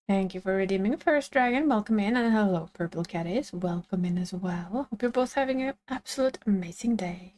Thank you for redeeming First Dragon. Welcome in, and hello, Purple Caddies. Welcome in as well. Hope you're both having an absolute amazing day.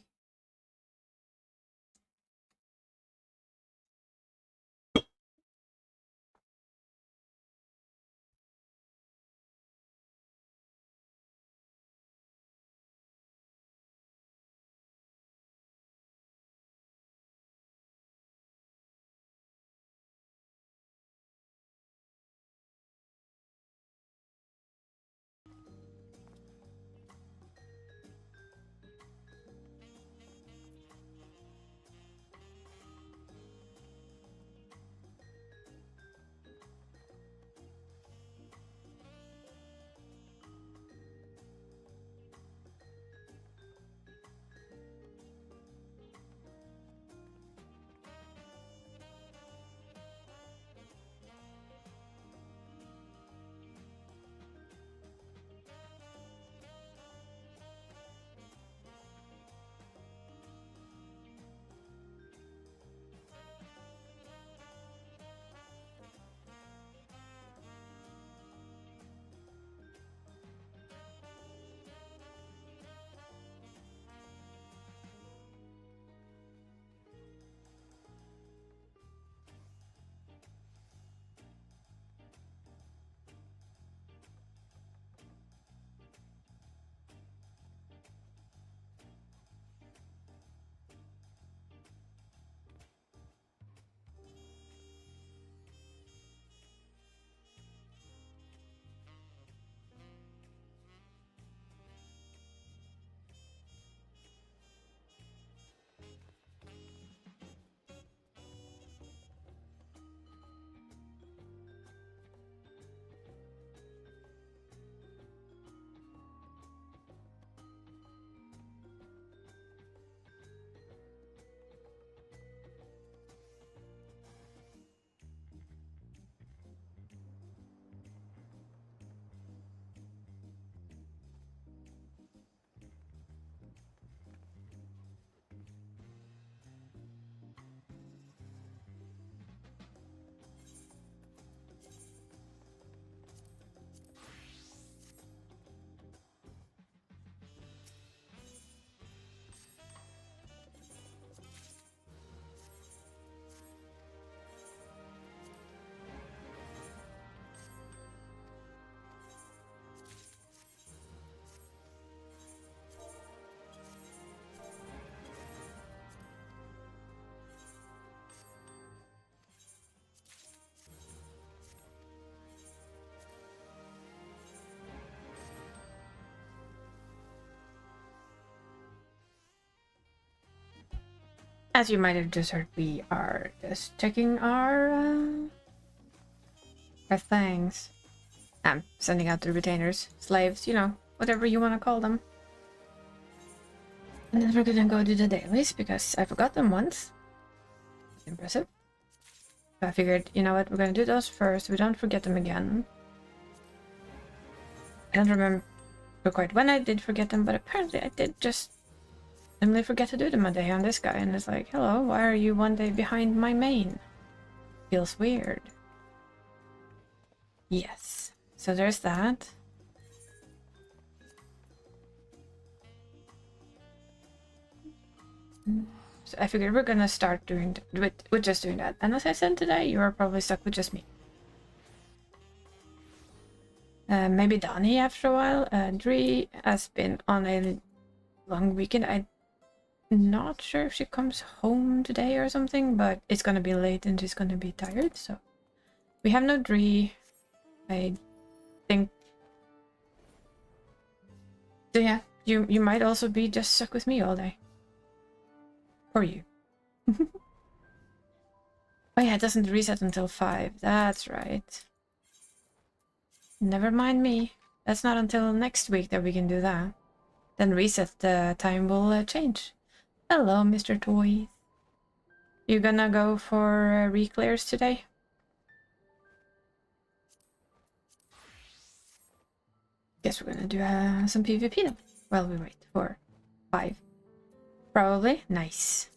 As you might have just heard, we are just checking our things. I'm sending out the retainers, slaves, you know, whatever you want to call them. And then we're gonna go do the dailies because I forgot them once. Impressive. So I figured, you know what, we're gonna do those first. We don't forget them again. I don't remember quite when I did forget them, but apparently I did just simply forget to do them a day on this guy, and it's like, hello, why are you one day behind my main? Feels weird. Yes, so there's that. So I figured we're gonna start doing with just doing that. And as I said today, you are probably stuck with just me. Maybe Donnie after a while. Dree has been on a long weekend. I'm not sure if she comes home today or something, but it's gonna be late and she's gonna be tired, so we have no Dree. I think. So yeah, you might also be just stuck with me all day. Or you. Oh yeah, it doesn't reset until 5. That's right. Never mind me. That's not until next week that we can do that. Then reset the time will change. Hello, Mr. Toy. You gonna go for reclears today? Guess we're gonna do some PvP then. Well, we wait for 5. Probably. Nice.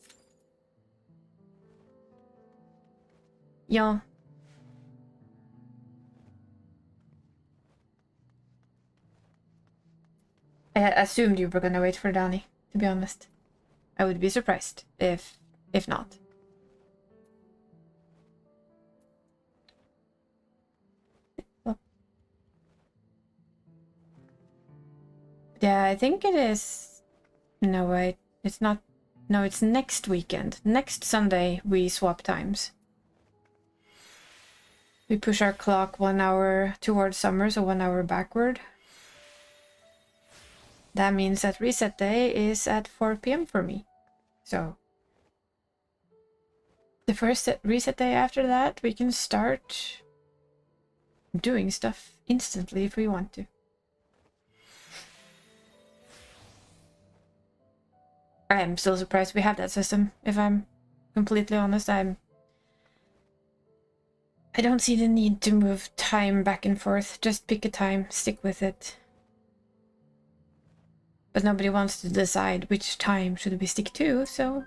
Yeah. I assumed you were gonna wait for Danny, to be honest. I would be surprised if not. Well, yeah, I think it is. No, wait, it's not. No, it's next weekend. Next Sunday we swap times. We push our clock 1 hour towards summer, so 1 hour backward. That means that reset day is at 4 p.m. for me. So the first reset day after that, we can start doing stuff instantly if we want to. I am still surprised we have that system, if I'm completely honest. I don't see the need to move time back and forth. Just pick a time, stick with it. But nobody wants to decide which time should we stick to, so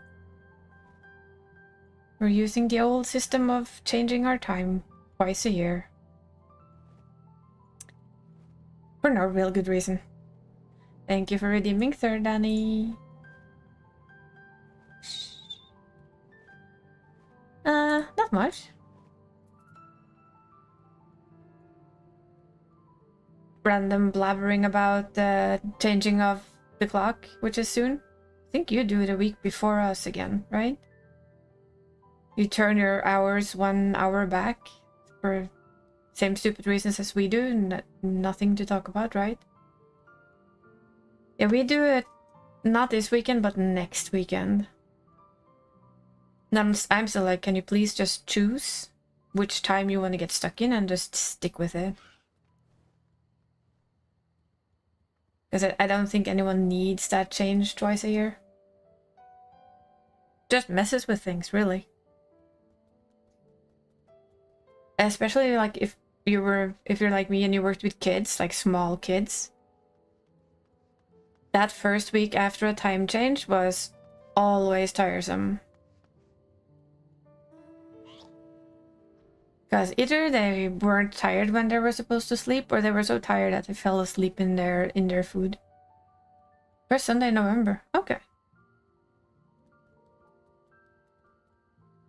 we're using the old system of changing our time twice a year. For no real good reason. Thank you for redeeming third, Danny. Not much. Random blabbering about the changing of the clock, which is soon. I think you do it a week before us again, right? You turn your hours 1 hour back for same stupid reasons as we do, nothing to talk about, right? Yeah, we do it not this weekend, but next weekend. And I'm still like, can you please just choose which time you want to get stuck in and just stick with it? Because I don't think anyone needs that change twice a year. Just messes with things, really. Especially like if you're like me and you worked with kids, like small kids. That first week after a time change was always tiresome. Because either they weren't tired when they were supposed to sleep, or they were so tired that they fell asleep in their food. First Sunday, November. Okay.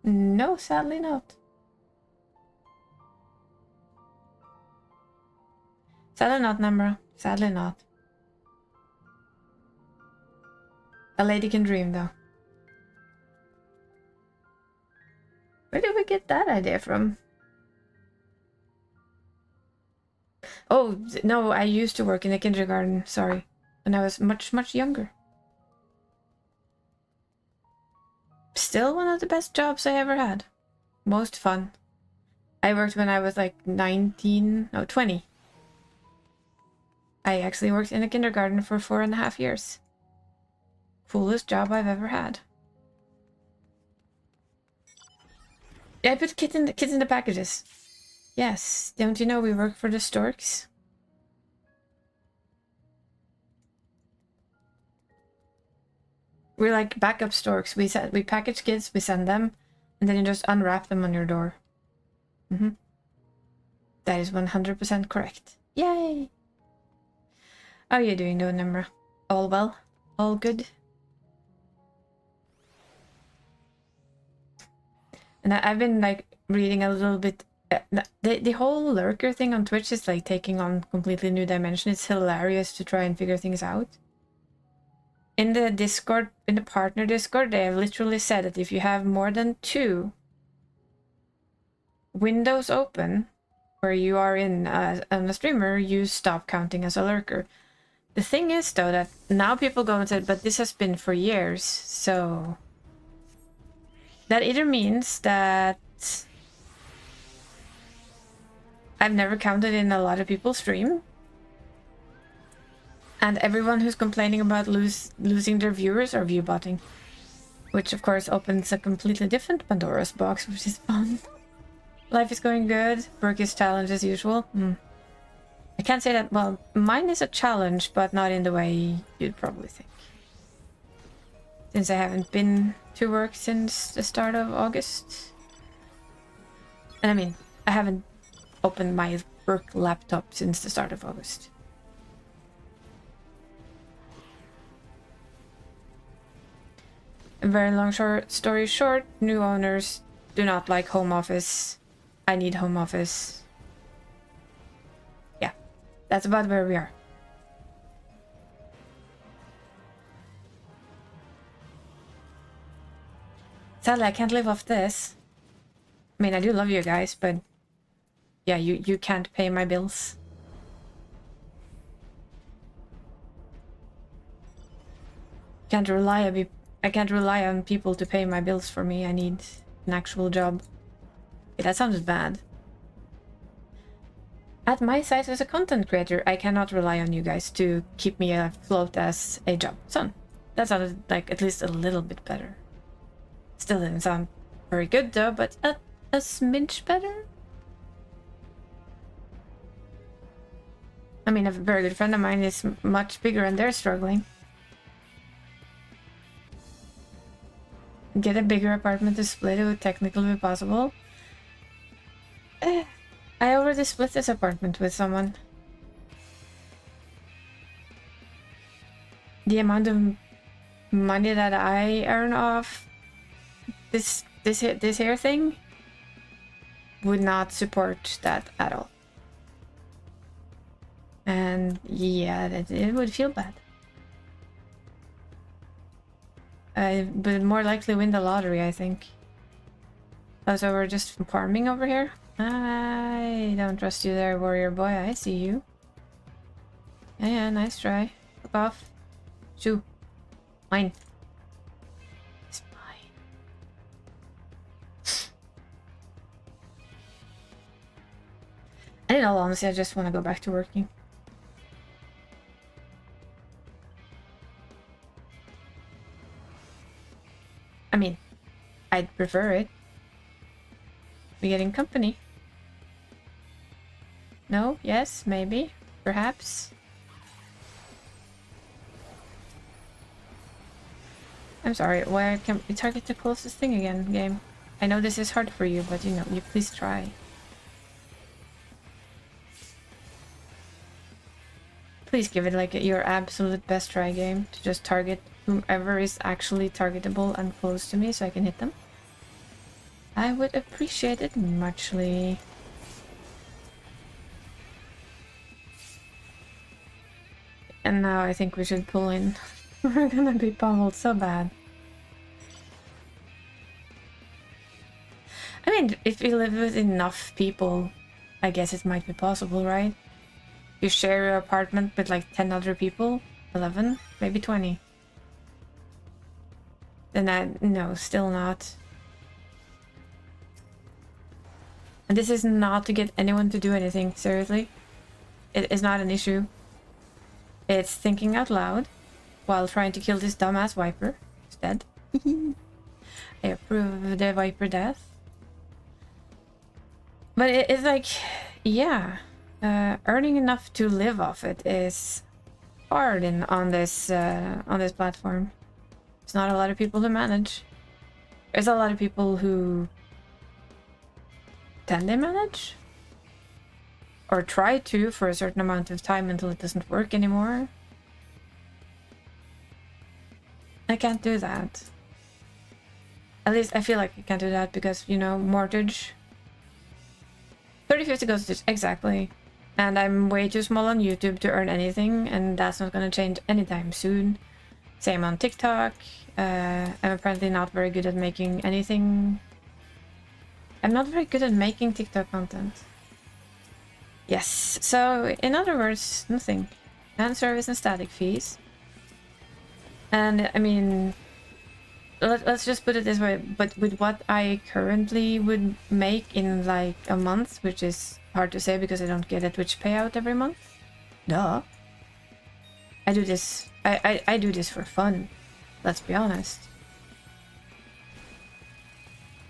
No, sadly not. Sadly not, Namra. Sadly not. A lady can dream, though. Where did we get that idea from? Oh, no, I used to work in a kindergarten, sorry. When I was much, much younger. Still one of the best jobs I ever had. Most fun. I worked when I was like 20. I actually worked in a kindergarten for 4.5 years. Coolest job I've ever had. Yeah, I put kids in the packages. Yes, don't you know we work for the storks? We're like backup storks. We package kids, we send them, and then you just unwrap them on your door. That is 100% correct. Yay! How are you doing though, Nimra? All well? All good? And I've been like reading a little bit. The whole lurker thing on Twitch is like taking on completely new dimension. It's hilarious to try and figure things out. In the Discord, in the partner Discord, they have literally said that if you have more than 2 windows open where you are in a streamer, you stop counting as a lurker. The thing is though that now people go and say, but this has been for years, so that either means that I've never counted in a lot of people's stream, and everyone who's complaining about losing their viewers are viewbotting, which of course opens a completely different Pandora's box, which is fun. Life is going good. Work is challenge as usual. I can't say that. Well, mine is a challenge, but not in the way you'd probably think. Since I haven't been to work since the start of August. And I mean, I haven't opened my work laptop since the start of August. very long story short, new owners do not like home office. I need home office. Yeah, that's about where we are. Sadly, I can't live off this. I mean, I do love you guys, but yeah, you can't pay my bills. I can't rely on people to pay my bills for me. I need an actual job. Yeah, that sounds bad. At my size as a content creator, I cannot rely on you guys to keep me afloat as a job. So that sounded like at least a little bit better. Still didn't sound very good though, but a smidge better? I mean, a very good friend of mine is much bigger and they're struggling. Get a bigger apartment to split, it would technically be possible. I already split this apartment with someone. The amount of money that I earn off this here thing would not support that at all. And yeah, it would feel bad. I would more likely win the lottery, I think. Oh, so we're just farming over here? I don't trust you there, warrior boy. I see you. Yeah, nice try. Fuck off. Shoo. Mine. It's mine. And in all honesty, I just want to go back to working. I mean, I'd prefer it. We getting company? No? Yes? Maybe? Perhaps? I'm sorry, why can't we target the closest thing again, game? I know this is hard for you, but you know, you please try. Please give it like your absolute best try, game, to just target whomever is actually targetable and close to me so I can hit them. I would appreciate it muchly. And now I think we should pull in. We're gonna be pummeled so bad. I mean, if you live with enough people, I guess it might be possible, right? You share your apartment with like 10 other people, 11, maybe 20. Then no, still not. And this is not to get anyone to do anything, seriously. It is not an issue. It's thinking out loud while trying to kill this dumbass viper. He's dead. I approve of the viper death. But it's like, yeah, earning enough to live off it is hard on this platform. It's not a lot of people to manage. There's a lot of people who tend to manage or try to for a certain amount of time until it doesn't work anymore. I can't do that. At least I feel like I can't do that because, you know, mortgage. 30-50 goes to exactly. And I'm way too small on YouTube to earn anything, and that's not gonna change anytime soon. Same on TikTok. I'm apparently not very good at making anything. I'm not very good at making TikTok content. Yes, so in other words, nothing. Fan service and static fees. And I mean, let's just put it this way, but with what I currently would make in like a month, which is hard to say because I don't get a Twitch payout every month. Duh. I do this, I do this for fun, let's be honest.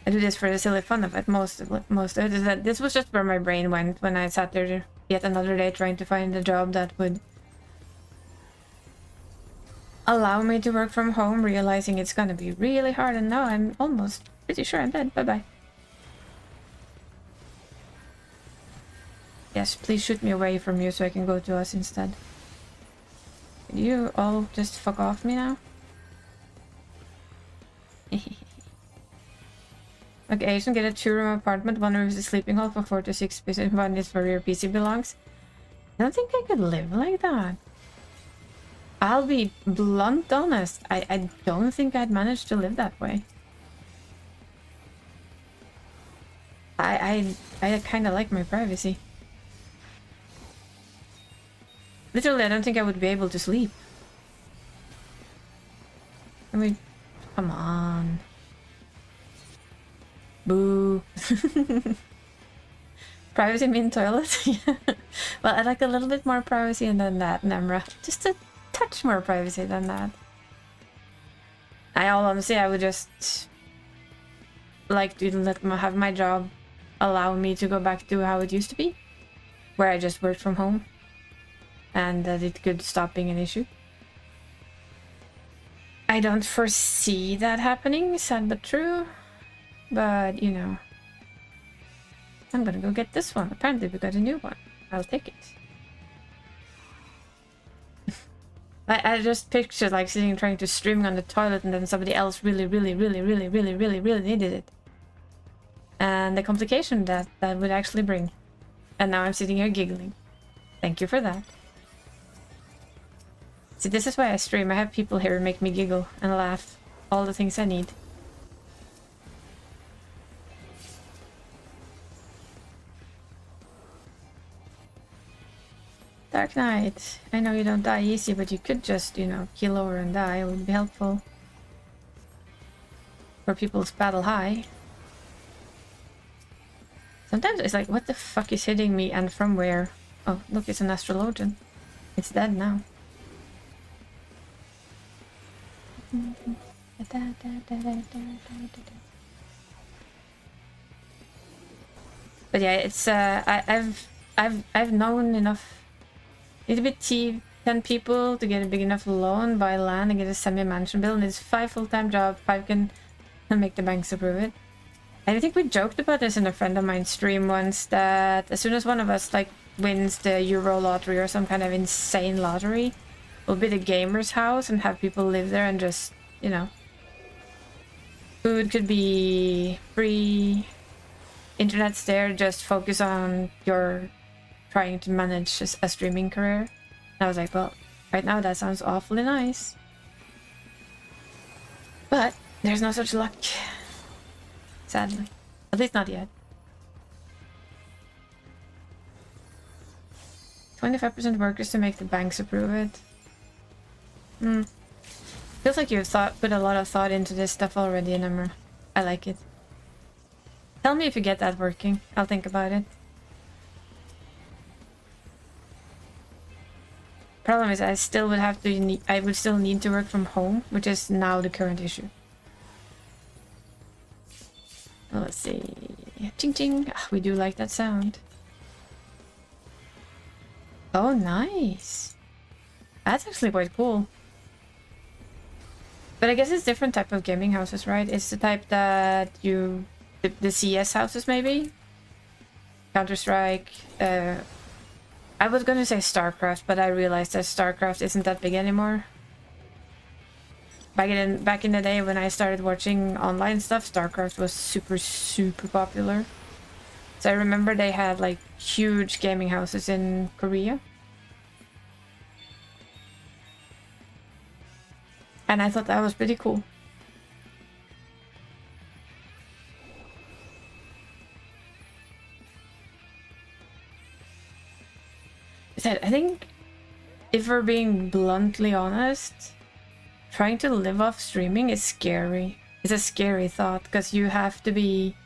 I do this for the silly fun of it, most of it. This was just where my brain went when I sat there yet another day trying to find a job that would allow me to work from home, realizing it's gonna be really hard, and now I'm almost pretty sure I'm dead. Bye-bye. Yes, please shoot me away from you so I can go to us instead. Can you all just fuck off me now? Like Asian, get a 2-room apartment, 1 room is a sleeping hall for 4 to 6 people, 1 is where your PC belongs. I don't think I could live like that. I'll be blunt honest. I don't think I'd manage to live that way. I kind of like my privacy. Literally, I don't think I would be able to sleep. I mean, come on. Boo. Privacy mean toilet? Yeah. Well, I like a little bit more privacy than that, Nemra. Just a touch more privacy than that. All honestly, I would just like to have my job allow me to go back to how it used to be, where I just worked from home, and that it could stop being an issue. I don't foresee that happening, sad but true. But, you know, I'm gonna go get this one. Apparently we got a new one. I'll take it. I just pictured like sitting trying to stream on the toilet and then somebody else really needed it. And the complication that would actually bring. And now I'm sitting here giggling. Thank you for that. See, this is why I stream. I have people here who make me giggle and laugh. All the things I need. Dark Knight. I know you don't die easy, but you could just, you know, keel over and die. It would be helpful. For people's battle high. Sometimes it's like, what the fuck is hitting me and from where? Oh, look, it's an astrologian. It's dead now. But yeah, it's I've known enough. Need a bit 10 people to get a big enough loan, buy land, and get a semi-mansion built. And it's 5 full-time jobs. 5 can make the banks approve it. I think we joked about this in a friend of mine's stream once, that as soon as one of us like wins the Euro lottery or some kind of insane lottery, we'll be the gamer's house and have people live there and just, you know, food could be free, internet's there, just focus on your trying to manage a streaming career. And I was like, well, right now that sounds awfully nice. But there's no such luck. Sadly. At least not yet. 25% workers to make the banks approve it. Feels like you've put a lot of thought into this stuff already, Nemra. I like it. Tell me if you get that working. I'll think about it. Problem is, I still would have to. I would still need to work from home, which is now the current issue. Well, let's see. Ching ching. We do like that sound. Oh, nice. That's actually quite cool. But I guess it's different type of gaming houses, right? It's the type that you... The CS houses, maybe? Counter-Strike. I was gonna say StarCraft, but I realized that StarCraft isn't that big anymore. Back in the day when I started watching online stuff, StarCraft was super popular. So I remember they had like huge gaming houses in Korea. And I thought that was pretty cool. I think, if we're being bluntly honest, trying to live off streaming is scary. It's a scary thought, because you have to be...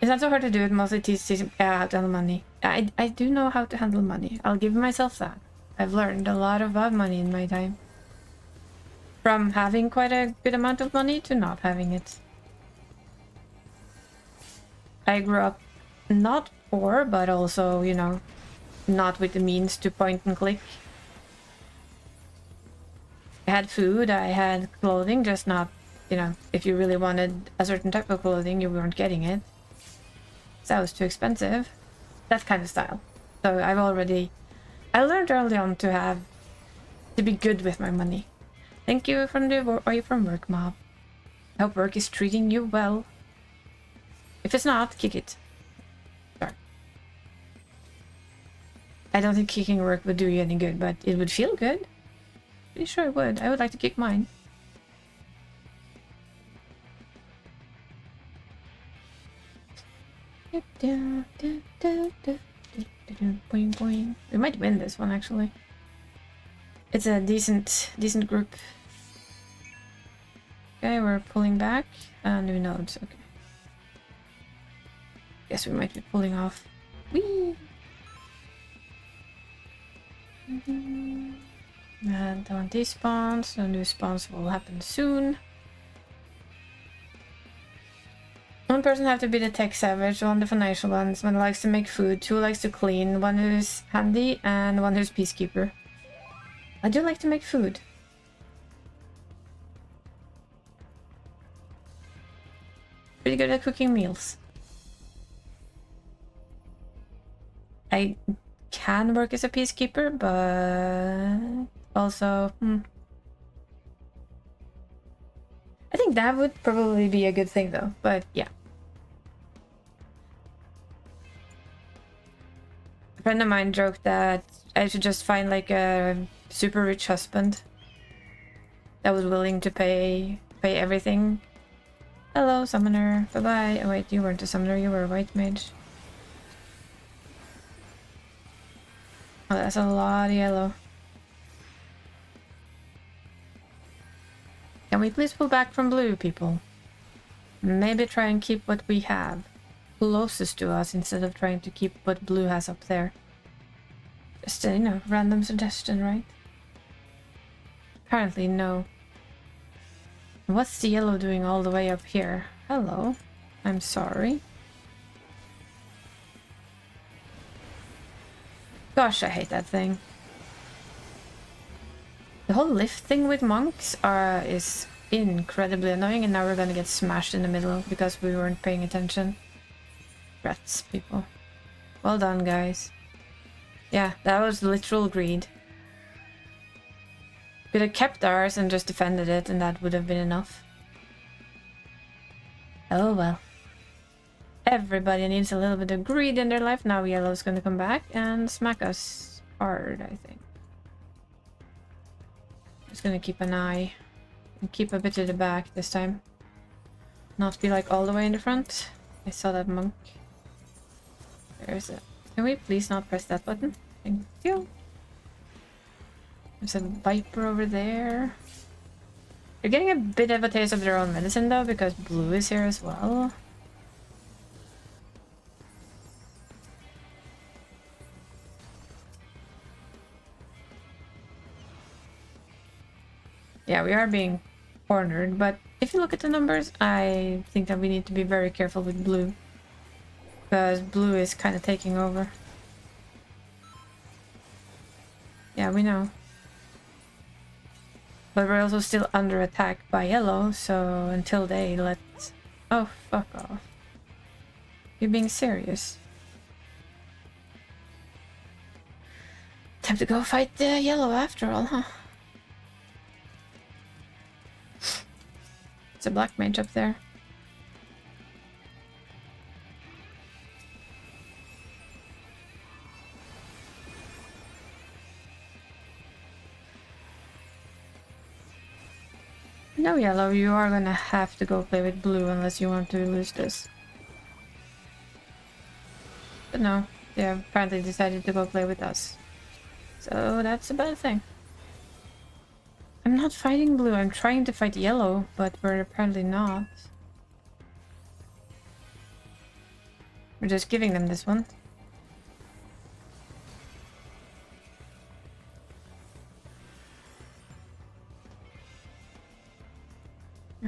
It's not so hard to do it, mostly teach how to handle money. I do know how to handle money. I'll give myself that. I've learned a lot about money in my time. From having quite a good amount of money to not having it. I grew up not poor, but also, you know, not with the means to point and click. I had food, I had clothing, just not, you know, if you really wanted a certain type of clothing, you weren't getting it. So that was too expensive. That kind of style. So I learned early on to be good with my money. Thank you from the Are You From Work Mob. I hope work is treating you well. If it's not, kick it. Sorry. I don't think kicking work would do you any good, but it would feel good. Pretty sure it would. I would like to kick mine. Boing, boing. We might win this one actually. It's a decent group. Okay, we're pulling back. New nodes. Okay. Guess we might be pulling off. Whee! And don't despawn, so new spawns will happen soon. One person have to be the tech savage, one the financial ones, one likes to make food, two likes to clean, one who's handy, and one who's peacekeeper. I do like to make food. Pretty good at cooking meals. I can work as a peacekeeper, but also... I think that would probably be a good thing though, but yeah. A friend of mine joked that I should just find like a super rich husband that was willing to pay everything. Hello, summoner. Bye-bye. Oh wait, you weren't a summoner, you were a white mage. Oh, that's a lot of yellow. Can we please pull back from blue, people? Maybe try and keep what we have closest to us instead of trying to keep what blue has up there. Just a, you know, random suggestion, right? Apparently, no. What's the yellow doing all the way up here? Hello. I'm sorry. Gosh, I hate that thing. The whole lift thing with monks is incredibly annoying, and now we're gonna get smashed in the middle because we weren't paying attention. Rats, people. Well done, guys. Yeah, that was literal greed. Could have kept ours and just defended it, and that would have been enough. Oh well. Everybody needs a little bit of greed in their life. Now yellow's gonna come back and smack us hard, I think. Just gonna keep an eye and keep a bit to the back this time. Not be like all the way in the front. I saw that monk. There's it. Can we please not press that button? Thank you. There's a viper over there. They're getting a bit of a taste of their own medicine though, because blue is here as well. Yeah, we are being cornered, but if you look at the numbers, I think that we need to be very careful with blue. Because blue is kind of taking over. Yeah, we know. But we're also still under attack by yellow, so until they let... Oh, fuck off. You're being serious. Time to go fight the yellow after all, huh? It's a black mage up there. No, yellow, you are gonna have to go play with blue unless you want to lose this. But no, they have apparently decided to go play with us. So that's a bad thing. I'm not fighting blue, I'm trying to fight yellow, but we're apparently not. We're just giving them this one.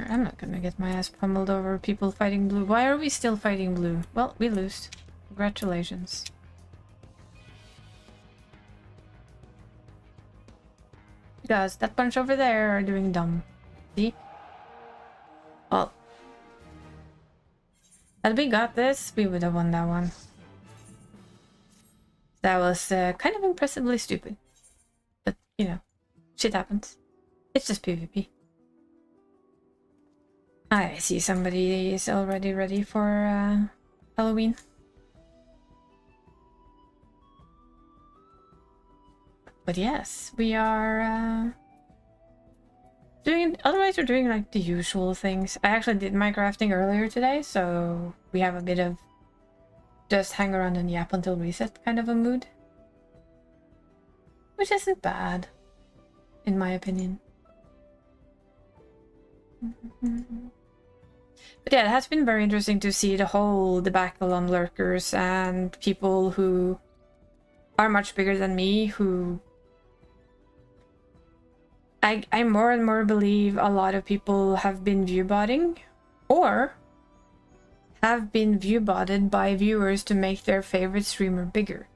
I'm not gonna get my ass pummeled over people fighting blue. Why are we still fighting blue? Well, we lose. Congratulations. Because that bunch over there are doing dumb. See? Well. Had we got this, we would have won that one. That was kind of impressively stupid. But, you know, shit happens. It's just PvP. I see somebody is already ready for Halloween. But yes, we are otherwise we're doing like the usual things. I actually did my crafting earlier today, so we have a bit of just hang around and yap until reset kind of a mood. Which isn't bad, in my opinion. But yeah, it has been very interesting to see the whole debacle on lurkers and people who are much bigger than me who I more and more believe a lot of people have been viewbotting or have been viewbotted by viewers to make their favorite streamer bigger.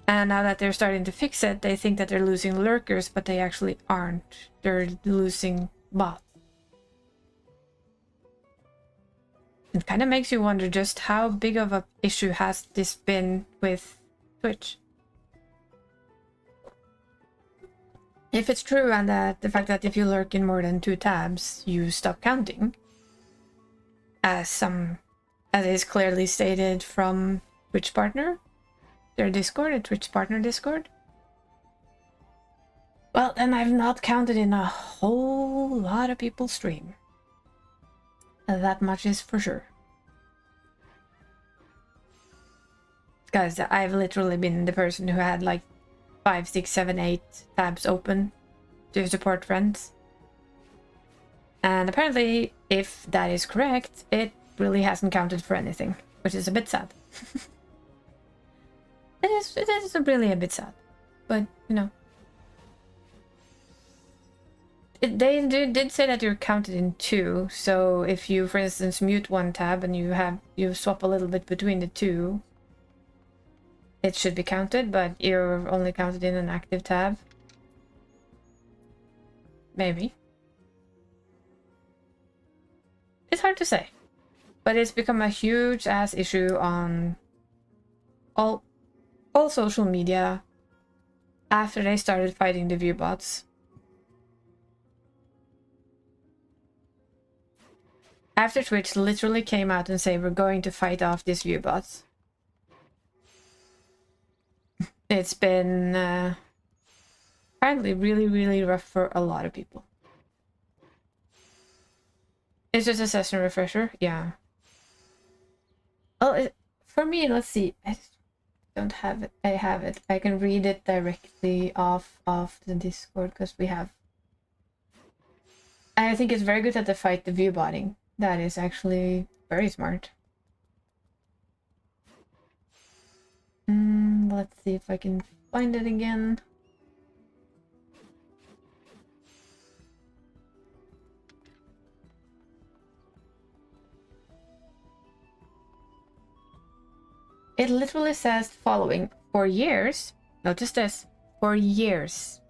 And now that they're starting to fix it, they think that they're losing lurkers, but they actually aren't. They're losing bots. It kind of makes you wonder just how big of an issue has this been with Twitch. If it's true, and that the fact that if you lurk in more than 2 tabs, you stop counting, as is clearly stated from Twitch partner, their Discord, a Twitch partner Discord. Well, then I've not counted in a whole lot of people's stream. That much is for sure. Guys, I've literally been the person who had like 5, 6, 7, 8 tabs open to support friends. And apparently, if that is correct, it really hasn't counted for anything, which is a bit sad. It is really a bit sad. But, you know. They did say that you're counted in 2, so if you, for instance, mute 1 tab and you swap a little bit between the 2, it should be counted, but you're only counted in an active tab. Maybe. It's hard to say. But it's become a huge ass issue on all social media after they started fighting the viewbots. After Twitch literally came out and said we're going to fight off these viewbots. It's been apparently really, really rough for a lot of people. It's just a session refresher, yeah. Well, for me, let's see. I don't have it. I have it. I can read it directly off of the Discord because we have. I think it's very good that they fight the viewbotting. That is actually very smart. Let's see if I can find it again. It literally says following. For years, notice this, for years,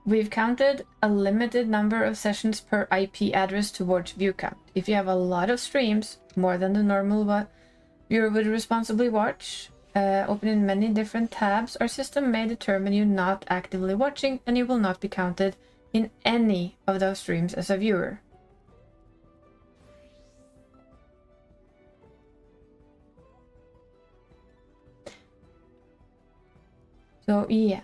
we've counted a limited number of sessions per IP address towards view count. If you have a lot of streams, more than the normal viewer would responsibly watch, opening many different tabs, our system may determine you not actively watching and you will not be counted in any of those streams as a viewer. So yeah.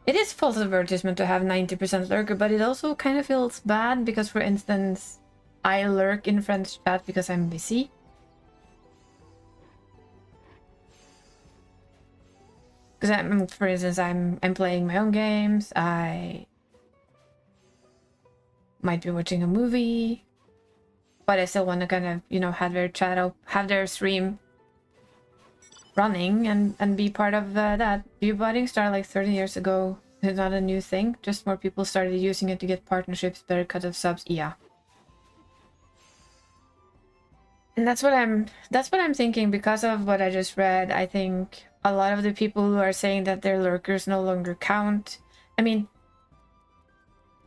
It is false advertisement to have 90% lurker, but it also kind of feels bad because, for instance, I lurk in friends' chat because I'm busy. Because for instance, I'm playing my own games. I might be watching a movie, but I still want to kind of, you know, have their chat up, have their stream running and be part of that. Viewbotting started like 30 years ago. It's not a new thing. Just more people started using it to get partnerships, better cut of subs. Yeah. And that's what I'm thinking because of what I just read. I think a lot of the people who are saying that their lurkers no longer count. I mean,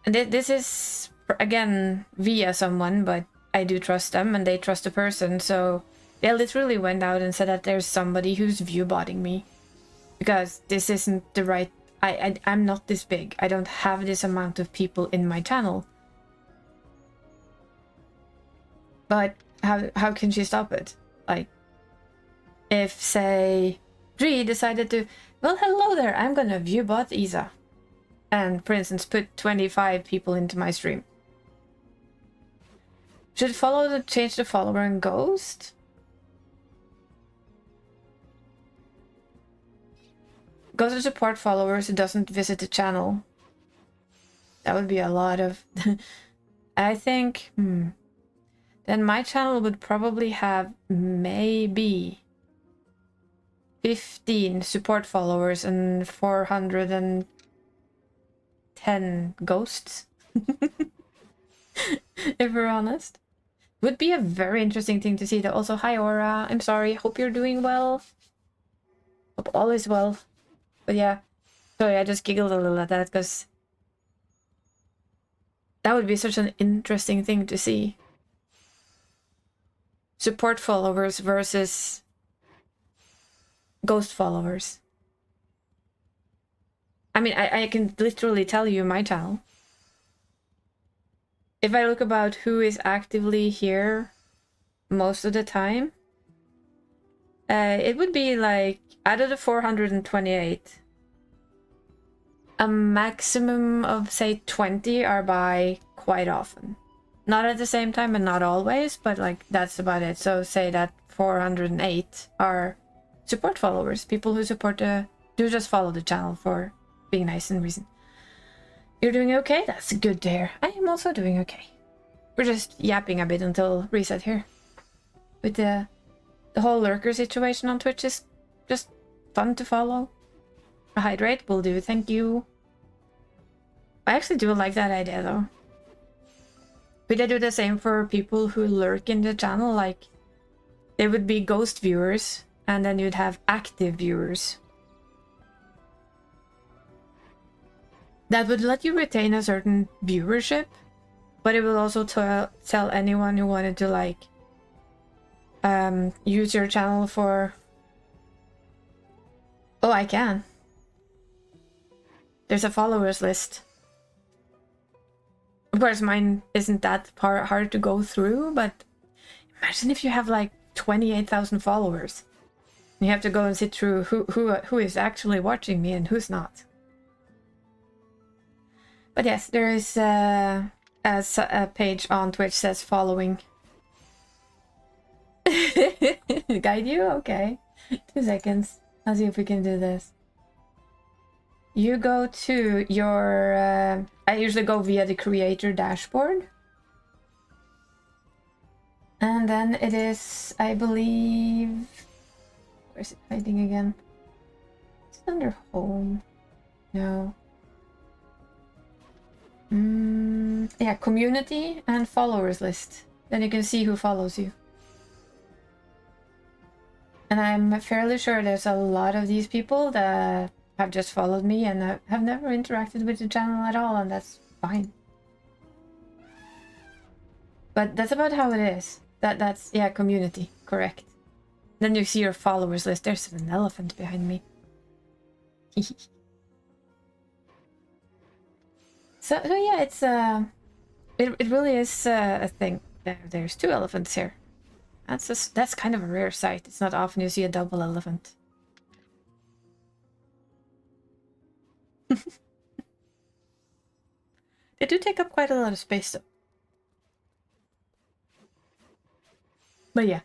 this is again via someone, but I do trust them and they trust the person. So they literally went out and said that there's somebody who's viewbotting me because this isn't the right I'm not this big. I don't have this amount of people in my channel. But how can she stop it? Like, if, say, Dree decided to, well, hello there, I'm gonna view bot Isa. And, for instance, put 25 people into my stream. Should follow the change the follower and ghost? Go to support followers who doesn't visit the channel. That would be a lot of... I think... Then my channel would probably have maybe 15 support followers and 410 ghosts. If we're honest. Would be a very interesting thing to see though. Also, hi Aura. I'm sorry. Hope you're doing well. Hope all is well. But yeah. Sorry, I just giggled a little at that because that would be such an interesting thing to see. Support followers versus ghost followers. I mean, I can literally tell you my channel. If I look about who is actively here most of the time, it would be like, out of the 428, a maximum of, say, 20 are by quite often. Not at the same time and not always, but like that's about it. So say that 408 are support followers, people who support do just follow the channel for being nice and reason. You're doing okay? That's good to hear. I am also doing okay. We're just yapping a bit until reset here. With the whole lurker situation on Twitch is just fun to follow. A hydrate will do, thank you. I actually do like that idea though. Would I do the same for people who lurk in the channel? Like, they would be ghost viewers, and then you'd have active viewers. That would let you retain a certain viewership, but it will also tell anyone who wanted to, like, use your channel for... Oh, I can. There's a followers list. Of course, mine isn't that hard to go through, but imagine if you have like 28,000 followers. You have to go and sit through who is actually watching me and who's not. But yes, there is a page on Twitch says following. Guide you? Okay. 2 seconds. I'll see if we can do this. You go to your... I usually go via the creator dashboard. And then it is, I believe... Where's it hiding again? It's under home. No. Yeah, community and followers list. Then you can see who follows you. And I'm fairly sure there's a lot of these people that have just followed me and have never interacted with the channel at all, and that's fine. But that's about how it is. That's yeah, community, correct. Then you see your followers list. There's an elephant behind me. So yeah, it's it really is a thing. There's 2 elephants here. That's kind of a rare sight. It's not often you see a double elephant. They do take up quite a lot of space though. But yeah.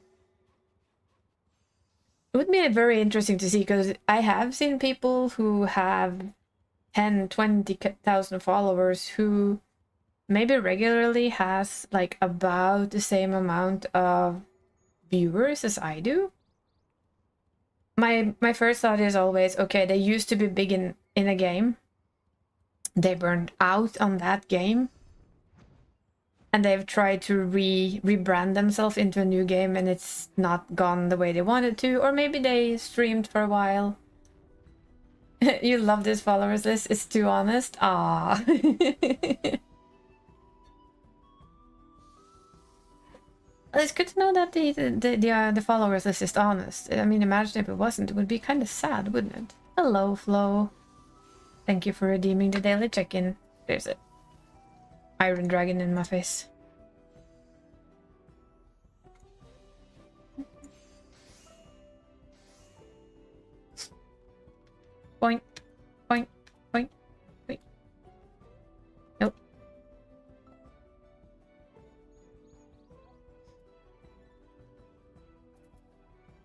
It would be very interesting to see, because I have seen people who have 10, 20,000 followers who maybe regularly has like about the same amount of viewers as I do. My first thought is always, okay, they used to be big in a game. They burned out on that game. And they've tried to rebrand themselves into a new game, and it's not gone the way they wanted to. Or maybe they streamed for a while. You love this followers list? It's too honest? Ah. It's good to know that the followers list is honest. I mean, imagine if it wasn't. It would be kind of sad, wouldn't it? Hello, Flo. Thank you for redeeming the daily check-in. There's an iron dragon in my face. Point, point, point, point. Nope.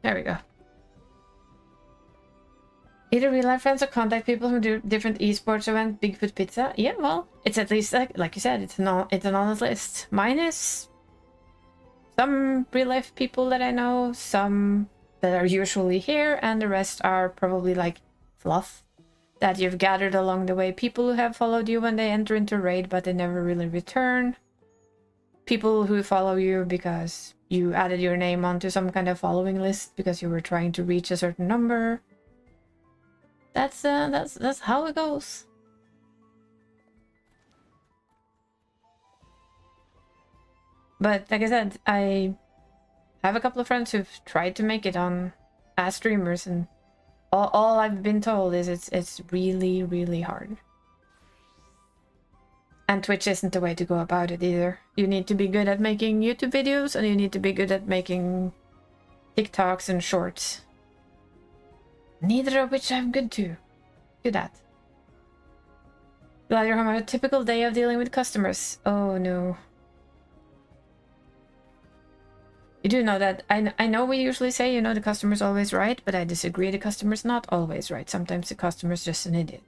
There we go. Either real life friends or contact people who do different esports events, Bigfoot Pizza. Yeah, well, it's at least like you said, it's an honest list. Mine is some real life people that I know, some that are usually here, and the rest are probably like fluff that you've gathered along the way. People who have followed you when they enter into raid, but they never really return. People who follow you because you added your name onto some kind of following list because you were trying to reach a certain number. That's how it goes. But like I said, I have a couple of friends who've tried to make it on as streamers, and all I've been told is it's really, really hard. And Twitch isn't the way to go about it either. You need to be good at making YouTube videos, and you need to be good at making TikToks and shorts. Neither of which I'm good at. Glad you're home. A typical day of dealing with customers. Oh no. You do know that. I know we usually say, you know, the customer's always right, but I disagree. The customer's not always right. Sometimes the customer's just an idiot.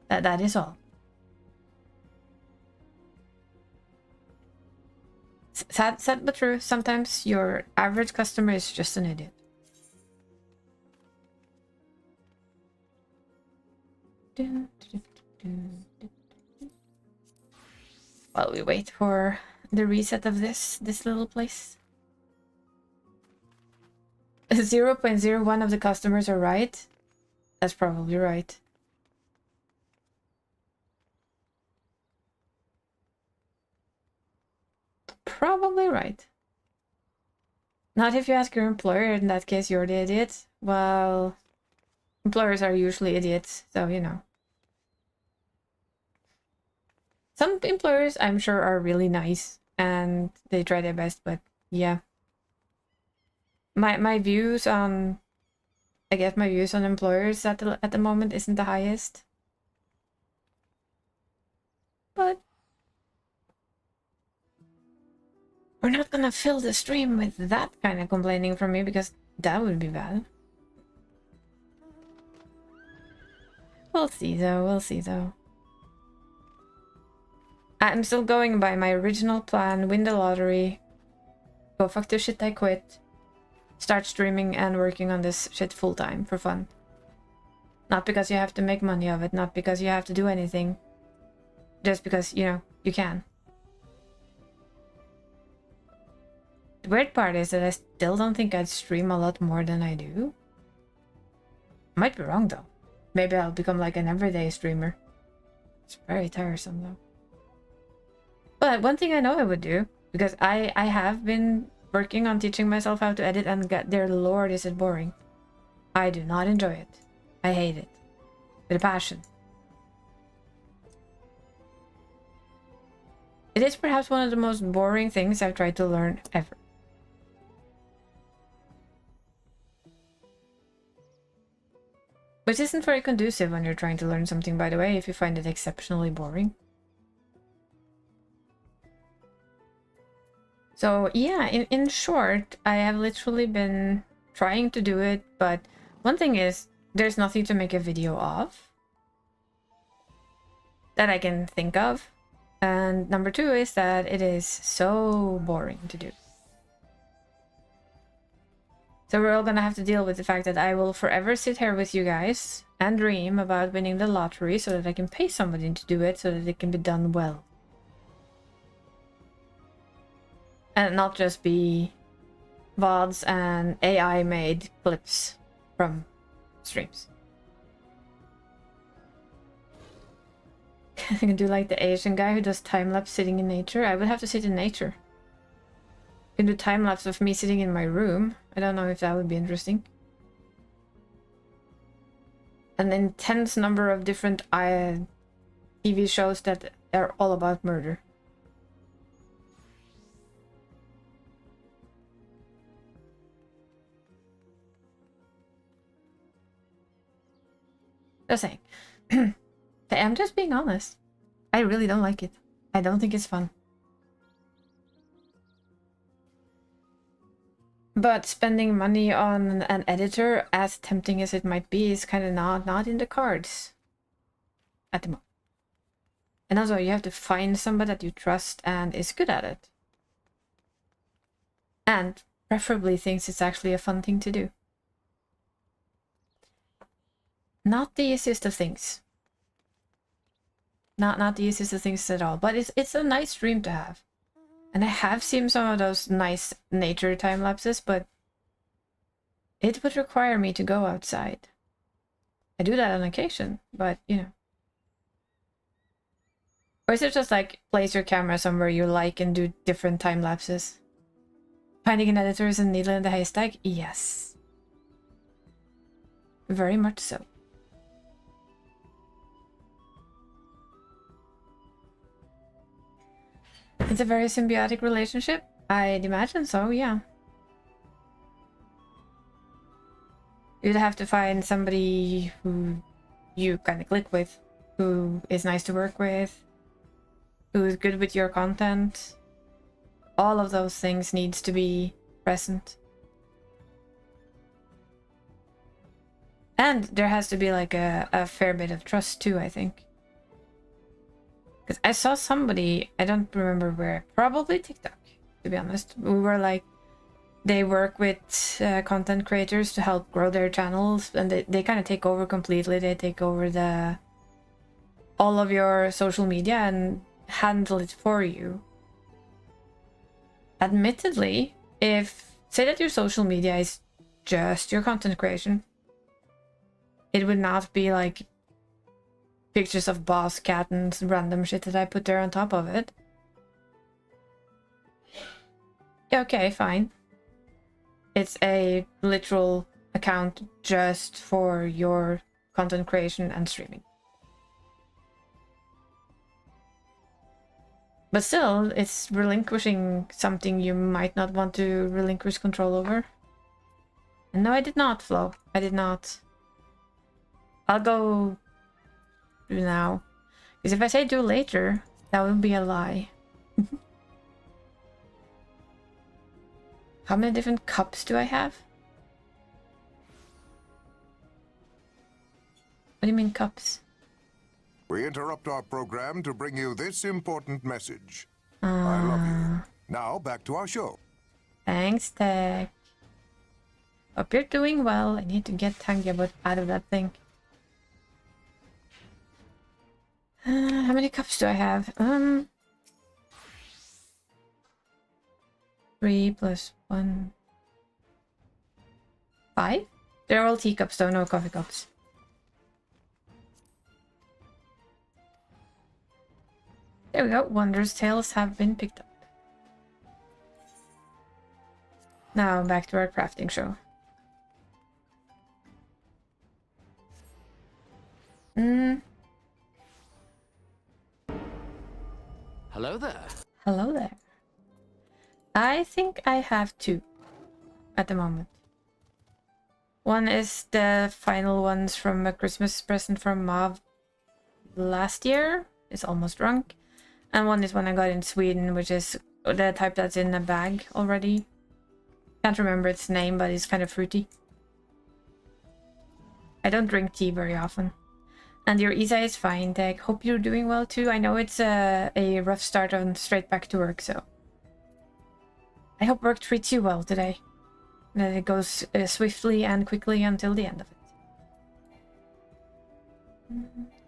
That is all. Sad but true. Sometimes your average customer is just an idiot. While we wait for the reset of this little place. 0.01 of the customers are right. That's probably right. Probably right. Not if you ask your employer. In that case, you're the idiot. Well, employers are usually idiots, so you know. Some employers, I'm sure, are really nice and they try their best, but yeah. My views on, I guess my views on employers at the moment isn't the highest. But we're not gonna fill the stream with that kind of complaining from me, because that would be bad. We'll see though, we'll see though. I'm still going by my original plan: win the lottery, go fuck the shit I quit, start streaming and working on this shit full time for fun. Not because you have to make money of it, not because you have to do anything, just because, you know, you can. The weird part is that I still don't think I'd stream a lot more than I do. Might be wrong though. Maybe I'll become like an everyday streamer. It's very tiresome though. But one thing I know I would do, because I have been working on teaching myself how to edit, and dear lord is it boring. I do not enjoy it. I hate it. With a passion. It is perhaps one of the most boring things I've tried to learn ever. Which isn't very conducive when you're trying to learn something, by the way, if you find it exceptionally boring. So yeah, in short, I have literally been trying to do it, but one thing is, there's nothing to make a video of that I can think of. And number two is that it is so boring to do. So we're all gonna have to deal with the fact that I will forever sit here with you guys and dream about winning the lottery so that I can pay somebody to do it so that it can be done well. And not just be VODs and AI-made clips from streams. I can do like the Asian guy who does time-lapse sitting in nature. I would have to sit in nature. I can do time-lapse of me sitting in my room. I don't know if that would be interesting. an intense number of different TV shows that are all about murder. Just saying. I'm just being honest. I really don't like it. I don't think it's fun. But spending money on an editor, as tempting as it might be, is kind of not in the cards at the moment. And also, you have to find somebody that you trust and is good at it. And preferably thinks it's actually a fun thing to do. Not the easiest of things. Not the easiest of things at all. But it's a nice dream to have. And I have seen some of those nice nature time lapses, but it would require me to go outside. I do that on occasion, but you know. Or is it just like place your camera somewhere you like and do different time lapses? Finding an editor is a needle in the haystack? Yes. Very much so. It's a very symbiotic relationship? I'd imagine so, yeah. You'd have to find somebody who you kind of click with, who is nice to work with, who is good with your content. All of those things needs to be present. And there has to be like a fair bit of trust too, I think. Because I saw somebody, I don't remember where, probably TikTok, to be honest. We were like, they work with content creators to help grow their channels, and they kind of take over completely. They take over all of your social media and handle it for you. Admittedly, if, say that your social media is just your content creation, it would not be like pictures of boss cat and random shit that I put there on top of it. Okay, fine. It's a literal account just for your content creation and streaming. But still, it's relinquishing something you might not want to relinquish control over. And no, I did not, Flo. I did not. I'll go do now. Because if I say do later, that would be a lie. How many different cups do I have? What do you mean cups? We interrupt our program to bring you this important message. I love you. Now back to our show. Thanks, Tech. Hope you're doing well. I need to get Tangyabot out of that thing. How many cups do I have? 3 plus 1. 5? They're all teacups though, no coffee cups. There we go. Wondrous tales have been picked up. Now back to our crafting show. Hello there. Hello there. I think I have 2 at the moment. One is the final ones from a Christmas present from Mav last year. It's almost drunk. And one is one I got in Sweden, which is the type that's in a bag already. Can't remember its name, but it's kind of fruity. I don't drink tea very often. And your Isa is fine, Tech. Hope you're doing well too. I know it's a rough start on straight back to work, so I hope work treats you well today. That it goes swiftly and quickly until the end of it.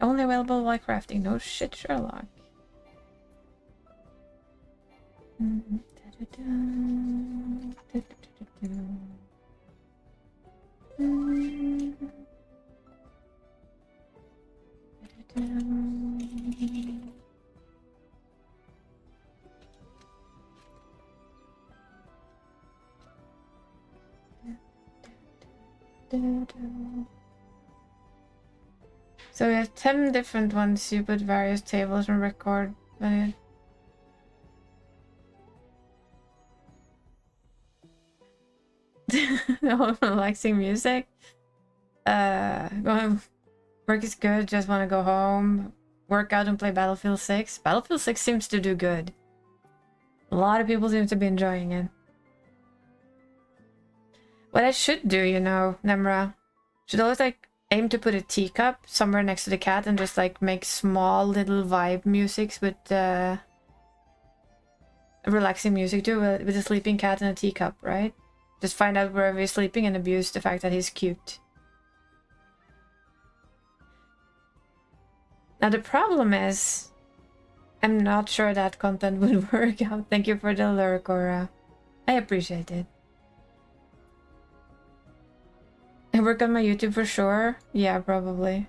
Only available while crafting. No shit, Sherlock. So we have 10 different ones. You put various tables and record. No relaxing music. Work is good. Just want to go home, work out, and play Battlefield 6. Battlefield 6 seems to do good. A lot of people seem to be enjoying it. What I should do, you know, Nemra, should always like aim to put a teacup somewhere next to the cat and just like make small little vibe musics with relaxing music too, with a sleeping cat and a teacup, right? Just find out wherever he's sleeping and abuse the fact that he's cute. Now the problem is, I'm not sure that content would work out. Thank you for the lure, Cora. I appreciate it. I work on my YouTube for sure. Yeah, probably.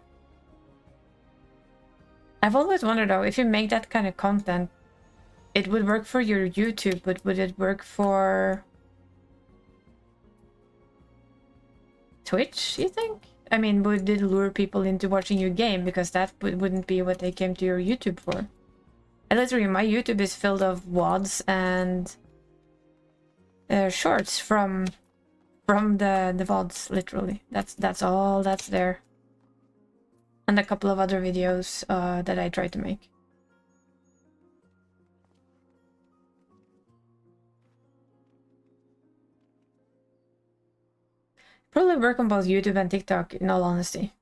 I've always wondered though, if you make that kind of content, it would work for your YouTube, but would it work for Twitch, you think? I mean, would it lure people into watching your game? Because that wouldn't be what they came to your YouTube for. And literally, my YouTube is filled of WODs and shorts from the VODs, literally. That's all that's there. And a couple of other videos that I try to make. Probably work on both YouTube and TikTok, in all honesty.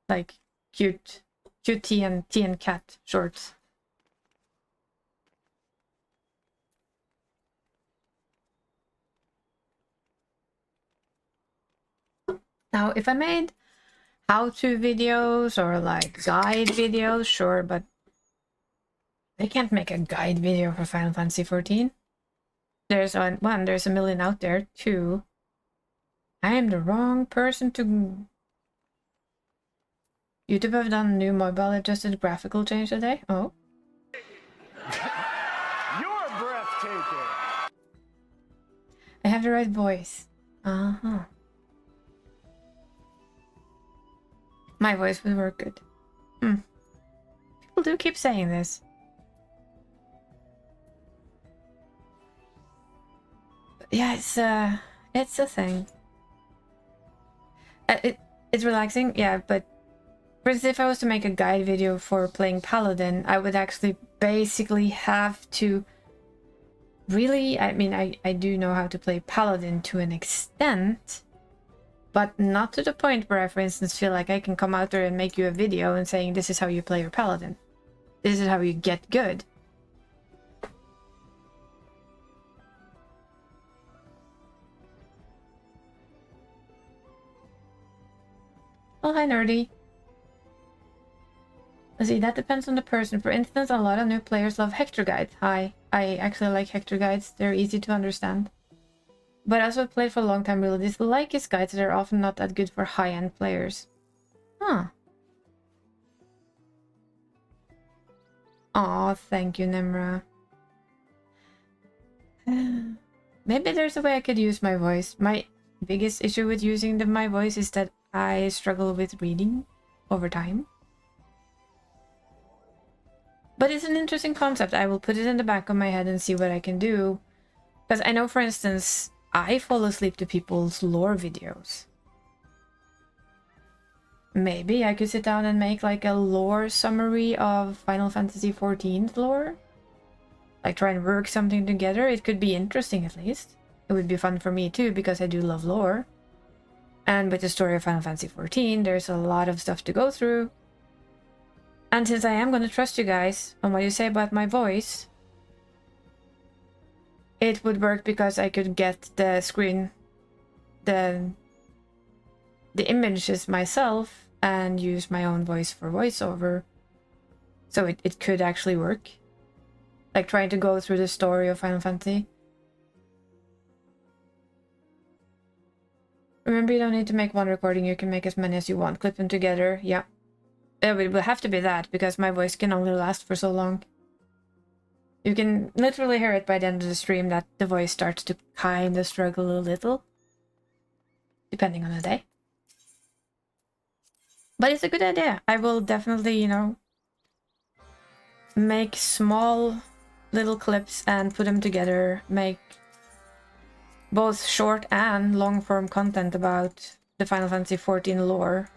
Like cute tea and cat shorts. Now, if I made how-to videos or like guide videos, sure, but they can't make a guide video for Final Fantasy XIV. There's one, there's a million out there. Two, I am the wrong person to... YouTube have done new mobile adjusted graphical change today? Oh. You're breathtaking. I have the right voice. Uh-huh. My voice would work good. People do keep saying this. But yeah, it's a thing. It's relaxing, yeah, but for instance, if I was to make a guide video for playing Paladin, I would actually basically have to really, I mean, I do know how to play Paladin to an extent, but not to the point where I, for instance, feel like I can come out there and make you a video and saying, this is how you play your Paladin. This is how you get good. Oh, hi, Nerdy. Let's see, that depends on the person. For instance, a lot of new players love Hector guides. Hi, I actually like Hector guides. They're easy to understand. But I also played for a long time, really dislike his guides that are often not that good for high-end players. Huh. Aw, thank you, Nemra. Maybe there's a way I could use my voice. My biggest issue with using my voice is that I struggle with reading over time. But it's an interesting concept. I will put it in the back of my head and see what I can do. Because I know, for instance, I fall asleep to people's lore videos. Maybe I could sit down and make like a lore summary of Final Fantasy XIV's lore. Like try and work something together. It could be interesting at least. It would be fun for me too because I do love lore. And with the story of Final Fantasy XIV, there's a lot of stuff to go through. And since I am going to trust you guys on what you say about my voice, it would work because I could get the screen, the images myself and use my own voice for voiceover. So it could actually work. Like trying to go through the story of Final Fantasy. Remember, you don't need to make one recording, you can make as many as you want. Clip them together, yeah. It will have to be that, because my voice can only last for so long. You can literally hear it by the end of the stream that the voice starts to kind of struggle a little. Depending on the day. But it's a good idea. I will definitely, you know, make small little clips and put them together, make both short and long form content about the Final Fantasy XIV lore,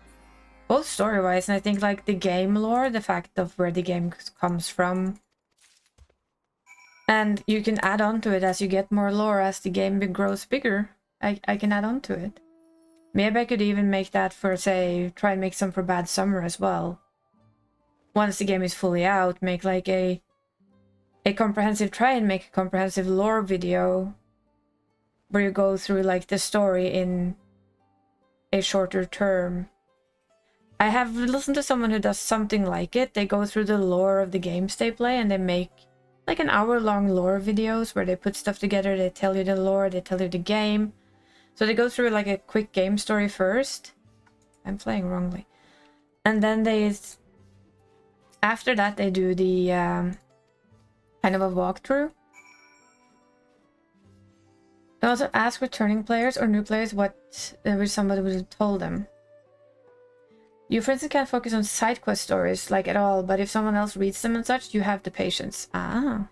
both story-wise, and I think like the game lore, the fact of where the game comes from, and you can add on to it as you get more lore, as the game grows bigger. I can add on to it. Maybe I could even make that for, say, try and make some for Bad Summer as well. Once the game is fully out, make like a comprehensive lore video where you go through like the story in a shorter term. I have listened to someone who does something like it. They go through the lore of the games they play and they make like an hour-long lore videos where they put stuff together, they tell you the lore, they tell you the game. So they go through like a quick game story first. I'm playing wrongly. And then after that they do the kind of a walkthrough. I also ask returning players or new players what wish somebody would have told them. You, for instance, can't focus on side quest stories like at all, but if someone else reads them and such, you have the patience. Ah.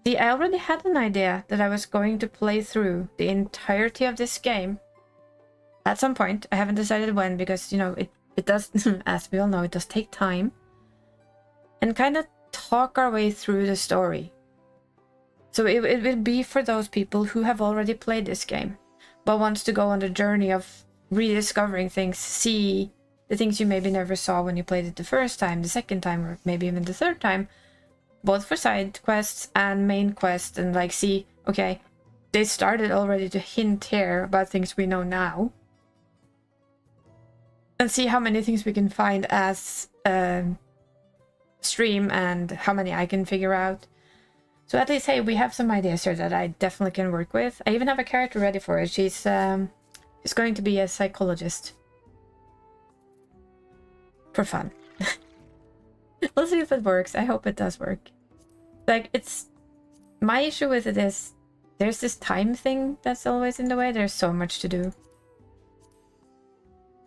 See, I already had an idea that I was going to play through the entirety of this game at some point. I haven't decided when, because, you know, it does, as we all know, it does take time. And kind of talk our way through the story. So it will be for those people who have already played this game, but wants to go on the journey of rediscovering things, see the things you maybe never saw when you played it the first time, the second time, or maybe even the third time, both for side quests and main quests, and like see, okay, they started already to hint here about things we know now, and see how many things we can find as stream and how many I can figure out. So at least, hey, we have some ideas here that I definitely can work with. I even have a character ready for it. She's going to be a psychologist. For fun. We'll see if it works. I hope it does work. Like, it's... My issue with it is there's this time thing that's always in the way. There's so much to do.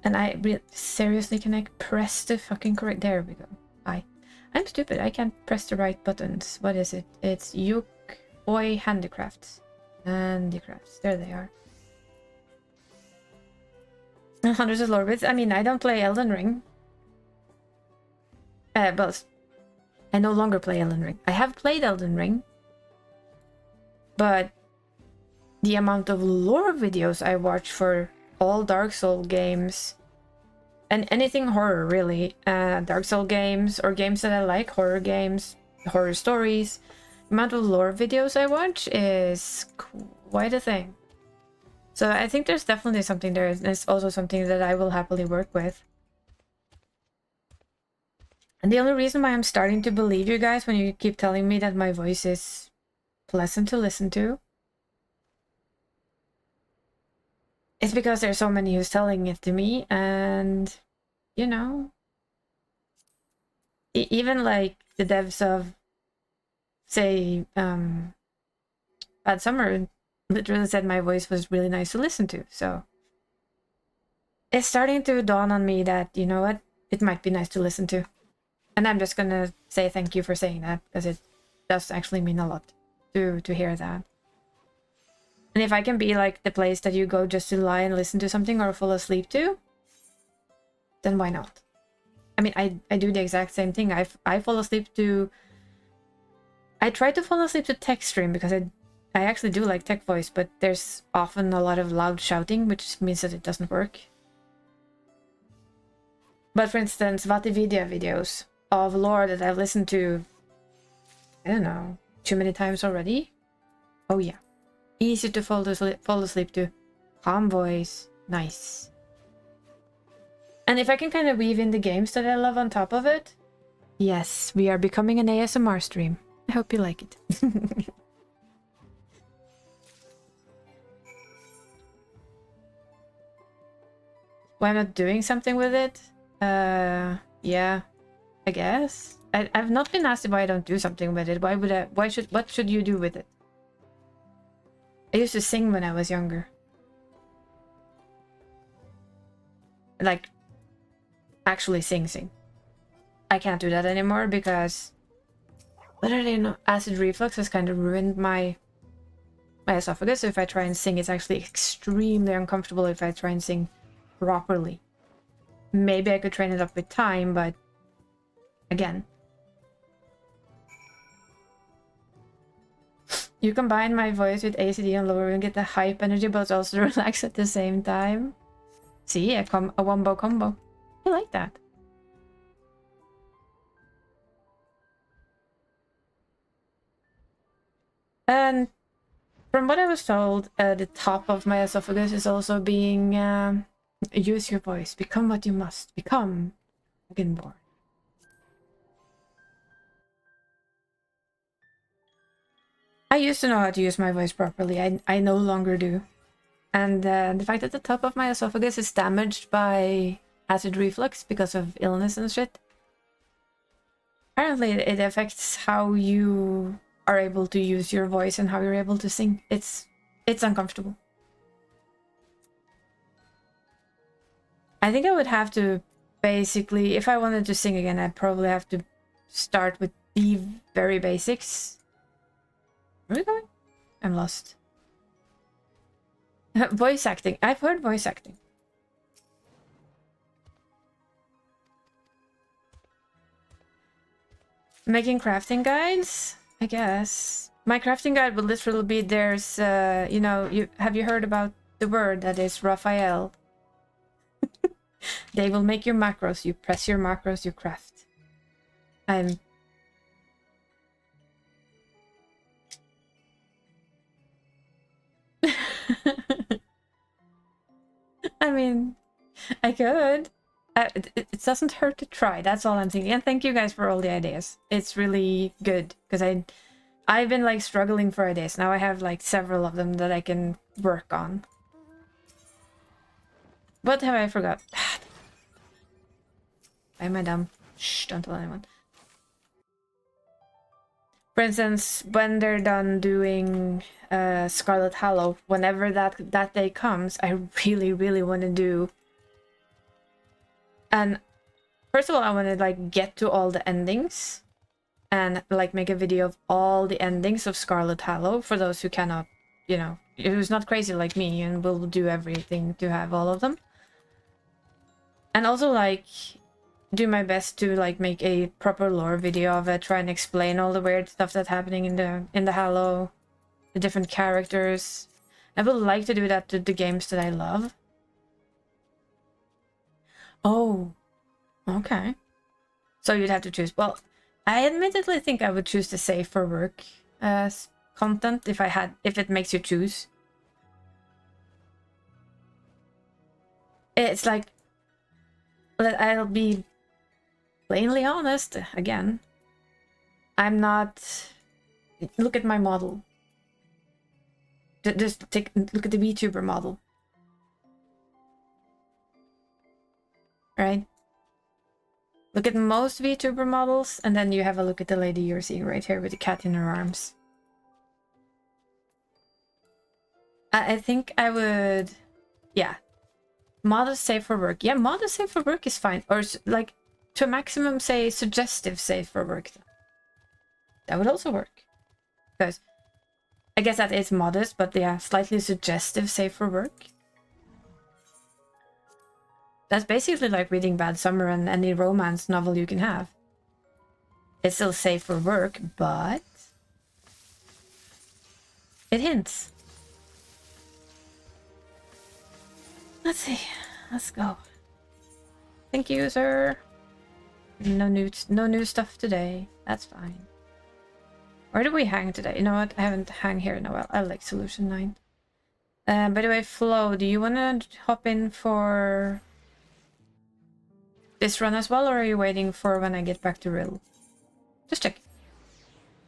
And I seriously, can I press the fucking correct... There we go. I'm stupid. I can't press the right buttons. What is it? It's Yuk Oi Handicrafts. Handicrafts. There they are. Hundreds of lore bits. I mean, I don't play Elden Ring. But I no longer play Elden Ring. I have played Elden Ring. But the amount of lore videos I watch for all Dark Souls games... And anything horror, really. Dark Souls games, or games that I like, horror games, horror stories. The amount of lore videos I watch is quite a thing. So I think there's definitely something there. It's also something that I will happily work with. And the only reason why I'm starting to believe you guys when you keep telling me that my voice is pleasant to listen to it's because there's so many who's telling it to me, and, you know, even like the devs of, say, Bad Summer literally said my voice was really nice to listen to, so it's starting to dawn on me that, you know what, it might be nice to listen to. And I'm just gonna say thank you for saying that, because it does actually mean a lot to hear that. And if I can be like the place that you go just to lie and listen to something or fall asleep to, then why not? I mean, I do the exact same thing. I fall asleep to... I try to fall asleep to tech stream because I actually do like tech voice, but there's often a lot of loud shouting, which means that it doesn't work. But for instance, Vatividia videos of lore that I've listened to, I don't know, too many times already. Oh yeah. Easy to fall asleep to. Calm voice. Nice. And if I can kind of weave in the games that I love on top of it. Yes, we are becoming an ASMR stream. I hope you like it. Why I'm not doing something with it? Yeah, I guess. I've not been asked why I don't do something with it. What should you do with it? I used to sing when I was younger. Like, actually sing. I can't do that anymore because literally no, acid reflux has kind of ruined my esophagus. So if I try and sing, it's actually extremely uncomfortable if I try and sing properly. Maybe I could train it up with time, but again. You combine my voice with ACD and lower and get the hype energy, but also relax at the same time. See, a wombo combo. I like that. And from what I was told, the top of my esophagus is also being... use your voice. Become what you must. Become Dragonborn. I used to know how to use my voice properly. I no longer do. And the fact that the top of my esophagus is damaged by acid reflux because of illness and shit. Apparently it affects how you are able to use your voice and how you're able to sing. It's uncomfortable. I think I would have to basically, if I wanted to sing again, I'd probably have to start with the very basics. Where are we going? I'm lost. Voice acting. I've heard voice acting. Making crafting guides? I guess. My crafting guide would literally be there's, you know, have you heard about the word that is Raphael? They will make your macros. You press your macros, you craft. I mean, I could. It doesn't hurt to try. That's all I'm thinking. And thank you guys for all the ideas. It's really good because I've been like struggling for ideas. Now I have like several of them that I can work on. What have I forgot? Why am I dumb? Shh, don't tell anyone. For instance, when they're done doing Scarlet Hallow, whenever that day comes, I really want to do. And first of all, I want to like get to all the endings and like make a video of all the endings of Scarlet Hallow for those who cannot, you know, who's not crazy like me and will do everything to have all of them. And also like do my best to like make a proper lore video of it, try and explain all the weird stuff that's happening in the Hallow, the different characters. I would like to do that to the games that I love. Oh, okay. So you'd have to choose. Well, I admittedly think I would choose the save for work content if it makes you choose. It's like, I'll be plainly honest again. I'm not. Look at my model. Just look at the VTuber model. Right? Look at most VTuber models, and then you have a look at the lady you're seeing right here with the cat in her arms. I think I would, yeah. Modest save for work. Yeah, modest save for work is fine. Or like to a maximum, say suggestive save for work. That would also work. Because I guess that is modest, but yeah, slightly suggestive save for work. That's basically like reading Bad Summer and any romance novel you can have. It's still safe for work, but it hints. Let's see. Let's go. Thank you, sir. No new stuff today. That's fine. Where do we hang today? You know what? I haven't hung here in a while. I like Solution 9. By the way, Flo, do you want to hop in for this run as well, or are you waiting for when I get back to Rill? Just check.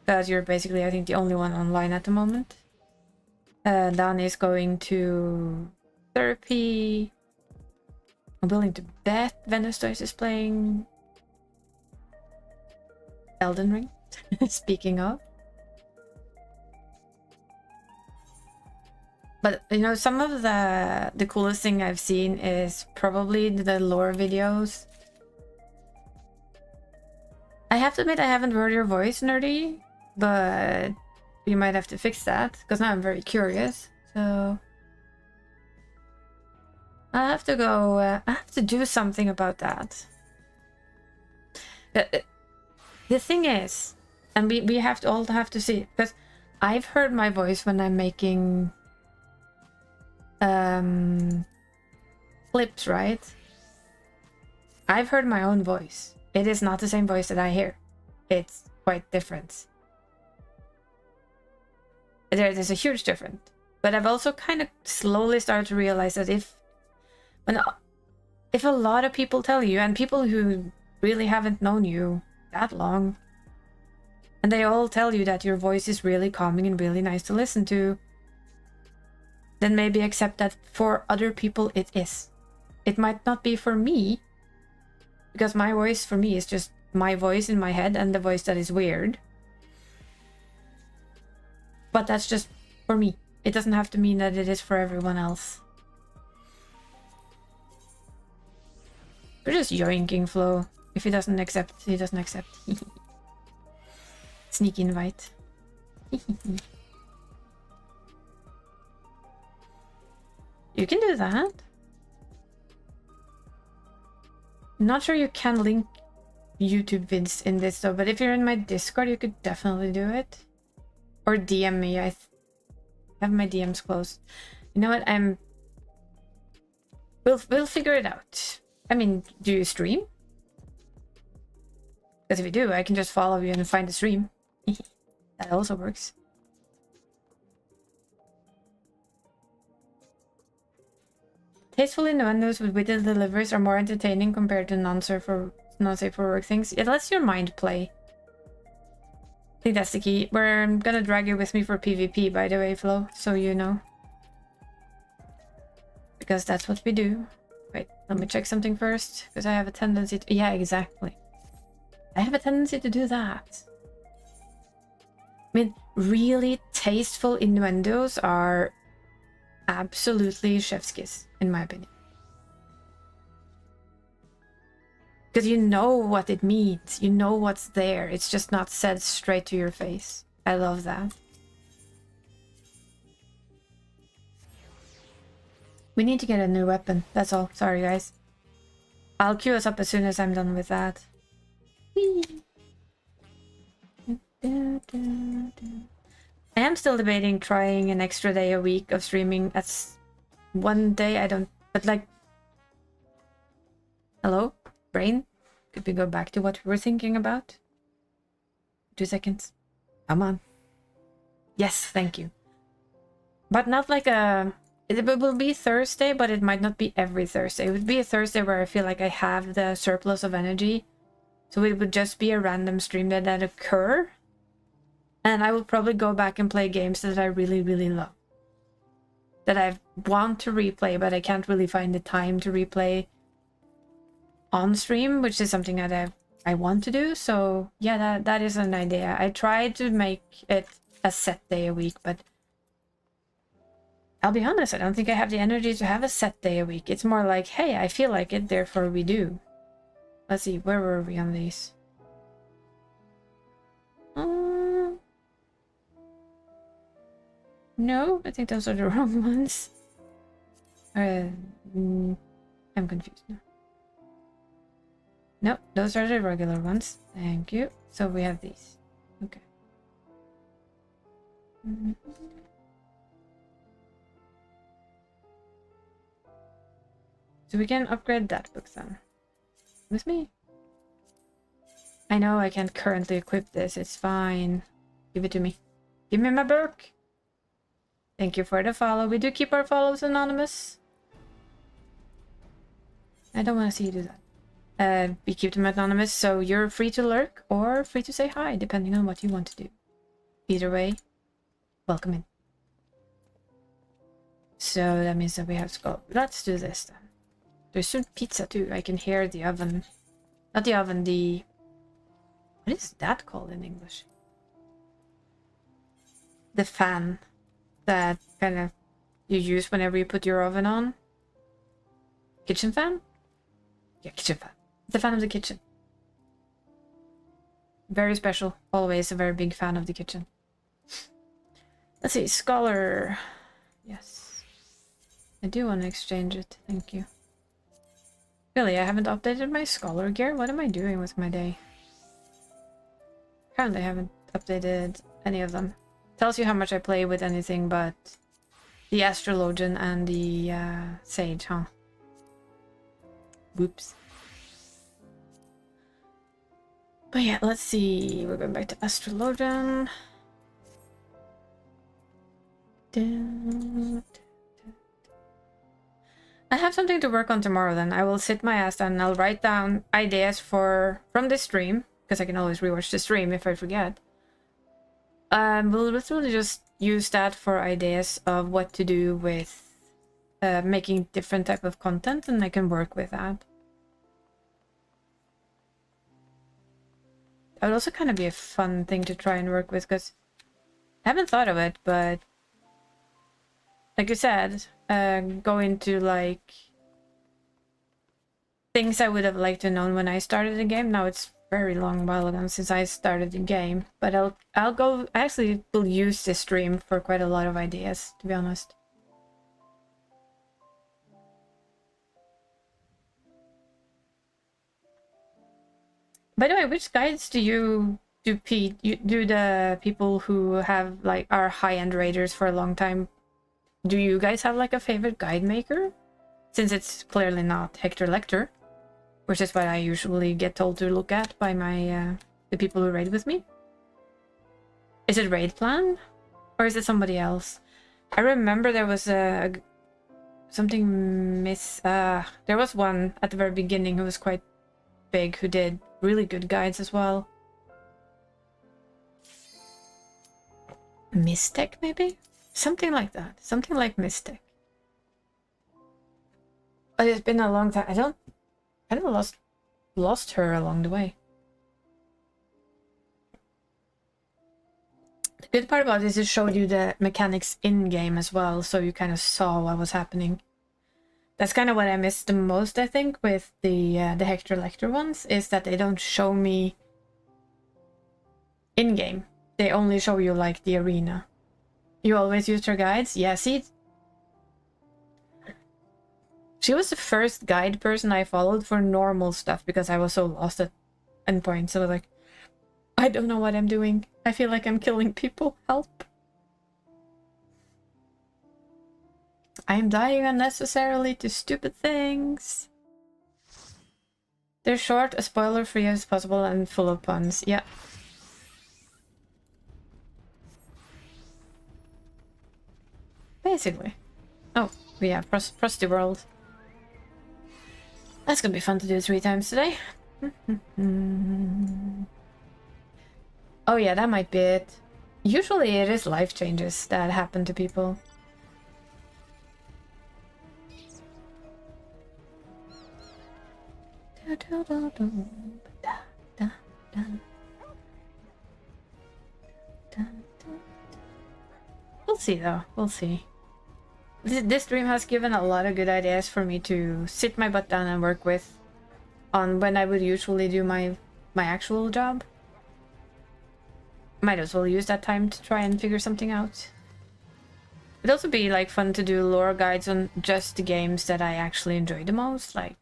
Because you're basically, I think, the only one online at the moment. Dani is going to therapy. I'm willing to bet Venustois is playing Elden Ring. Speaking of. But, you know, some of the coolest thing I've seen is probably the lore videos I have to admit I haven't heard your voice, Nerdy, but you might have to fix that, because now I'm very curious. So I have to go, I have to do something about that. The thing is, and we have to all have to see, because I've heard my voice when I'm making clips, right? I've heard my own voice. It is not the same voice that I hear. It's quite different. There's a huge difference. But I've also kind of slowly started to realize that if a lot of people tell you, and people who really haven't known you that long, and they all tell you that your voice is really calming and really nice to listen to, then maybe accept that for other people it is. It might not be for me, because my voice for me is just my voice in my head and the voice that is weird. But that's just for me. It doesn't have to mean that it is for everyone else. We're just yoinking Flo. If he doesn't accept, he doesn't accept. Sneak invite. You can do that. Not sure you can link YouTube vids in this though, but if you're in my Discord, you could definitely do it. Or DM me. I have my DMs closed. You know what? We'll figure it out. I mean, do you stream? Because if you do, I can just follow you and find the stream. That also works. Tasteful innuendos with witty deliveries are more entertaining compared to non-safe for work things. It lets your mind play. I think that's the key. I'm gonna drag you with me for PvP, by the way, Flo, so you know. Because that's what we do. Wait, let me check something first, because I have a tendency to... Yeah, exactly. I have a tendency to do that. I mean, really tasteful innuendos are absolutely chef's kiss, in my opinion. Because you know what it means. You know what's there. It's just not said straight to your face. I love that. We need to get a new weapon. That's all. Sorry, guys. I'll queue us up as soon as I'm done with that. I am still debating trying an extra day a week of streaming. That's one day I don't... But like... Hello? Brain? Could we go back to what we were thinking about? 2 seconds. Come on. Yes, thank you. But not like a... It will be Thursday, but it might not be every Thursday. It would be a Thursday where I feel like I have the surplus of energy. So it would just be a random stream that occur. And I will probably go back and play games that I really, really love. That I want to replay, but I can't really find the time to replay on stream, which is something that I want to do. So yeah, that is an idea. I tried to make it a set day a week, but I'll be honest, I don't think I have the energy to have a set day a week. It's more like, hey, I feel like it, therefore we do. Let's see, where were we on these? No, I think those are the wrong ones. I'm confused now. No, those are the regular ones. Thank you. So we have these. Okay. So we can upgrade that book then. With me. I know I can't currently equip this. It's fine. Give it to me. Give me my book. Thank you for the follow. We do keep our follows anonymous. I don't want to see you do that. We keep them anonymous, so you're free to lurk or free to say hi, depending on what you want to do. Either way, welcome in. So that means that we have to go. Let's do this then. There's some pizza too. I can hear the oven. Not the oven, the... What is that called in English? The fan that kind of you use whenever you put your oven on. Kitchen fan? Yeah, kitchen fan. The fan of the kitchen. Very special. Always a very big fan of the kitchen. Let's see, Scholar. Yes. I do want to exchange it, thank you. Really, I haven't updated my Scholar gear? What am I doing with my day? Apparently I haven't updated any of them. Tells you how much I play with anything but the Astrologian and the Sage, huh? Whoops. But yeah, let's see. We're going back to Astrologian. I have something to work on tomorrow then. I will sit my ass down and I'll write down ideas from this stream, because I can always rewatch the stream if I forget. We'll literally just use that for ideas of what to do with making different type of content, and I can work with that. That would also kind of be a fun thing to try and work with, because I haven't thought of it, but like you said, go into like things I would have liked to know when I started the game. Now it's very long while ago since I started the game, but I'll go. I actually will use this stream for quite a lot of ideas, to be honest. By the way, which guides do you do, Pete? You do the people who have like are high-end raiders for a long time? Do you guys have like a favorite guide maker? Since it's clearly not Hector Lecter, which is what I usually get told to look at by my the people who raid with me. Is it Raid Plan? Or is it somebody else? I remember there was there was one at the very beginning who was quite big, who did really good guides as well. Mistech, maybe? Something like that. Something like Mistech. But it's been a long time. I kind of lost her along the way. The good part about this is it showed you the mechanics in-game as well, so you kind of saw what was happening. That's kind of what I missed the most, I think, with the Hector Lecter ones, is that they don't show me in-game. They only show you, like, the arena. You always use her guides? Yeah, see? She was the first guide person I followed for normal stuff because I was so lost at endpoints. I was like, I don't know what I'm doing. I feel like I'm killing people. Help. I am dying unnecessarily to stupid things. They're short, as spoiler-free as possible, and full of puns. Yeah. Basically. Oh, yeah, Frosty World. That's gonna be fun to do 3 times today. Oh yeah, that might be it. Usually it is life changes that happen to people. We'll see though, we'll see. This stream has given a lot of good ideas for me to sit my butt down and work with on when I would usually do my actual job. Might as well use that time to try and figure something out. It'd also be like fun to do lore guides on just the games that I actually enjoy the most, like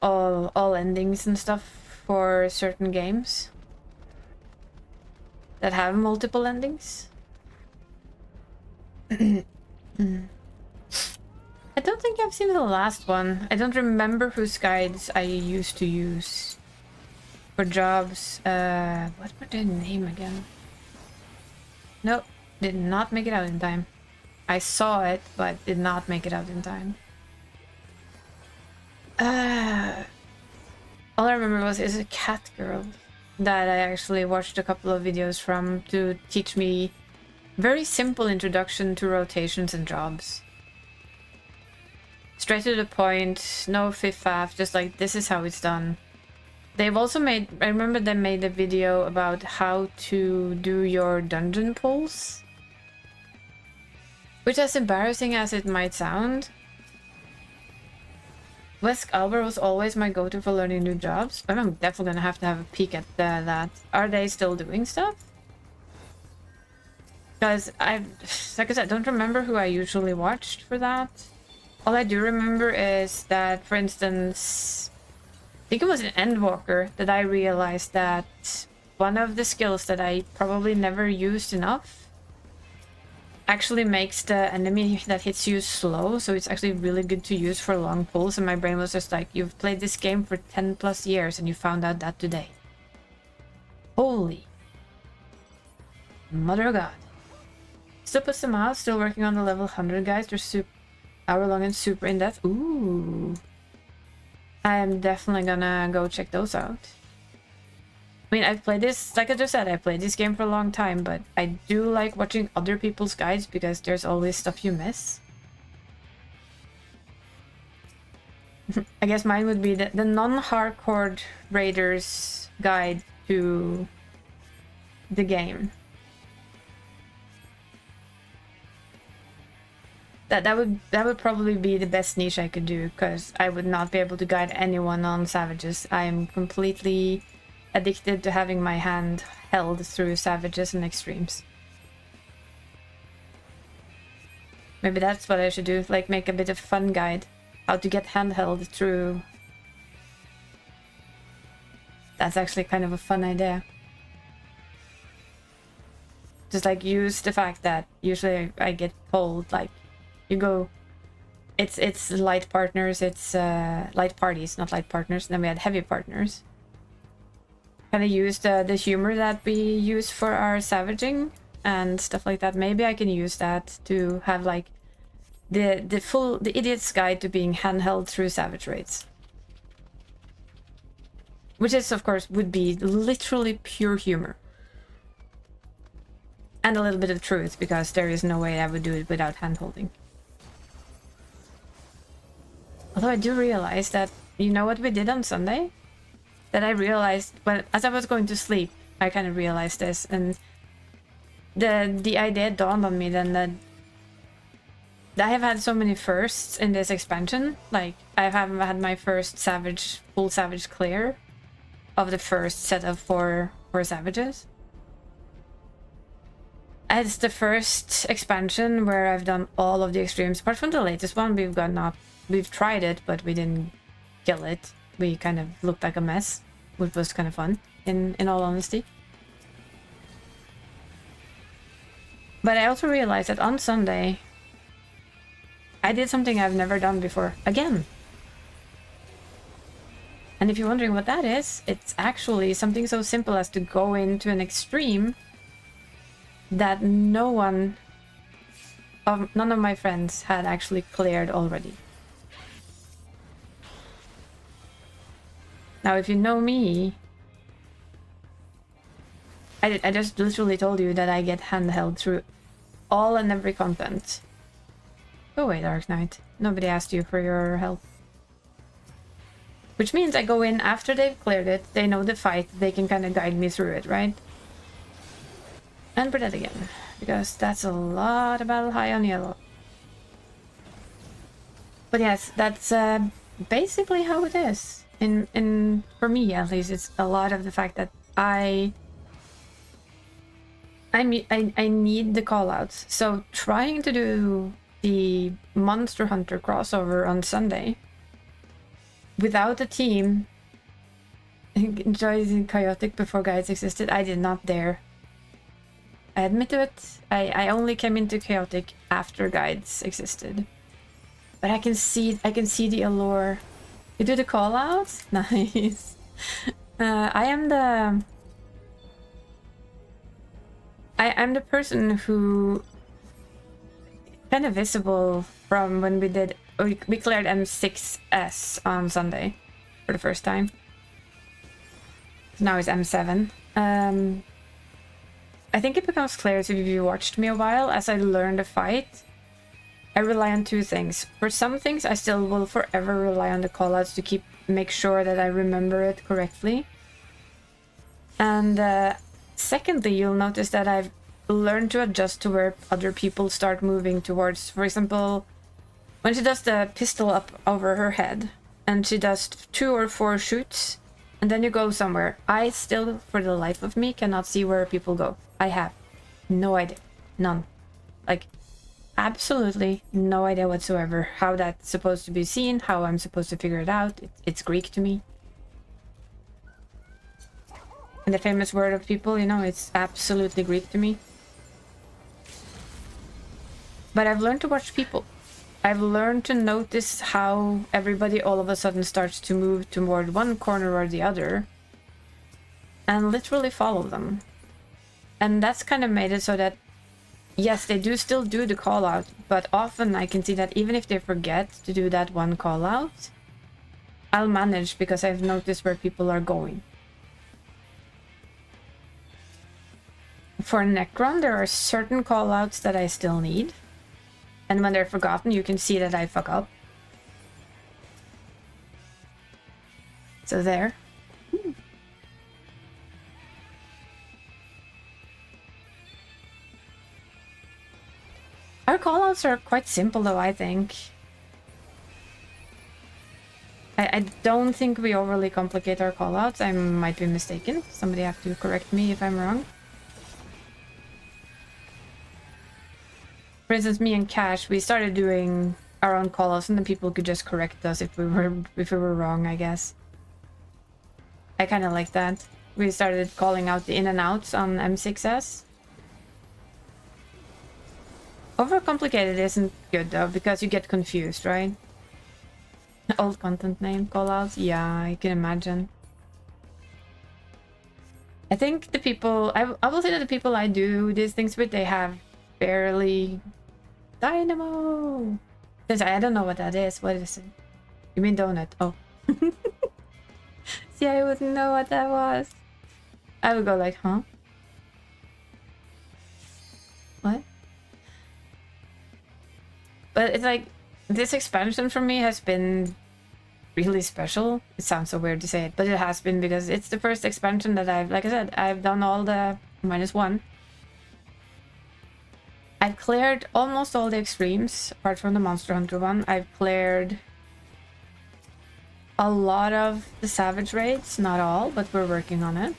all endings and stuff for certain games that have multiple endings. I don't think I've seen the last one. I don't remember whose guides I used to use for jobs. What were their name again? Nope, did not make it out in time. I saw it, but did not make it out in time. All I remember is a cat girl that I actually watched a couple of videos from to teach me very simple introduction to rotations and jobs. Straight to the point, no fiff-faff, just like this is how it's done. They've also made, I remember they made a video about how to do your dungeon pulls. Which, as embarrassing as it might sound, West Albert was always my go-to for learning new jobs. I'm definitely gonna have to have a peek at that. Are they still doing stuff? Because like I said, I don't remember who I usually watched for that. All I do remember is that, for instance, I think it was in Endwalker that I realized that one of the skills that I probably never used enough actually makes the enemy that hits you slow, so it's actually really good to use for long pulls. And my brain was just like, you've played this game for 10 plus years and you found out that today. Holy mother of God. Still put some out, still working on the level 100 guys. They're hour long and super in depth. Ooh, I am definitely gonna go check those out. I mean, I've played this, like I just said, I played this game for a long time, but I do like watching other people's guides because there's always stuff you miss. I guess mine would be the non-hardcore raiders guide to the game. That would probably be the best niche I could do, because I would not be able to guide anyone on savages. I am completely addicted to having my hand held through savages and extremes. Maybe that's what I should do, like make a bit of fun guide. How to get handheld through... That's actually kind of a fun idea. Just like use the fact that usually I get told, like, you go... It's light partners, it's light parties, not light partners, and then we had heavy partners. Kind of use the humor that we use for our savaging and stuff like that. Maybe I can use that to have like the idiot's guide to being handheld through savage raids, which is of course would be literally pure humor and a little bit of truth, because there is no way I would do it without handholding. Although I do realize that, you know what we did on Sunday? That I realized as I was going to sleep, I kind of realized this, and the idea dawned on me then that I have had so many firsts in this expansion. Like, I haven't had my first full savage clear of the first set of four savages. It's the first expansion where I've done all of the extremes, apart from the latest one. We've tried it, but we didn't kill it. We kind of looked like a mess, which was kind of fun, in all honesty. But I also realized that on Sunday, I did something I've never done before, again. And if you're wondering what that is, it's actually something so simple as to go into an extreme that none of my friends had actually cleared already. Now, if you know me, I just literally told you that I get handheld through all and every content. Go away, Dark Knight. Nobody asked you for your help. Which means I go in after they've cleared it, they know the fight, they can kind of guide me through it, right? And put that again, because that's a lot of battle high on yellow. But yes, that's basically how it is. For me at least, it's a lot of the fact that I need the callouts. So trying to do the Monster Hunter crossover on Sunday without a team, enjoying chaotic before guides existed, I did not dare. I admit to it. I only came into chaotic after guides existed. But I can see the allure. You do the callouts? Nice. I'm the person who kind of visible from when we cleared M6S on Sunday for the first time. Now it's M7. I think it becomes clear if you watched me a while. As I learn the fight, I rely on two things. For some things, I still will forever rely on the callouts to make sure that I remember it correctly. And secondly, you'll notice that I've learned to adjust to where other people start moving towards. For example, when she does the pistol up over her head, and she does 2 or 4 shoots, and then you go somewhere. I still, for the life of me, cannot see where people go. I have no idea. None. Like, absolutely no idea whatsoever how that's supposed to be seen, how I'm supposed to figure it out. It's Greek to me. And the famous word of people, you know, it's absolutely Greek to me. But I've learned to watch people. I've learned to notice how everybody all of a sudden starts to move toward one corner or the other. And literally follow them. And that's kind of made it so that, yes, they do still do the call out, but often I can see that even if they forget to do that one call out, I'll manage because I've noticed where people are going. For Necron, there are certain call outs that I still need. And when they're forgotten, you can see that I fuck up. So there. Our callouts are quite simple though, I think. I don't think we overly complicate our callouts. I might be mistaken. Somebody have to correct me if I'm wrong. For instance, me and Cash, we started doing our own callouts and then people could just correct us if we were wrong, I guess. I kind of like that. We started calling out the in and outs on M6S. Overcomplicated isn't good though, because you get confused, right? Old content name callouts? Yeah, I can imagine. I think the people, I will say that the people I do these things with, they have barely Dynamo. I don't know what that is. What is it? You mean donut? Oh. See, I wouldn't know what that was. I would go like, huh? What? But it's like, this expansion for me has been really special. It sounds so weird to say it, but it has been because it's the first expansion that I've, like I said, I've done all the -1. I've cleared almost all the extremes, apart from the Monster Hunter one. I've cleared a lot of the Savage raids, not all, but we're working on it.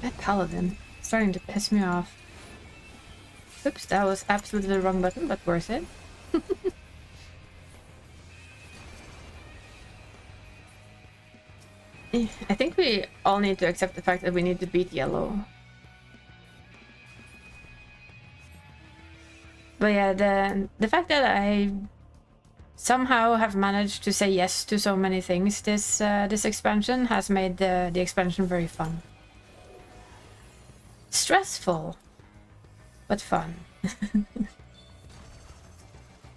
That Paladin, starting to piss me off. Oops, that was absolutely the wrong button, but worth it. I think we all need to accept the fact that we need to beat yellow. But yeah, the fact that I somehow have managed to say yes to so many things this expansion has made the expansion very fun. Stressful, but fun.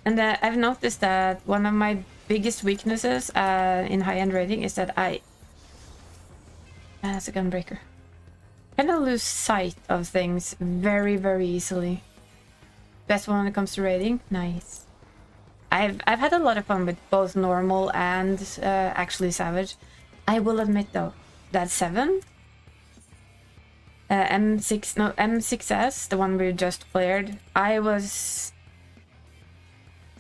And I've noticed that one of my biggest weaknesses in high-end raiding is that that's a gunbreaker. Kind of lose sight of things very, very easily. Best one when it comes to raiding. Nice. I've had a lot of fun with both normal and actually Savage. I will admit though that 7 M6S, the one we just cleared, I was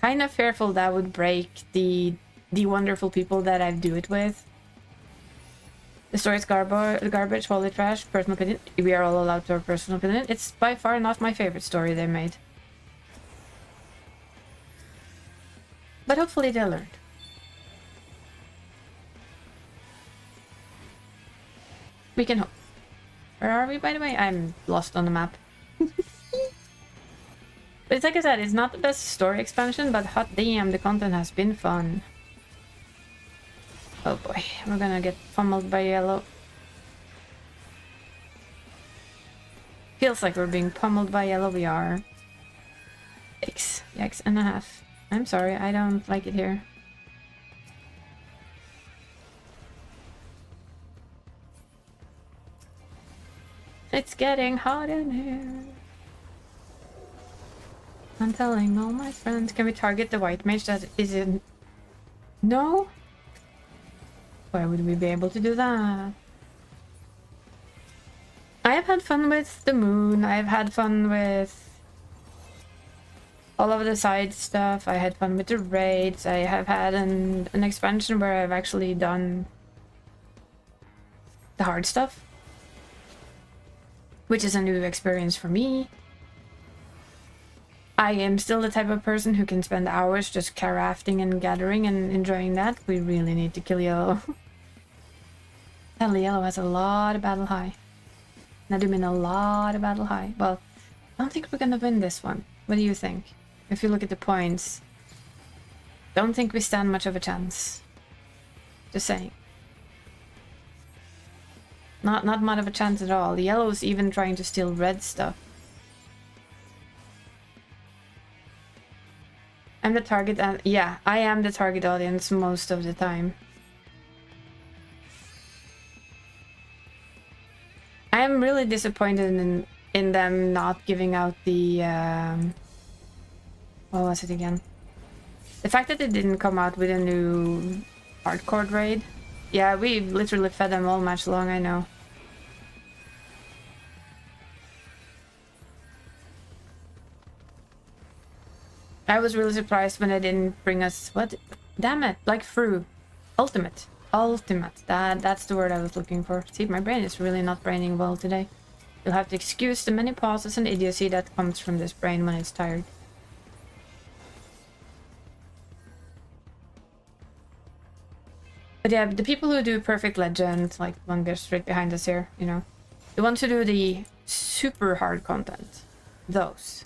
kind of fearful that would break the wonderful people that I do it with. The story is garbage, holy trash, personal opinion. We are all allowed to our personal opinion. It's by far not my favorite story they made. But hopefully they learned. We can hope. Where are we, by the way? I'm lost on the map. But it's like I said, it's not the best story expansion, but hot damn, the content has been fun. Oh boy, we're gonna get pummeled by yellow. Feels like we're being pummeled by yellow, we are. Yikes and a half. I'm sorry, I don't like it here. It's getting hot in here. I'm telling all my friends. Can we target the white mage that is in... No? Why would we be able to do that? I have had fun with the moon. I've had fun with all of the side stuff. I had fun with the raids. I have had an expansion where I've actually done the hard stuff, which is a new experience for me. I am still the type of person who can spend hours just crafting and gathering and enjoying that. We really need to kill Yellow. Hell, Yellow has a lot of battle high. And I do mean a lot of battle high. Well, I don't think we're gonna win this one. What do you think? If you look at the points, don't think we stand much of a chance. Just saying. Not much of a chance at all. The Yellow's even trying to steal red stuff. I'm the target, yeah, I am the target audience most of the time. I am really disappointed in them not giving out the what was it again? The fact that they didn't come out with a new hardcore raid. Yeah, we literally fed them all match long, I know. I was really surprised when they didn't bring us... What? Damn it. Like through. Ultimate. Ultimate. That's the word I was looking for. See, my brain is really not braining well today. You'll have to excuse the many pauses and idiocy that comes from this brain when it's tired. But yeah, the people who do Perfect Legend, like one goes straight behind us here, you know. The ones who do the super hard content. Those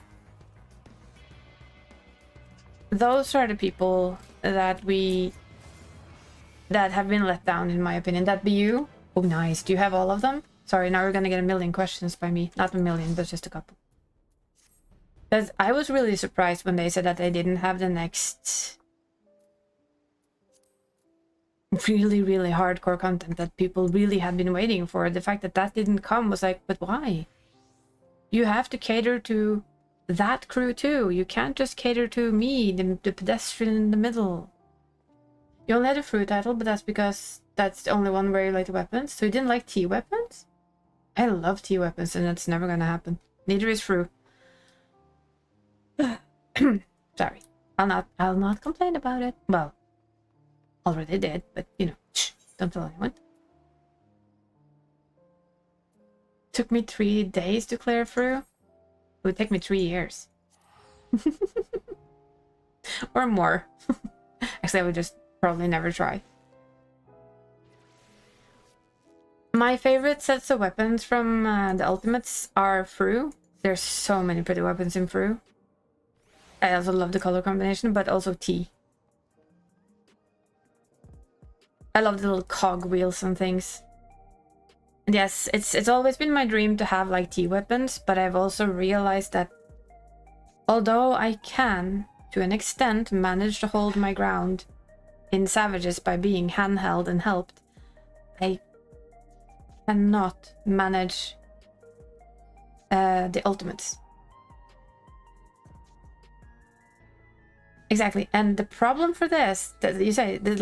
are the people that have been let down, in my opinion. That be you? Oh, nice. Do you have all of them? Sorry, now we're gonna get a million questions by me. Not a million, but just a couple. Because I was really surprised when they said that they didn't have the next really, really hardcore content that people really had been waiting for. The fact that that didn't come was like, but why? You have to cater to that crew too. You can't just cater to me, the pedestrian in the middle. You only had a fruit title, but that's because that's the only one where you like the weapons. So you didn't like T weapons? I love T weapons, and that's never gonna happen. Neither is Fru. Sorry. I'll not complain about it. Well, already did, but you know, shh, don't tell anyone. Took me 3 days to clear Fru. It would take me 3 years. Or more. Actually, I would just probably never try. My favorite sets of weapons from the Ultimates are Fru. There's so many pretty weapons in Fru. I also love the color combination, but also T. I love the little cog wheels and things. And yes, it's always been my dream to have like T weapons, but I've also realized that although I can, to an extent, manage to hold my ground in Savages by being handheld and helped, I cannot manage the Ultimates. Exactly, and the problem for this, that you say the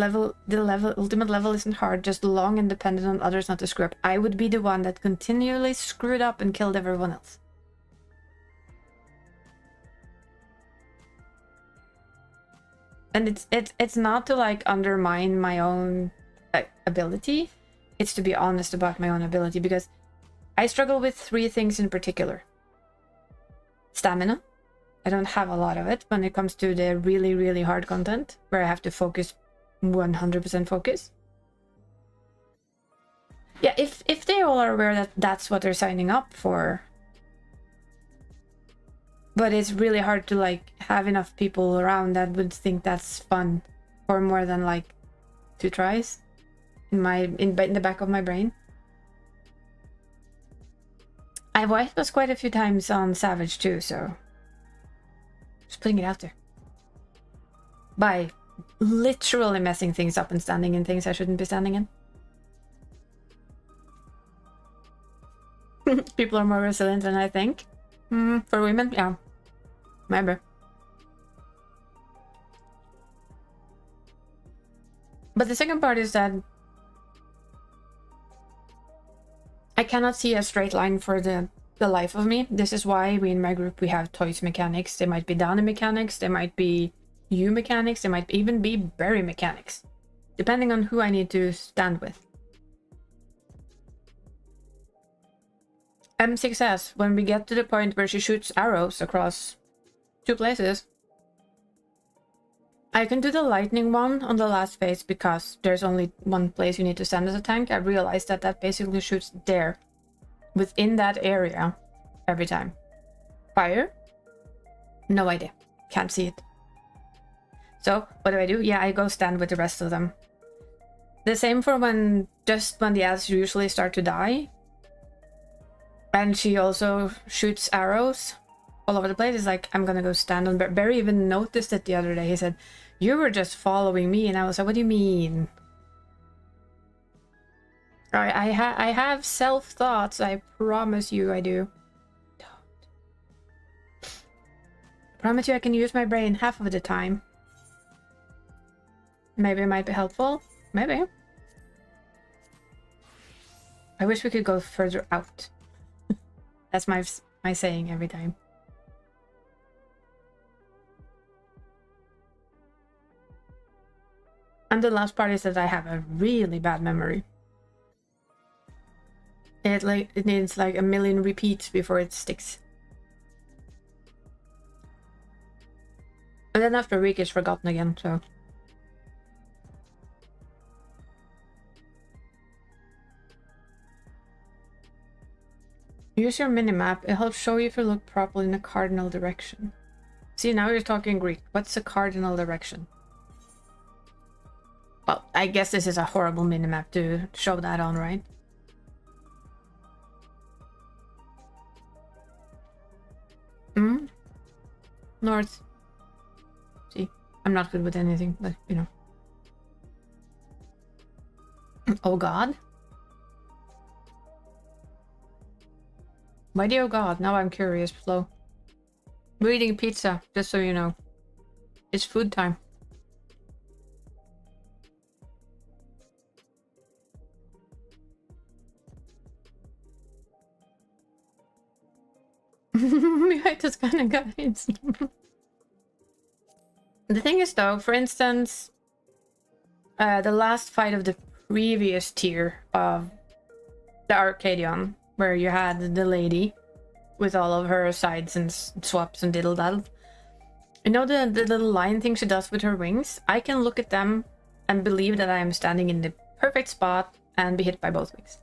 ultimate level isn't hard, just long and dependent on others not to screw up. I would be the one that continually screwed up and killed everyone else. And it's not to like undermine my own ability. It's to be honest about my own ability, because I struggle with 3 things in particular. Stamina. I don't have a lot of it when it comes to the really, really hard content, where I have to focus 100% focus. Yeah, if they all are aware that that's what they're signing up for. But it's really hard to like have enough people around that would think that's fun for more than like 2 tries in the back of my brain. I've watched this quite a few times on Savage too, so just putting it out there. By literally messing things up and standing in things I shouldn't be standing in. People are more resilient than I think. For women, yeah. Maybe. But the second part is that I cannot see a straight line for the the life of me. This is why we in my group, we have toys mechanics. They might be Dani mechanics, they might be you mechanics, they might even be berry mechanics, depending on who I need to stand with. M6S, when we get to the point where she shoots arrows across 2 places, I can do the lightning one on the last phase because there's only 1 place you need to stand as a tank. I realized that that basically shoots there, within that area, every time. Fire? No idea. Can't see it. So, what do? Yeah, I go stand with the rest of them. The same for when the ads usually start to die. And she also shoots arrows all over the place. It's like, I'm gonna go stand on... Barry even noticed it the other day. He said, you were just following me. And I was like, what do you mean? I have self-thoughts. I promise you I do. I promise you I can use my brain half of the time. Maybe it might be helpful. Maybe. I wish we could go further out. That's my saying every time. And the last part is that I have a really bad memory. It needs like a million repeats before it sticks. And then after a week it's forgotten again, so. Use your minimap. It helps show you if you look properly in a cardinal direction. See, now you're talking Greek. What's a cardinal direction? Well, I guess this is a horrible minimap to show that on, right? North. See, I'm not good with anything, but you know. Oh god. Why do you, oh god? Now I'm curious, Flo. We're eating pizza, just so you know. It's food time. I just kind of guys. The thing is though, for instance, the last fight of the previous tier of the Arcadion, where you had the lady with all of her sides and swaps and diddle daddle. You know the little line thing she does with her wings? I can look at them and believe that I am standing in the perfect spot and be hit by both wings.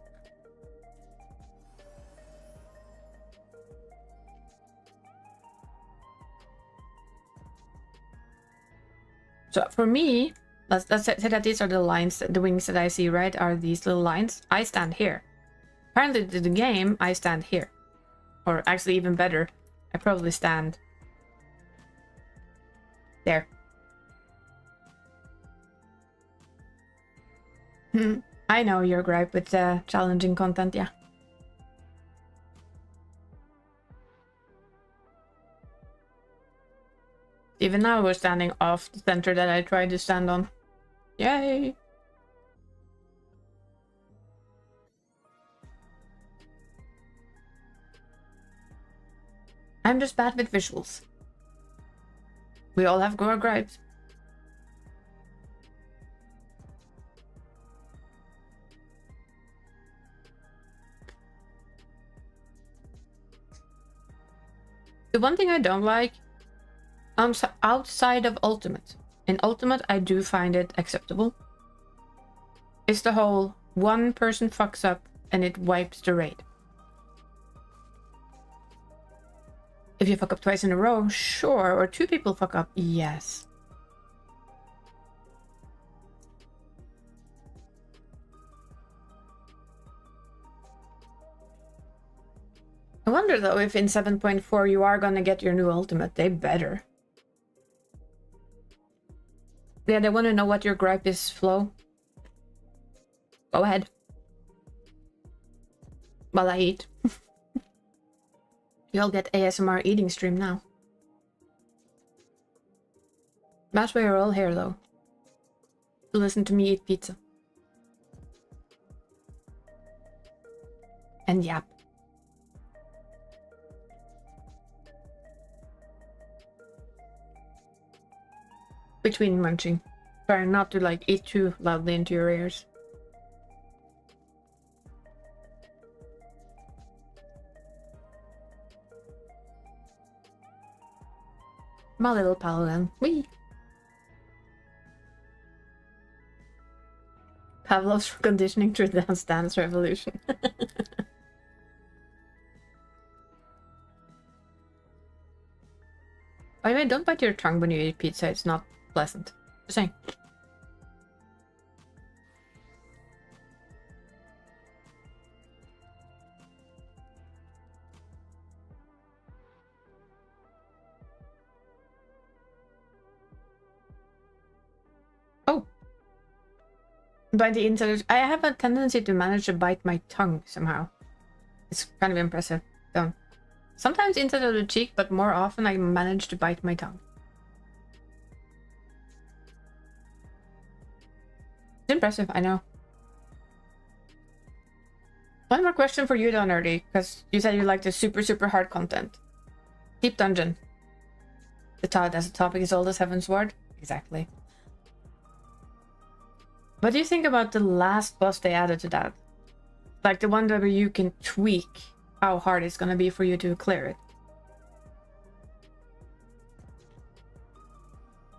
So for me, let's say that these are the lines, the wings that I see, right? Are these little lines? I stand here. Apparently to the game, I stand here. Or actually even better, I probably stand there. I know your gripe with challenging content, yeah. Even now we're standing off the center that I tried to stand on. Yay! I'm just bad with visuals. We all have gore gripes. The one thing I don't like, outside of Ultimate. In Ultimate, I do find it acceptable. It's the whole one person fucks up and it wipes the raid. If you fuck up twice in a row, sure. Or 2 people fuck up, yes. I wonder though if in 7.4 you are gonna get your new ultimate. They better. Yeah, they want to know what your gripe is, Flo. Go ahead. While I eat. You'll get ASMR eating stream now. That's why you're all here though. To listen to me eat pizza. And yap. between munching. Trying not to like eat too loudly into your ears. My little paladin. Wee! Pavlov's conditioning through Dance Dance Revolution. By the way, don't bite your tongue when you eat pizza, it's not pleasant. Just saying. Oh! By the inside, I have a tendency to manage to bite my tongue somehow. It's kind of impressive. Don't. Sometimes inside of the cheek, but more often I manage to bite my tongue. It's impressive, I know. One more question for you, Don Nerdy, because you said you like the super hard content. Deep Dungeon. As a topic is old as Heaven's Ward? Exactly. What do you think about the last boss they added to that? Like the one where you can tweak how hard it's gonna be for you to clear it.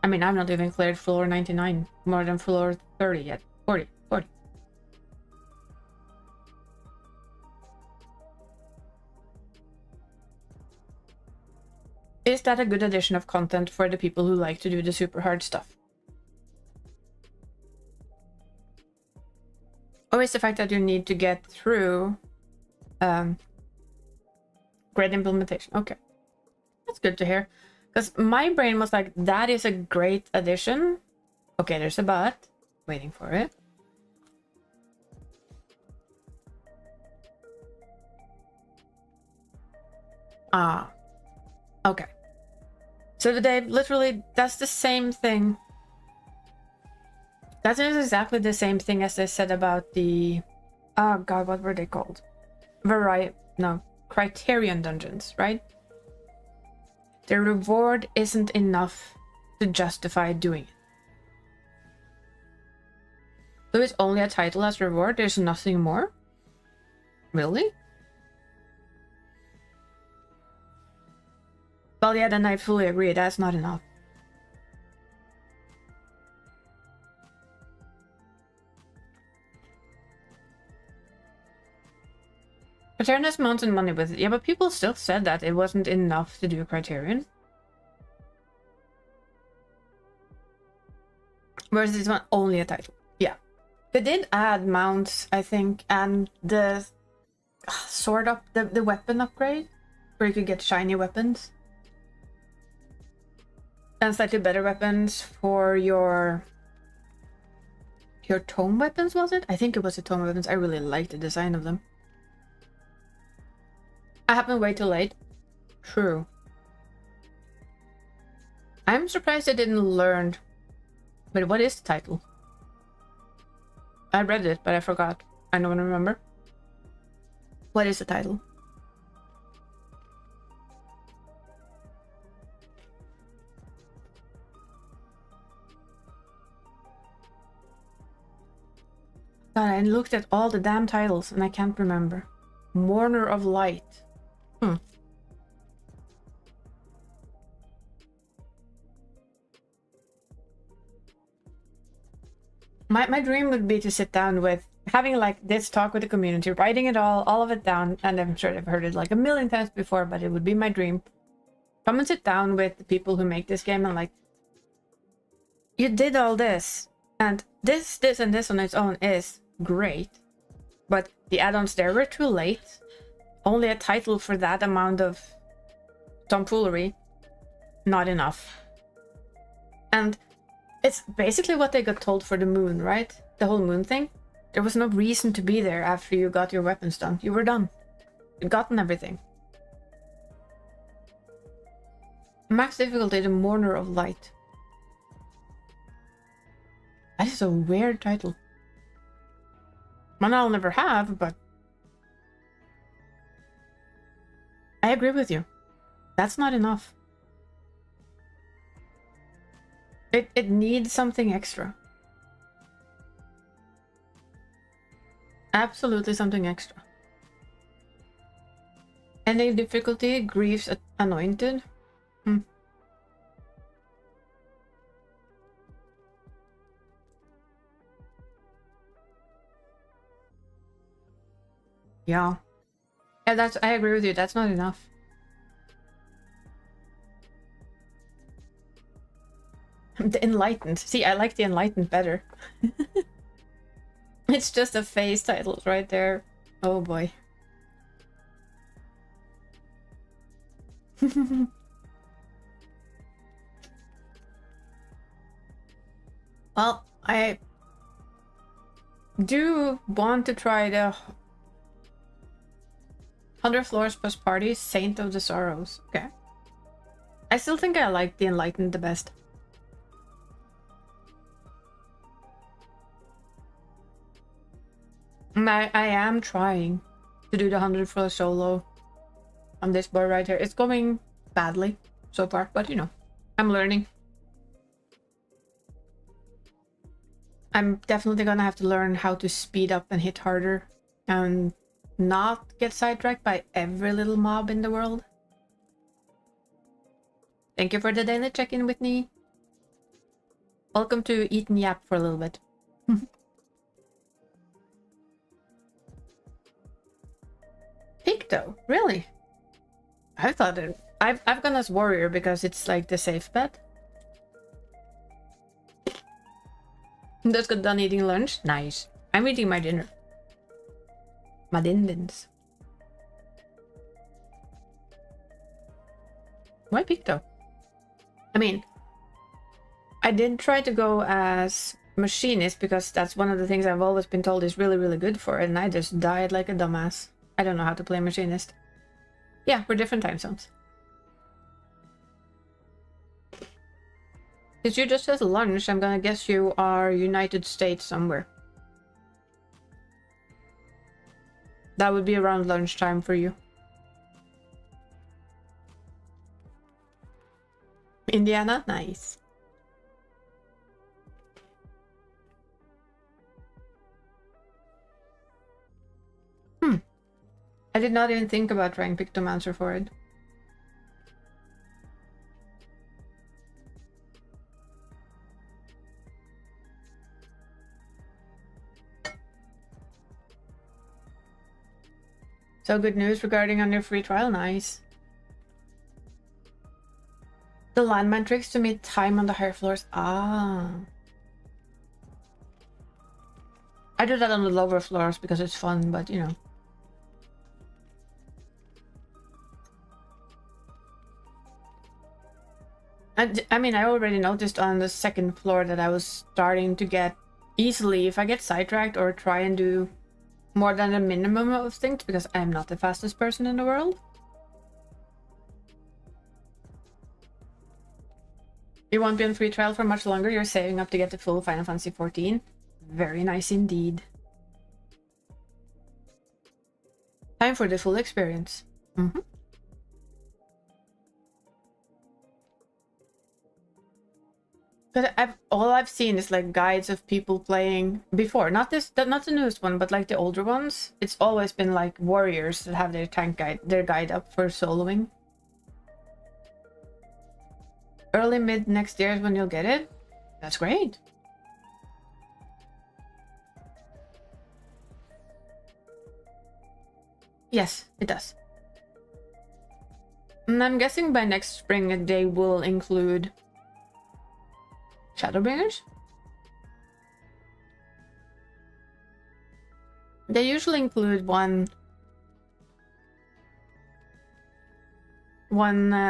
I mean, I've not even cleared floor 99 more than floor 30 yet. 40. Is that a good addition of content for the people who like to do the super hard stuff? Or is the fact that you need to get through great implementation? Okay, that's good to hear, because my brain was like, that is a great addition. Okay, there's a but. Waiting for it. Ah, okay. So they literally, that's the same thing. That is exactly the same thing as they said about the, oh god, what were they called? Criterion dungeons, right? The reward isn't enough to justify doing it. So it's only a title as reward, there's nothing more? Really? Well, yeah, then I fully agree, that's not enough. Criterion has mountain money with it. Yeah, but people still said that it wasn't enough to do a Criterion. Whereas this one only a title. Yeah. They did add mounts, I think, and the sword up, the weapon upgrade, where you could get shiny weapons. And slightly better weapons for your tome weapons, was it? I think it was the tome weapons. I really liked the design of them. I happened way too late. True. I'm surprised I didn't learn. But what is the title? I read it, but I forgot. I don't remember. What is the title? God, I looked at all the damn titles and I can't remember. Mourner of Light. My dream would be to sit down with, having like this talk with the community, writing it all of it down, and I'm sure I've heard it like a million times before, but it would be my dream. Come and sit down with the people who make this game and like, you did all this, and this, and this on its own is great, but the add-ons there were too late. Only a title for that amount of tomfoolery, not enough. And it's basically what they got told for the moon, right? The whole moon thing. There was no reason to be there after you got your weapons done. You were done. You'd gotten everything. Max difficulty, the Mourner of Light. That is a weird title. One I'll never have, but I agree with you. That's not enough. It needs something extra. Absolutely something extra. Any difficulty? Grief's anointed? Yeah. Yeah, I agree with you. That's not enough. The enlightened. See, I like the enlightened better. It's just a phase title right there. Oh boy. Well, I do want to try the 100 Floors plus Party, Saint of the Sorrows. Okay. I still think I like the Enlightened the best. And I am trying to do the 100 Floor solo on this board right here. It's going badly so far, but you know, I'm learning. I'm definitely gonna have to learn how to speed up and hit harder and not get sidetracked by every little mob in the world. Thank you for the daily check-in, Whitney. Welcome to Eat and Yap for a little bit. Picto, really? I thought it. I've gone as warrior because it's like the safe bet. Just got done eating lunch. Nice. I'm eating my dinner. My din-dins. Why Picto? I mean, I did try to go as machinist because that's one of the things I've always been told is really, really good for it, and I just died like a dumbass. I don't know how to play machinist. Yeah, we're different time zones. Since you just said lunch, I'm gonna guess you are United States somewhere. That would be around lunchtime for you. Indiana? Nice. I did not even think about trying Pictomancer for it. So good news regarding on your free trial, nice. The landmine tricks to meet time on the higher floors. Ah. I do that on the lower floors because it's fun, but you know. I mean, I already noticed on the second floor that I was starting to get easily, if I get sidetracked or try and do more than a minimum of things, because I'm not the fastest person in the world. You won't be on free trial for much longer. You're saving up to get the full Final Fantasy XIV. Very nice indeed. Time for the full experience. But all I've seen is like guides of people playing before. Not the newest one, but like the older ones. It's always been like warriors that have their guide up for soloing. Early mid next year is when you'll get it. That's great. Yes, it does. And I'm guessing by next spring they will include Shadowbringers? They usually include one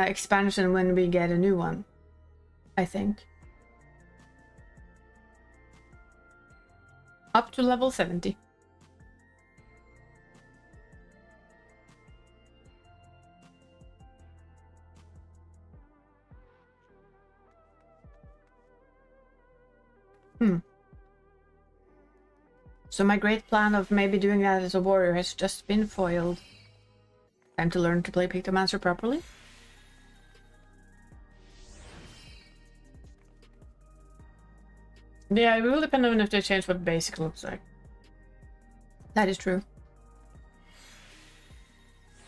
expansion when we get a new one, I think. Up to level 70. So my great plan of maybe doing that as a warrior has just been foiled. Time to learn to play Pictomancer properly. Yeah, it will depend on if they change what basic looks like. That is true.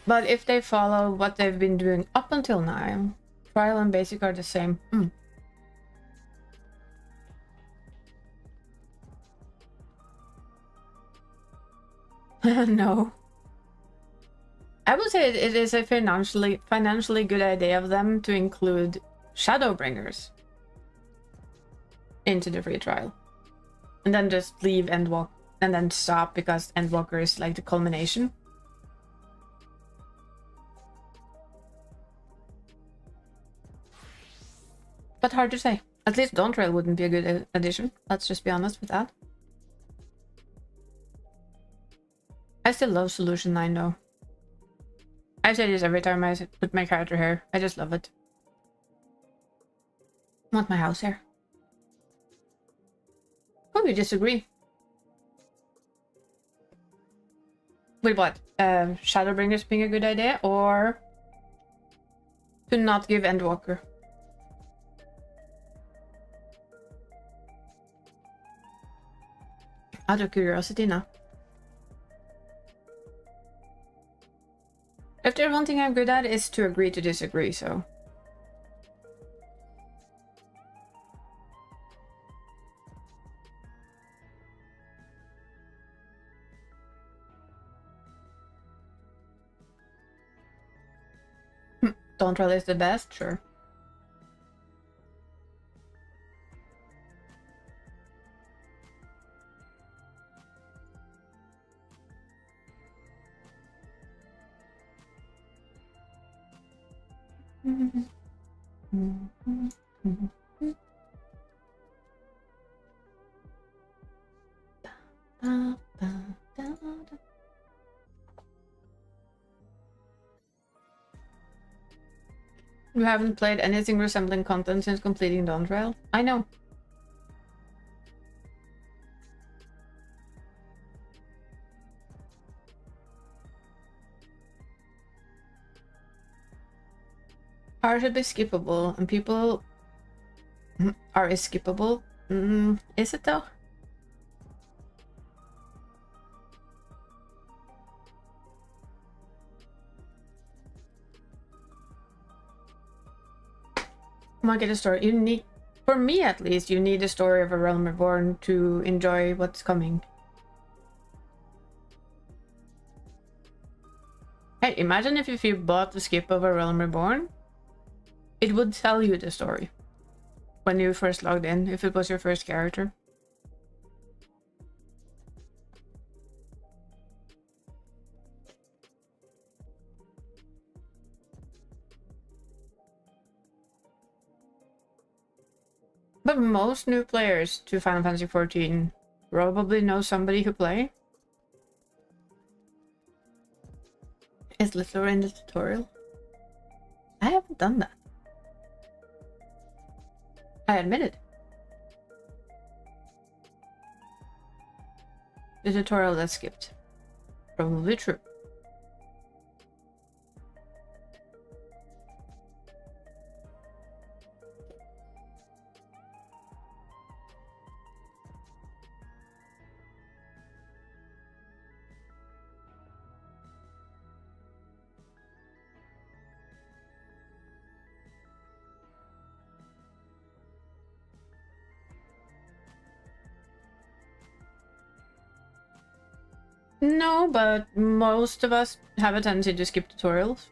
But if they follow what they've been doing up until now, trial and basic are the same. No. I would say it is a financially good idea of them to include Shadowbringers into the free trial. And then just leave Endwalker and then stop because Endwalker is like the culmination. But hard to say. At least Dawntrail wouldn't be a good addition. Let's just be honest with that. I still love Solution 9 though. I say this every time I put my character here. I just love it. I want my house here. Oh, we disagree. With what? Shadowbringers being a good idea, or to not give Endwalker? Out of curiosity now. If there's one thing I'm good at is to agree to disagree, so. Dawntrail is the best, sure. You haven't played anything resembling content since completing Dawntrail? I know. Art should be skippable, and people are skippable. Is it though? Might get a story. You need, for me at least, you need a story of a realm reborn to enjoy what's coming. Hey, imagine if you bought the skip of a realm reborn, it would tell you the story when you first logged in, if it was your first character. But most new players to Final Fantasy XIV probably know somebody who play. Is Littler in the tutorial? I haven't done that. I admit it. The tutorial that skipped. Probably true. No, but most of us have a tendency to skip tutorials.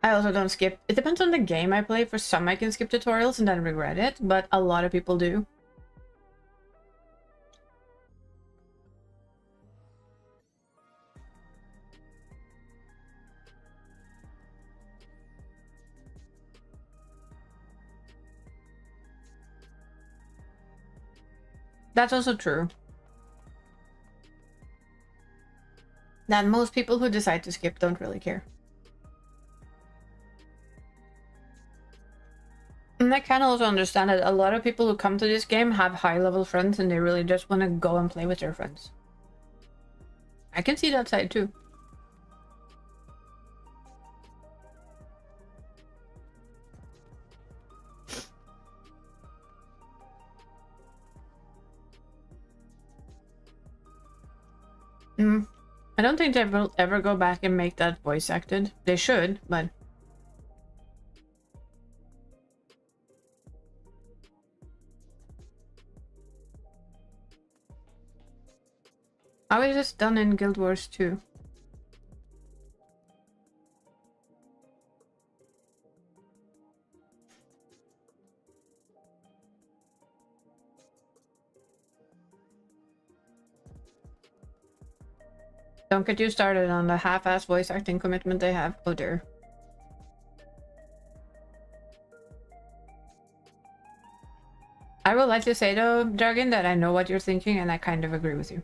I also don't skip. It depends on the game I play. For some I can skip tutorials and then regret it, but a lot of people do. That's also true. That most people who decide to skip don't really care. And I can also understand that a lot of people who come to this game have high-level friends and they really just want to go and play with their friends. I can see that side too. I don't think they will ever go back and make that voice acted. They should, but... How is this done in Guild Wars 2? Don't get you started on the half-ass voice acting commitment they have. Oh dear. I would like to say though, Dragon, that I know what you're thinking and I kind of agree with you.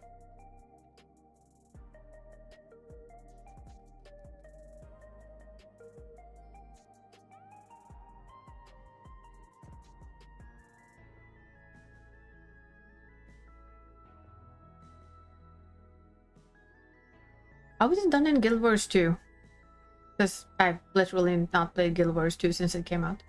How was it done in Guild Wars 2? Because I've literally not played Guild Wars 2 since it came out.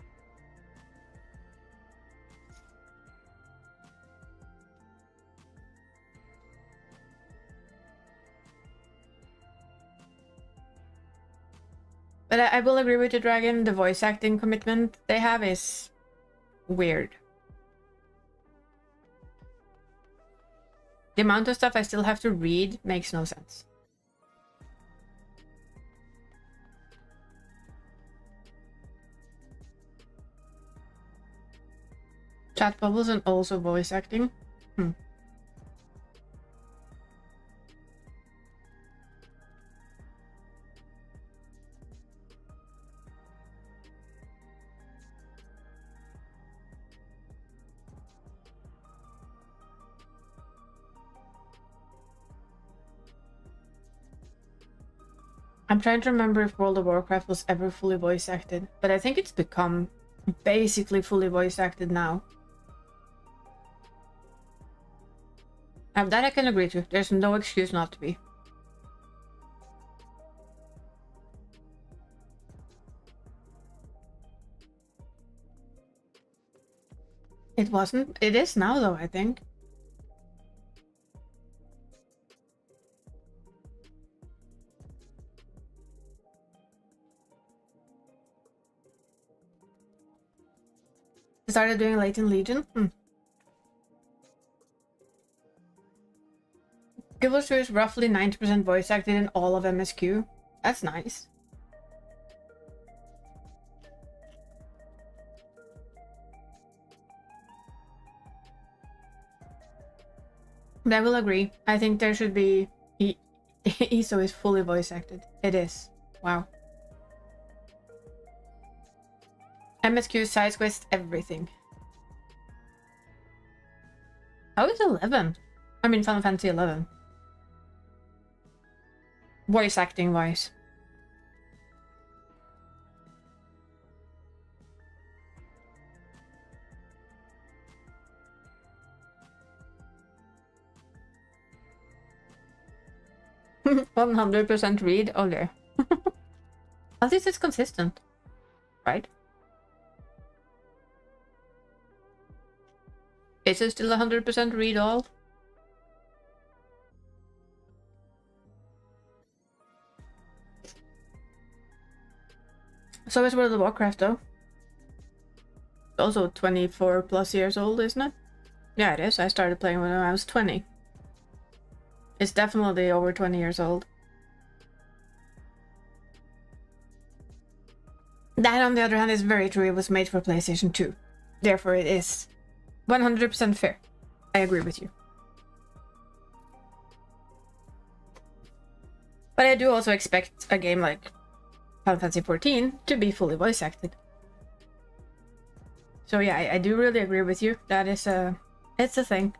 But I will agree with you, Dragon. The voice acting commitment they have is weird. The amount of stuff I still have to read makes no sense. Chat bubbles and also voice acting. I'm trying to remember if World of Warcraft was ever fully voice acted, but I think it's become basically fully voice acted now. That I can agree to. There's no excuse not to be. It wasn't. It is now though, I think. Started doing Latent Legion? Guild Wars 2 is roughly 90% voice acted in all of MSQ. That's nice. But I will agree. I think there should be... ESO is fully voice acted. It is. Wow. MSQ, side quest, everything. How is 11? I mean Final Fantasy 11. Voice acting wise. %100% read. Oh there. At least it's consistent. Right? Is it still 100% read all? So is World of Warcraft though. Also 24 plus years old, isn't it? Yeah, it is. I started playing when I was 20. It's definitely over 20 years old. That, on the other hand, is very true. It was made for PlayStation 2. Therefore, it is 100% fair. I agree with you. But I do also expect a game like Final Fantasy XIV to be fully voice acted. So yeah, I do really agree with you. That is it's a thing.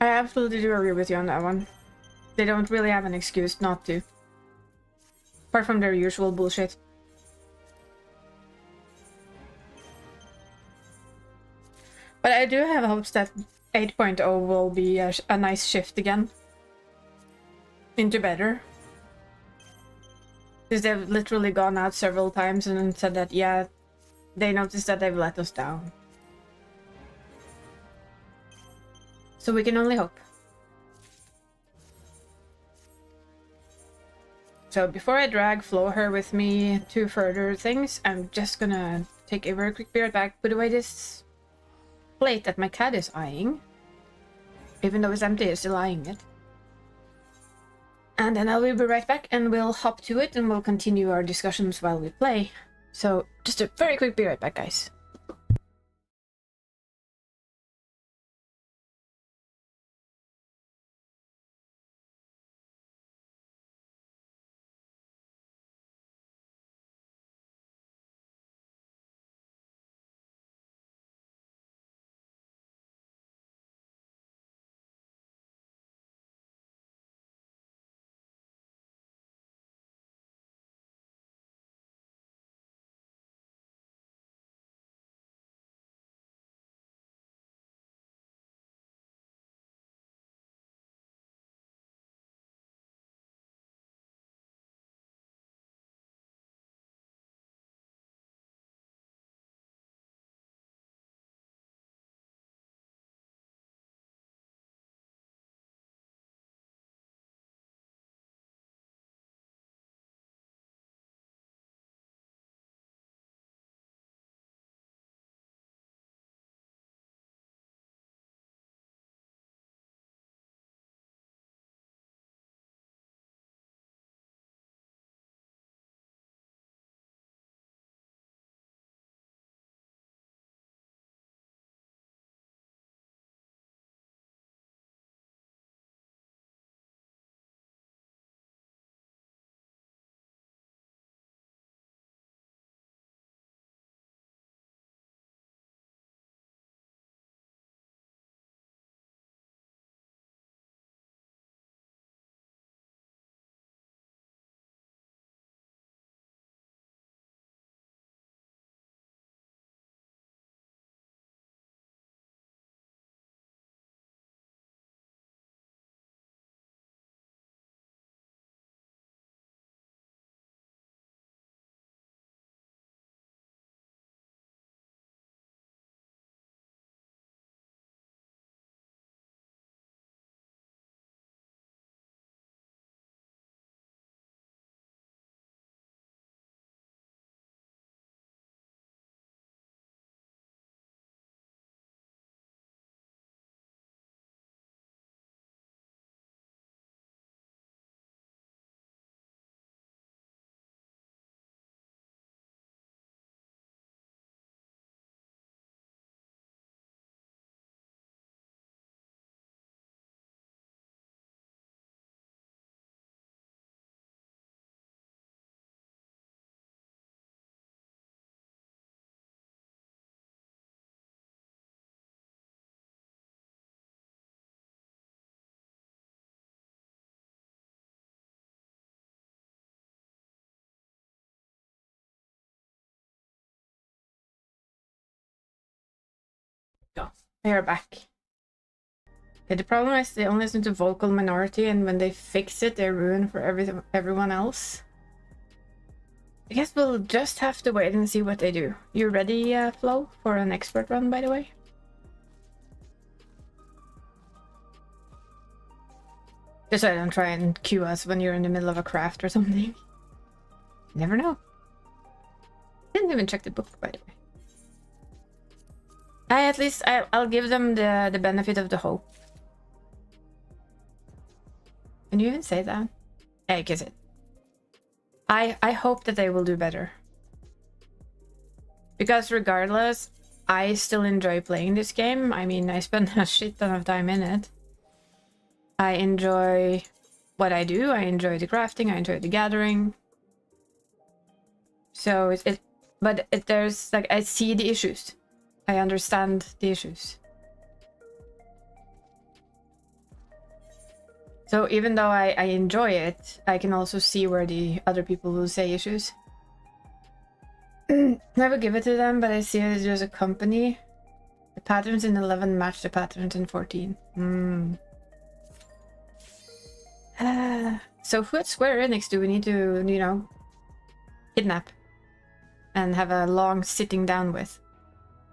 I absolutely do agree with you on that one. They don't really have an excuse not to. Apart from their usual bullshit. But I do have hopes that 8.0 will be a nice shift again. Into better. Because they've literally gone out several times and said that, yeah, they noticed that they've let us down. So we can only hope. So before I drag Flowher with me to further things, I'm just gonna take a very quick beer back, put away this plate that my cat is eyeing. Even though it's empty, it's still eyeing it. And then I will be right back and we'll hop to it and we'll continue our discussions while we play. So just a very quick be right back, guys. Go. We are back. Okay, the problem is they only listen to vocal minority, and when they fix it, they ruin for everyone else. I guess we'll just have to wait and see what they do. You ready, Flo, for an expert run, by the way? Just so I don't try and cue us when you're in the middle of a craft or something. Never know. Didn't even check the book, by the way. At least I'll give them the benefit of the hope. Can you even say that? I guess it. I hope that they will do better. Because regardless, I still enjoy playing this game. I mean, I spend a shit ton of time in it. I enjoy what I do. I enjoy the crafting. I enjoy the gathering. So there's like, I see the issues. I understand the issues. So even though I enjoy it, I can also see where the other people will say issues. Never give it to them, but I see it as a company. The patterns in 11 match the patterns in 14. So who at Square Enix do we need to, you know, kidnap? and have a long sitting down with?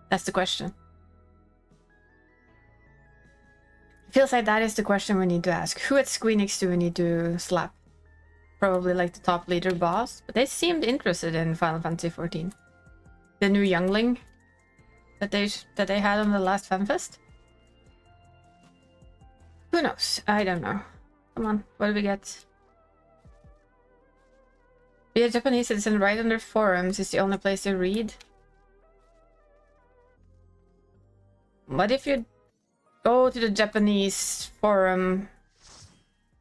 That's the question. Feels like that is the question we need to ask. Who at Squeenix do we need to slap? Probably like the top leader boss, but they seemed interested in Final Fantasy XIV. The new youngling that they had on the last FanFest. Who knows? I don't know. Come on, what do we get? Be a Japanese citizen right under forums is the only place to read. What if you go to the Japanese forum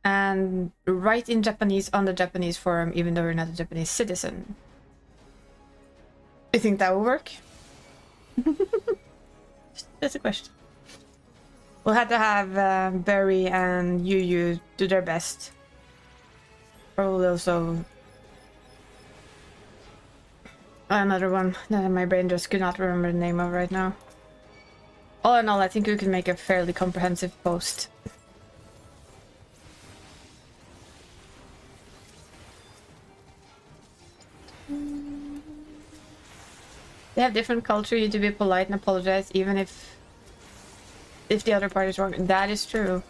and write in Japanese on the Japanese forum even though you're not a Japanese citizen? You think that will work? That's a question. We'll have to have Barry and Yu do their best. Probably also another one that my brain just could not remember the name of right now. All in all, I think we can make a fairly comprehensive post. They have different culture. You need to be polite and apologize, even if the other party is wrong. That is true.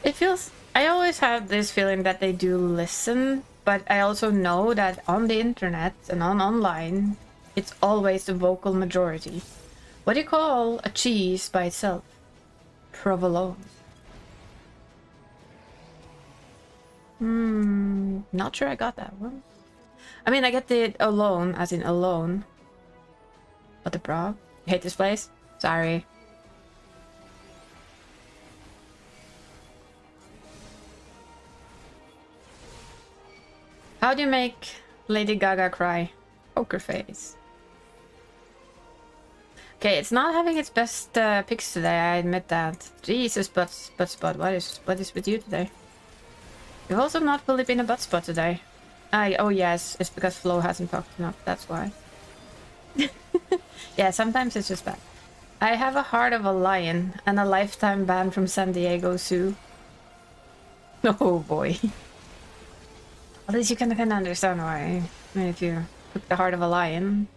It feels... I always have this feeling that they do listen, but I also know that on the internet and online, it's always the vocal majority. What do you call a cheese by itself? Provolone. Not sure I got that one. I mean, I get the alone, as in alone. But the bra? You hate this place? Sorry. How do you make Lady Gaga cry? Poker face. Okay, it's not having its best picks today, I admit that. Jesus, but spot, what is with you today? You've also not fully been a butt spot today. Oh yes, it's because Flo hasn't talked enough, that's why. Yeah, sometimes it's just bad. I have a heart of a lion and a lifetime ban from San Diego Zoo. Oh boy. At least you can kind of understand why. I mean, if you took the heart of a lion.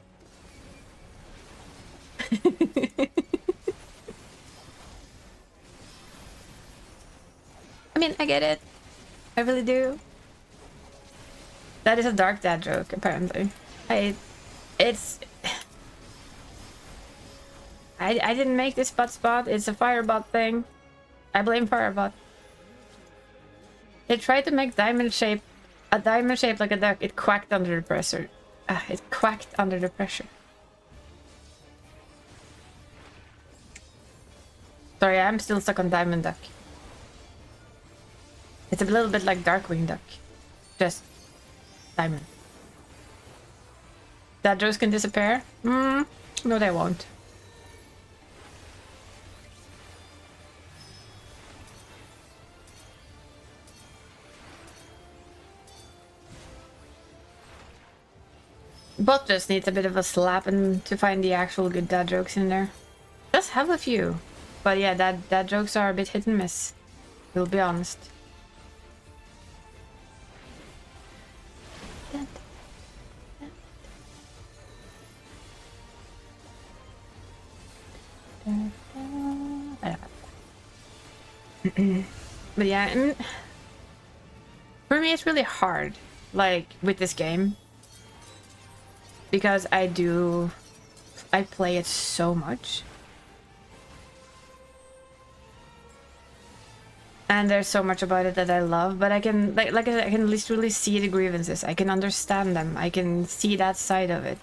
I mean, I get it. I really do. That is a dark dad joke, apparently. I didn't make this butt spot. It's a Firebot thing. I blame Firebot. They tried to make a diamond shape like a duck. It quacked under the pressure. It quacked under the pressure. Sorry, I'm still stuck on Diamond Duck. It's a little bit like Darkwing Duck. Just diamond. That jokes can disappear? No, they won't. Bot just needs a bit of a slap and to find the actual good dad jokes in there. Does have a few. But yeah, dad jokes are a bit hit and miss. We'll be honest. But yeah, for me it's really hard, like, with this game. Because I play it so much. And there's so much about it that I love, but I can, like I said, I can at least really see the grievances. I can understand them. I can see that side of it.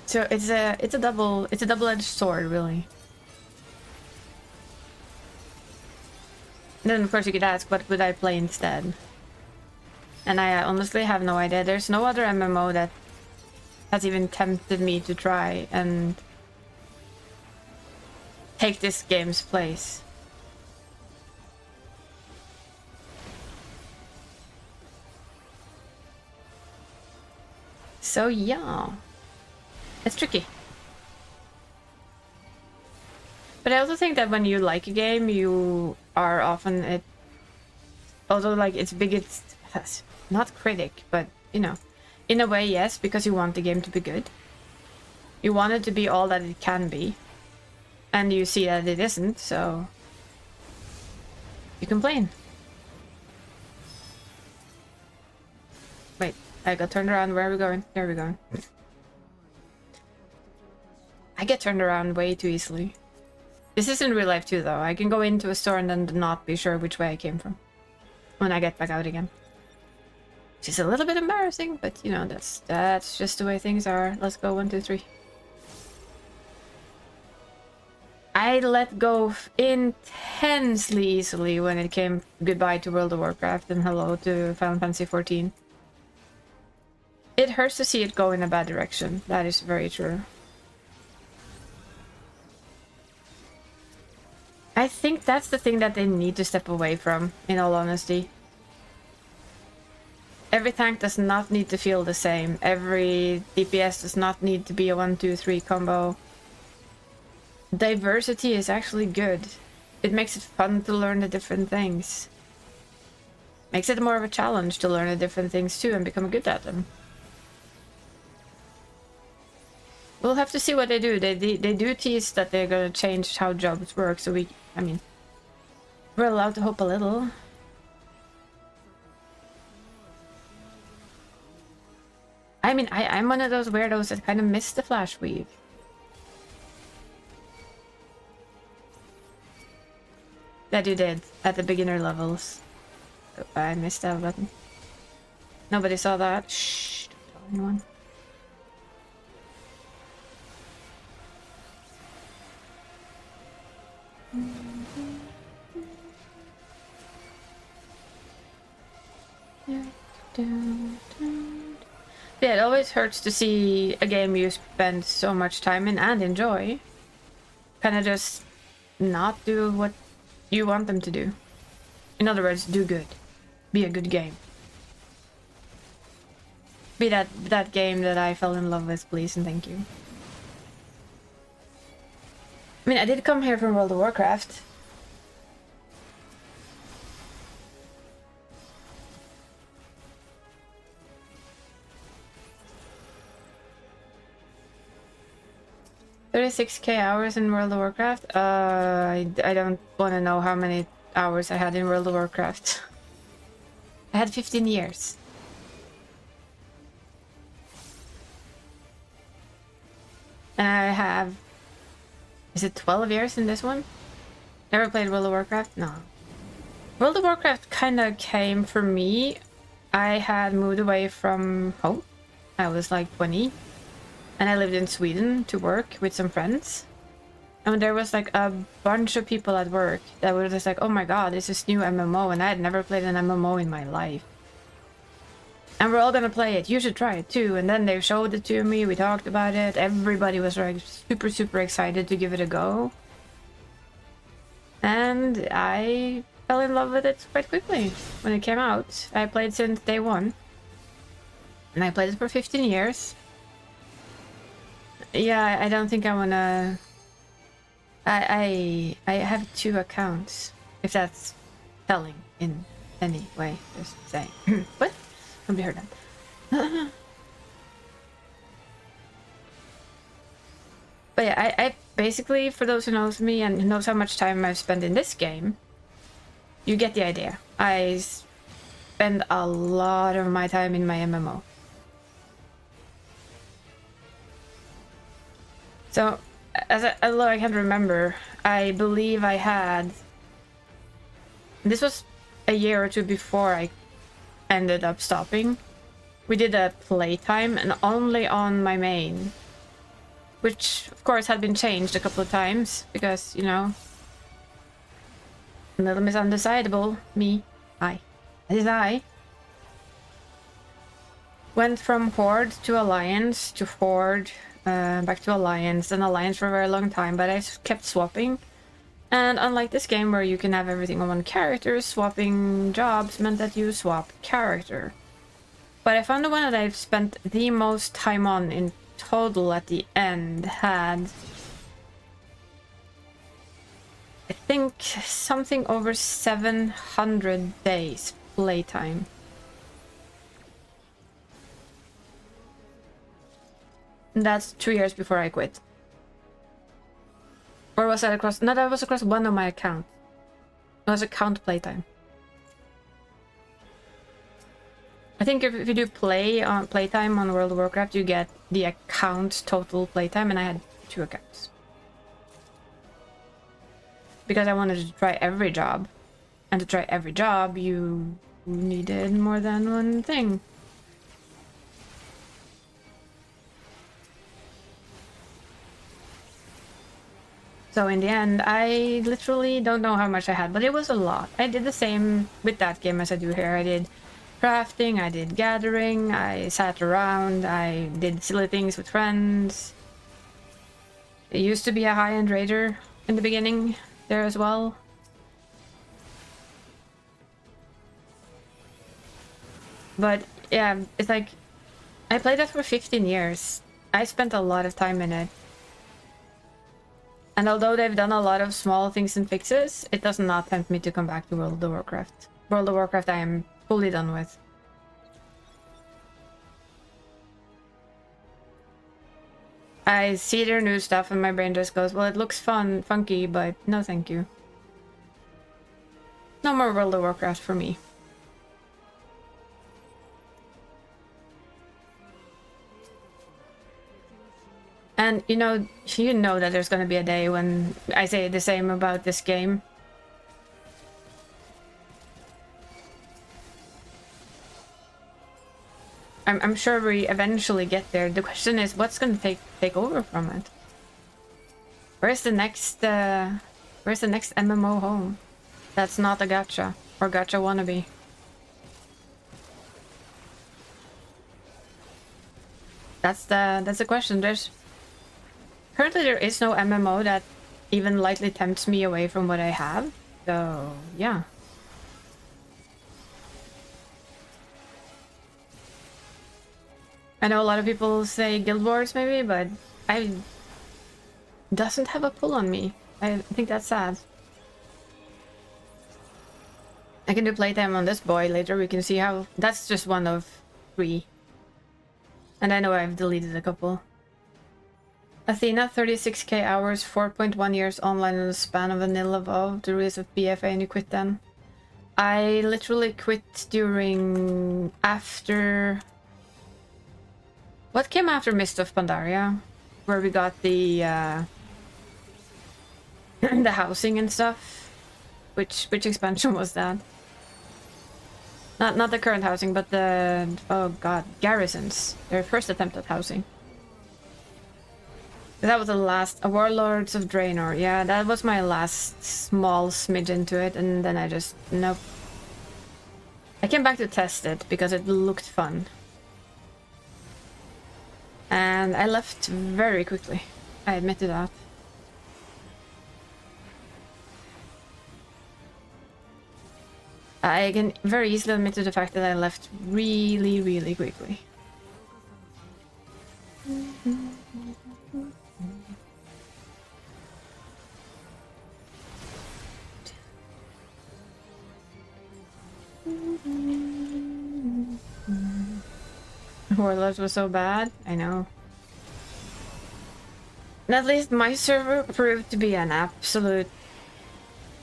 So it's a double-edged sword, really. And then of course you could ask, what would I play instead? And I honestly have no idea. There's no other MMO that has even tempted me to try and take this game's place. So yeah, it's tricky. think that when you like a game, you are often it. Although, like, its biggest, not critic, but you know, in a way, yes, because you want the game to be good. You want it to be all that it can be, and you see that it isn't, so you complain. Wait, I got turned around. Where are we going? There we go. I get turned around way too easily. This is in real life too, though. I can go into a store and then not be sure which way I came from when I get back out again. Which is a little bit embarrassing, but you know, that's just the way things are. Let's go 1, 2, 3. I let go intensely easily when it came goodbye to World of Warcraft and hello to Final Fantasy XIV. It hurts to see it go in a bad direction. That is very true. I think that's the thing that they need to step away from, in all honesty. Every tank does not need to feel the same. Every DPS does not need to be a 1, 2, 3 combo. Diversity is actually good. It makes it fun to learn the different things. Makes it more of a challenge to learn the different things too and become good at them. We'll have to see what they do. They do tease that they're gonna change how jobs work, so I mean, we're allowed to hope a little. I mean, I'm one of those weirdos that kind of missed the flash weave. That you did at the beginner levels. Oh, I missed that button. Nobody saw that. Shh, don't tell anyone. Yeah, it always hurts to see a game you spend so much time in and enjoy kind of just not do what you want them to do. In other words, do good. Be a good game. Be that game that I fell in love with, please and thank you. I mean, I did come here from World of Warcraft. $36,000 hours in World of Warcraft? I don't want to know how many hours I had in World of Warcraft. I had 15 years. And I have... Is it 12 years in this one? Never played World of Warcraft? No. World of Warcraft kind of came for me. I had moved away from home. I was like 20. And I lived in Sweden to work with some friends. And there was like a bunch of people at work that were just like, oh my god, this is new MMO. And I had never played an MMO in my life. And we're all gonna play it. You should try it too. And then they showed it to me. We talked about it. Everybody was like super excited to give it a go. And I fell in love with it quite quickly when it came out. I played since day one. And I played it for 15 years. Yeah, I don't think I wanna... I have 2 accounts, if that's telling in any way, just saying. What? Nobody heard that. But yeah, I basically, for those who knows me and knows how much time I've spent in this game, you get the idea. I spend a lot of my time in my MMO. So, although I can't remember, I believe I had... This was a year or 2 before I ended up stopping. We did a playtime and only on my main. Which, of course, had been changed a couple of times, because, you know... A little misundecidable. Me. That is I. Went from Horde to Alliance to Horde... back to Alliance, and Alliance for a very long time, but I kept swapping. And unlike this game where you can have everything on one character, swapping jobs meant that you swap character. But I found the one that I've spent the most time on in total at the end had I think something over 700 days playtime. And that's 2 years before I quit. Or was that across? No, that was across one of my accounts. It was account playtime. I think if you do playtime on World of Warcraft, you get the account total playtime, and I had 2 accounts. Because I wanted to try every job. And to try every job, you needed more than one thing. So in the end, I literally don't know how much I had, but it was a lot. I did the same with that game as I do here. I did crafting, I did gathering, I sat around, I did silly things with friends. It used to be a high-end raider in the beginning there as well. But yeah, it's like, I played that for 15 years. I spent a lot of time in it. And although they've done a lot of small things and fixes, it does not tempt me to come back to World of Warcraft. World of Warcraft I am fully done with. I see their new stuff and my brain just goes, well, it looks fun, funky, but no thank you. No more World of Warcraft for me. And you know that there's gonna be a day when I say the same about this game. I'm sure we eventually get there. The question is, what's gonna take over from it? Where's the next MMO home? That's not a gacha or gacha wannabe. That's the question. Currently there is no MMO that even lightly tempts me away from what I have. So yeah. I know a lot of people say Guild Wars maybe, but doesn't have a pull on me. I think that's sad. I can do playtime on this boy later. We can see how... That's just one of 3. And I know I've deleted a couple. Athena, 36k hours, 4.1 years online in the span of vanilla above the release of BFA, and you quit then. I literally quit during... after... What came after Mist of Pandaria? Where we got the the housing and stuff. Which expansion was that? Not the current housing, but the... oh god, garrisons. Their first attempt at housing. That was the last... Warlords of Draenor. Yeah, that was my last small smidge into it, and then I just... nope. I came back to test it because it looked fun. And I left very quickly. I admit to that. I can very easily admit to the fact that I left really, really quickly. Warlords was so bad, I know. And at least my server proved to be an absolute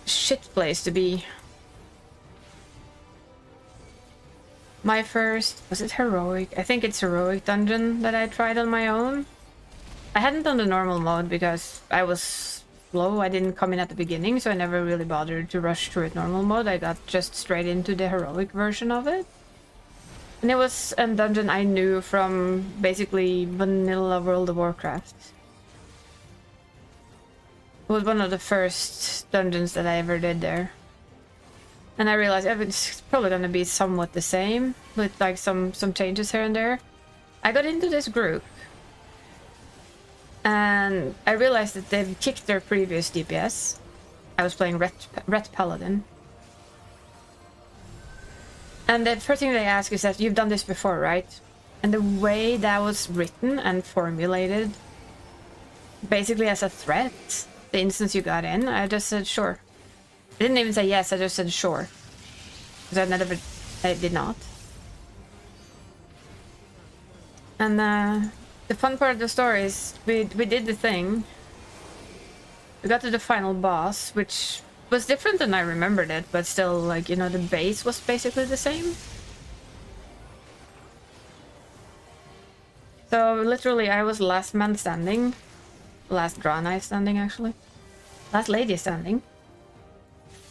shit place to be. My first... was it heroic? I think it's heroic dungeon that I tried on my own. I hadn't done the normal mode because I was slow. I didn't come in at the beginning, so I never really bothered to rush through it normal mode. I got just straight into the heroic version of it. And it was a dungeon I knew from basically vanilla World of Warcraft. It was one of the first dungeons that I ever did there. And I realized it's probably gonna be somewhat the same, with like some changes here and there. I got into this group. And I realized that they've kicked their previous DPS. I was playing Ret Paladin. And the first thing they ask is that you've done this before, right? And the way that was written and formulated, basically as a threat, the instance you got in. I just said sure. I didn't even say yes, I just said sure. Because I did not. And the fun part of the story is we did the thing. We got to the final boss, which was different than I remembered it, but still, like, you know, the base was basically the same. So literally I was last man standing. Last Draenei standing, actually. Last lady standing.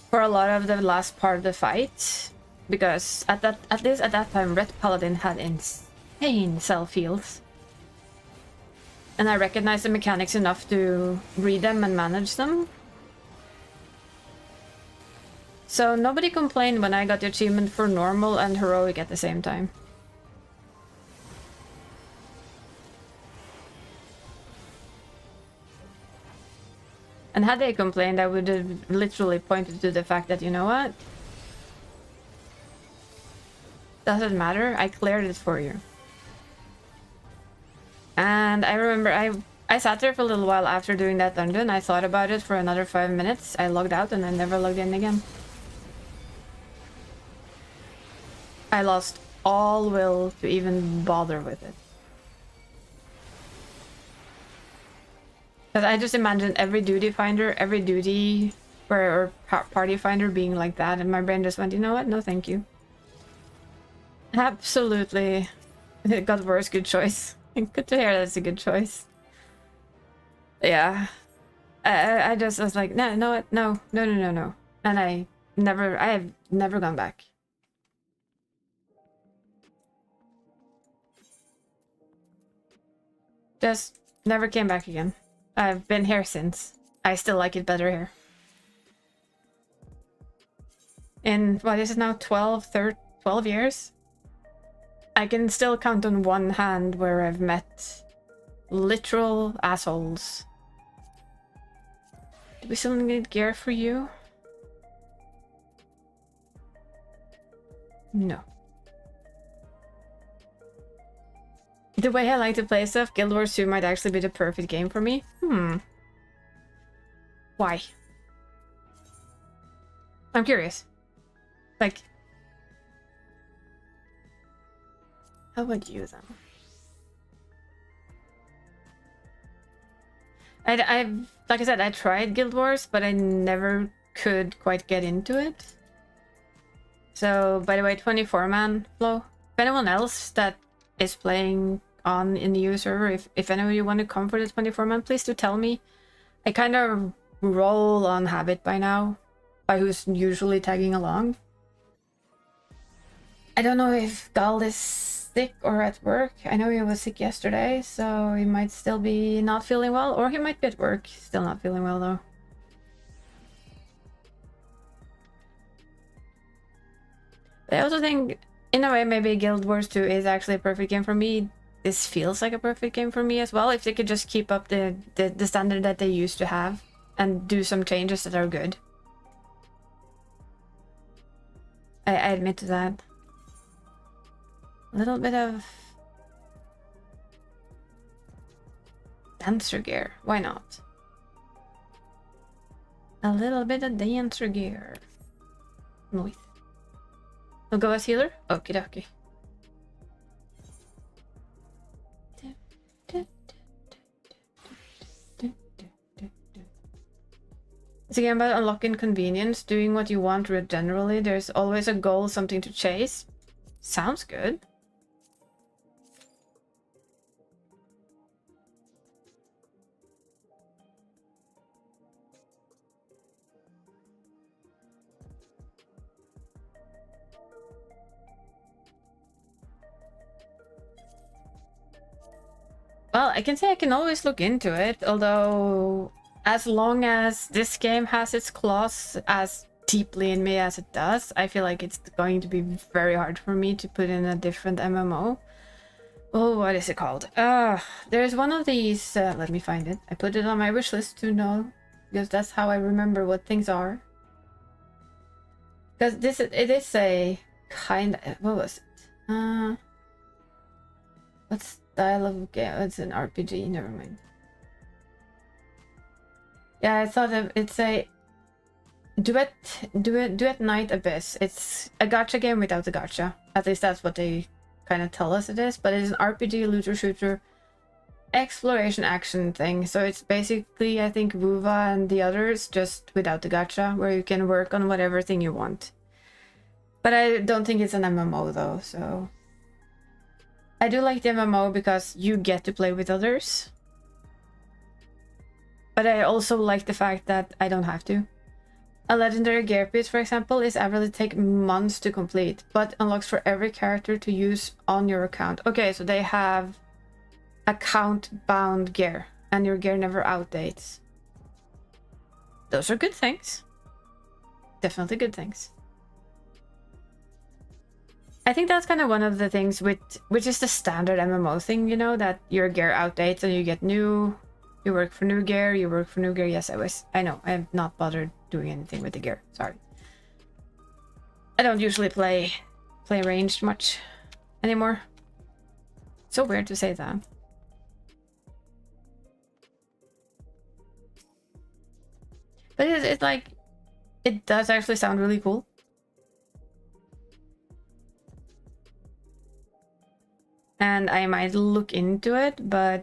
For a lot of the last part of the fight. Because at least at that time, Red Paladin had insane self-heals. And I recognized the mechanics enough to read them and manage them. So nobody complained when I got the achievement for normal and heroic at the same time. And had they complained, I would have literally pointed to the fact that, you know what? Doesn't matter, I cleared it for you. And I remember I sat there for a little while after doing that dungeon. I thought about it for another 5 minutes. I logged out and I never logged in again. I lost all will to even bother with it. Because I just imagine every duty finder, every duty or party finder being like that, and my brain just went, you know what? No, thank you. Absolutely. It got worse. Good choice. Good to hear that's a good choice. Yeah. I just was like, no. And I have never gone back. Just never came back again. I've been here since. I still like it better here. In, what is it now, 12 years? I can still count on one hand where I've met literal assholes. Do we still need gear for you? No. The way I like to play stuff, Guild Wars 2 might actually be the perfect game for me. Why? I'm curious. Like, how would you then? Like I said, I tried Guild Wars, but I never could quite get into it. So, by the way, 24-man flow. If anyone else that is playing on in the EU server, if any of you want to come for the 24-man, please do tell me. I kind of roll on habit by now, by who's usually tagging along. I don't know if Gal is sick or at work. I know he was sick yesterday, so he might still be not feeling well, or he might be at work, still not feeling well though. I also think, in a way, maybe Guild Wars 2 is actually a perfect game for me. This feels like a perfect game for me as well, if they could just keep up the standard that they used to have and do some changes that are good. I admit to that. A little bit of dancer gear, why not? A little bit of dancer gear. Nice. I'll go as healer? Okie dokie. It's a game about unlocking convenience, doing what you want generally. There's always a goal, something to chase. Sounds good. Well, I can say I can always look into it, although as long as this game has its claws as deeply in me as it does, I feel like it's going to be very hard for me to put in a different MMO. Oh, what is it called? There's one of these, let me find it. I put it on my wish list to know, because that's how I remember what things are. Because it is a kind of, what was it? What style of game? It's an RPG, never mind. Yeah, I thought it's a Duet Night Abyss. It's a gacha game without a gacha. At least that's what they kind of tell us it is. But it is an RPG looter shooter exploration action thing. So it's basically, I think, Wuva and the others, just without the gacha, where you can work on whatever thing you want. But I don't think it's an MMO though, so... I do like the MMO because you get to play with others. But I also like the fact that I don't have to. A legendary gear piece, for example, is average take months to complete, but unlocks for every character to use on your account. Okay, so they have account-bound gear, and your gear never outdates. Those are good things. Definitely good things. I think that's kind of one of the things which is the standard MMO thing, you know, that your gear outdates and you get new. You work for new gear, you work for new gear. Yes, I know, I have not bothered doing anything with the gear. Sorry. I don't usually play ranged much anymore. So weird to say that. But it's like, it does actually sound really cool. And I might look into it, but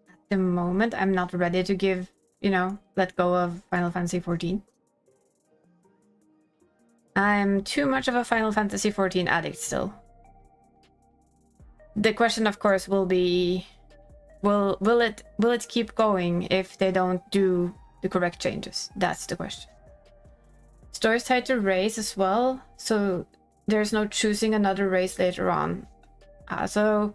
at the moment I'm not ready to give, you know, let go of Final Fantasy XIV. I'm too much of a Final Fantasy XIV addict still. The question, of course, will be, will it keep going if they don't do the correct changes? That's the question. Story's tied to race as well, so there's no choosing another race later on. So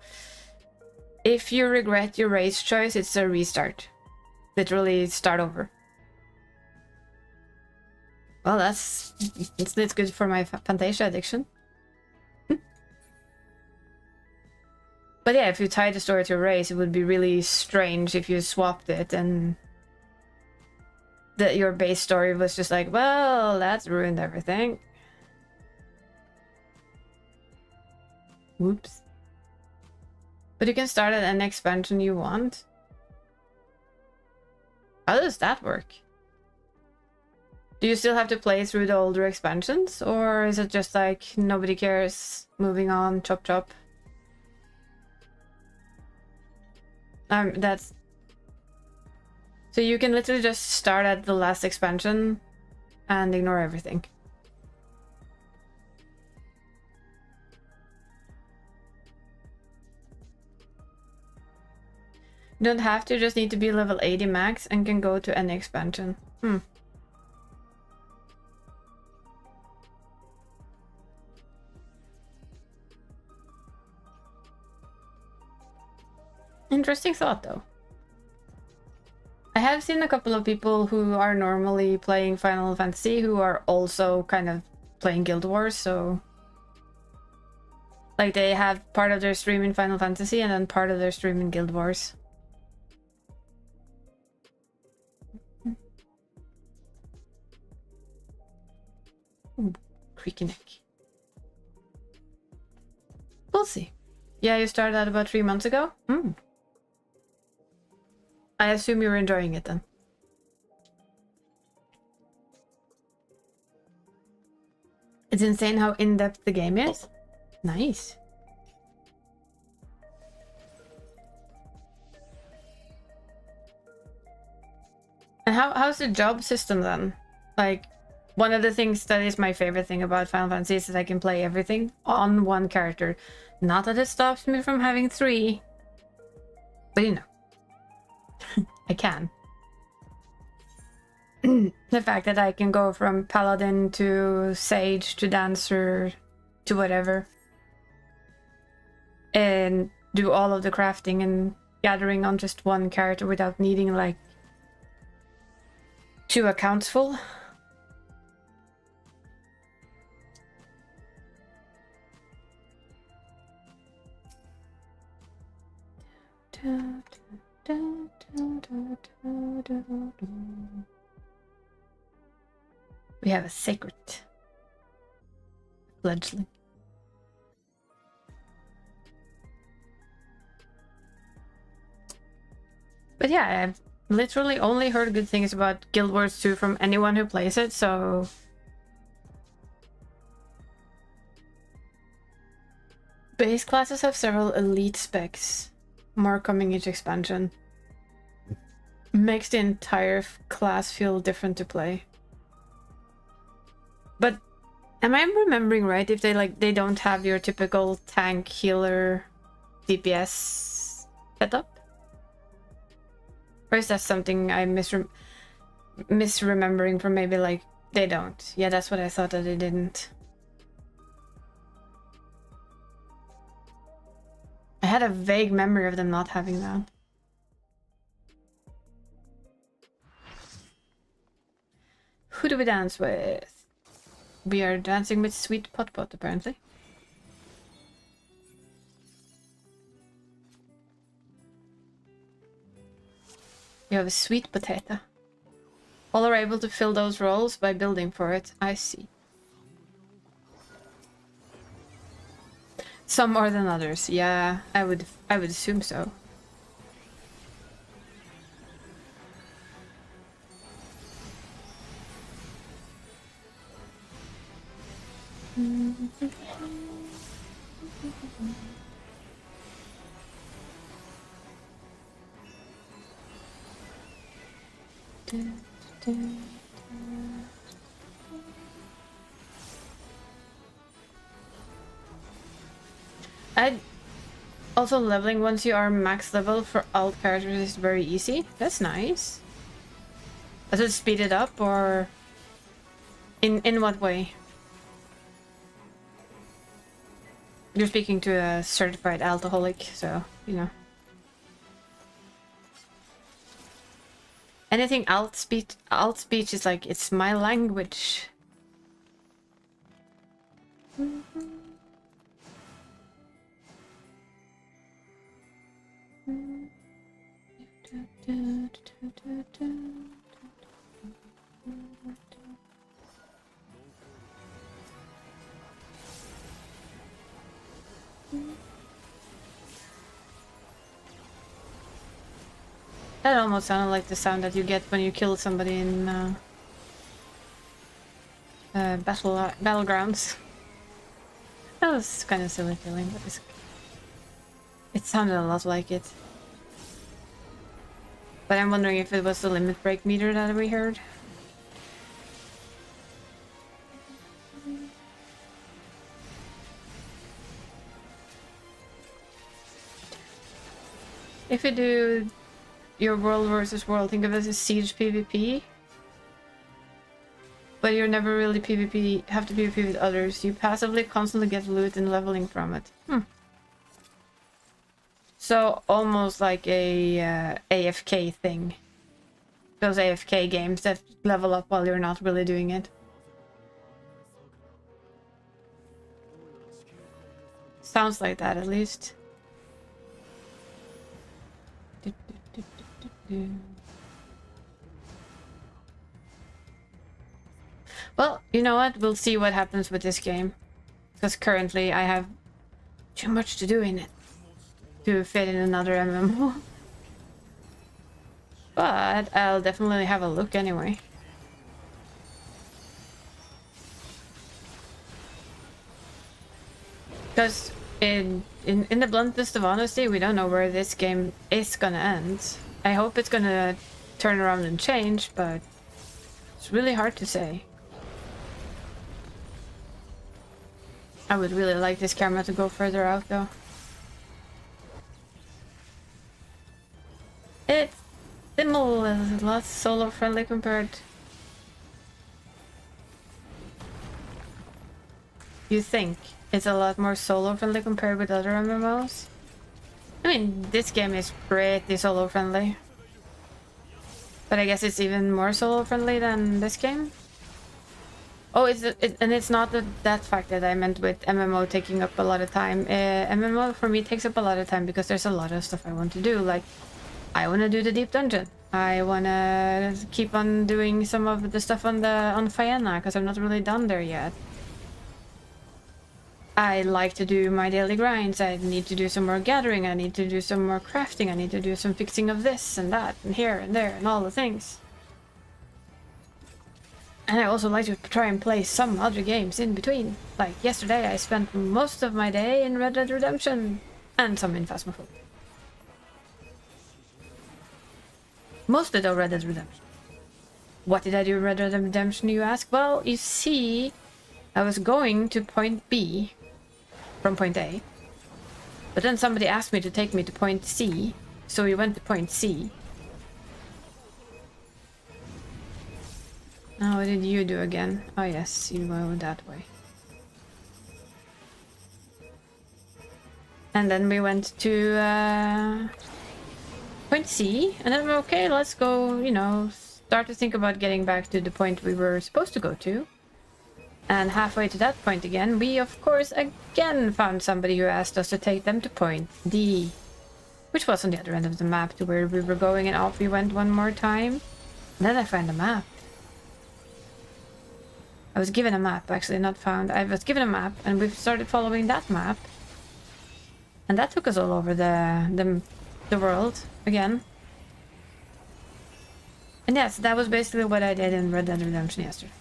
if you regret your race choice, it's a restart. Literally start over. Well, it's good for my Fantasia addiction. But yeah, if you tie the story to a race, it would be really strange if you swapped it and that your base story was just like, well, that's ruined everything. Whoops. But you can start at any expansion you want. How does that work? Do you still have to play through the older expansions? Or is it just like, nobody cares, moving on, chop chop? That's... So you can literally just start at the last expansion and ignore everything. You don't have to, just need to be level 80 max and can go to any expansion. Interesting thought, though. I have seen a couple of people who are normally playing Final Fantasy who are also kind of playing Guild Wars, so... Like, they have part of their stream in Final Fantasy and then part of their stream in Guild Wars. Ooh, creaky neck. We'll see. Yeah, you started that about 3 months ago? I assume you're enjoying it then. It's insane how in-depth the game is. Nice. And how's the job system then? Like, one of the things that is my favorite thing about Final Fantasy is that I can play everything on one character. Not that it stops me from having 3. But you know. I can. The fact that I can go from paladin to sage to dancer to whatever. And do all of the crafting and gathering on just one character without needing like 2 accounts full. We have a sacred fledgling. But yeah, literally only heard good things about Guild Wars 2 from anyone who plays it, so... Base classes have several elite specs. More coming each expansion. Makes the entire class feel different to play. But am I remembering right if they don't have your typical tank healer DPS setup? Or is that something I'm misremembering from maybe like they don't? Yeah, that's what I thought, that they didn't. I had a vague memory of them not having that. Who do we dance with? We are dancing with Sweet Pot Pot, apparently. You have a sweet potato. All are able to fill those roles by building for it. I see. Some more than others. Yeah, I would assume so. Also, leveling once you are max level for alt characters is very easy. That's nice. Does it speed it up, or in what way? You're speaking to a certified alcoholic, so you know. Anything alt speech is like, it's my language. That almost sounded like the sound that you get when you kill somebody in battlegrounds. That was kind of silly feeling, but it sounded a lot like it. But I'm wondering if it was the limit break meter that we heard. If you do your world versus world, think of it as a siege PvP. But you're never really have to PvP with others. You passively constantly get loot and leveling from it. So almost like a AFK thing. Those AFK games that level up while you're not really doing it. Sounds like that, at least. Well, you know what? We'll see what happens with this game. Because currently I have too much to do in it to fit in another MMO. But I'll definitely have a look anyway. Because in the bluntest of honesty, we don't know where this game is gonna end. I hope it's gonna turn around and change, but it's really hard to say. I would really like this camera to go further out, though. It's simple and a lot solo friendly compared. You think it's a lot more solo friendly compared with other MMOs? I mean, this game is pretty solo friendly. But I guess it's even more solo friendly than this game. Oh, and it's not that fact that I meant with MMO taking up a lot of time. MMO for me takes up a lot of time because there's a lot of stuff I want to do. Like, I want to do the deep dungeon. I want to keep on doing some of the stuff on Vienna because I'm not really done there yet. I like to do my daily grinds. I need to do some more gathering. I need to do some more crafting. I need to do some fixing of this and that and here and there and all the things. And I also like to try and play some other games in between. Like yesterday I spent most of my day in Red Dead Redemption and some in Phasmophobia. Mostly though Red Dead Redemption. What did I do in Red Dead Redemption, you ask? Well, you see, I was going to point B from point A. But then somebody asked me to take me to point C, so we went to point C. Oh, what did you do again? Oh yes, you go that way. And then we went to point C, and then okay, let's go, you know, start to think about getting back to the point we were supposed to go to. And halfway to that point again, we of course again found somebody who asked us to take them to point D, which was on the other end of the map to where we were going, and off we went one more time. And then I found a map. I was given a map, actually, not found. I was given a map, and we started following that map. And that took us all over the world again. And yes, that was basically what I did in Red Dead Redemption yesterday.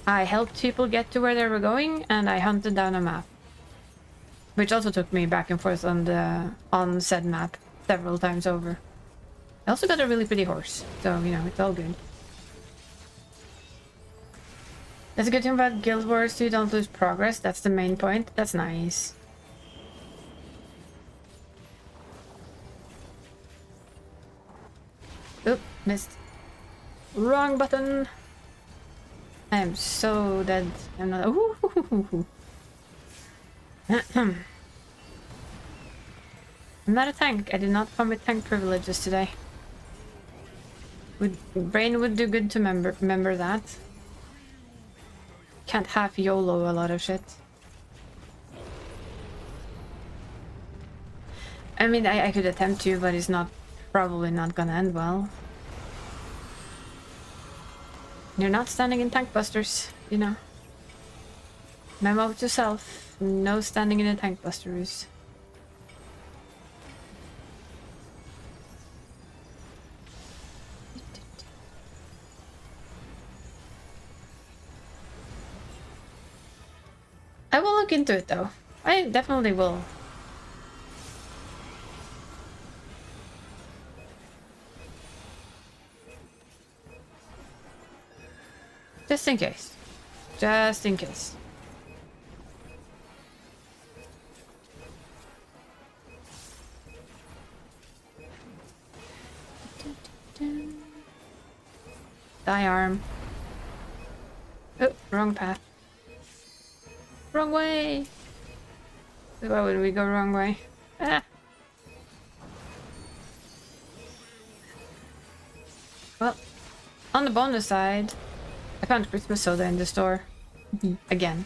I helped people get to where they were going, and I hunted down a map. Which also took me back and forth on said map several times over. I also got a really pretty horse, so, you know, it's all good. That's a good thing about Guild Wars, too. Don't lose progress. That's the main point. That's nice. Oop, missed. Wrong button. I am so dead. I'm not. Ooh. I'm not a tank. I did not come with tank privileges today. Brain would do good to remember that. Can't half YOLO a lot of shit. I mean, I could attempt to, but it's probably not gonna end well. You're not standing in tank busters, you know. Memo to self, no standing in a tank busters. I will look into it though. I definitely will. Just in case. Just in case. Die arm. Oh, wrong path. Wrong way! Why would we go wrong way? Ah! Well, on the bonus side, I found Christmas soda in the store. Again.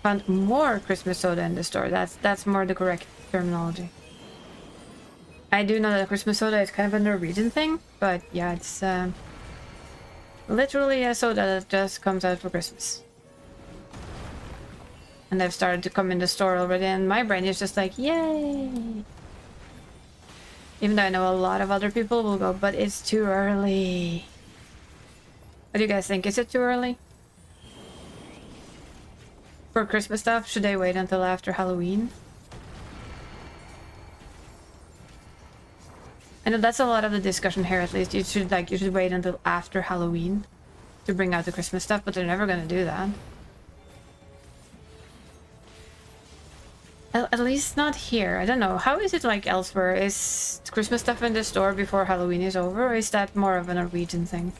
Found more Christmas soda in the store. That's more the correct terminology. I do know that Christmas soda is kind of a Norwegian thing, but yeah, it's literally a soda that just comes out for Christmas. And they've started to come in the store already, and my brain is just like, yay! Even though I know a lot of other people will go, but it's too early. What do you guys think? Is it too early? For Christmas stuff, should they wait until after Halloween? I know that's a lot of the discussion here, at least. You should wait until after Halloween to bring out the Christmas stuff, but they're never gonna do that. At least not here. I don't know. How is it like elsewhere? Is Christmas stuff in the store before Halloween is over, or is that more of a Norwegian thing?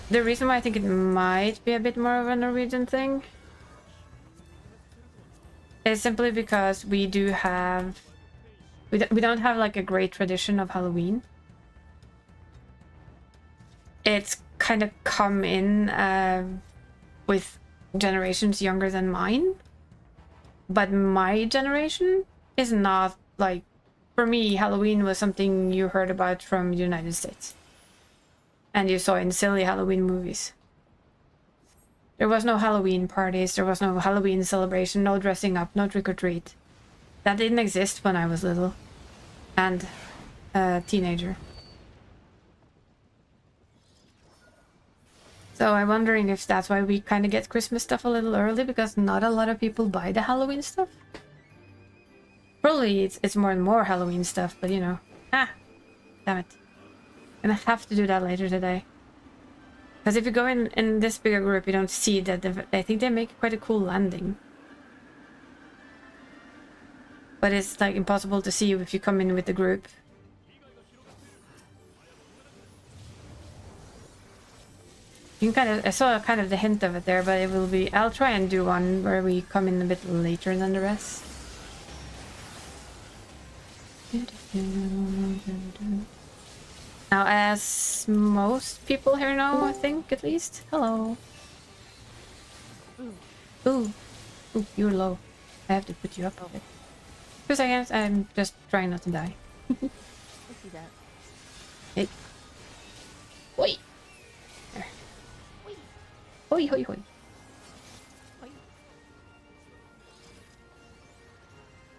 The reason why I think it might be a bit more of a Norwegian thing is simply because we do have... We don't have like a great tradition of Halloween. It's kind of come in with generations younger than mine. But my generation is not like... For me, Halloween was something you heard about from the United States. And you saw in silly Halloween movies. There was no Halloween parties, there was no Halloween celebration, no dressing up, no trick-or-treat. That didn't exist when I was little. And a teenager. So I'm wondering if that's why we kind of get Christmas stuff a little early, because not a lot of people buy the Halloween stuff. Probably it's more and more Halloween stuff, but you know. Ah! Damn it. Gonna have to do that later today. Because if you go in this bigger group, you don't see that. I think they make quite a cool landing. But it's like impossible to see if you come in with the group. You can I saw kind of the hint of it there, but it will be... I'll try and do one where we come in a bit later than the rest. Now, as most people here know, I think, at least. Hello. Ooh. Ooh, you're low. I have to put you up a bit. 2 seconds, I'm just trying not to die. I see that. Hey. Oi! There. Oi, hoi, hoi.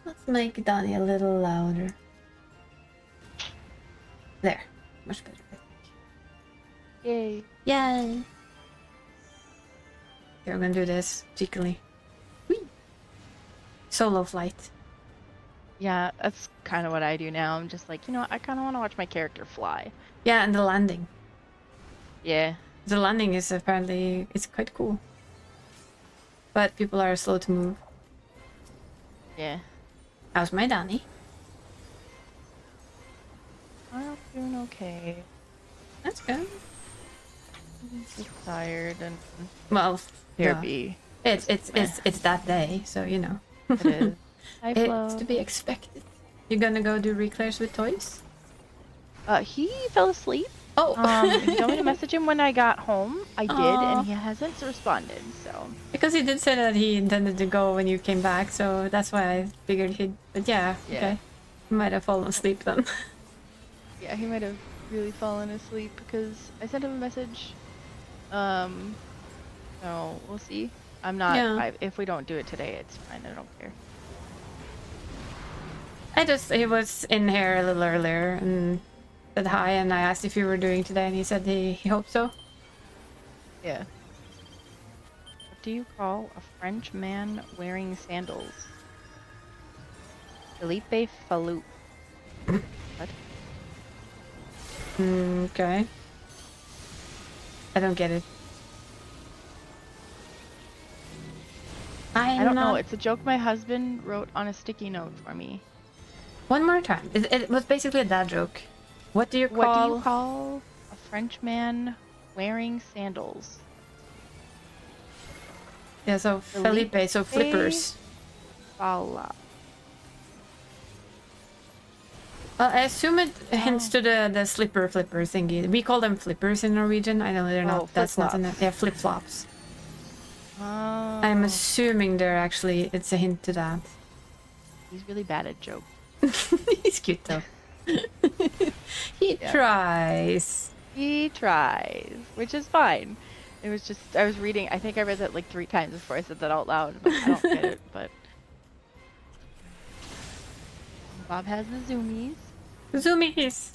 Let's make Donnie a little louder. There. Much better, I think. Yay. Yay! Okay, we're gonna do this cheekily. Whee! Solo flight. Yeah, that's kind of what I do now. I'm just like, you know, I kind of want to watch my character fly. Yeah, and the landing. Yeah. The landing is apparently... it's quite cool. But people are slow to move. Yeah. How's my Donnie? I'm doing okay. That's good. I'm just tired and Well, yeah. therapy. It's that day, so you know. It is. Hi, Flo. It's to be expected. You gonna go do reclairs with toys? He fell asleep. Oh! You told me to message him when I got home. I did, Aw. and he hasn't responded, so... Because he did say that he intended to go when you came back, so that's why I figured he'd... But yeah, okay. He might have fallen asleep then. Yeah, he might have really fallen asleep because I sent him a message. So we'll see. I'm not... Yeah. if we don't do it today, it's fine. I don't care. He was in here a little earlier and said hi, and I asked if you were doing today, and he said he hoped so. Yeah. What do you call a French man wearing sandals? Philippe Fallout. What? Okay. I don't get it. I don't know. It's a joke my husband wrote on a sticky note for me. One more time. It was basically a dad joke. What do you call a French man wearing sandals? Yeah, so Felipe, so flippers. Fallout. Well, I assume it hints to the flipper thingy. We call them flippers in Norwegian. I know they're not. That's not in it. Yeah, flip flops. Oh. I'm assuming they're actually. It's a hint to that. He's really bad at jokes. He's cute though. He tries. He tries, which is fine. It was just I was reading. I think I read that like 3 times before I said that out loud. But I don't get it. But Bob has the zoomies. Zoomies.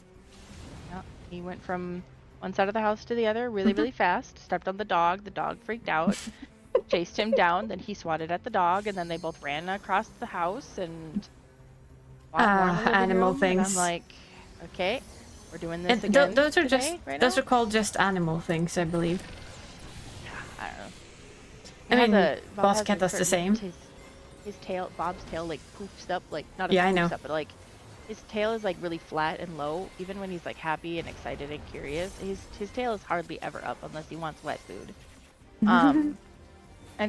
Yeah, he went from one side of the house to the other really fast. Stepped on the dog. The dog freaked out. Chased him down. Then he swatted at the dog, and then they both ran across the house and. Animal things. And I'm like, okay, we're doing this again. Those are today, right those now? are called just animal things, I believe. I don't know. I mean, Boss Cat does the same. His tail, Bob's tail, like poofs up, like not I know. up, but like his tail is like really flat and low. Even when he's like happy and excited and curious, his tail is hardly ever up unless he wants wet food. And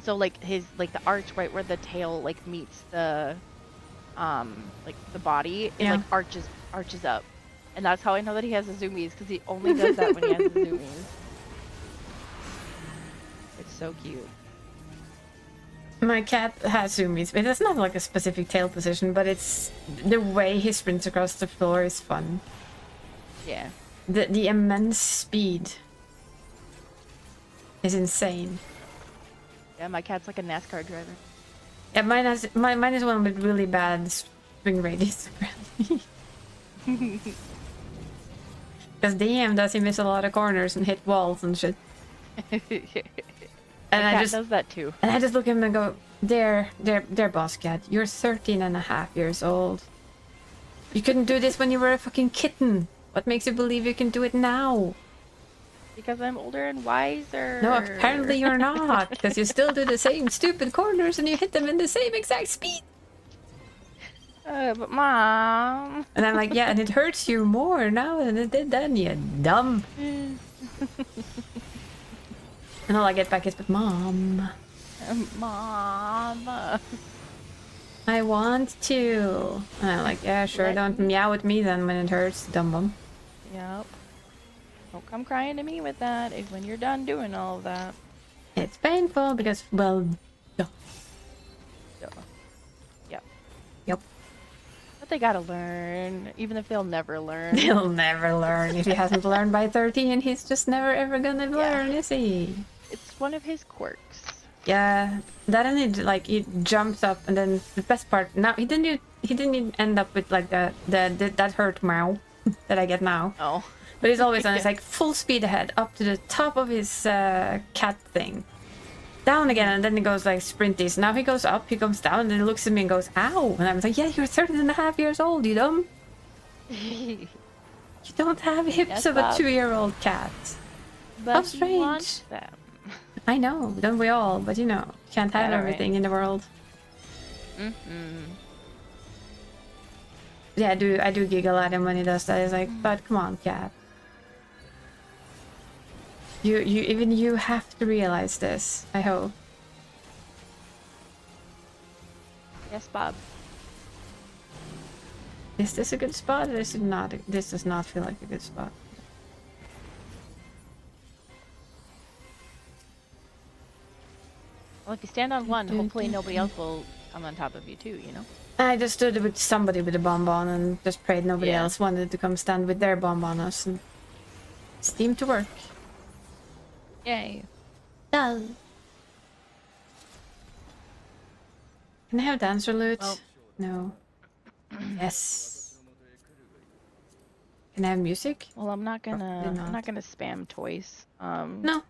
so like the arch right where the tail like meets the like the body, it like arches up, and that's how I know that he has the zoomies, because he only does that when he has the zoomies. It's so cute. My cat has zoomies, but it's not like a specific tail position, but it's the way he sprints across the floor is fun. Yeah. The immense speed is insane. Yeah, my cat's like a NASCAR driver. Yeah, mine is one with really bad swing radius, apparently. Because damn, does he miss a lot of corners and hit walls and shit. And My cat does that too. And I just look at him and go, there, boss cat, you're 13 and a half years old. You couldn't do this when you were a fucking kitten. What makes you believe you can do it now? Because I'm older and wiser. No, apparently you're not, because you still do the same stupid corners and you hit them in the same exact speed. But Mom. And I'm like, yeah, and it hurts you more now than it did then, you dumb. And all I get back is, but Mom. Mom. I want to. And I'm like, yeah, sure, don't meow at me then when it hurts, dumb bum. Yep. Don't come crying to me with that when you're done doing all of that. It's painful because, well, duh. Yep. Yep. But they gotta learn, even if they'll never learn. He'll never learn. If he hasn't learned by 13, he's just never ever gonna learn, is he? It's one of his quirks. Yeah, that and it like he jumps up, and then the best part now he didn't even end up with like that hurt meow that I get now. Oh. But he's always on his like full speed ahead up to the top of his cat thing, down again, and then he goes like sprinties. Now he goes up, he comes down, and then he looks at me and goes, "Ow!" And I'm like, "Yeah, you're 13 and a half years old, you dumb. You don't have hips Yes, of a Bob. 2-year-old cat." But How he strange. wants them. I know, don't we all? But you know, can't have Yeah, right. everything in the world. Mm-hmm. Yeah, I do giggle at him when he does that. He's like, "But come on, cat. You have to realize this. I hope." Yes, Bob. Is this a good spot? Or is it not? This does not feel like a good spot. Well, if you stand on one, hopefully nobody else will come on top of you too, you know? I just stood with somebody with a bonbon and just prayed nobody Yeah. else wanted to come stand with their bonbon us, and it seemed to work. Yay. Done. Can I have dancer loot? Well- No. Yes. Can I have music? Well, I'm not Probably gonna not. spam toys No.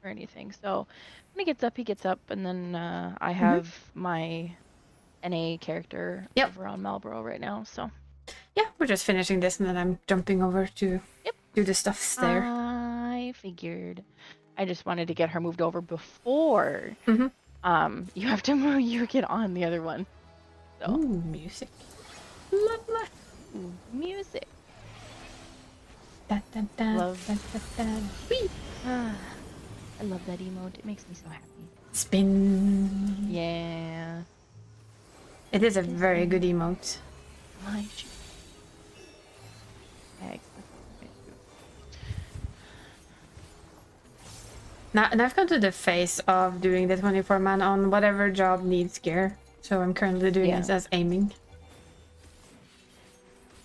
or anything. So when he gets up, and then I have my NA character Yep. over on Marlboro right now. So Yeah, we're just finishing this and then I'm jumping over to do the stuffs there. I figured. I just wanted to get her moved over before you have to move. You get on the other one. So Ooh, music. Lovely. music. Da, da, da, Love. da, da, da. Whee! I love that emote. It makes me so happy. Spin. Yeah. It is a very good emote. My bag. Now, and I've come to the phase of doing the 24-man on whatever job needs gear. So I'm currently doing it as aiming.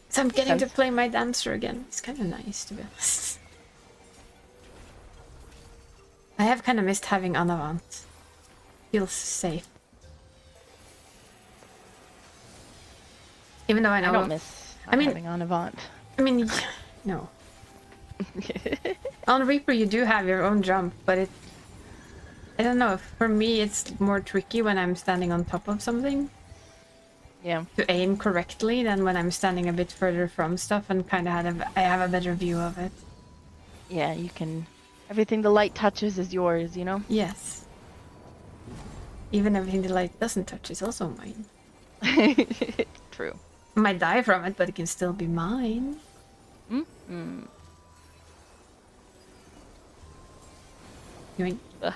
So I'm getting to play my dancer again. It's kind of nice, to be honest. I have kind of missed having Anavant. Feels safe. Even though I know... I don't miss having on Avant. I mean, no. On Reaper you do have your own jump, but it... I don't know, for me it's more tricky when I'm standing on top of something. Yeah. To aim correctly than when I'm standing a bit further from stuff and kind of I have a better view of it. Yeah, you can... Everything the light touches is yours, you know? Yes. Even everything the light doesn't touch is also mine. True. I might die from it, but it can still be mine. Mm-hmm. Yoink. Ugh.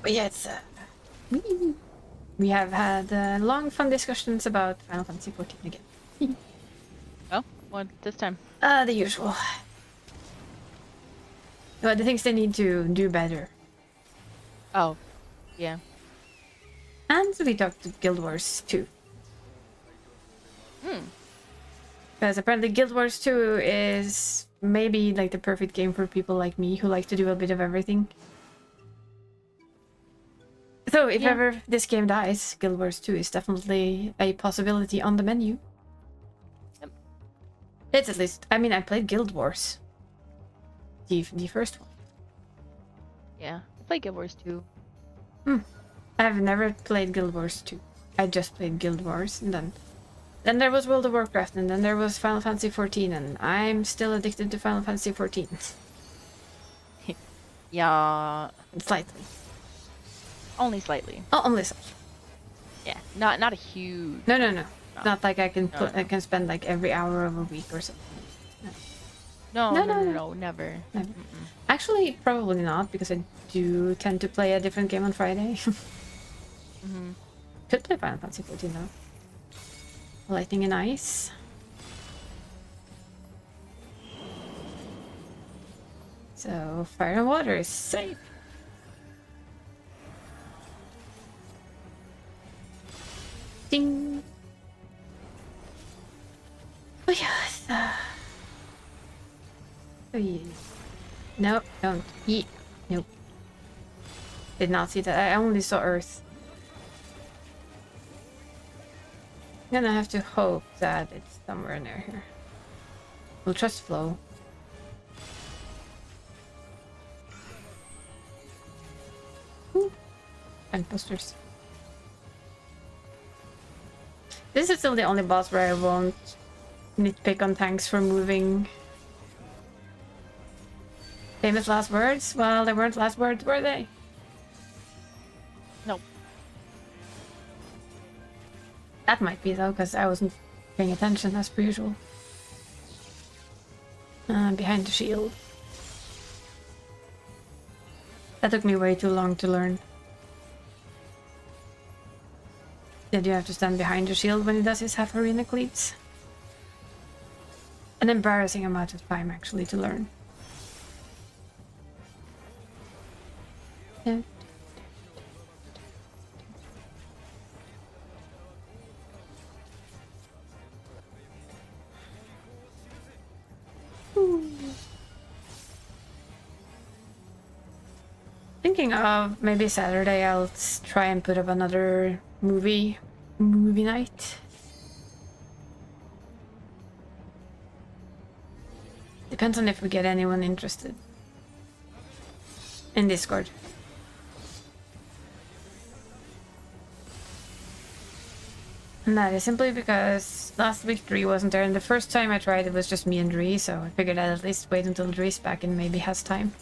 But yeah, it's we have had long fun discussions about Final Fantasy XIV again. Oh, what this time? The usual. Well, the things they need to do better. Oh, yeah. And we talked to Guild Wars 2. Because apparently Guild Wars 2 is maybe like the perfect game for people like me who like to do a bit of everything. So if Yeah. ever this game dies, Guild Wars 2 is definitely a possibility on the menu. Yep. It's at least, I mean, I played Guild Wars. The first one. Yeah. I play Guild Wars 2. I've never played Guild Wars 2. I just played Guild Wars, and then there was World of Warcraft, and then there was Final Fantasy 14, and I'm still addicted to Final Fantasy 14. Yeah. Slightly. Only slightly. Oh, only slightly. Yeah. Not a huge. No. No. Not like I can No, I can spend like every hour of a week or something. No, No, no, no, no, no. no, never. Never. Actually, probably not, because I do tend to play a different game on Friday. Mm-hmm. Could play Final Fantasy 14 though. Lightning and Ice. So, Fire and Water is safe. Ding! Oh yes! Oh yeah. Nope, don't eat. Nope. Did not see that. I only saw Earth. I'm gonna have to hope that it's somewhere near here. We'll trust Flow. And posters. This is still the only boss where I won't nitpick on tanks for moving. Famous last words? Well, they weren't last words, were they? Nope. That might be though, because I wasn't paying attention as per usual. Behind the shield. That took me way too long to learn. Did you have to stand behind the shield when he does his half arena cleats? An embarrassing amount of time actually to learn. Yeah. Thinking of maybe Saturday I'll try and put up another movie night. Depends on if we get anyone interested in Discord. And that is simply because last week Dree wasn't there, and the first time I tried it was just me and Dree, so I figured I'd at least wait until Dree's back and maybe has time.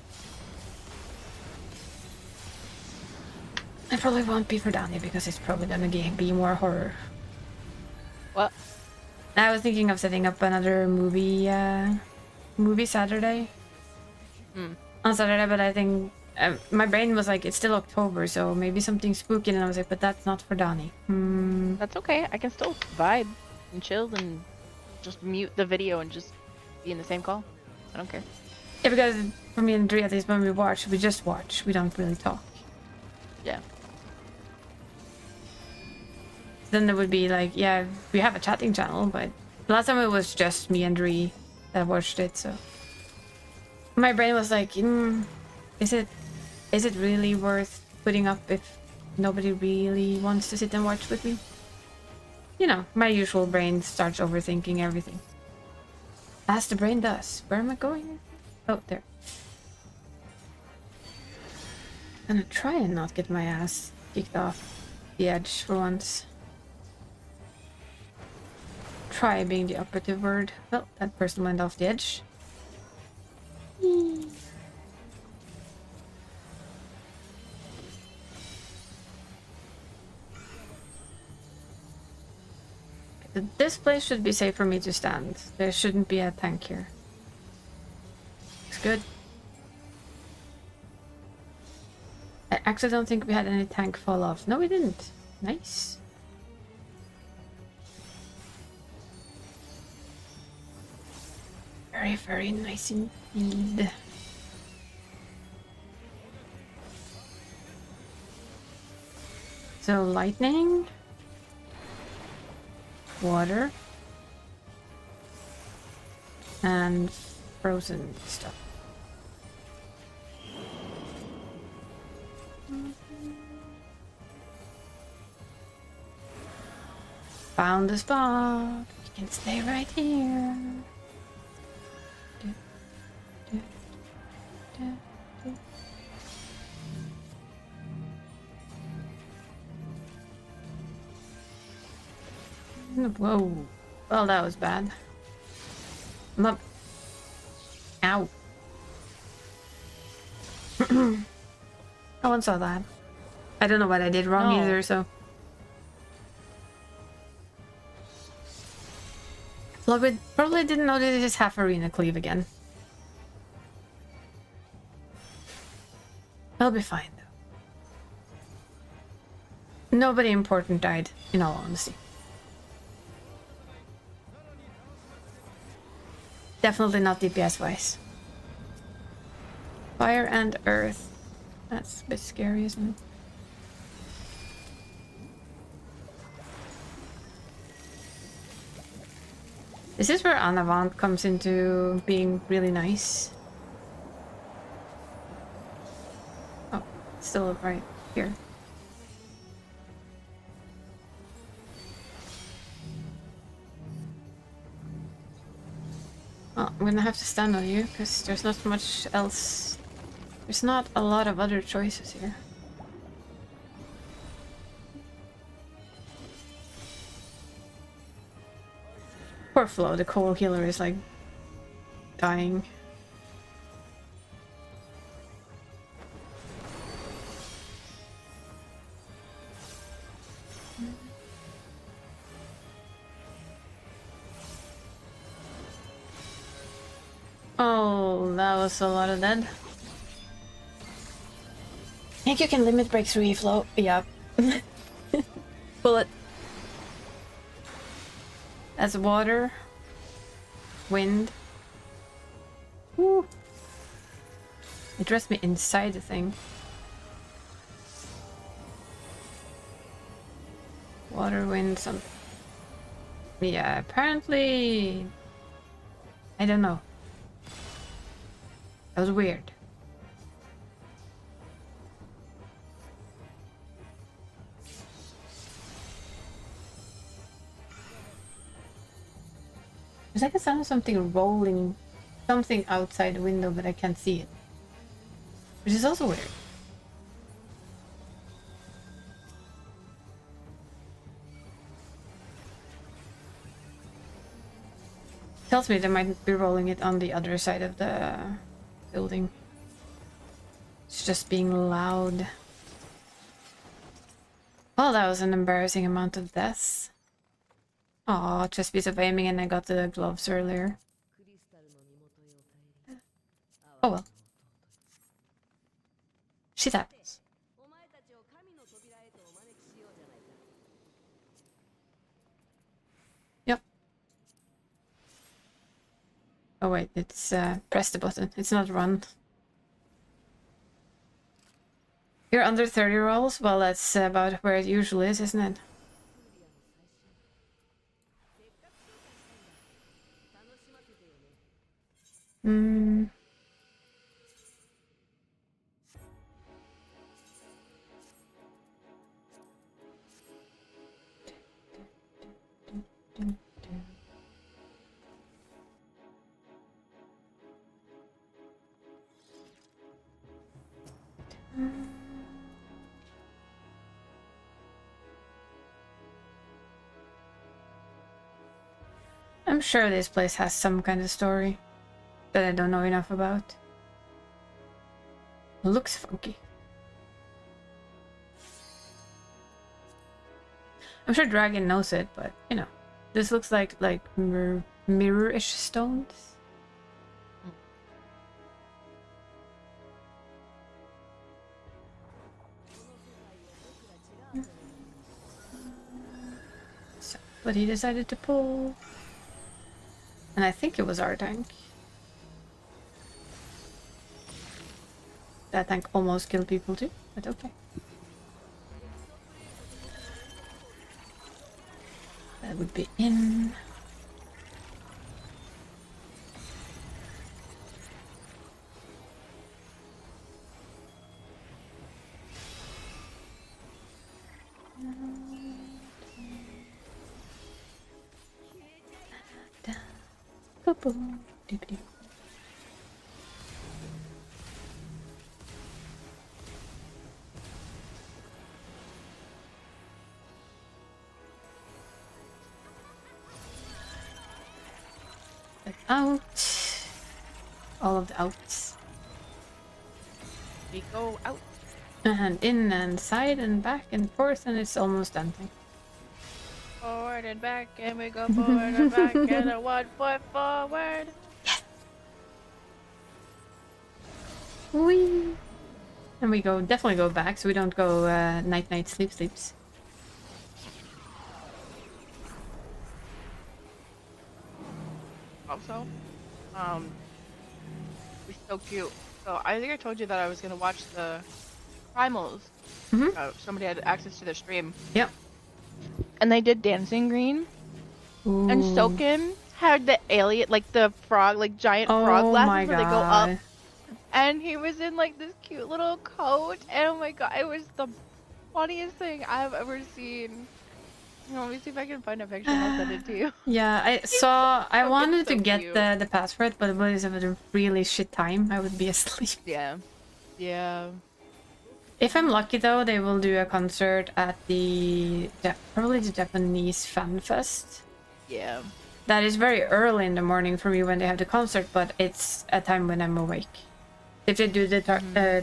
It probably won't be for Danny because it's probably gonna be more horror. What? I was thinking of setting up another movie Saturday. On Saturday, but I think my brain was like, it's still October, so maybe something spooky, and I was like, but that's not for Donnie. That's okay. I can still vibe and chill and just mute the video and just be in the same call. I don't care. Yeah, because for me and Dre, at least when we watch, we just watch. We don't really talk. Yeah. Then there would be like, yeah, we have a chatting channel, but last time it was just me and Dre that watched it, so my brain was like, is it really worth putting up if nobody really wants to sit and watch with me? You know, my usual brain starts overthinking everything. As the brain does. Where am I going? Oh, there. I'm gonna try and not get my ass kicked off the edge for once. Try being the operative word. Well, that person went off the edge. This place should be safe for me to stand. There shouldn't be a tank here. Looks good. I actually don't think we had any tank fall off. No, we didn't. Nice. Very, very nice indeed. So, lightning. Water. And frozen stuff. Found the spot. We can stay right here. Whoa. Well, that was bad. Ow. No one saw that. I don't know what I did wrong either, so. Probably didn't notice his half arena cleave again. I'll be fine, though. Nobody important died, in all honesty. Definitely not DPS-wise. Fire and earth. That's a bit scary, isn't it? This is where Anavant comes into being really nice. Oh, still right here. Well, I'm gonna have to stand on you, because there's not much else. There's not a lot of other choices here. Poor Flo, the coal healer is like dying. Oh, that was a lot of dead. I think you can limit breakthrough flow. Yeah. Bullet. That's water. Wind. Woo. It dressed me inside the thing. Water, wind, some. Yeah, apparently. I don't know. That was weird. There's like a sound of something rolling, something outside the window, but I can't see it. Which is also weird. Tells me they might be rolling it on the other side of the building. It's just being loud. Well, that was an embarrassing amount of deaths. Aw, just piece of aiming and I got the gloves earlier. Oh well. Shit happens. Yep. Oh wait, it's press the button. It's not run. You're under 30 rolls? Well, that's about where it usually is, isn't it? Hmm. I'm sure this place has some kind of story that I don't know enough about. Looks funky. I'm sure Dragon knows it, but you know, this looks like mirror-ish stones. So, but he decided to pull. And I think it was our tank. That tank almost killed people too, but okay. That would be in. Out. All of the outs. We go out. And in and side and back and forth, and it's almost done. Forward and back, and we go forward and back, and a 1 foot forward. Whee! And we definitely go back, so we don't go night night sleeps. Also, it's so cute. So I think I told you that I was gonna watch the Primals. Somebody had access to their stream. Yep. And they did Dancing Green. Ooh. And Soken had the alien, like the frog, like giant frog Oh glasses my where they go God. up. And he was in like this cute little coat. And oh my God, it was the funniest thing I've ever seen. Let me see if I can find a picture and I'll send it to you. Yeah, I wanted so to get cute. the password, but it was a really shit time. I would be asleep. Yeah. Yeah. If I'm lucky though, they will do a concert at probably the Japanese Fan Fest. Yeah. That is very early in the morning for me when they have the concert, but it's a time when I'm awake. If they do the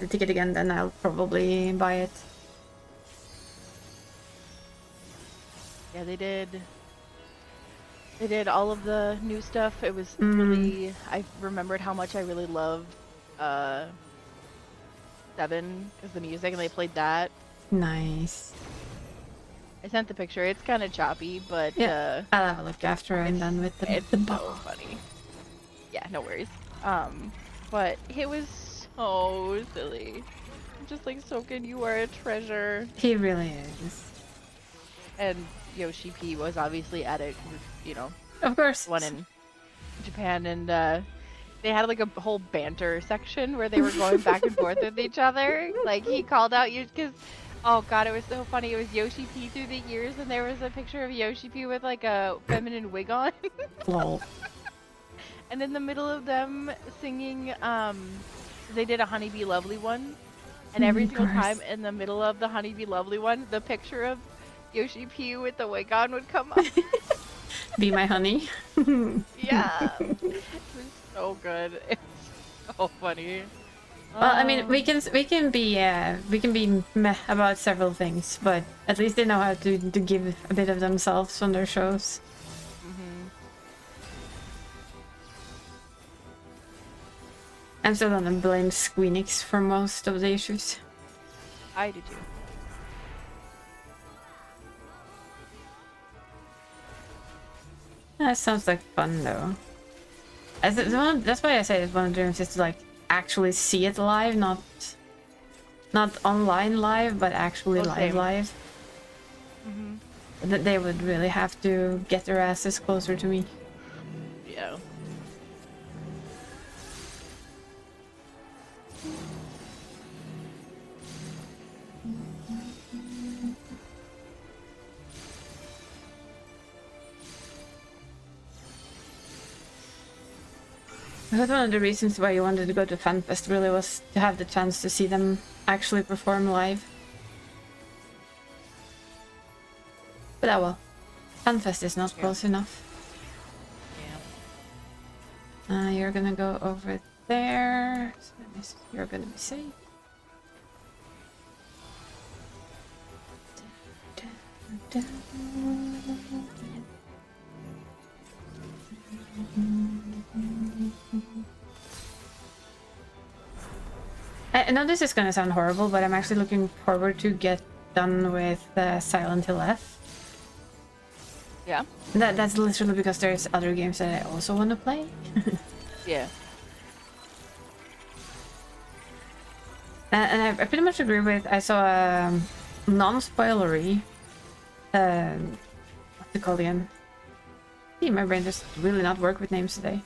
ticket again, then I'll probably buy it. Yeah, they did all of the new stuff. It was really, I remembered how much I really loved 7 because the music, and they played that. Nice. I sent the picture. It's kind of choppy, but Yeah, I'll have a look after I'm done with the it's so funny. Yeah, no worries. But it was so silly. I'm just like, Soken, you are a treasure. He really is. And Yoshi P was obviously at it, Of course. one in Japan, and they had like a whole banter section where they were going back and forth with each other. Like he called out you because, oh God, it was so funny. It was Yoshi P through the years, and there was a picture of Yoshi P with like a feminine wig on. Lol. And in the middle of them singing, they did a Honeybee Lovely one, and every single time in the middle of the Honeybee Lovely one, the picture of Yoshi P with the wig on would come up. Be my honey. Yeah, it was so good. It's so funny. Well, I mean, we can be meh about several things, but at least they know how to give a bit of themselves on their shows. I'm still gonna blame Squeenix for most of the issues. I do too. That sounds like fun though. That's why I say it's one of the dreams is to like actually see it live, not online live, but actually live. That they would really have to get their asses closer to me. Yeah. I thought one of the reasons why you wanted to go to FanFest really was to have the chance to see them actually perform live. But oh well. FanFest is not close enough. Yeah. You're gonna go over there. So you're gonna be safe. I know this is gonna sound horrible, but I'm actually looking forward to get done with Silent Hill F. Yeah. That's literally because there's other games that I also want to play. Yeah. And I pretty much agree with. I saw a non-spoilery. What's it called again? See, my brain just really not work with names today.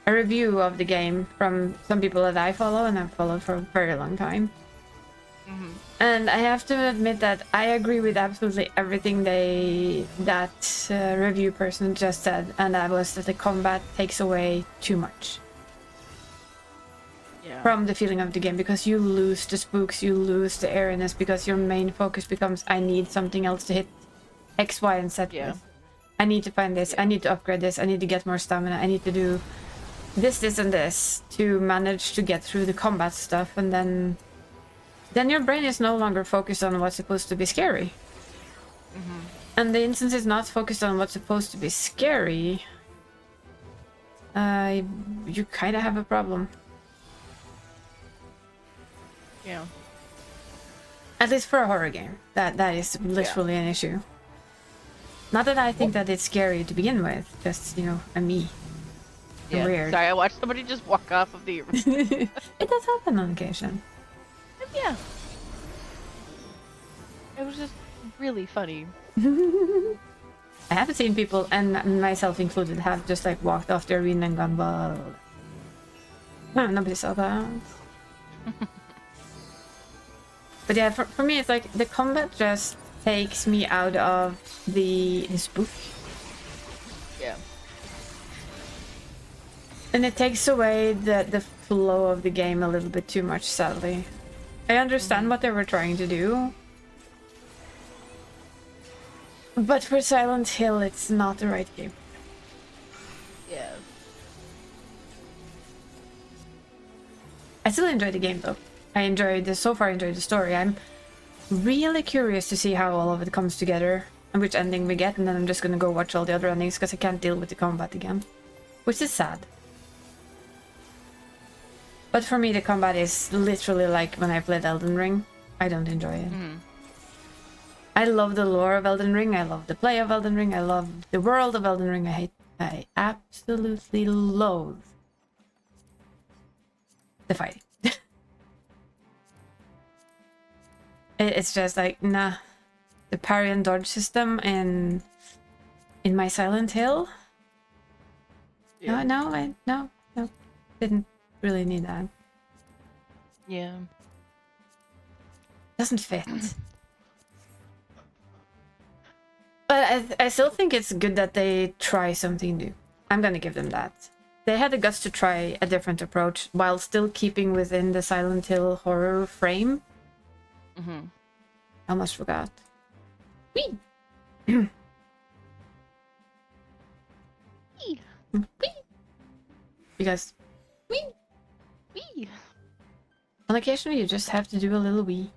A review of the game from some people that I follow and I've followed for a very long time. And I have to admit that I agree with absolutely everything that review person just said, and that was that the combat takes away too much from the feeling of the game, because you lose the spooks, you lose the airiness, because your main focus becomes, I need something else to hit X, Y, and Z with. I need to find this, I need to upgrade this, I need to get more stamina, I need to do this, this, and this to manage to get through the combat stuff, and then your brain is no longer focused on what's supposed to be scary. And the instance is not focused on what's supposed to be scary. You kind of have a problem. Yeah. At least for a horror game. That is literally an issue. Not that I think that it's scary to begin with, just, you know, me. Yeah. Weird. Sorry, I watched somebody just walk off of the... It does happen on occasion. Yeah. It was just really funny. I have seen people, and myself included, have just like walked off the arena and gone, well... No, nobody saw that. But yeah, for me, it's like the combat just takes me out of the spook. Yeah. And it takes away the flow of the game a little bit too much, sadly. I understand what they were trying to do. But for Silent Hill, it's not the right game. Yeah. I still enjoy the game, though. So far enjoyed the story. I'm really curious to see how all of it comes together and which ending we get, and then I'm just gonna go watch all the other endings because I can't deal with the combat again. Which is sad. But for me, the combat is literally like when I played Elden Ring. I don't enjoy it. I love the lore of Elden Ring, I love the play of Elden Ring, I love the world of Elden Ring. I absolutely loathe the fighting. It's just like, nah. The parry and dodge system in my Silent Hill? Yeah. No. Didn't really need that. Yeah. Doesn't fit. But I still think it's good that they try something new. I'm gonna give them that. They had the guts to try a different approach while still keeping within the Silent Hill horror frame. Mm-hmm. I almost forgot. Whee! Wee. Whee! Because whee! Wee. On occasion you just have to do a little wee.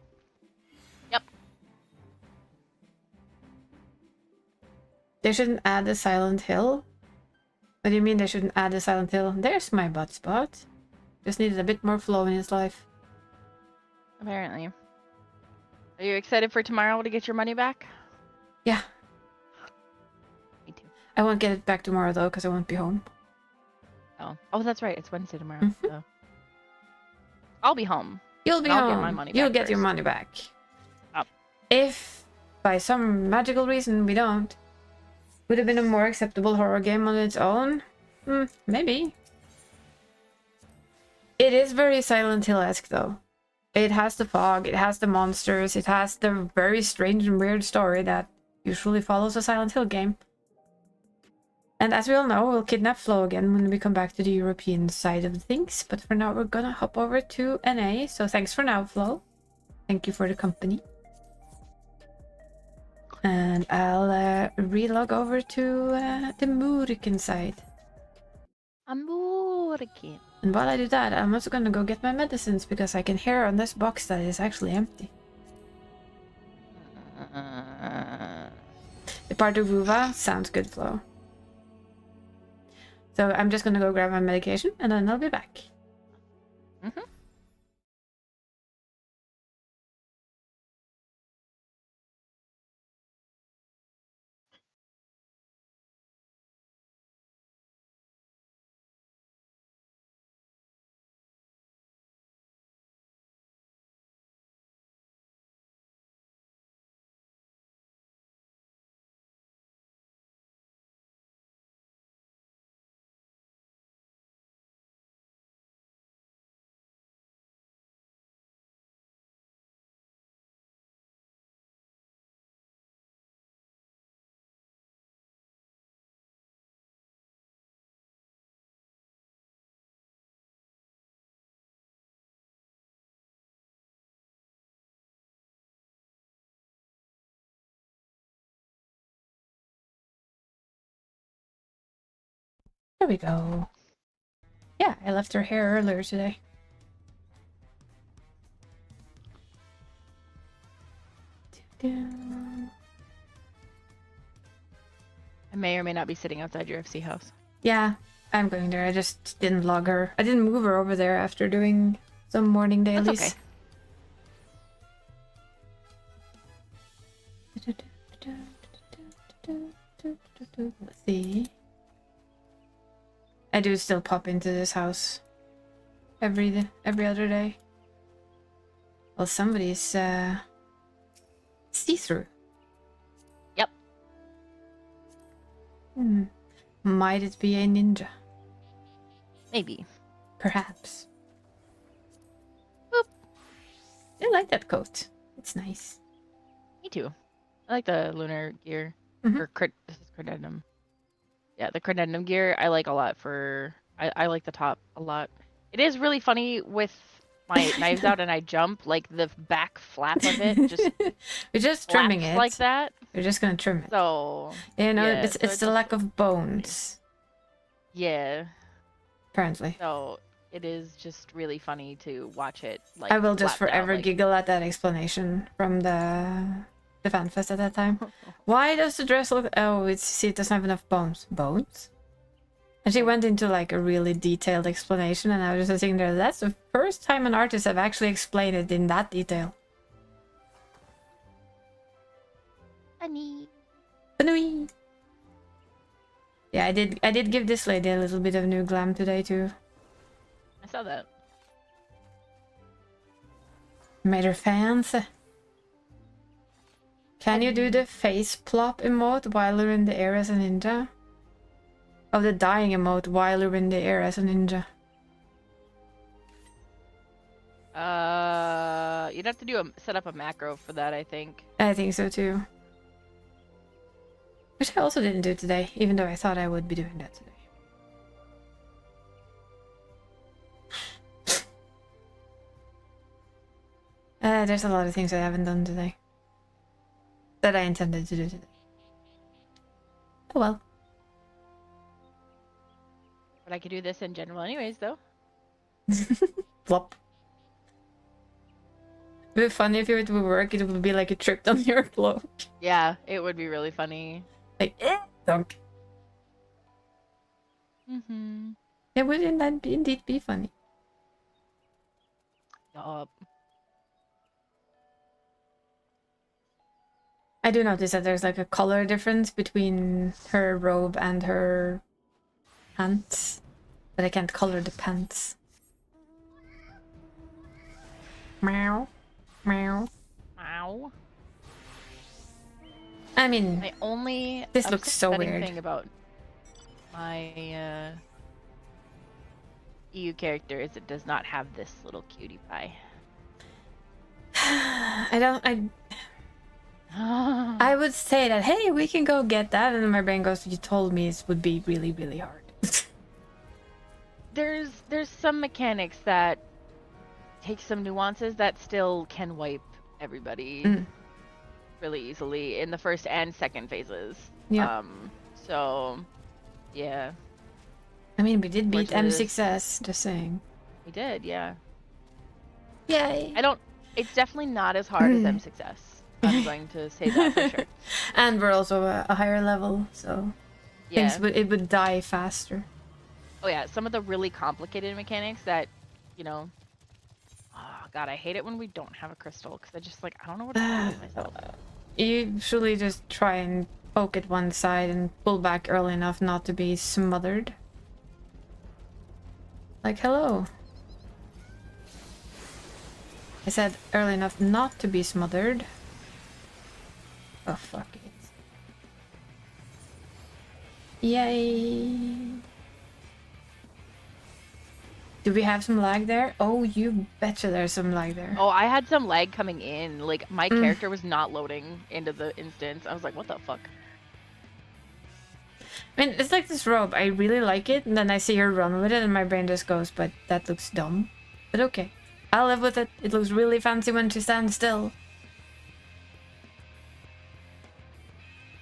Yep. They shouldn't add the Silent Hill. What do you mean they shouldn't add the Silent Hill? There's my butt spot. Just needed a bit more flow in his life. Apparently. Are you excited for tomorrow to get your money back? Yeah. Me too. I won't get it back tomorrow though, because I won't be home. Oh, that's right. It's Wednesday tomorrow. So. I'll be home. You'll be I'll home. get my money You'll back get your first. money back. Oh. If by some magical reason we don't, would have been a more acceptable horror game on its own? Maybe. It is very Silent Hill-esque though. It has the fog, it has the monsters, it has the very strange and weird story that usually follows a Silent Hill game. And as we all know, we'll kidnap Flo again when we come back to the European side of things. But for now, we're gonna hop over to NA. So thanks for now, Flo. Thank you for the company. And I'll relog over to the Murican side. American. And while I do that, I'm also gonna go get my medicines because I can hear on this box that it's actually empty. The part of Vuva sounds good, Flo. So I'm just gonna go grab my medication and then I'll be back. Mm-hmm. There we go. Yeah, I left her hair earlier today. I may or may not be sitting outside your FC house. Yeah, I'm going there. I just didn't log her. I didn't move her over there after doing some morning dailies. That's okay. Let's see. I do still pop into this house every other day. Well, somebody's see-through. Yep. Might it be a ninja? Maybe. Perhaps. Boop. I like that coat. It's nice. Me too. I like the lunar gear. Or this is credendum. Yeah, the credendum gear I like a lot for... I like the top a lot. It is really funny with my knives out and I jump, like the back flap of it just... We're just trimming it. like that. We're just gonna trim it. So... You know, yeah, it's the just... lack of bones. Yeah. Apparently. So it is just really funny to watch it. Like, I will just flap forever down, like... giggle at that explanation from the fan fest at that time. Why does the dress look... Oh, it doesn't have enough bones. Bones? And she went into like a really detailed explanation and I was just sitting there, that's the first time an artist have actually explained it in that detail. Funny. Funny. Yeah, I did give this lady a little bit of new glam today too. I saw that. Made her fancy. Can you do the face plop emote while you're in the air as a ninja? Oh, the dying emote while you're in the air as a ninja. You'd have to set up a macro for that, I think. I think so too. Which I also didn't do today, even though I thought I would be doing that today. There's a lot of things I haven't done today. That I intended to do today. Oh well. But I could do this in general anyways, though. Flop. It would be funny if it would work, it would be like a tripped on your cloak. Yeah, it would be really funny. Like, dunk. It would indeed be funny. Yup. I do notice that there's like a color difference between her robe and her pants, but I can't color the pants. Meow. Meow. Ow. I mean, My only this looks so upsetting weird. thing about my EU character is it does not have this little cutie pie. I would say that, hey, we can go get that, and then my brain goes, you told me it would be really, really hard. There's some mechanics that take some nuances that still can wipe everybody really easily in the first and second phases. Yeah. So, yeah. I mean, we did beat Which is- M6S, just saying. We did, yeah. Yay! It's definitely not as hard as M6S. I'm going to say that for sure. And we're also a higher level, so Yeah. it would die faster. Oh yeah, some of the really complicated mechanics that, you know, oh god, I hate it when we don't have a crystal because I just like I don't know what to do with myself. You usually just try and poke at one side and pull back early enough not to be smothered. Like, hello. I said early enough not to be smothered. Oh, fuck it. Yay. Do we have some lag there? Oh, you betcha there's some lag there. Oh, I had some lag coming in. Like my character was not loading into the instance. I was like, what the fuck? I mean, it's like this robe. I really like it, and then I see her run with it, and my brain just goes, but that looks dumb. But okay. I'll live with it. It looks really fancy when she stands still.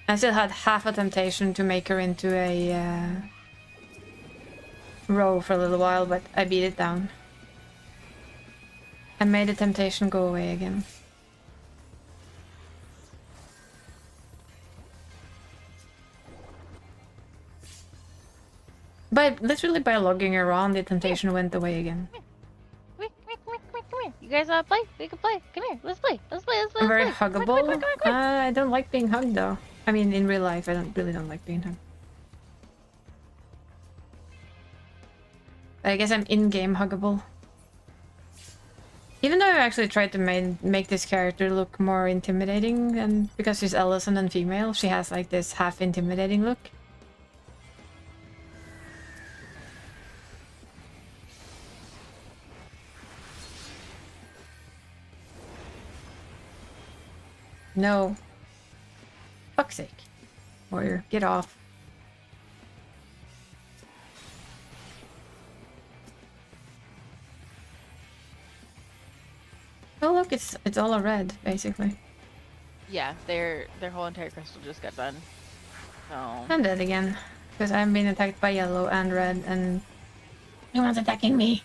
I still had half a temptation to make her into a row for a little while, but I beat it down. I made the temptation go away again. Literally by logging around, the temptation went away again. Come here. You guys wanna play? We can play. Come here. Let's play. I'm very huggable. Come on. I don't like being hugged though. I mean, in real life, I really don't like being hugged. I guess I'm in-game huggable. Even though I actually tried to make this character look more intimidating, and because she's Ellison and female, she has like this half-intimidating look. No. Fuck's sake. Warrior, get off. Oh look, it's all a red, basically. Yeah, their whole entire crystal just got done. So I'm dead again. Because I'm being attacked by yellow and red, and no one's attacking me.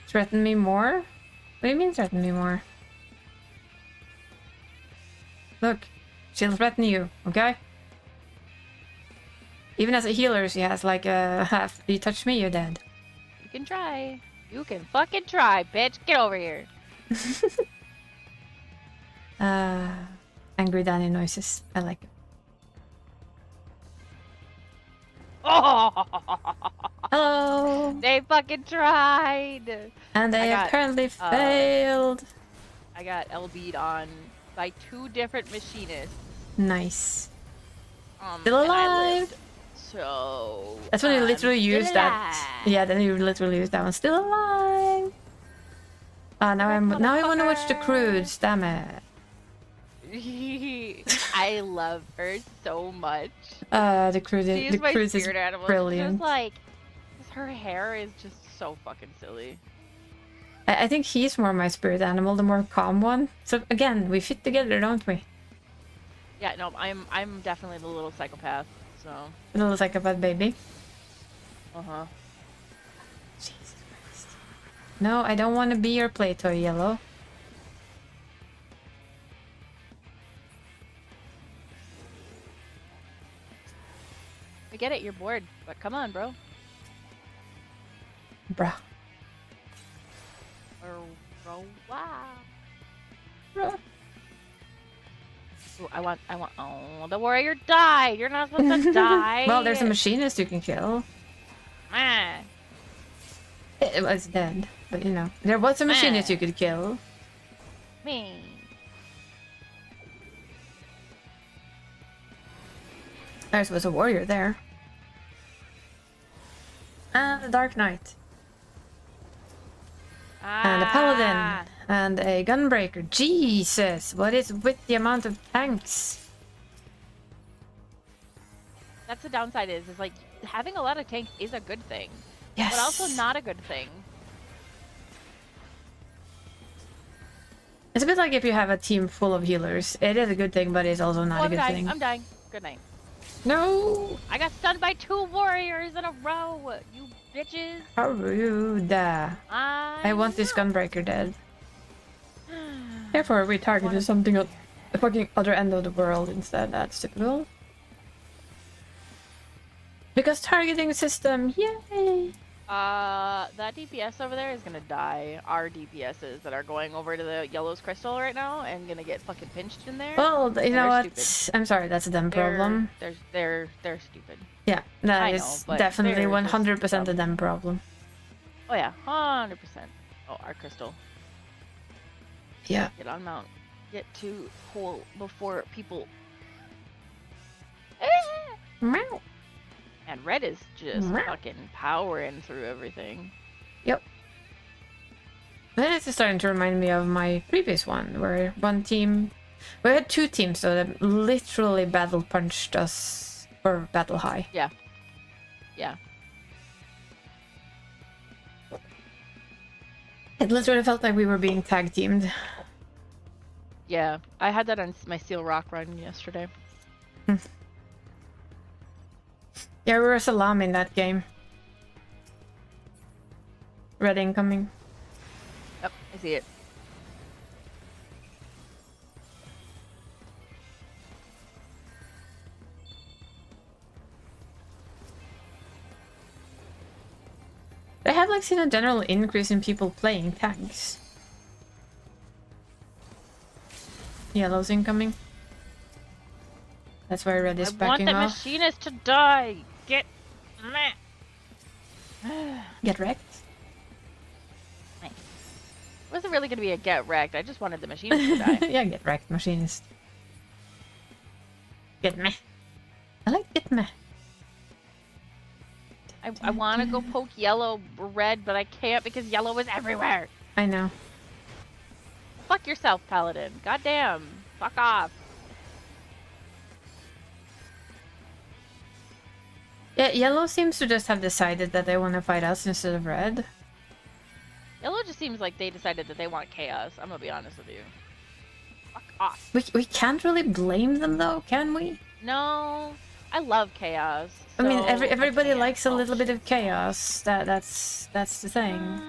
Threaten me more? What do you mean threaten me more? Look, she'll threaten you, okay? Even as a healer, she has like a half. You touch me, you're dead. you can try. You can fucking try, bitch. Get over here. Angry Danny noises. I like it. Oh, Hello! they fucking tried. And they have currently failed. I got LB'd on by 2 different machinists. Nice. and Still I alive! lived. So That's when you literally use that. alive. Yeah, then you literally use that one. Still alive! Now I want to watch the cruise, damn it. I love her so much. The cruise She's the my cruise is spirit animal. brilliant. Just like, her hair is just so fucking silly. I think he's more my spirit animal, the more calm one. So again, we fit together, don't we? Yeah, no, I'm definitely the little psychopath. So. A little psychopath baby. Uh-huh. Jesus Christ. No, I don't want to be your play toy, Yellow. I get it, you're bored, but come on, bro. Bruh. Wow. Bruh. Ooh, I want, oh, the warrior died! You're not supposed to die! Well, there's a machinist you can kill. Ah. It was dead, but you know. There was a machinist you could kill. Me. There was a warrior there. And a Dark Knight. And a Paladin. And a Gunbreaker. Jesus! What is with the amount of tanks? That's the downside is like, having a lot of tanks is a good thing. Yes! But also not a good thing. It's a bit like if you have a team full of healers. It is a good thing, but it's also not a good thing. I'm dying. Good night. No! I got stunned by 2 warriors in a row! You bitches! How rude. I want this Gunbreaker dead. Therefore, we targeted something at the fucking other end of the world instead. That's typical. Because targeting system, yay! That DPS over there is gonna die. Our DPSs that are going over to the Yellow's crystal right now and gonna get fucking pinched in there. Well, you know what? Stupid. I'm sorry, that's a them problem. They're stupid. Yeah, that I is know, but definitely they're 100% a just them problem. Oh yeah, 100%. Oh, our crystal. Yeah. Get on mount. Get to hole before people. Meow. And red is just Meow. fucking powering through everything. Yep. This is starting to remind me of my previous one, where one team... We had 2 teams, though, that literally battle punched us for battle high. Yeah. Yeah. It literally felt like we were being tag teamed. Yeah. I had that on my Steel Rock run yesterday. Yeah, we were Salam in that game. Red incoming. Yep, I see it. I have like seen a general increase in people playing tanks. Yellow's incoming. That's why red is backing I want the off. machinist to die. Get meh. Get wrecked. Wasn't really gonna be a get wrecked. I just wanted the machinist to die. Yeah, get wrecked, machinist. Get meh. I like get meh. I want to go poke yellow, red, but I can't because yellow is everywhere. I know. Fuck yourself, Paladin. Goddamn. Fuck off. Yeah, yellow seems to just have decided that they want to fight us instead of red. Yellow just seems like they decided that they want chaos. I'm gonna be honest with you. Fuck off. We can't really blame them though, can we? No, I love chaos. I mean, so everybody I can't. likes a little bit of chaos. That's the thing.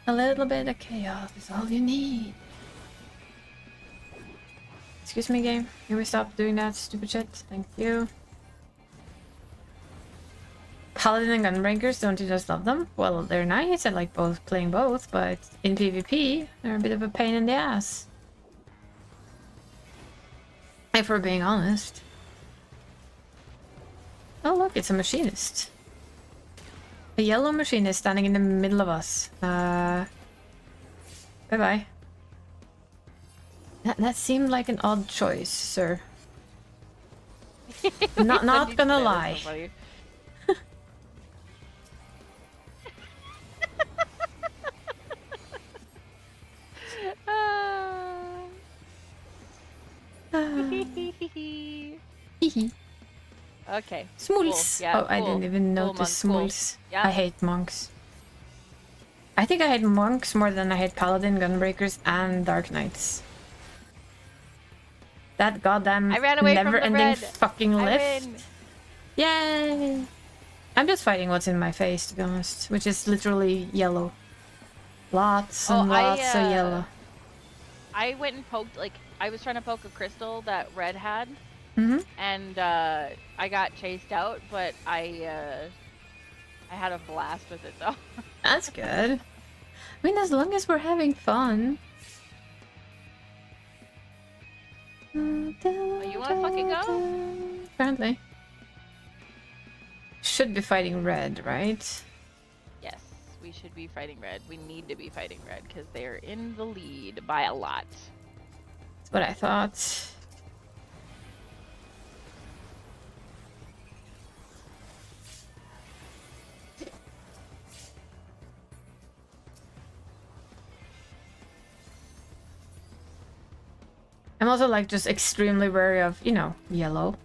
A little bit of chaos is all you need. Excuse me, game. Can we stop doing that stupid shit? Thank you. Paladin and Gunbreakers, don't you just love them? Well, they're nice. I like playing both, but in PvP, they're a bit of a pain in the ass. If we're being honest. Oh look, it's a machinist. A yellow machinist standing in the middle of us. Bye-bye. That seemed like an odd choice, sir. Not gonna lie. Okay. Smools. Cool. Yeah, oh, I didn't even Cool, notice monk, Smools. cool. Yeah. I hate monks. I think I hate monks more than I hate Paladin, Gunbreakers, and Dark Knights. That goddamn I ran away from the never-ending red. fucking I lift. win. Yay! I'm just fighting what's in my face, to be honest, which is literally yellow. Lots and lots of yellow. I went and poked, like, I was trying to poke a crystal that red had, and I got chased out, but I had a blast with it, though. That's good. I mean, as long as we're having fun. Oh, you wanna fucking go? Apparently. Should be fighting red, right? Yes, we should be fighting red. We need to be fighting red, because they're in the lead by a lot. That's what I thought. I'm also like just extremely wary of, you know, yellow.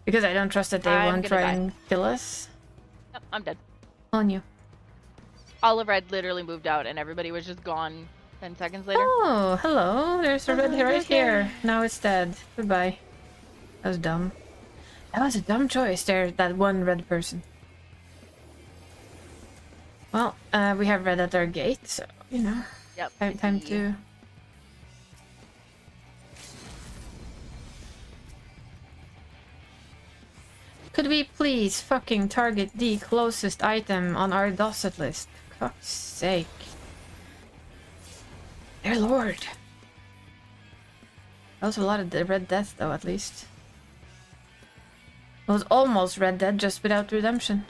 Because I don't trust that they won't try and kill us. Nope, I'm dead. On you. All of red literally moved out and everybody was just gone 10 seconds later. Oh, hello. There's a red right here. Now it's dead. Goodbye. That was dumb. That was a dumb choice there, that one red person. Well, we have red at our gate, so, you know. Yep. Time to... Could we please fucking target the closest item on our dosset list? For fuck's sake. Dear lord. That was a lot of Red Death though, at least. It was almost Red Dead, just without redemption.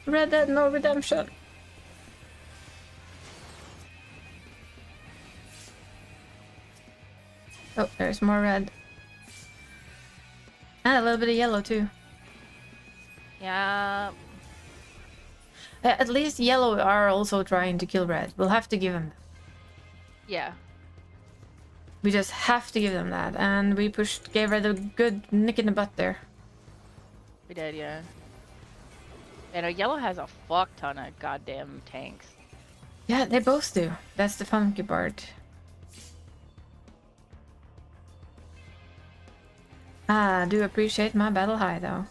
Red Dead, no redemption. Oh, there's more red. And a little bit of yellow too. Yeah. At least yellow are also trying to kill red. We'll have to give them that. Yeah. We just have to give them that. And we gave red a good nick in the butt there. We did, yeah. And yellow has a fuck ton of goddamn tanks. Yeah, they both do. That's the funky part. I do appreciate my battle high though.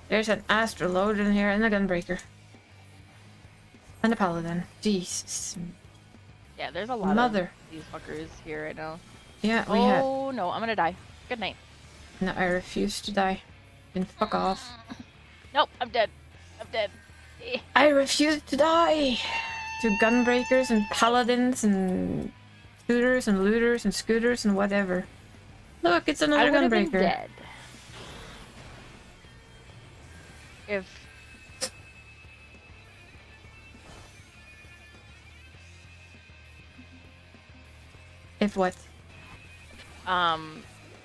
There's an astroload in here and a gunbreaker. And a paladin. Jesus. Yeah, there's a lot Mother. of these fuckers here right now. Yeah, we have. Oh no, I'm gonna die. Good night. No, I refuse to die. Then fuck off. Nope, I'm dead. I'm dead. Eh. I refuse to die! To gunbreakers and paladins and shooters and looters and scooters and whatever. Look, it's I another would have been gunbreaker. dead. If what?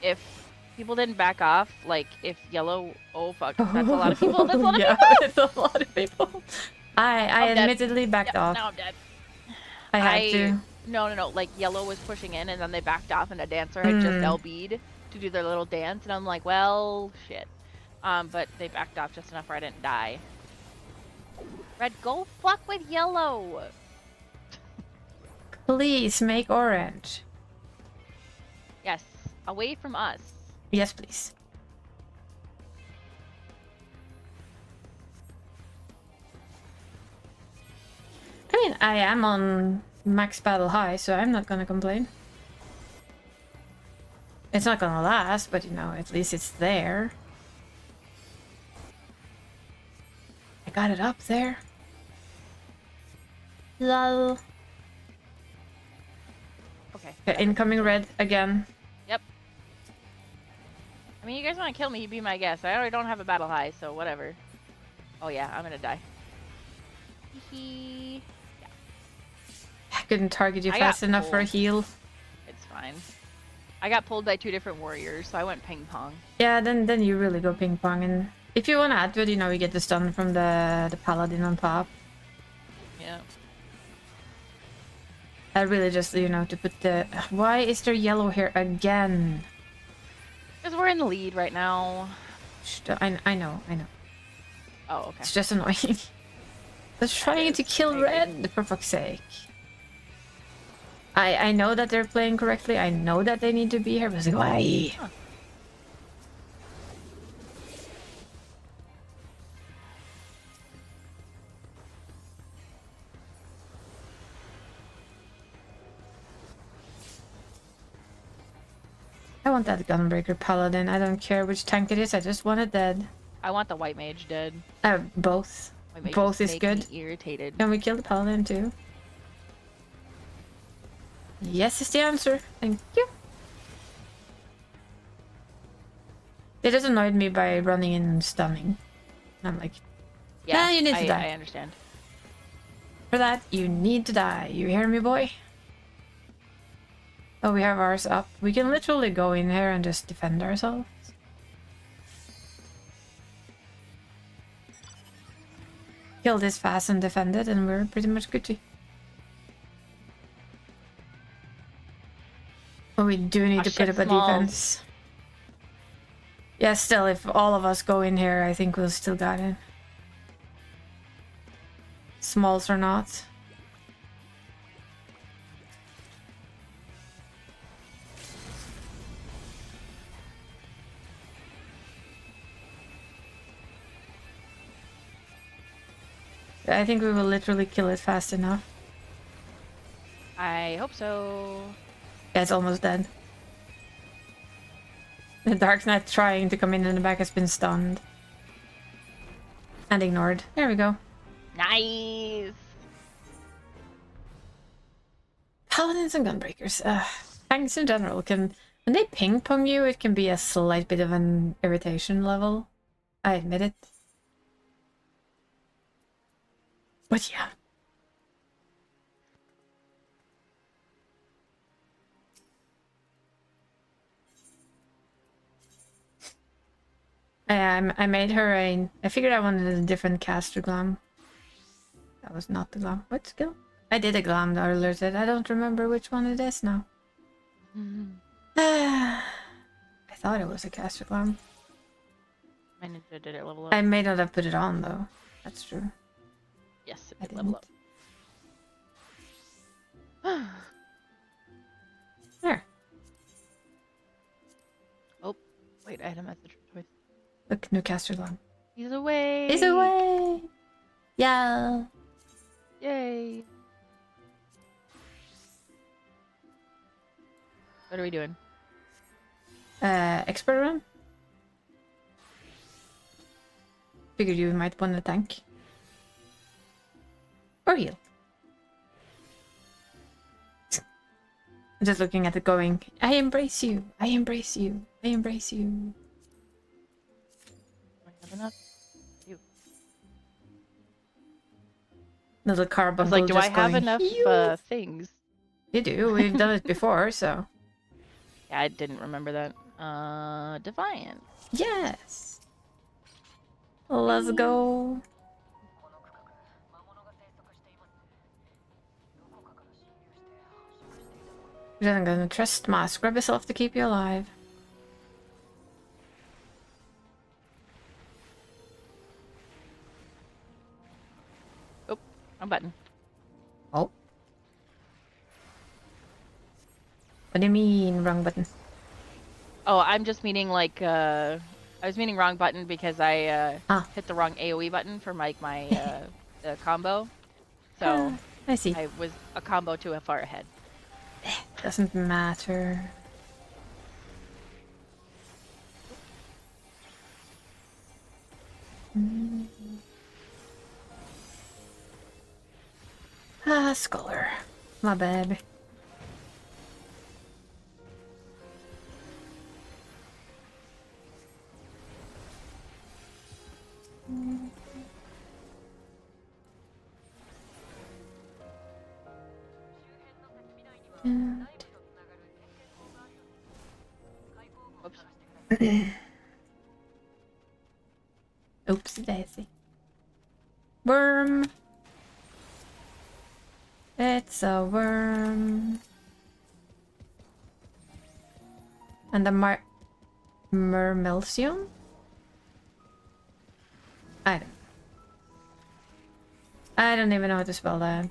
If people didn't back off, like if yellow, oh fuck, that's a lot of people. That's a lot of Yeah, people. it's a lot of people. I I'm dead. admittedly backed Yep, off. now I'm dead. I had to. No. Like yellow was pushing in, and then they backed off, and a dancer had just LB'd to do their little dance, and I'm like, well, shit. But they backed off just enough where I didn't die. Red, go fuck with yellow. Please make orange. Yes, away from us. Yes, please. I mean, I am on max battle high, so I'm not gonna complain. It's not gonna last, but you know, at least it's there. I got it up there. Lol. Okay. Incoming red again. Yep. I mean, you guys want to kill me, you be my guest. I already don't have a battle high, so whatever. Oh yeah, I'm gonna die. Hee. I couldn't target you I fast got enough for a pulled. heal. It's fine. I got pulled by 2 different warriors, so I went ping pong. Yeah, then you really go ping pong, and if you want to add to it, you know, we get the stun from the paladin on top. Yeah. I really just, you know, to put the... Why is there yellow here again? Because we're in the lead right now. I know. Oh, okay. It's just annoying. I was trying to kill red, for fuck's sake. I know that they're playing correctly. I know that they need to be here, but it's like, why? Huh. I want that Gunbreaker Paladin. I don't care which tank it is. I just want it dead. I want the white mage dead. Both. White mage Both just is make good. me irritated. Can we kill the Paladin too? Yes is the answer. Thank you. They just annoyed me by running in and stunning. I'm like, Yeah, you need to die. I understand. For that, you need to die. You hear me, boy? Oh, we have ours up. We can literally go in here and just defend ourselves. Kill this fast and defend it, and we're pretty much Gucci. But we do need to put up a defense. Yeah, still, if all of us go in here, I think we'll still got it. Smalls or not. I think we will literally kill it fast enough. I hope so. Yeah, it's almost dead. The Dark Knight trying to come in the back has been stunned. And ignored. There we go. Nice. Paladins and Gunbreakers. Tanks in general can... When they ping pong you, it can be a slight bit of an irritation level. I admit it. But yeah. I made her a... I figured I wanted a different caster glam. That was not the glam. What skill? I did a glam alerted. I don't remember which one it is now. I thought it was a caster glam. My ninja did it level up. I may not have put it on though. That's true. Yes, it I did level didn't. up. There. Oh, wait, I had a message from Toys. Look, new caster glam. He's away. He's away. Yeah. Yay. What are we doing? Expert run. Figured you might want to tank. Or heal. I'm just looking at it going, I embrace you, I embrace you, I embrace you. Do I have enough? You. Little car I was bundle like, do I just have going, enough "Phew." things? You do, we've done it before, so. Yeah, I didn't remember that. Defiant. Yes. Let's go. Then I'm gonna trust my scrub yourself to keep you alive. Oh, wrong button. Oh. What do you mean, wrong button? Oh, I'm just meaning like, I was meaning wrong button because I hit the wrong AoE button for my the combo. So I see. I was a combo too far ahead. Doesn't matter. Scholar. My bad. Oops. Oopsie daisy. Worm. It's a worm. And the Mermelsion? I don't even know how to spell that.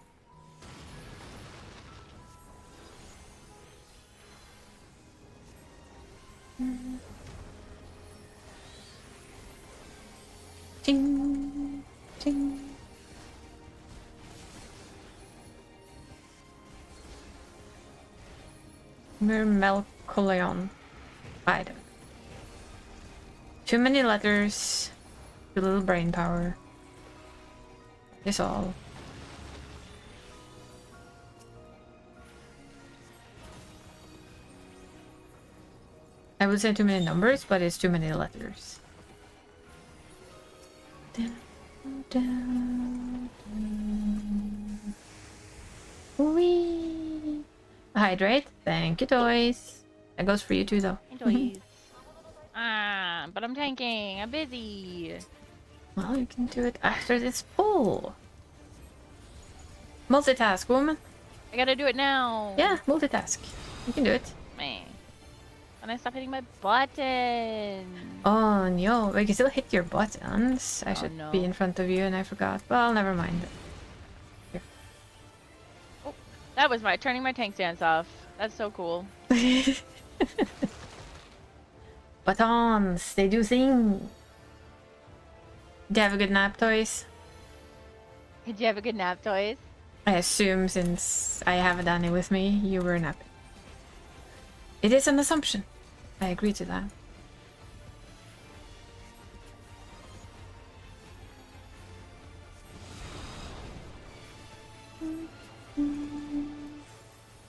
Ting, ting. Mermelcoleon. I don't. Too many letters. Too little brain power. That's all. I would say too many numbers, but it's too many letters. Whee! Hydrate. Thank you, toys. That goes for you too, though. Toys. But I'm tanking. I'm busy. Well, you can do it after this pull. Multitask, woman. I gotta do it now. Yeah, multitask. You can do it. Man. And I stop hitting my button. Oh no, we can still hit your buttons. I Oh, should no. be in front of you and I forgot. Well, never mind. Oh, that was my turning my tank stance off. That's so cool. Buttons, they do thing. Do you have a good nap, toys? Did you have a good nap, toys? I assume since I have a Danny with me, you were napping. It is an assumption. I agree to that.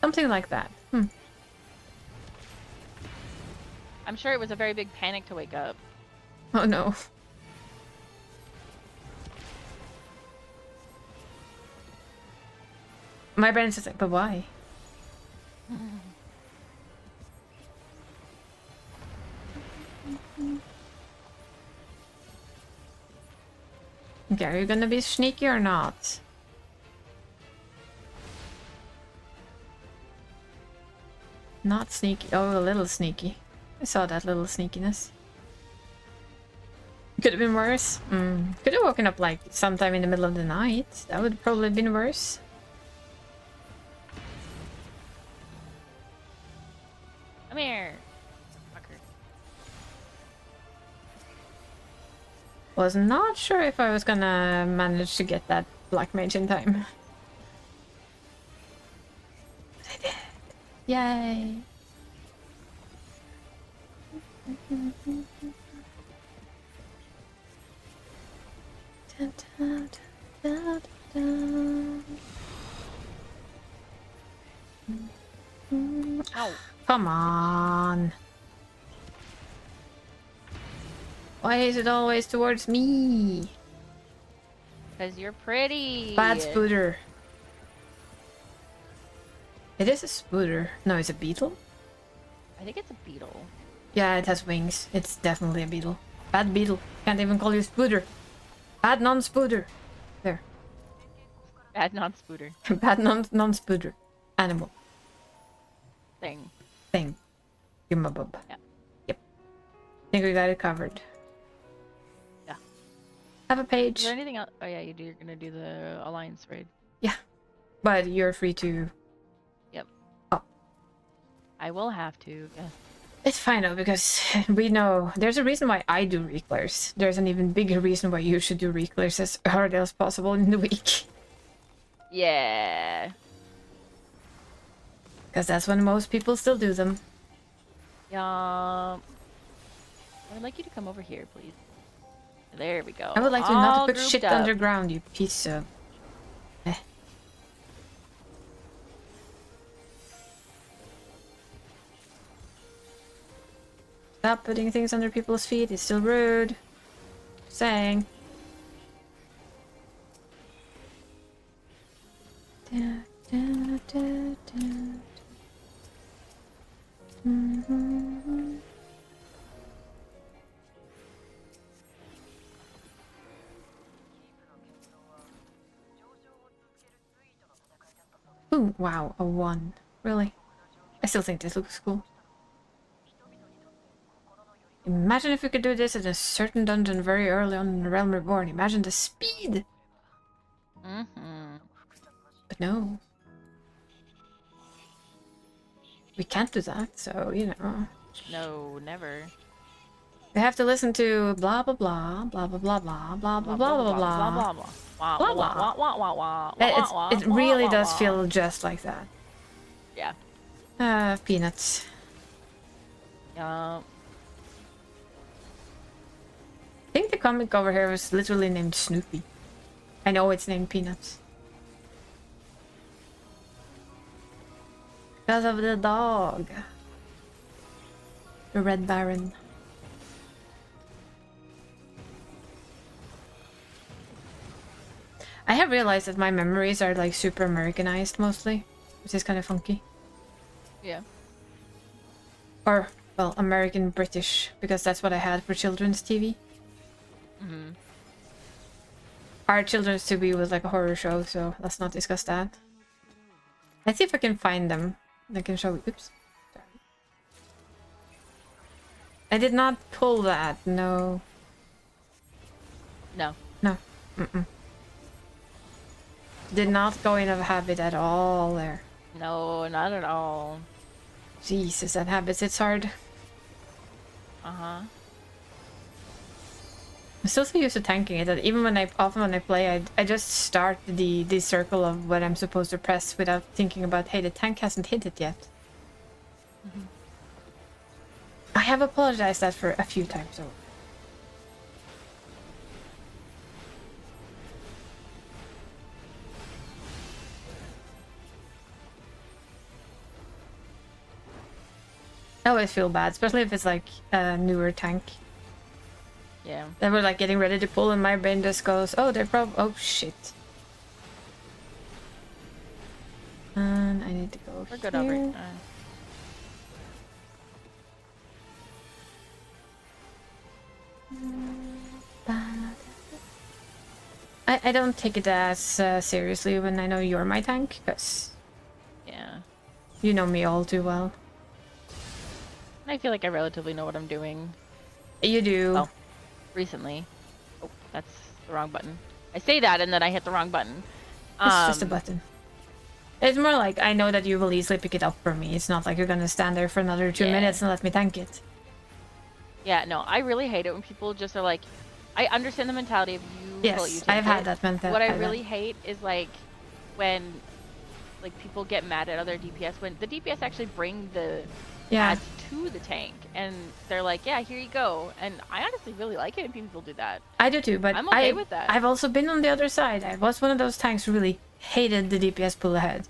Something like that. I'm sure it was a very big panic to wake up. Oh no. My brain's just like, but why? Okay, are you gonna be sneaky or not? Not sneaky. Oh, a little sneaky. I saw that little sneakiness. Could have been worse. Could have woken up like sometime in the middle of the night. That would probably have been worse. Come here. Fucker. Was not sure if I was gonna manage to get that black mage in time. But I did. Yay. Da, da, da, da, da. Ow. Come on. Why is it always towards me? Because you're pretty. Bad spooter. It is a spooter. No, it's a beetle. I think it's a beetle. Yeah, it has wings. It's definitely a beetle. Bad beetle. Can't even call you spooter. Bad non-spooter. There. Bad non-spooter. Bad non-spooter. Animal. Thing. Thing. Give him a bub. Yeah. Yep. Think we got it covered. Yeah. Have a Is page. there anything else? Oh yeah, you're gonna do the alliance raid. Yeah. But you're free to... Yep. Oh. I will have to. Yeah. It's fine though, because we know there's a reason why I do reclairs. There's an even bigger reason why you should do reclairs as early as possible in the week. Yeah. Because that's when most people still do them. I would like you to come over here, please. There we go. I would like you not All to put grouped shit up. underground, you piece of... Stop putting things under people's feet, it's still rude. Saying. Da, da, da, da. Mm-hmm. Ooh, wow, a 1. Really? I still think this looks cool. Imagine if we could do this in a certain dungeon very early on in the Realm Reborn. Imagine the speed! Mm-hmm. But no. We can't do that, so, you know. No, never. We have to listen to blah blah blah, blah blah blah blah, blah blah blah blah blah. Blah blah. It really does feel just like that. Yeah. Peanuts. Yeah. I think the comic over here was literally named Snoopy. I know it's named Peanuts. Because of the dog. The Red Baron. I have realized that my memories are like super Americanized mostly, which is kind of funky. Yeah. Or, well, American British, because that's what I had for children's TV. Mm-hmm. Our children's TV was like a horror show, so let's not discuss that. Let's see if I can find them. I can show you. Oops. Sorry. I did not pull that. No. No. No. Mm-mm. Did not go in of habit at all there. No, not at all. Jesus, that habits it's hard. Uh-huh. I'm still so used to tanking it that even when I play, I just start the circle of what I'm supposed to press without thinking about, hey, the tank hasn't hit it yet. Mm-hmm. I have apologized that for a few times over. I always feel bad, especially if it's like a newer tank. Yeah. Then we're like getting ready to pull and my brain just goes, oh, they're oh shit. And I need to go We're here. good over it. I don't take it as seriously when I know you're my tank, because Yeah. you know me all too well. I feel like I relatively know what I'm doing. You do. Well, recently. Oh, that's the wrong button. I say that and then I hit the wrong button. It's just a button. It's more like I know that you will easily pick it up for me. It's not like you're gonna stand there for another 2 minutes and let me tank it. Yeah, no, I really hate it when people just are like, I understand the mentality of you. Yes, I've had that mentality. What I really hate is like when like people get mad at other DPS when the DPS actually bring the ads to the tank and they're like, yeah, here you go. And I honestly really like it when people do that. I do too, but I'm okay with that. I've also been on the other side. I was one of those tanks who really hated the DPS pull ahead.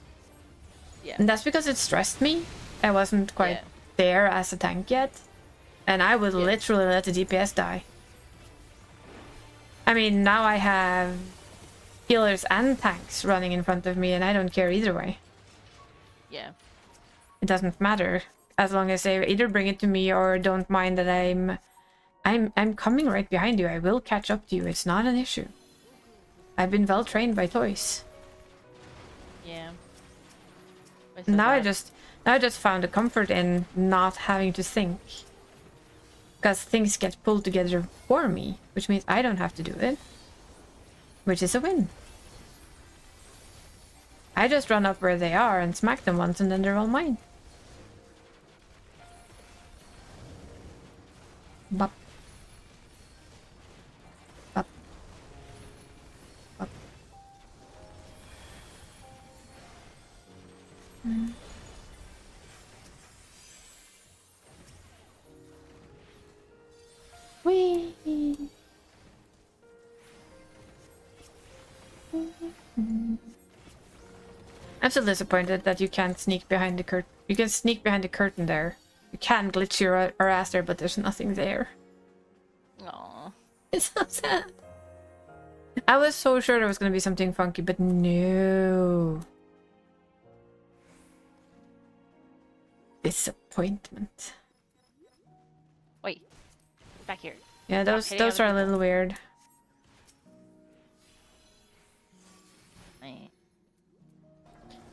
Yeah. And that's because it stressed me. I wasn't quite there as a tank yet. And I would literally let the DPS die. I mean, now I have healers and tanks running in front of me and I don't care either way. Yeah. It doesn't matter. As long as they either bring it to me or don't mind that I'm coming right behind you. I will catch up to you. It's not an issue. I've been well trained by toys. Yeah. Now I just found a comfort in not having to think. Because things get pulled together for me, which means I don't have to do it. Which is a win. I just run up where they are and smack them once and then they're all mine. Bop. Bop. Bop. Whee! I'm so disappointed that you can't sneak behind the curtain. You can sneak behind the curtain there. You can glitch your ass there, but there's nothing there. Aww. It's so sad. I was so sure there was going to be something funky, but no. Disappointment. Wait. Back here. Yeah, those are a little weird.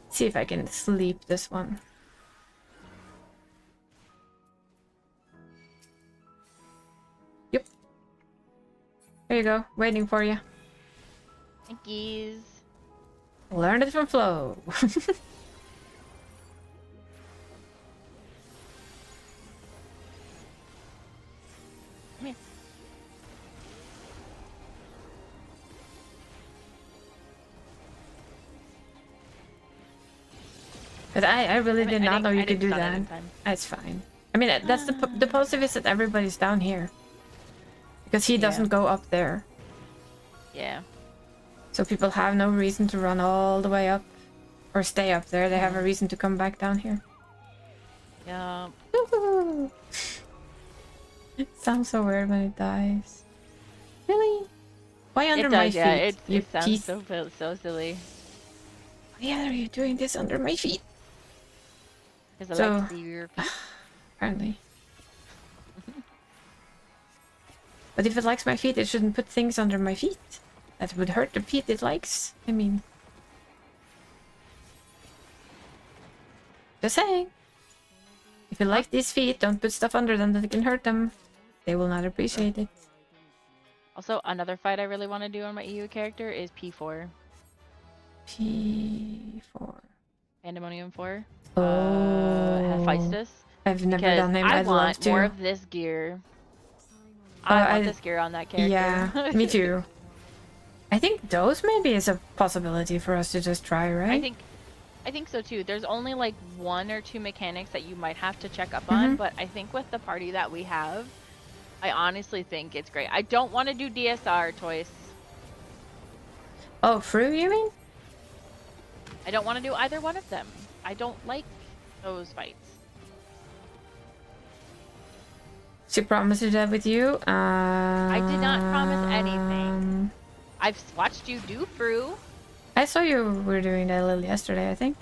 See if I can sleep this one. Yep. There you go, waiting for you. Thank yous. Learned it from Flo. But I really did not know you could do that. That's fine. I mean, that's the positive is that everybody's down here. Because he doesn't go up there. Yeah. So people have no reason to run all the way up. Or stay up there. They have a reason to come back down here. Yeah. Woohoo! It sounds so weird when it dies. Really? Why under my feet? Yeah, it sounds so silly. Why are you doing this under my feet? Because I like to see your feet. Apparently. But if it likes my feet, it shouldn't put things under my feet. That would hurt the feet it likes. I mean... Just saying. If you like these feet, don't put stuff under them that can hurt them. They will not appreciate it. Also, another fight I really want to do on my EU character is P4. P4. Pandemonium 4. Oh. Hephaestus. I've never done him. I'd love to. I want more of this gear. I want this gear on that character. Yeah, me too. I think those maybe is a possibility for us to just try, right? I think so too. There's only like 1 or 2 mechanics that you might have to check up on, but I think with the party that we have, I honestly think it's great. I don't want to do DSR toys. Oh, Fru, you mean? I don't want to do either one of them. I don't like those fights. She promised to do that with you? I did not promise anything. I've watched you do Fru. I saw you were doing that a little yesterday, I think.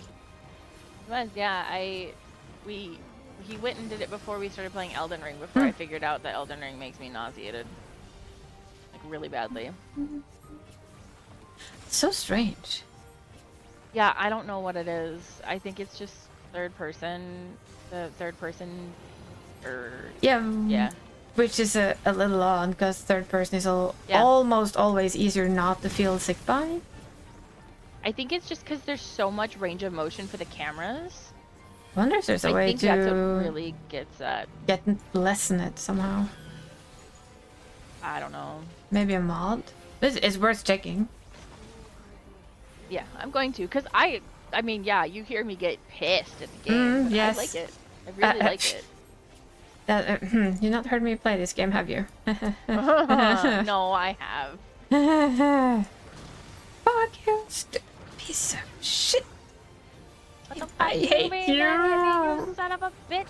It was, yeah. He went and did it before we started playing Elden Ring, before I figured out that Elden Ring makes me nauseated. Like, really badly. So strange. Yeah, I don't know what it is. I think it's just third person. The third person Yeah. Which is a little odd because third person is Yeah. almost always easier not to feel sick by. I think it's just because there's so much range of motion for the cameras. I wonder if there's a I way think that's what to really gets that. lessen it somehow. I don't know. Maybe a mod? It's worth checking. Yeah, I'm going to, because I mean, yeah, you hear me get pissed at the game, but yes. I like it. I really like it. You not heard me play this game, have you? No, I have. Fuck you, piece of shit. I hate you. You son of a bitch.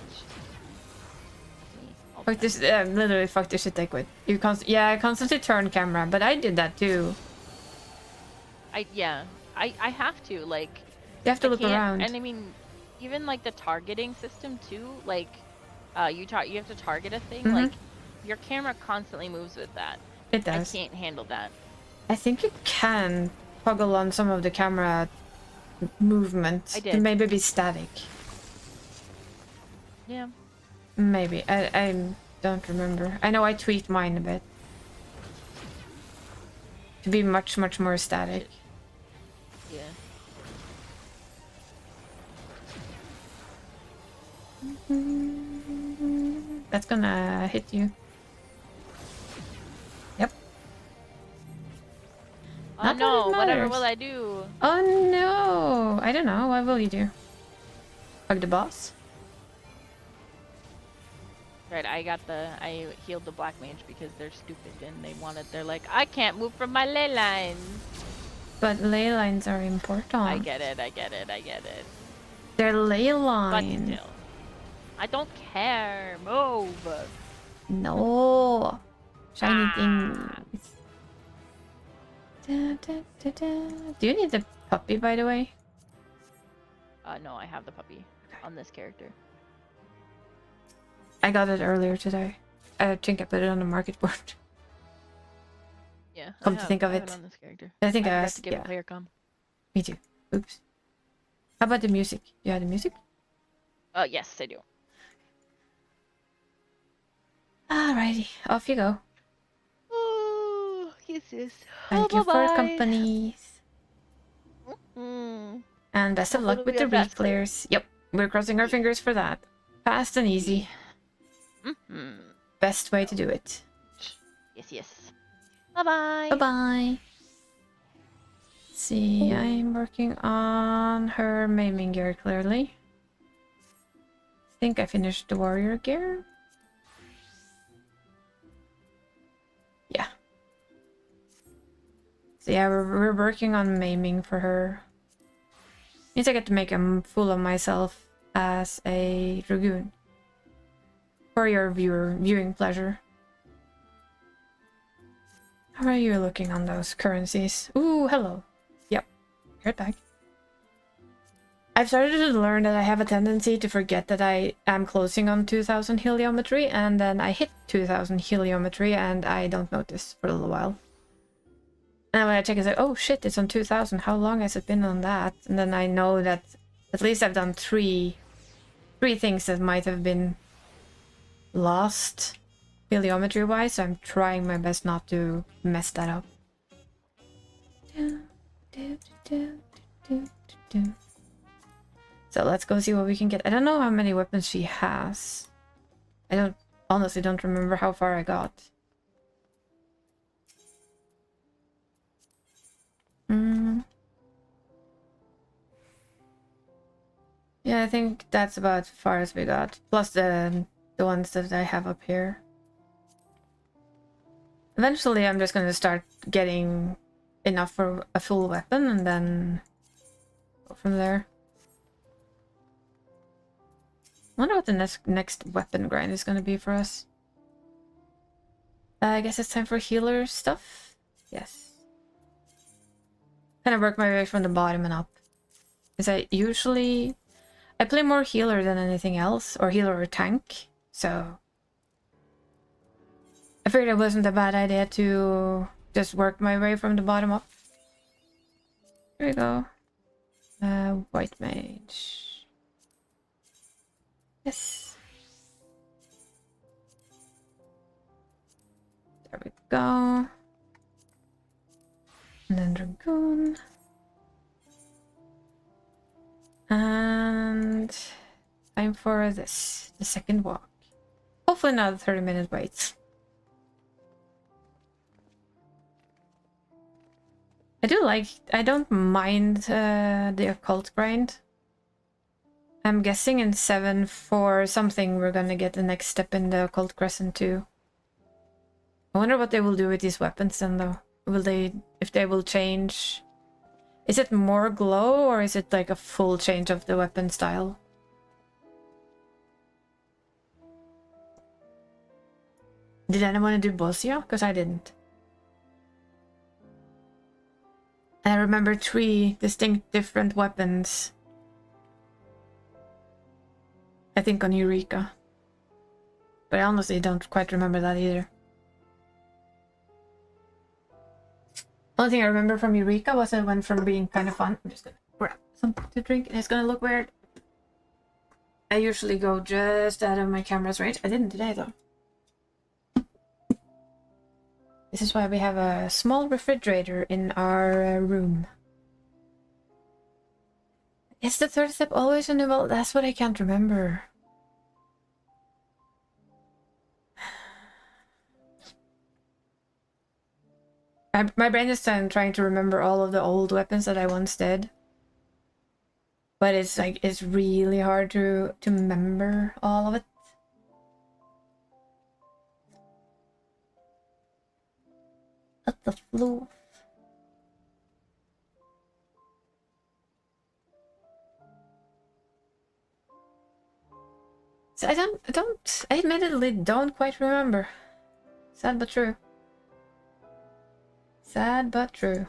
Fuck this, literally fuck this shit like with. I constantly turn camera, but I did that too. I have to, like, You have to look around. And I mean, even like the targeting system too, like you have to target a thing, like your camera constantly moves with that. It does. I can't handle that. I think you can toggle on some of the camera movement. I did. To maybe be static. Yeah. Maybe. I don't remember. I know I tweaked mine a bit. To be much more static. Yeah. That's gonna hit you. Yep. Oh Not that no, it whatever matters. will I do? Oh no! I don't know. What will you do? Hug the boss? Right, I healed the black mage because they're stupid and they're like, I can't move from my ley lines. But ley lines are important. I get it. They're ley But lines. still. I don't care. Move. No. Shiny things. Da, da, da, da. Do you need the puppy, by the way? No, I have the puppy on this character. I got it earlier today. I think I put it on the market board. Yeah. Come to think of I have it. on this character. I think I forgot asked. to give Yeah, a player com. me too. Oops. How about the music? You had the music? Yes, I do. Alrighty, off you go. Oh, yes. Thank you for companies. Mm. And best of Hopefully luck with we the have fast replayers. Yep, we're crossing our fingers for that. Fast and easy. Best way to do it. Yes. Bye-bye. Bye-bye. See, I'm working on her maiming gear, clearly. I think I finished the warrior gear. Yeah. So yeah, we're working on maiming for her. Means I get to make a fool of myself as a dragoon. For your viewing pleasure. How are you looking on those currencies? Ooh, hello. Yep. Right back. I've started to learn that I have a tendency to forget that I am closing on 2000 heliometry, and then I hit 2000 heliometry and I don't notice for a little while. And when I check, it's like, oh shit, it's on 2000. How long has it been on that? And then I know that at least I've done three things that might have been lost heliometry wise, so I'm trying my best not to mess that up. So let's go see what we can get. I don't know how many weapons she has. I honestly don't remember how far I got. Yeah, I think that's about as far as we got. Plus the ones that I have up here. Eventually I'm just gonna start getting enough for a full weapon and then go from there. I wonder what the next weapon grind is gonna be for us. I guess it's time for healer stuff. Yes. Kind of work my way from the bottom and up. Because I play more healer than anything else, or healer or tank, so I figured it wasn't a bad idea to just work my way from the bottom up. Here we go. White mage. Yes. go. And then Dragoon. And time for this, the second walk. Hopefully not a 30-minute wait. I don't mind the occult grind. I'm guessing in 7 for something we're gonna get the next step in the occult crescent too. I wonder what they will do with these weapons then though. If they will change. Is it more glow or is it like a full change of the weapon style? Did anyone do Bosia? Because I didn't. And I remember 3 distinct different weapons. I think on Eureka. But I honestly don't quite remember that either. Only thing I remember from Eureka was it went from being kind of fun. I'm just gonna grab something to drink and it's gonna look weird. I usually go just out of my camera's range. I didn't today though. This is why we have a small refrigerator in our room. Is the third step always a new world? That's what I can't remember. My brain is trying to remember all of the old weapons that I once did. But it's like, it's really hard to remember all of it. What the flu? So I admittedly don't quite remember. Sad but true. Sad but true.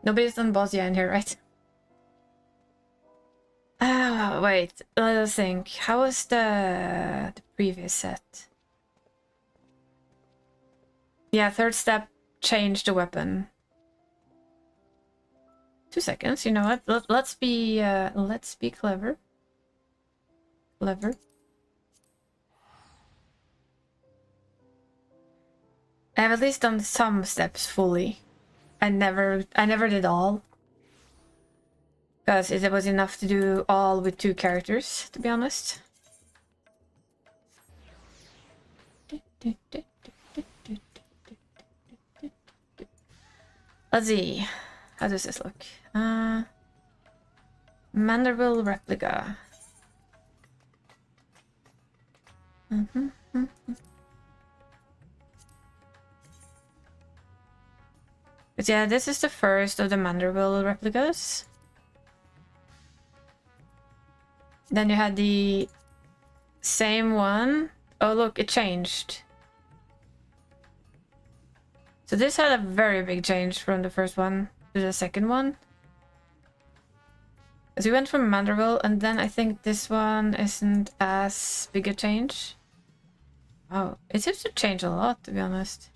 Nobody's done Bosia in here, right? Wait, let us think. How was the previous set? Yeah, third step changed the weapon. 2 seconds, you know what? Let's be clever. Clever. I have at least done some steps fully. I never did all. Because it was enough to do all with 2 characters, to be honest. Let's see. How does this look? Manderville replica. But yeah, this is the first of the Manderville replicas. Then you had the same one. Oh look, it changed. So this had a very big change from the first one to the second one. So we went from Manderville, and then I think this one isn't as big a change. Oh, it seems to change a lot, to be honest.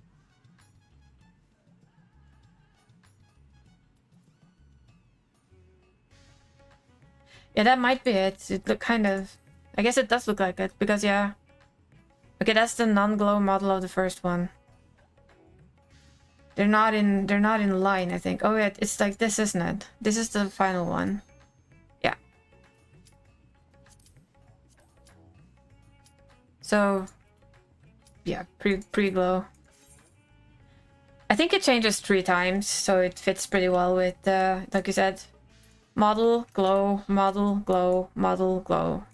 Yeah, that might be it. It look kind of... I guess it does look like it, because yeah. Okay, that's the non-glow model of the first one. They're not in line, I think. Oh yeah, it's like this, isn't it? This is the final one. Yeah. So yeah, pre-glow. I think it changes 3 times, so it fits pretty well with like you said. Model, glow, model, glow, model, glow.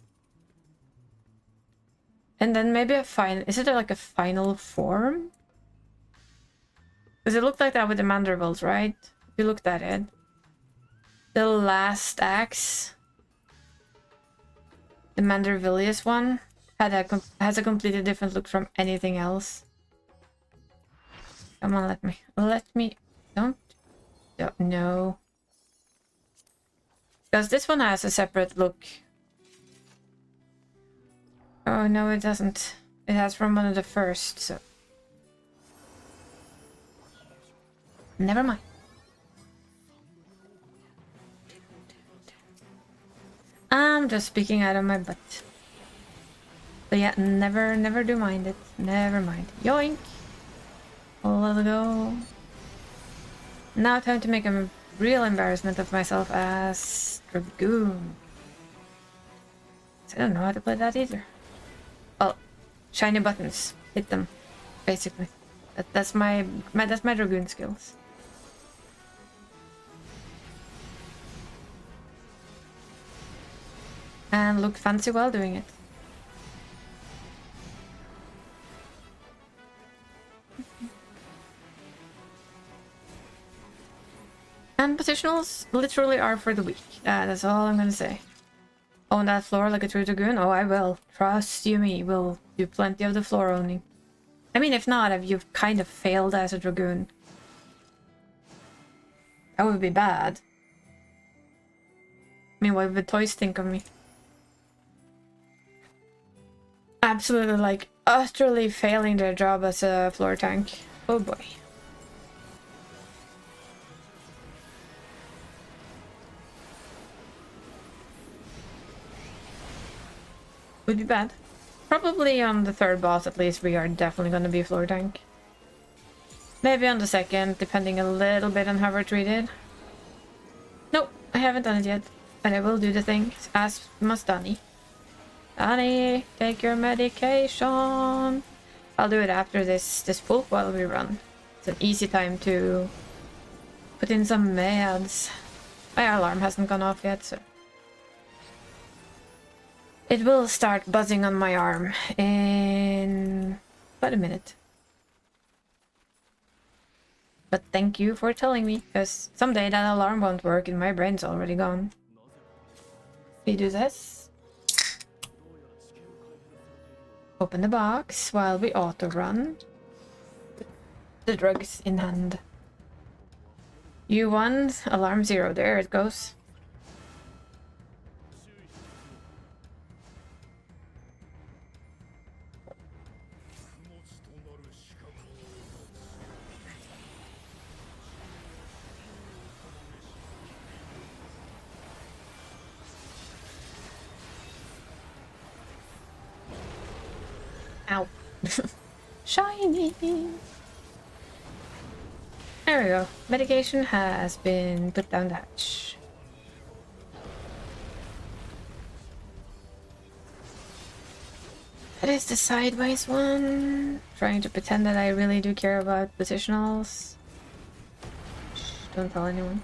And then maybe a final... Is it like a final form? Because it looked like that with the Mandervilles, right? If you looked at it. The last axe, the Mandervillius one, has a completely different look from anything else. Come on, let me... Don't no. Because this one has a separate look. Oh, no, it doesn't. It has from one of the first, so... Never mind. I'm just speaking out of my butt. But yeah, never do mind it. Never mind. Yoink! Let's go. Now time to make a real embarrassment of myself as Dragoon. I don't know how to play that either. Oh, shiny buttons. Hit them, basically. That's my Dragoon skills. And look fancy while doing it. And positionals literally are for the weak. That's all I'm gonna say. Own that floor like a true Dragoon? Oh, I will. Trust you me, will do plenty of the floor owning. I mean, if not, if you've kind of failed as a Dragoon. That would be bad. I mean, what would the toys think of me? Absolutely, like, utterly failing their job as a floor tank. Oh boy. Would be bad. Probably on the third boss at least we are definitely gonna be a floor tank. Maybe on the second, depending a little bit on how we're treated. Nope, I haven't done it yet. But I will do the things as must Danny. Danny, take your medication. I'll do it after this pull while we run. It's an easy time to put in some meds. My alarm hasn't gone off yet, so... It will start buzzing on my arm in about a minute. But thank you for telling me, because someday that alarm won't work and my brain's already gone. We do this. Open the box while we auto-run. The drugs in hand. U1, alarm 0, there it goes. Ow. Shiny! There we go. Medication has been put down the hatch. That is the sideways one. Trying to pretend that I really do care about positionals. Shh, don't tell anyone.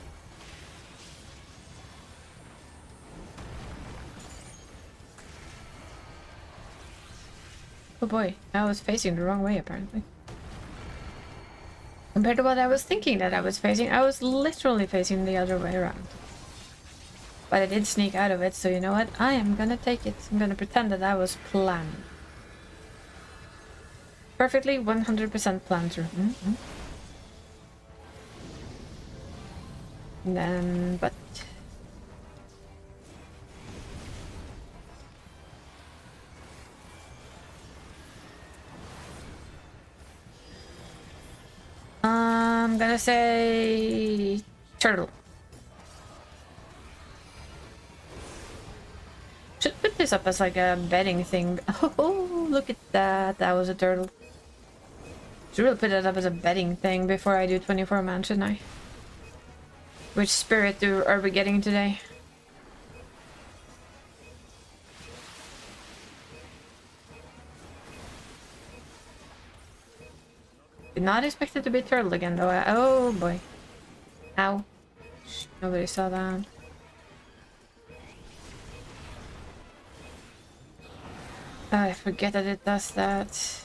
Oh boy, I was facing the wrong way apparently. Compared to what I was thinking that I was facing, I was literally facing the other way around. But I did sneak out of it, so you know what? I am gonna take it. I'm gonna pretend that was planned. Perfectly 100% planned through. And then, but... I'm gonna say... turtle. Should put this up as like a betting thing. Oh, look at that. That was a turtle. Should really put it up as a betting thing before I do 24 man, shouldn't I? Which spirit are we getting today? Did not expect it to be turtle again though. Oh boy. Ow. Shh, nobody saw that. I forget that it does that.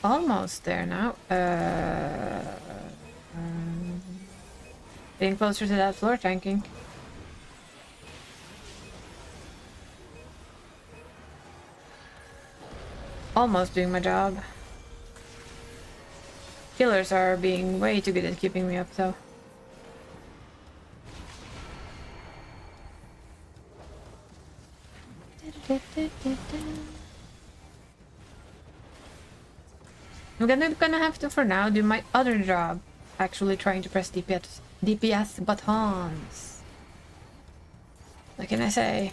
Almost there now. Getting closer to that floor tanking. Almost doing my job. Killers are being way too good at keeping me up though. I'm gonna have to, for now, do my other job. Actually trying to press DPS buttons. What can I say?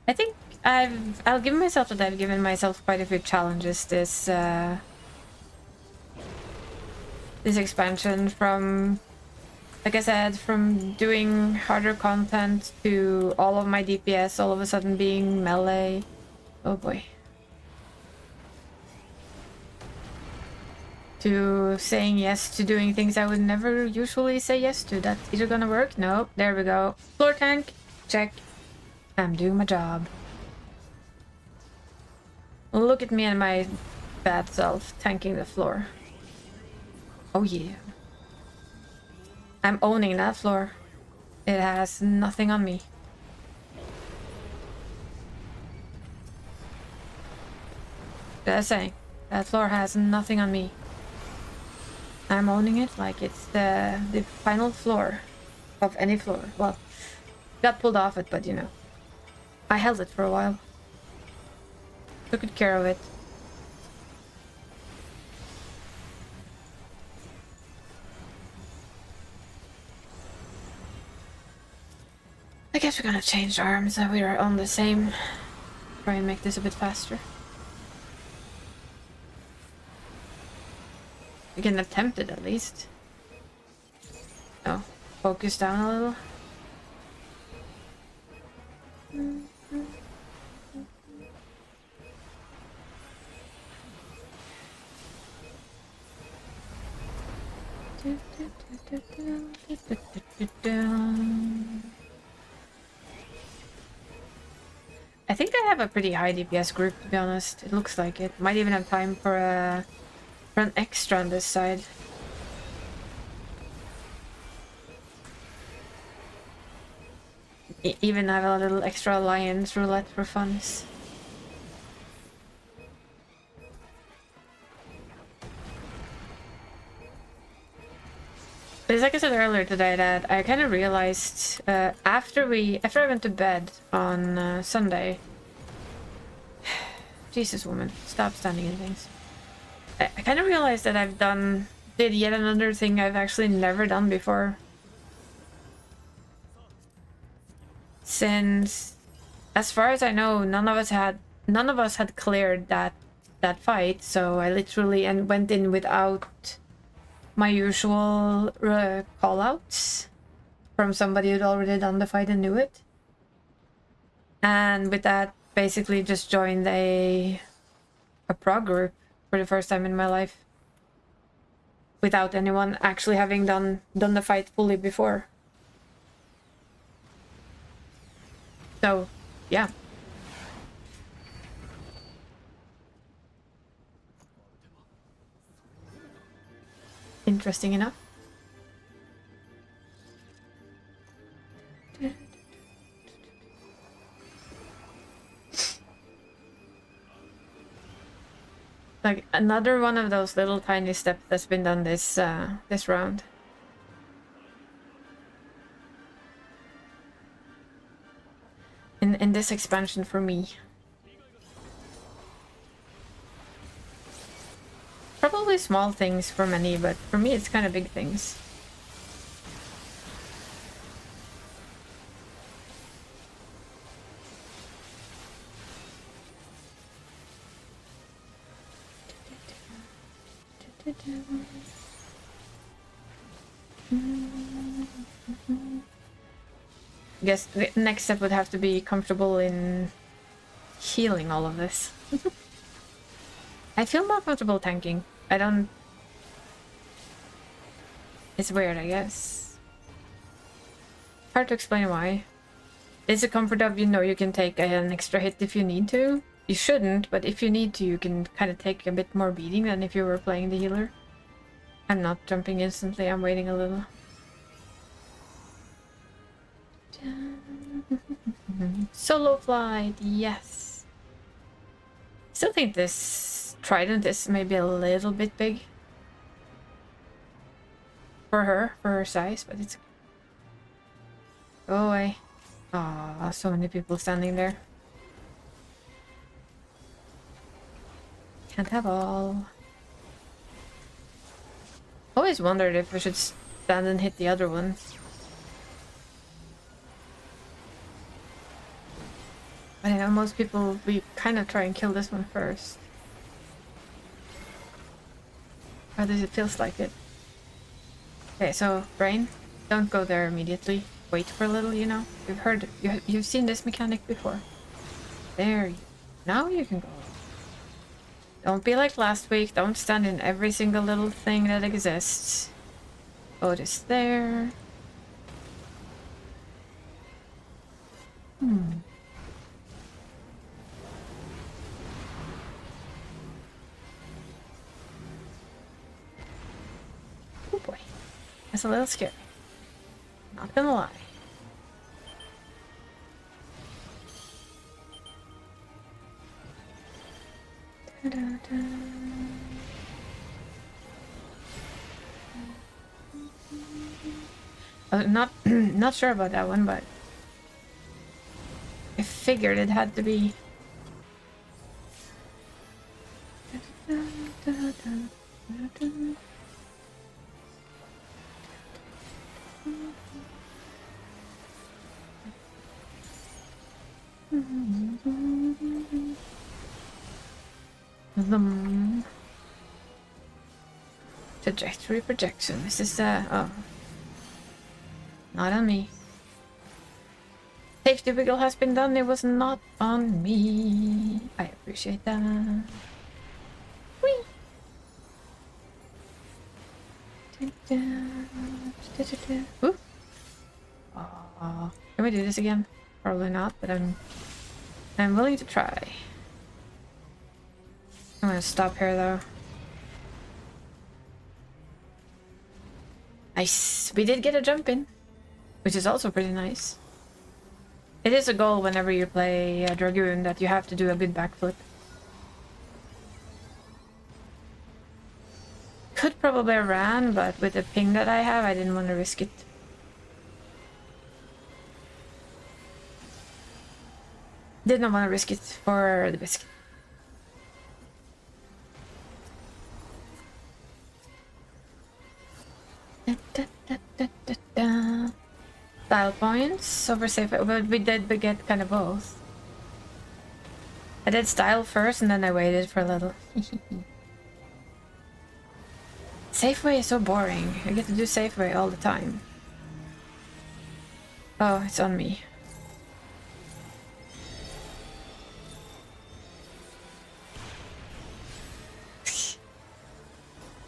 I think I'll give myself that I've given myself quite a few challenges this expansion, from, like I said, from doing harder content to all of my DPS all of a sudden being melee. Oh boy. To saying yes to doing things I would never usually say yes to. That's either gonna work? Nope. There we go. Floor tank. Check. I'm doing my job. Look at me and my bad self tanking the floor. Oh yeah. I'm owning that floor. It has nothing on me. Just saying. That floor has nothing on me. I'm owning it like it's the final floor of any floor. Well, got pulled off it, but you know. I held it for a while. Took good care of it. I guess we're gonna change arms so we are on the same. Try and make this a bit faster. We can attempt it at least. Oh, focus down a little. I think I have a pretty high DPS group, to be honest. It looks like it. Might even have time for an extra on this side. Even have a little extra alliance roulette for funs. But it's like I said earlier today that I kind of realized after I went to bed on Sunday. Jesus, woman, stop standing in things. I kind of realized that did yet another thing I've actually never done before. Since, as far as I know, none of us had cleared that fight, so I literally went in without my usual call-outs from somebody who'd already done the fight and knew it. And with that, basically just joined a prog group for the first time in my life. Without anyone actually having done the fight fully before. So, yeah. Interesting enough. Like another one of those little tiny steps that's been done this round. In this expansion for me. Probably small things for many, but for me it's kind of big things. I guess the next step would have to be comfortable in healing all of this. I feel more comfortable tanking. It's weird, I guess. Hard to explain why. It's a comfort of, you can take an extra hit if you need to. You shouldn't, but if you need to, you can kind of take a bit more beating than if you were playing the healer. I'm not jumping instantly, I'm waiting a little. Solo flight, yes. Still think this trident is maybe a little bit big. For her size, but it's... Go away. Ah, so many people standing there. Can't have all. Always wondered if we should stand and hit the other one. I know most people, we kind of try and kill this one first. Or at least it feels like it. Okay, so brain, don't go there immediately. Wait for a little, you know. You've seen this mechanic before. There, now you can go. Don't be like last week. Don't stand in every single little thing that exists. Oh, this there. Oh boy. That's a little scary. Not gonna lie. Da-da-da. Not sure about that one, but I figured it had to be. Trajectory projection. Is this oh. Not on me. Safety wiggle has been done. It was not on me. I appreciate that. Whee! Ooh. Can we do this again? Probably not, but I'm willing to try. I'm gonna stop here though. Nice. We did get a jump in, which is also pretty nice. It is a goal whenever you play a Dragoon that you have to do a good backflip. Could probably have ran, but with the ping that I have, I didn't want to risk it. Did not want to risk it for the biscuit. Style points over safe, but we did get kind of both. I did style first and then I waited for a little. Safeway is so boring. I get to do Safeway all the time. Oh, it's on me.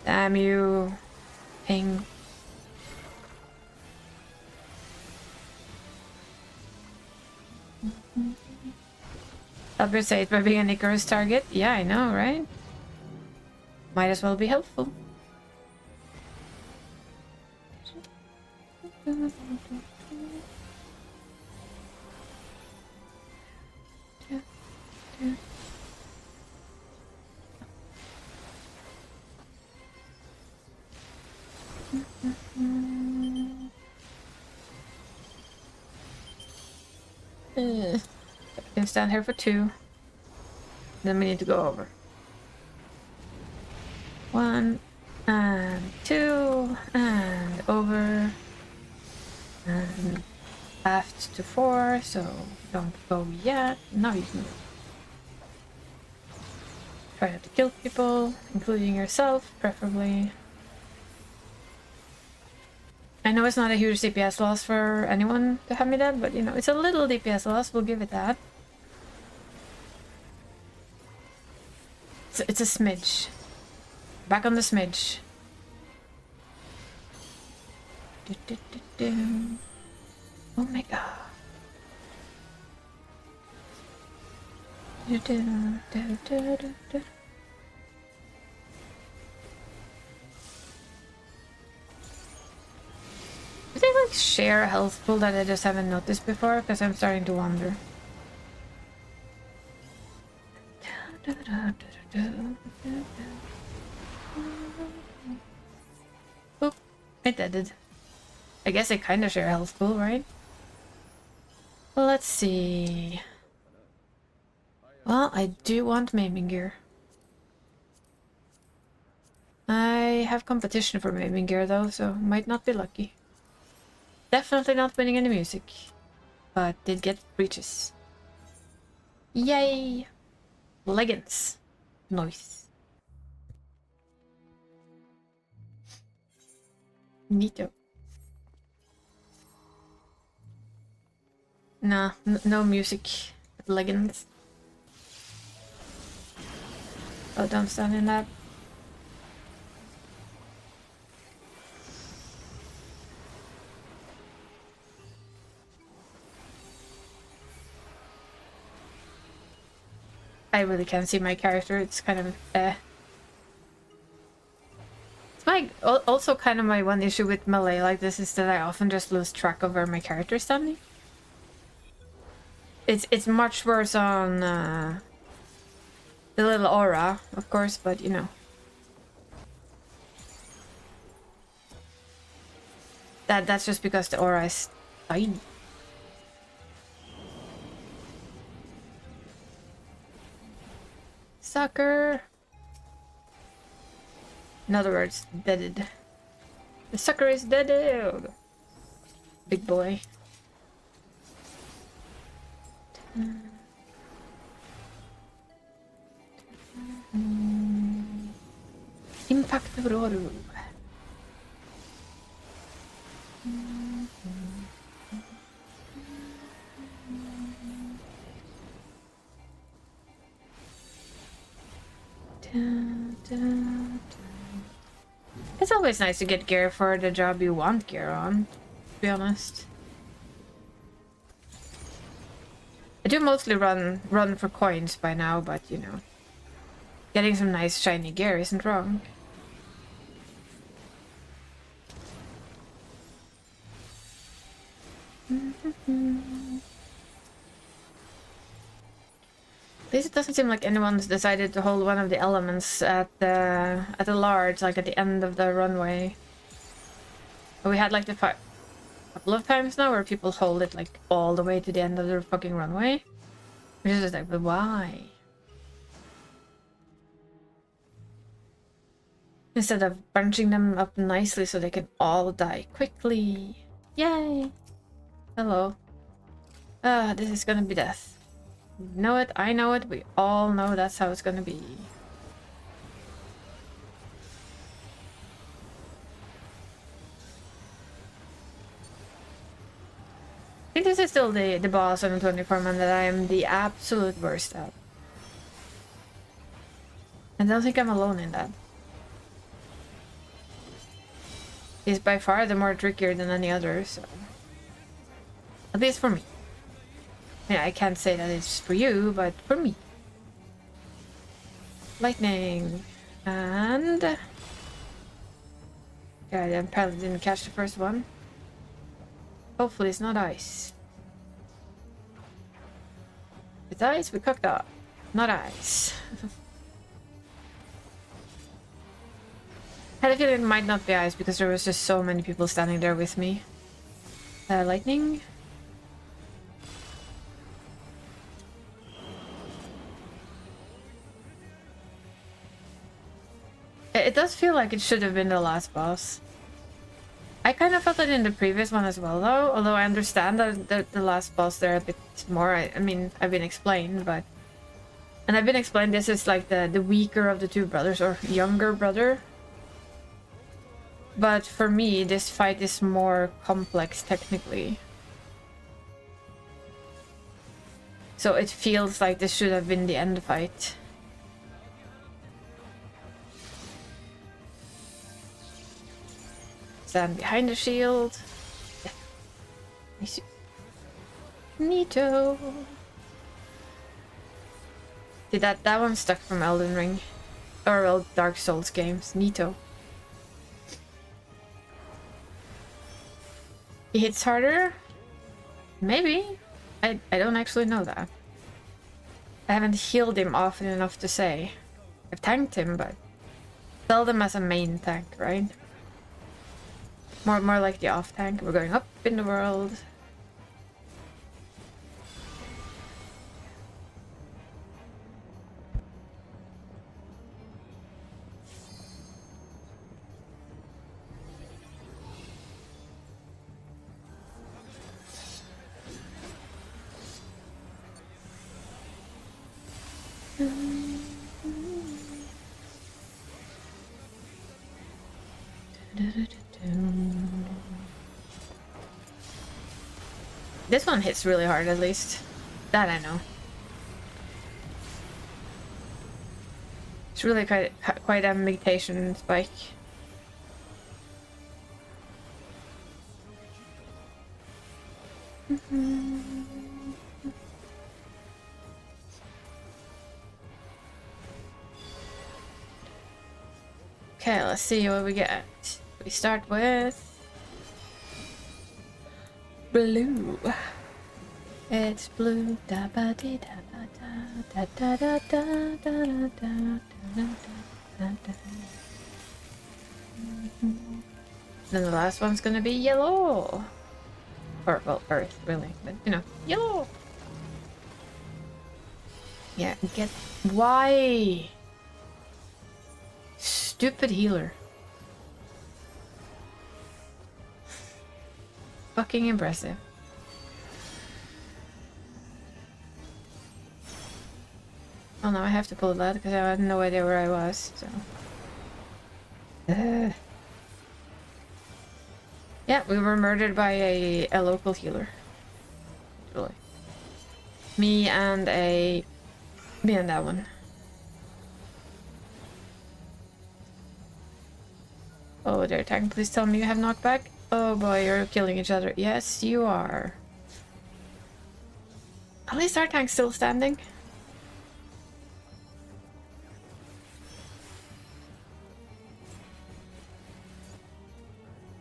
Damn you. Ping. Albert says by being an Icarus target. Yeah, I know, right? Might as well be helpful. I can stand here for 2. Then we need to go over. 1 and 2 and over. And left to 4, so don't go yet. Now you can try not to kill people, including yourself, preferably. I know it's not a huge DPS loss for anyone to have me dead, but you know, it's a little DPS loss, we'll give it that. It's a smidge. Back on the smidge. Oh my god. Do they like share a health pool that I just haven't noticed before? Because I'm starting to wonder. Oop, I did it. I guess they kind of share a health pool, right? Well, let's see. Well, I do want maiming gear. I have competition for maiming gear though, so might not be lucky. Definitely not winning any music, but did get breaches. Yay! Leggings. Nice. Neato. Nah, no music. Leggings. Oh, don't stand in that. I really can't see my character. It's kind of It's my also kind of my one issue with melee like this is that I often just lose track of where my character is standing. It's much worse on the little aura, of course, but you know. That's just because the aura is tiny. Sucker. In other words, deaded. The sucker is deaded. Big boy. Impact Roru. It's always nice to get gear for the job you want gear on, to be honest. I do mostly run for coins by now, but you know, getting some nice shiny gear isn't wrong. At least it doesn't seem like anyone's decided to hold one of the elements at the large, like at the end of the runway. We had like the couple of times now where people hold it like all the way to the end of the fucking runway. Which is just like, but why? Instead of bunching them up nicely so they can all die quickly. Yay! Hello. This is gonna be death. You know it, I know it, we all know that's how it's gonna be. I think this is still the boss on the 24-man that I am the absolute worst at. I don't think I'm alone in that. He's by far the more trickier than any other, so... At least for me. Yeah, I can't say that it's for you, but for me. Lightning. And... Yeah, I apparently didn't catch the first one. Hopefully it's not ice. If it's ice, we cooked up. Not ice. I had a feeling it might not be ice because there was just so many people standing there with me. Lightning. It does feel like it should have been the last boss. I kind of felt it in the previous one as well, though. Although I understand that the last boss there a bit more. I mean, I've been explained, but... And I've been explained this is like the weaker of the two brothers, or younger brother. But for me, this fight is more complex, technically. So it feels like this should have been the end fight. Stand behind the shield. Yeah. Neato. See, that one stuck from Elden Ring. Or well, Dark Souls games. Neato. He hits harder? Maybe. I don't actually know that. I haven't healed him often enough to say. I've tanked him, but seldom as a main tank, right? More like the off tank. We're going up in the world. This one hits really hard, at least. That I know. It's really quite a mutation spike. Okay, let's see what we get. We start with blue. It's blue. Da ba dee da ba da da da da da da da da da da. Then the last one's gonna be yellow. Or well, earth, really, but you know, yellow. Yeah, get why? Stupid healer. Fucking impressive. Oh no, I have to pull that because I had no idea where I was, so. Yeah, we were murdered by a local healer. Really. Me and that one. Oh, their tank, please tell me you have knockback. Oh boy, you're killing each other. Yes, you are. At least our tank's still standing.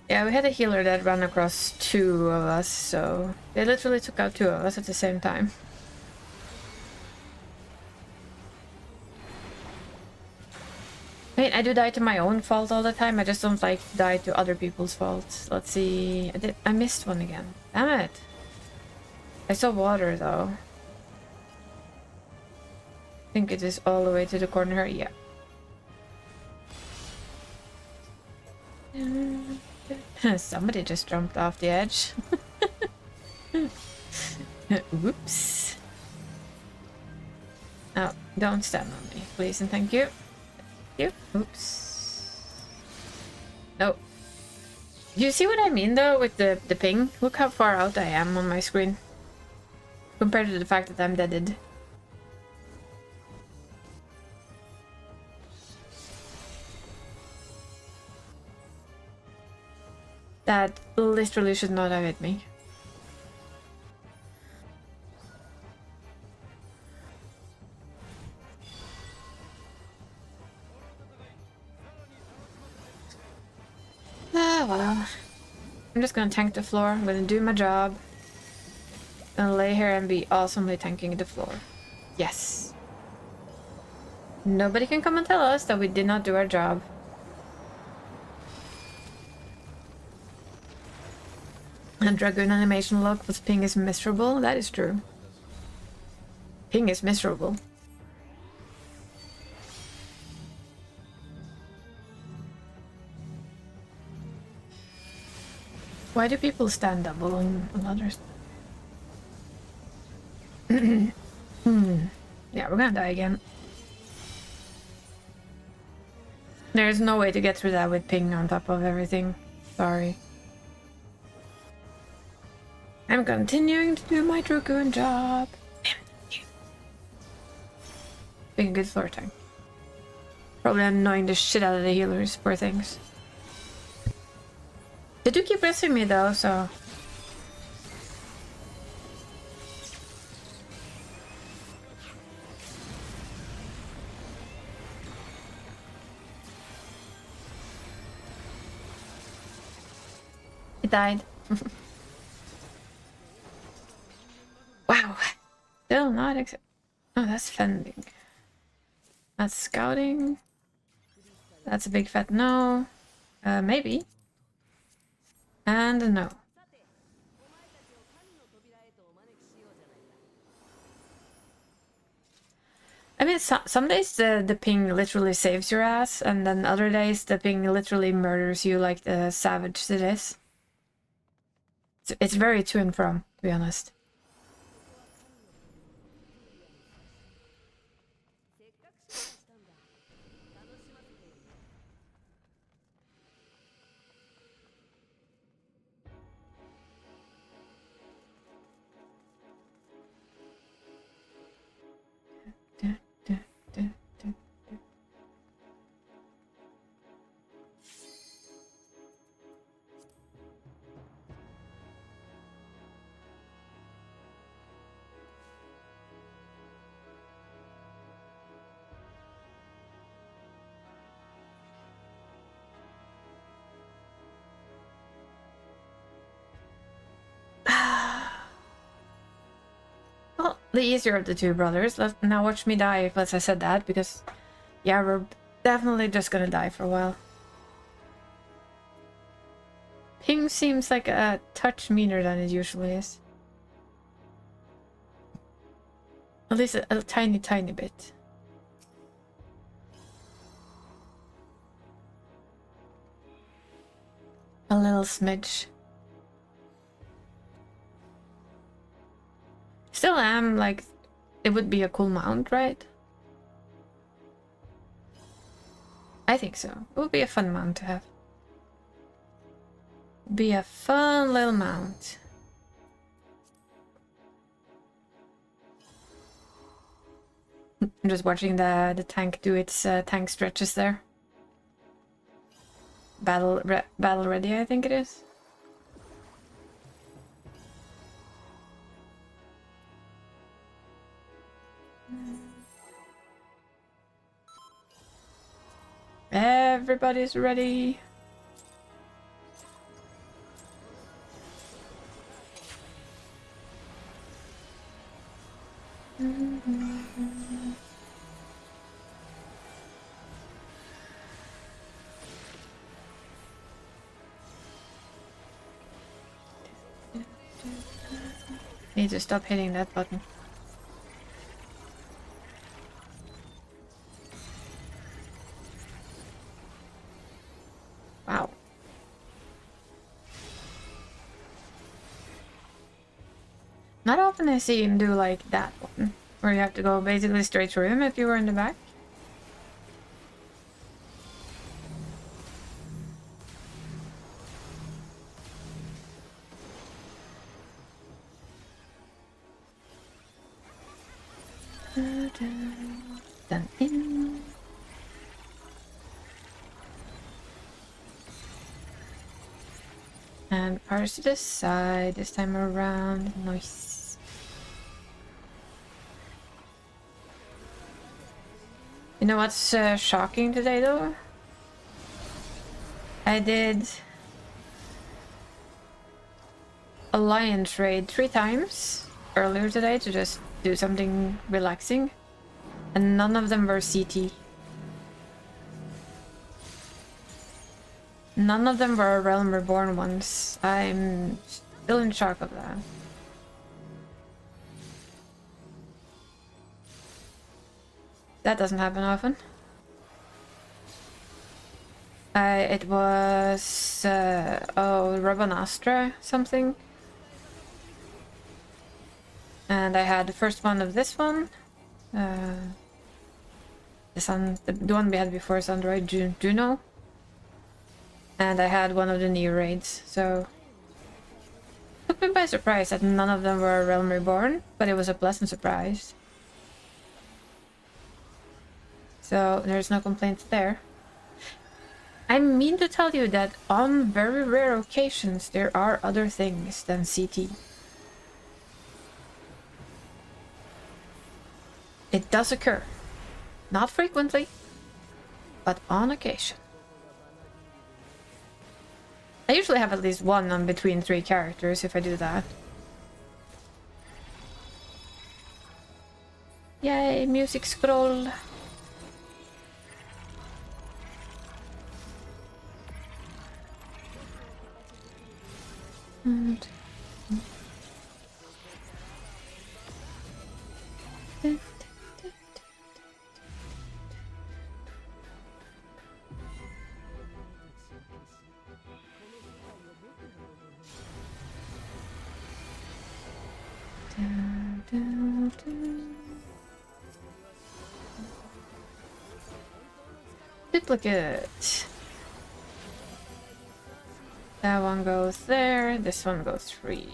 Yeah, we had a healer that ran across two of us, so they literally took out two of us at the same time. I mean, I do die to my own fault all the time. I just don't like to die to other people's faults. Let's see. I missed one again. Damn it. I saw water though. I think it is all the way to the corner here. Yeah. Somebody just jumped off the edge. Whoops. Oh, don't stand on me, please and thank you. Oops. No. You see what I mean though with the ping? Look how far out I am on my screen. Compared to the fact that I'm deaded. That literally should not have hit me. Ah, well. I'm just gonna tank the floor. I'm gonna do my job. Gonna lay here and be awesomely tanking the floor. Yes. Nobody can come and tell us that we did not do our job. And Dragoon animation log with ping is miserable. That is true. Ping is miserable. Why do people stand double on others? Yeah, we're gonna die again. There's no way to get through that with ping on top of everything. Sorry. I'm continuing to do my Dragoon job. Being a good floor tank. Probably annoying the shit out of the healers, poor things. They do keep resting me though, so... It died. Wow. Still not oh, that's fending. That's scouting. That's a big fat no. Maybe. And no. I mean, some days the ping literally saves your ass, and then other days the ping literally murders you like the savage it is. It's very to and from, to be honest. The easier of the two brothers. Now watch me die, as I said that, because yeah, we're definitely just gonna die for a while. Ping seems like a touch meaner than it usually is. At least a tiny, tiny bit. A little smidge. Still am, like, it would be a cool mount, right? I think so. It would be a fun mount to have. Be a fun little mount. I'm just watching the tank do its tank stretches there. Battle ready, I think it is. Everybody's ready. Need to stop hitting that button. Wow. Not often I see him do like that one, where you have to go basically straight through him if you were in the back. Done in. And parts to the side this time around. Nice. You know what's shocking today though? I did a lion trade 3 times earlier today to just do something relaxing, and none of them were CT. None of them were Realm Reborn ones. I'm still in shock of that. That doesn't happen often. It was Rabanastra something. And I had the first one of this one. The one we had before is Android Juno. And I had one of the new raids, so took me by surprise that none of them were Realm Reborn, but it was a pleasant surprise. So there's no complaints there. I mean to tell you that on very rare occasions there are other things than CT. It does occur. Not frequently, but on occasion. I usually have at least one on between 3 characters if I do that. Yay, music scroll. And duplicate. That one goes there, this one goes free.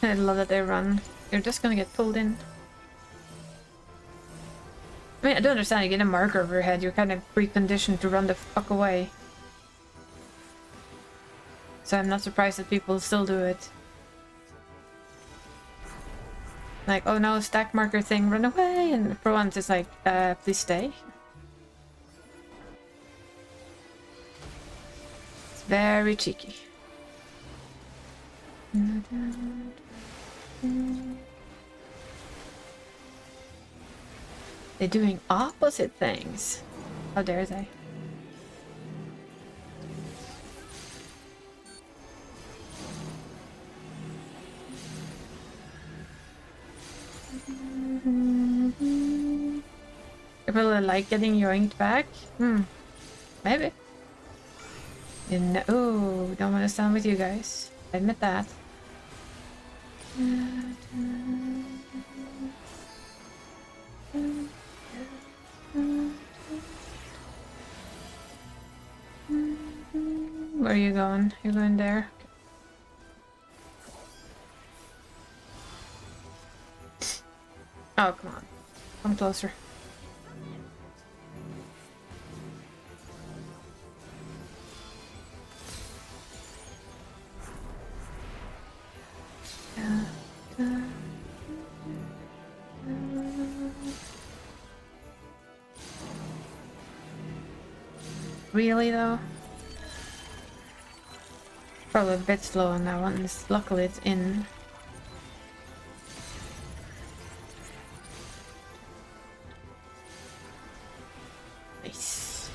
I love that they run. You're just gonna get pulled in. I mean, I do understand, you get a marker over your head, you're kind of preconditioned to run the fuck away. So I'm not surprised that people still do it. Like, oh no, stack marker thing, run away! And for once it's like, please stay. It's very cheeky. They're doing opposite things. How dare they? You really like getting yoinked back? Maybe. You know, ooh, don't want to stand with you guys. I admit that. Where are you going? You're going there? Oh, come on. Come closer. Really though? Probably a bit slow on that one. Luckily it's in. Nice.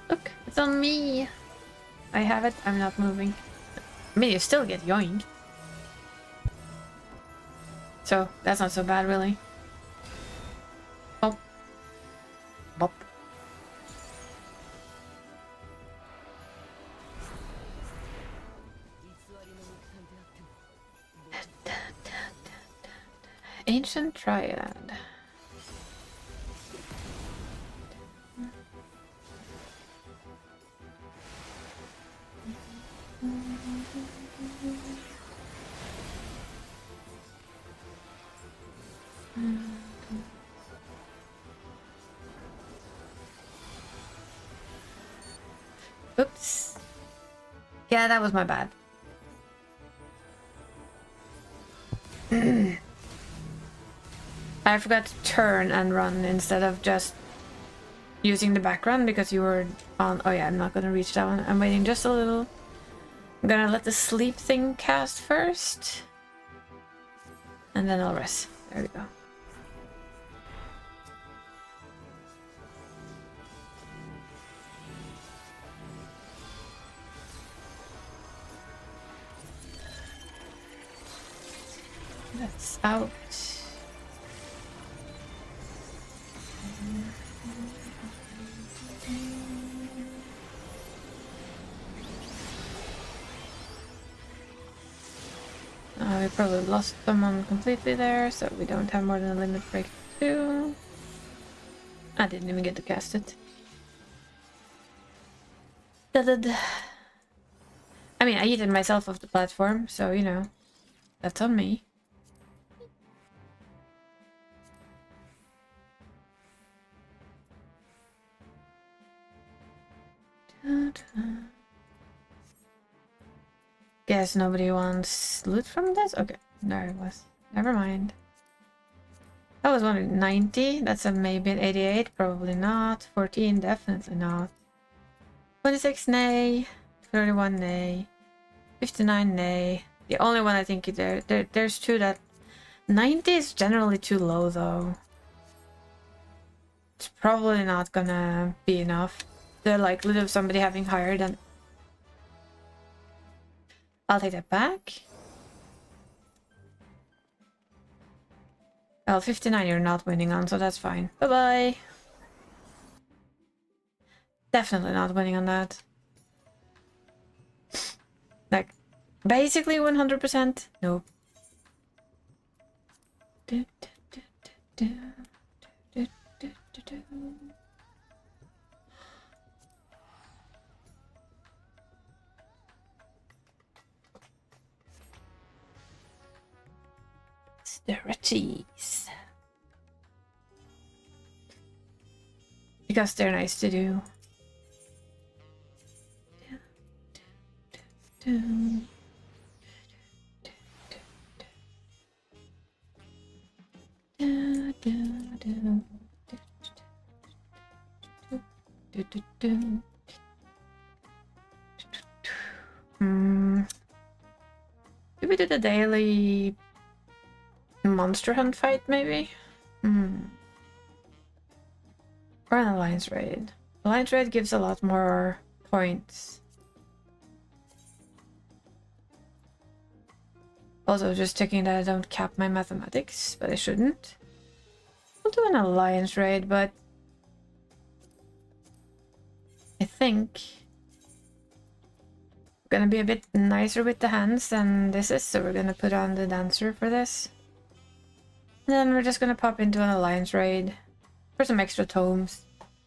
Look, it's on me. I have it. I'm not moving. I mean, you still get yoinked. So that's not so bad, really. Bop. Bop. Ancient Triad. Oops. Yeah, that was my bad. I forgot to turn and run instead of just using the back run because you were on. Oh yeah, I'm not gonna reach that one. I'm waiting just a little. I'm gonna let the sleep thing cast first. And then I'll rest. There we go. That's out. We probably lost someone completely there, so we don't have more than a limit break 2. I didn't even get to cast it. I mean, I yeeted myself off the platform, so you know, that's on me. Guess nobody wants loot from this? Okay, there it was. Never mind. That was 190. That's a maybe an 88. Probably not. 14, definitely not. 26, nay. 31, nay. 59, nay. The only one I think there's two that... 90 is generally too low, though. It's probably not gonna be enough. The likelihood of somebody having higher than... I'll take that back. Well, 59 you're not winning on, so that's fine. Bye-bye. Definitely not winning on that. Like, basically 100%? Nope. Stretchies. Because they're nice to do. Did we do the daily monster hunt fight, maybe? Or an alliance raid. Alliance raid gives a lot more points. Also, just checking that I don't cap my mathematics, but I shouldn't. We'll do an alliance raid, but I think we're gonna be a bit nicer with the hands than this is, so we're gonna put on the dancer for this. And then we're just gonna pop into an alliance raid for some extra tomes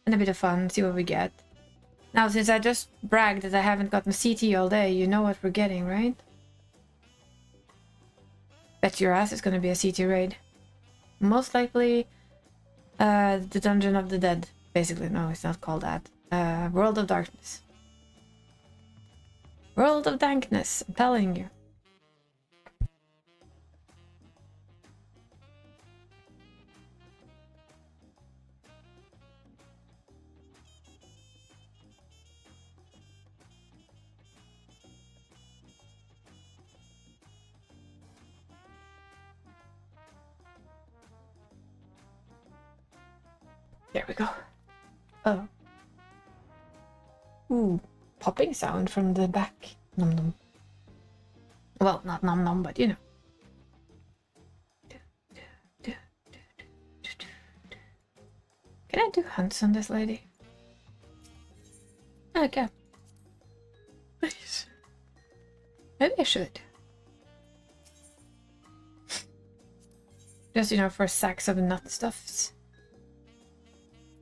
and a bit of fun, see what we get. Now, since I just bragged that I haven't gotten CT all day, you know what we're getting, right? Bet your ass it's gonna be a CT raid. Most likely, the Dungeon of the Dead. Basically, no, it's not called that. World of Darkness. World of Dankness, I'm telling you. There we go. Oh. Ooh, popping sound from the back. Nom nom. Well, not nom nom, but you know. Can I do hunts on this lady? Okay. Nice. Maybe I should. Just, you know, for sacks of nut stuffs.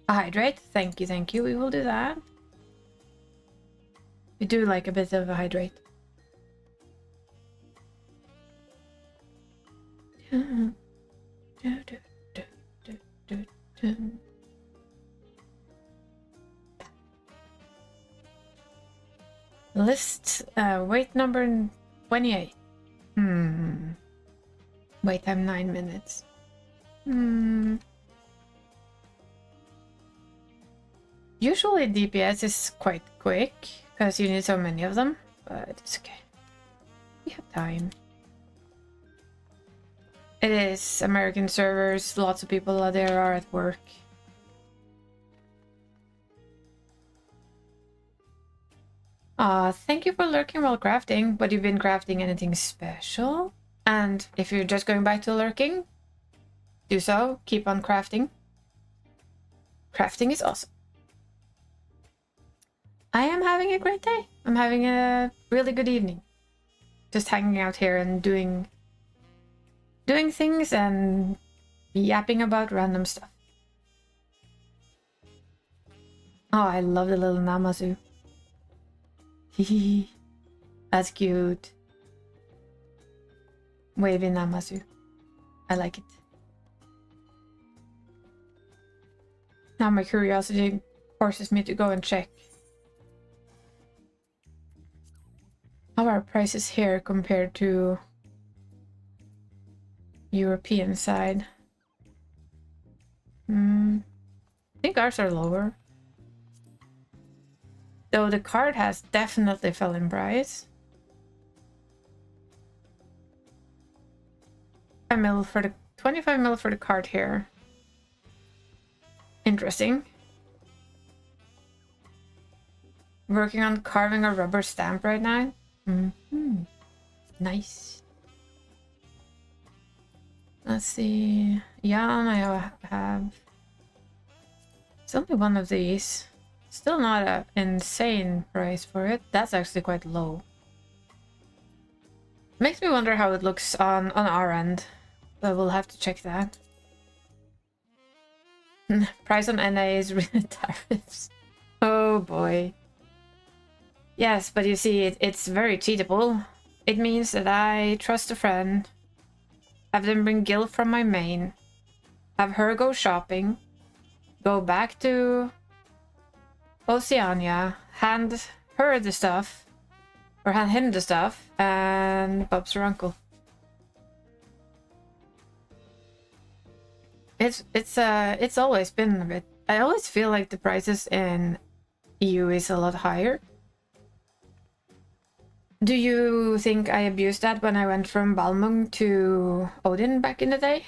A hydrate? Thank you, thank you. We will do that. We do like a bit of a hydrate. List, wait number 28. Wait time 9 minutes. Usually DPS is quite quick, because you need so many of them, but it's okay. We have time. It is American servers, lots of people out there are at work. Thank you for lurking while crafting, but you've been crafting anything special? And if you're just going back to lurking, do so, keep on crafting. Crafting is awesome. I am having a great day. I'm having a really good evening. Just hanging out here and doing things and yapping about random stuff. Oh, I love the little Namazu. Hehehe. That's cute. Wavy Namazu. I like it. Now my curiosity forces me to go and check. How are prices here compared to European side? I think ours are lower. Though the card has definitely fell in price. 25 mil for the card here. Interesting. Working on carving a rubber stamp right now. Nice. Let's see. Jan, I have. It's only one of these. Still not an insane price for it. That's actually quite low. Makes me wonder how it looks on our end. But we'll have to check that. Price on NA is really tariffs. Oh boy. Yes, but you see, it's very cheatable. It means that I trust a friend, have them bring Gil from my main, have her go shopping, go back to Oceania, hand her the stuff, or hand him the stuff, and Bob's her uncle. It's always been a bit. I always feel like the prices in EU is a lot higher. Do you think I abused that when I went from Balmung to Odin back in the day?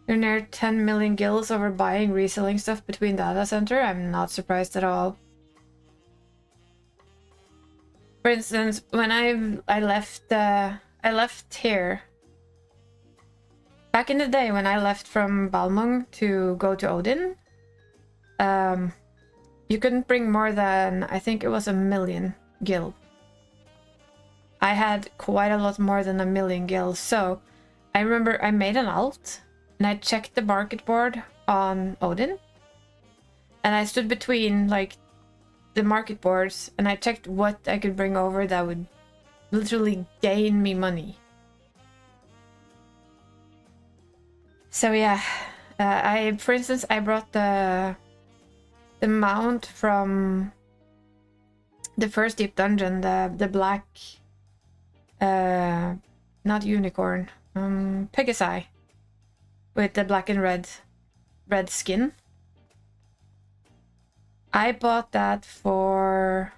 You're near 10 million gills over buying, reselling stuff between data center. I'm not surprised at all. For instance, when I left here. Back in the day when I left from Balmung to go to Odin, you couldn't bring more than, I think it was 1 million gil. I had quite a lot more than 1 million gil, so I remember I made an alt and I checked the market board on Odin, and I stood between like the market boards and I checked what I could bring over that would literally gain me money. So yeah, for instance, I brought the mount from the first deep dungeon, the black, not unicorn, Pegasi, with the black and red skin. I bought that for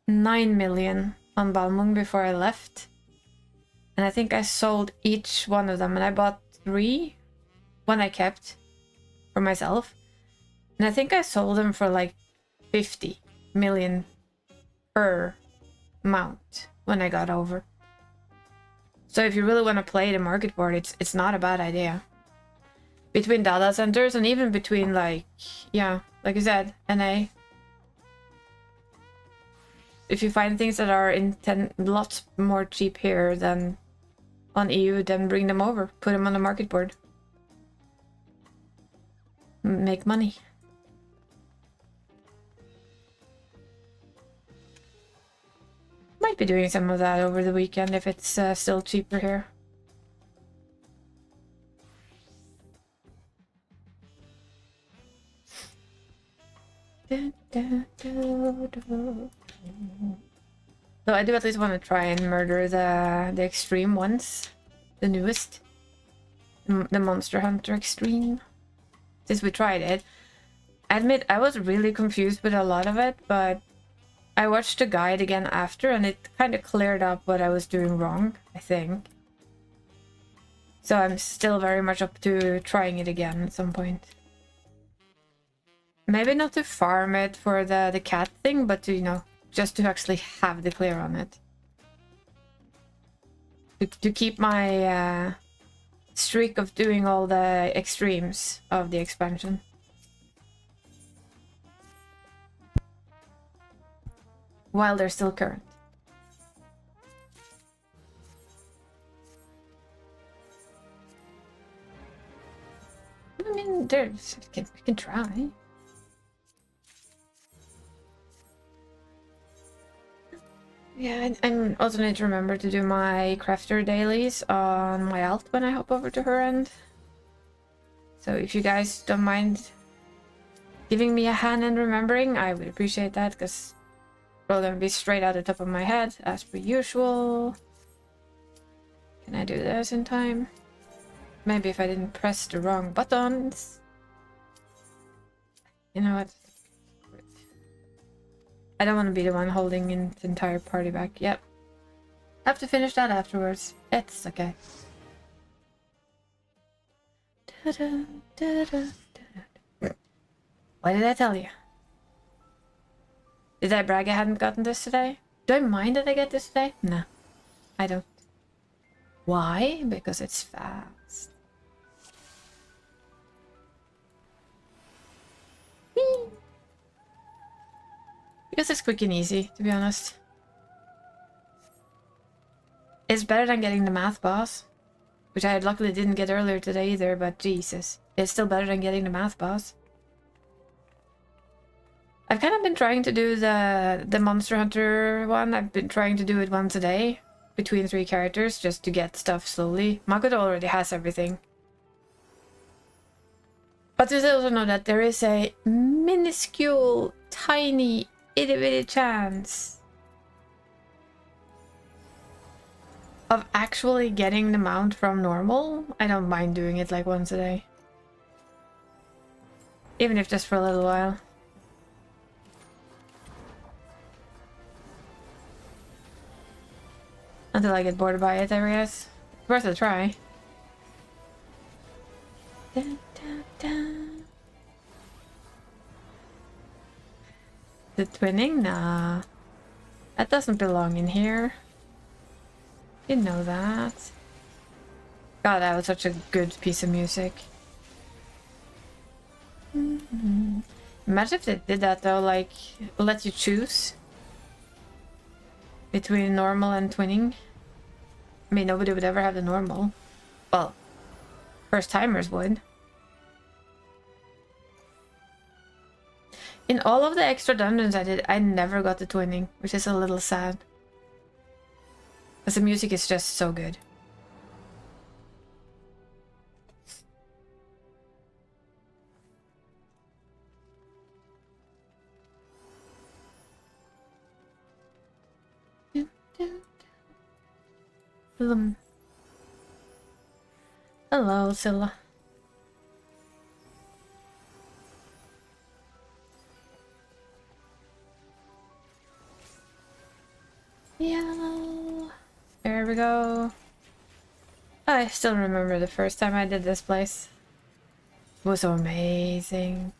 9 million on Balmung before I left, and I think I sold each one of them, and I bought 3, one I kept for myself, and I think I sold them for like 50 million per mount when I got over. So if you really want to play the market board, it's not a bad idea. Between data centers and even between like, yeah, like I said, NA. If you find things that are in lots more cheap here than on EU, then bring them over, put them on the market board, make money. Might be doing some of that over the weekend if it's still cheaper here. So I do at least want to try and murder the extreme ones, the newest, the Monster Hunter Extreme. Since we tried it, I admit I was really confused with a lot of it, but I watched the guide again after, and it kind of cleared up what I was doing wrong, I think. So I'm still very much up to trying it again at some point. Maybe not to farm it for the cat thing, but to, you know, just to actually have the clear on it. To keep my streak of doing all the extremes of the expansion. While they're still current. I mean, we can try. Yeah, I also need to remember to do my crafter dailies on my alt when I hop over to her end. So if you guys don't mind giving me a hand in remembering, I would appreciate that, because roll gonna be straight out the top of my head, as per usual. Can I do this in time? Maybe if I didn't press the wrong buttons. You know what? I don't want to be the one holding the entire party back. Yep. Have to finish that afterwards. It's okay. What did I tell you? Did I brag I hadn't gotten this today? Do I mind that I get this today? No, I don't. Why? Because it's fast. Because it's quick and easy, to be honest. It's better than getting the math boss, which I luckily didn't get earlier today either, but Jesus. It's still better than getting the math boss. I've kind of been trying to do the Monster Hunter one. I've been trying to do it once a day between 3 characters just to get stuff slowly. Makoto already has everything. But you also know that there is a minuscule tiny itty bitty chance of actually getting the mount from normal, I don't mind doing it like once a day. Even if just for a little while. Until I get bored by it, I guess. Worth a try. Dun, dun, dun. The twinning? Nah. That doesn't belong in here. Didn't know that. God, that was such a good piece of music. Imagine if they did that though, like, let you choose between normal and twinning. I mean, nobody would ever have the normal. Well, first timers would. In all of the extra dungeons I did, I never got the twinning, which is a little sad. Because the music is just so good. Hello, Scylla. Yeah. There we go. I still remember the first time I did this place. It was amazing.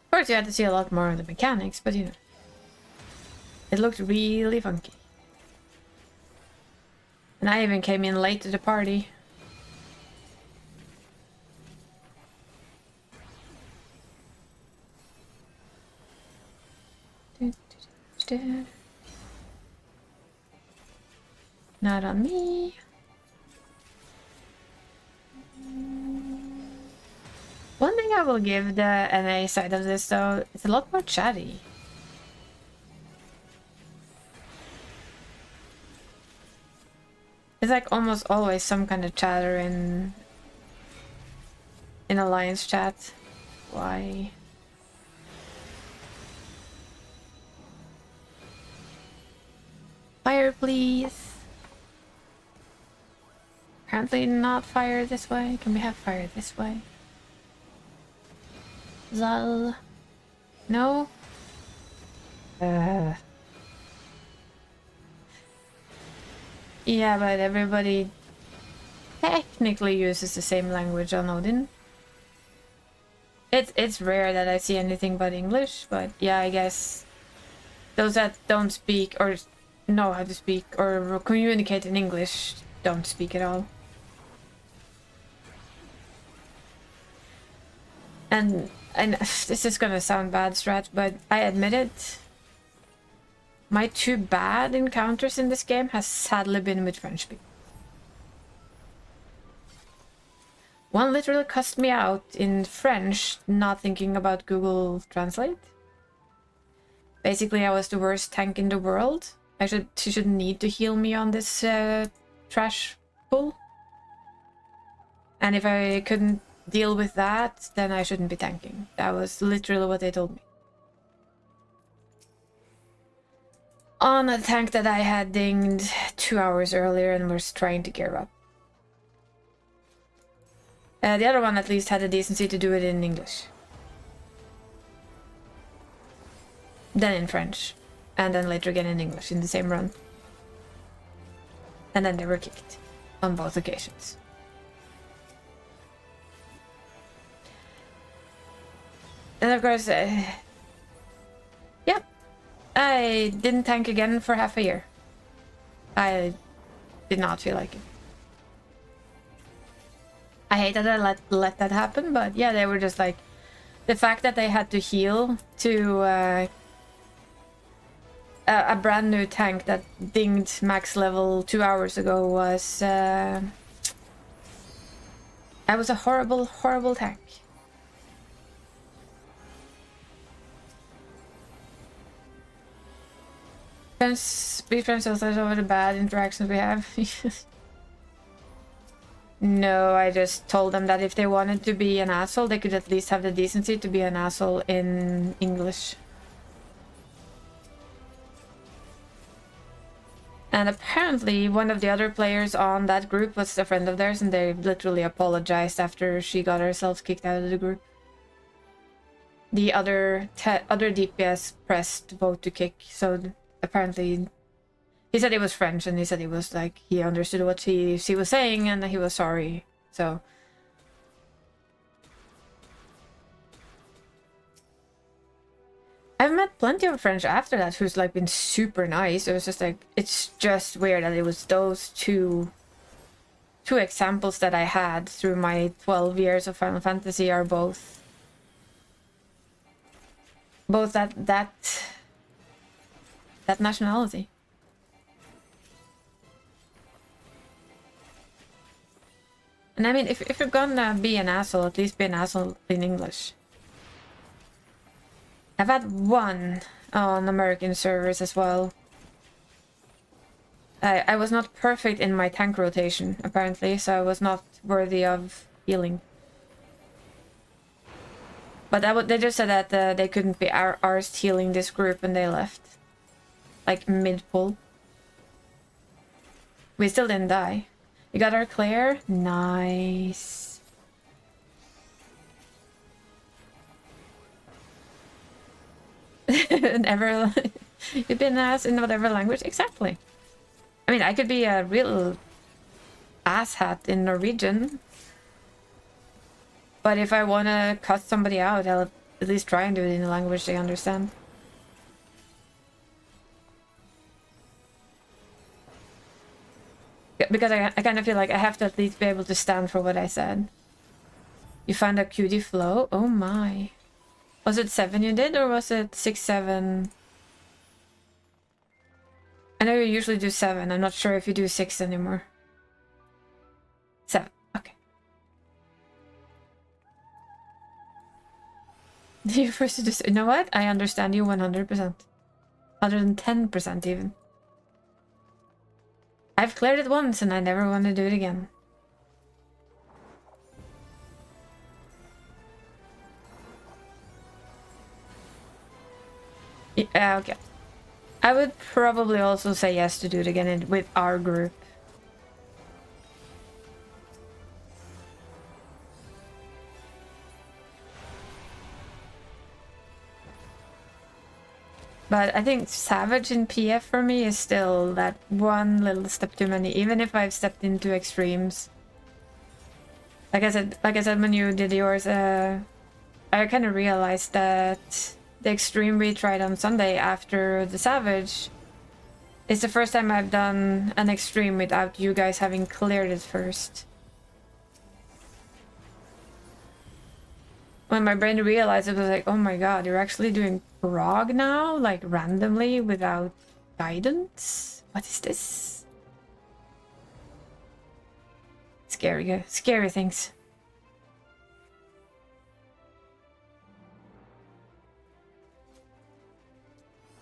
Of course, you had to see a lot more of the mechanics, but you know, it looked really funky. And I even came in late to the party. Not on me. One thing I will give the NA side of this though, it's a lot more chatty. It's like almost always some kind of chatter in Alliance chat. Why? Fire, please. Apparently not fire this way. Can we have fire this way? Zal. No? Yeah, but everybody technically uses the same language on Odin. It's rare that I see anything but English, but yeah, I guess those that don't speak or know how to speak or communicate in English don't speak at all. And this is gonna sound bad, Strat, but I admit it. My two bad encounters in this game has sadly been with French people. One literally cussed me out in French, not thinking about Google Translate. Basically, I was the worst tank in the world. She shouldn't need to heal me on this trash pool. And if I couldn't deal with that, then I shouldn't be tanking. That was literally what they told me. On a tank that I had dinged 2 hours earlier and was trying to gear up. The other one at least had the decency to do it in English. Then in French. And then later again in English in the same run. And then they were kicked. On both occasions. And of course, yep. I didn't tank again for half a year. I did not feel like it. I hate that I let that happen, but yeah, they were just like... The fact that they had to heal to a brand new tank that dinged max level 2 hours ago was... That was a horrible, horrible tank. Be friends with us over the bad interactions we have. No, I just told them that if they wanted to be an asshole, they could at least have the decency to be an asshole in English. And apparently one of the other players on that group was a friend of theirs, and they literally apologized after she got herself kicked out of the group. The other DPS pressed vote to kick, so apparently he said he was French, and he said he was like, he understood what she was saying, and he was sorry, so... I've met plenty of French after that who's like been super nice. It was just like, it's just weird that it was those two examples that I had through my 12 years of Final Fantasy are both that nationality. And I mean, if you're gonna be an asshole, at least be an asshole in English. I've had one on American servers as well. I was not perfect in my tank rotation, apparently, so I was not worthy of healing. But they just said that they couldn't be arsed healing this group, and they left. Like, mid-pull. We still didn't die. You got our Claire? Nice. Never. You've been asked in whatever language. Exactly. I mean, I could be a real asshat in Norwegian. But if I want to cut somebody out, I'll at least try and do it in a language they understand. Because I kind of feel like I have to at least be able to stand for what I said. You found a cutie flow? Oh my. Was it 7 you did, or was it 6, 7? I know you usually do 7. I'm not sure if you do 6 anymore. 7. Okay. You first just, you know what? I understand you 100%. 110% even. I've cleared it once and I never want to do it again. Yeah, okay. I would probably also say yes to do it again with our group. But I think Savage in PF for me is still that one little step too many, even if I've stepped into extremes. Like I said when you did yours, I kind of realized that the extreme we tried on Sunday after the Savage is the first time I've done an extreme without you guys having cleared it first. When my brain realized it, was like, oh my god, you're actually doing prog now? Like, randomly, without guidance? What is this? Scary things.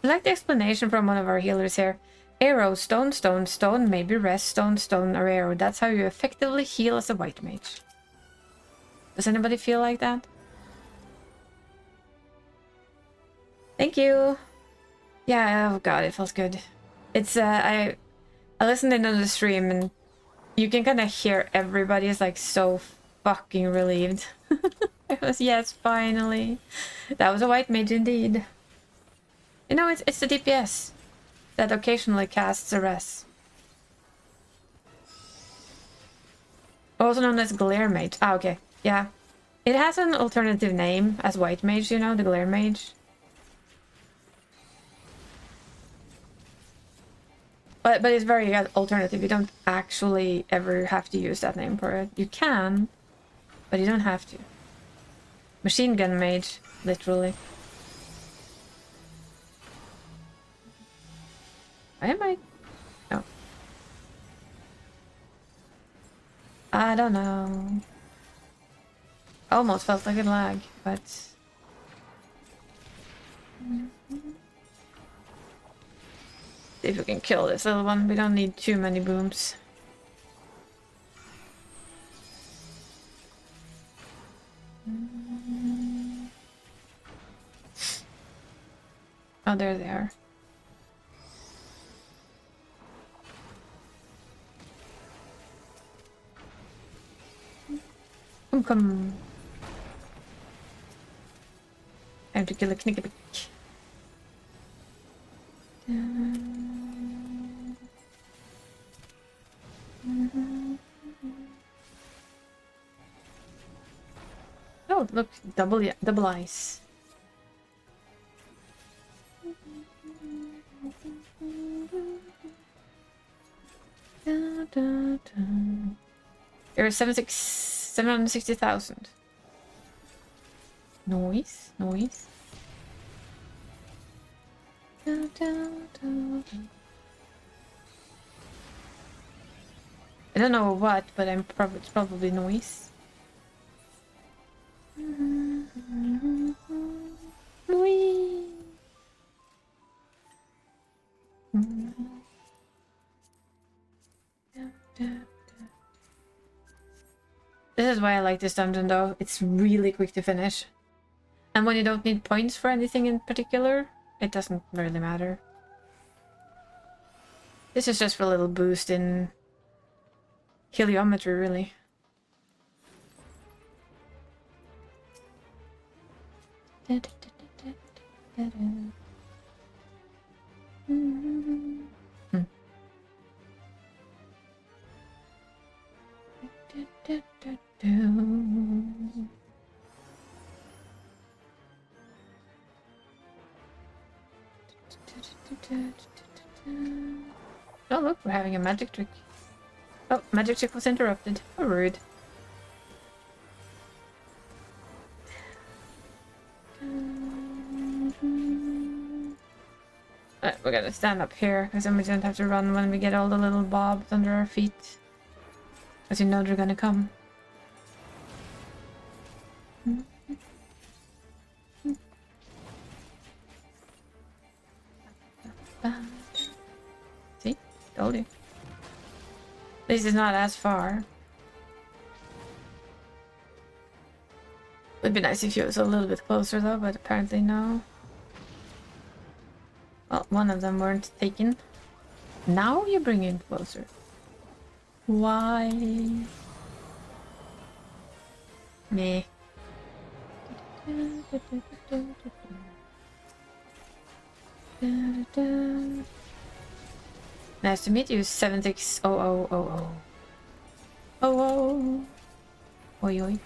I like the explanation from one of our healers here. Arrow, stone, stone, stone, maybe rest, stone, stone, or arrow. That's how you effectively heal as a white mage. Does anybody feel like that? Thank you. Yeah, oh god, it feels good. It's I listened in on the stream and you can kind of hear everybody is like so fucking relieved. It was, yes, finally. That was a white mage indeed. You know, it's the DPS that occasionally casts a res. Also known as glare mage. Ah, okay. Yeah. It has an alternative name as white mage, you know, the glare mage. But it's very alternative. You don't actually ever have to use that name for it. You can, but you don't have to. Machine gun mage, literally. Why am I? No. I don't know. Almost felt like a lag, but... See if we can kill this little one. We don't need too many booms. Oh, there they are. Come. I have to kill a knickabick. Oh, look, double ice. There are 760,000. Noise. I don't know what, but it's probably noise. Noise. This is why I like this dungeon though. It's really quick to finish. And when you don't need points for anything in particular, it doesn't really matter. This is just for a little boost in heliometry, really. Oh look, we're having a magic trick. Oh, magic trick was interrupted. How rude. We're gonna stand up here, because then we don't have to run when we get all the little bobs under our feet. Because you know they're gonna come. See? Told you. This is not as far. Would be nice if you was a little bit closer though, but apparently no. Well, one of them weren't taken. Now you bring it closer. Why? Me. Nice to meet you, 760000. Oh. Oi oi.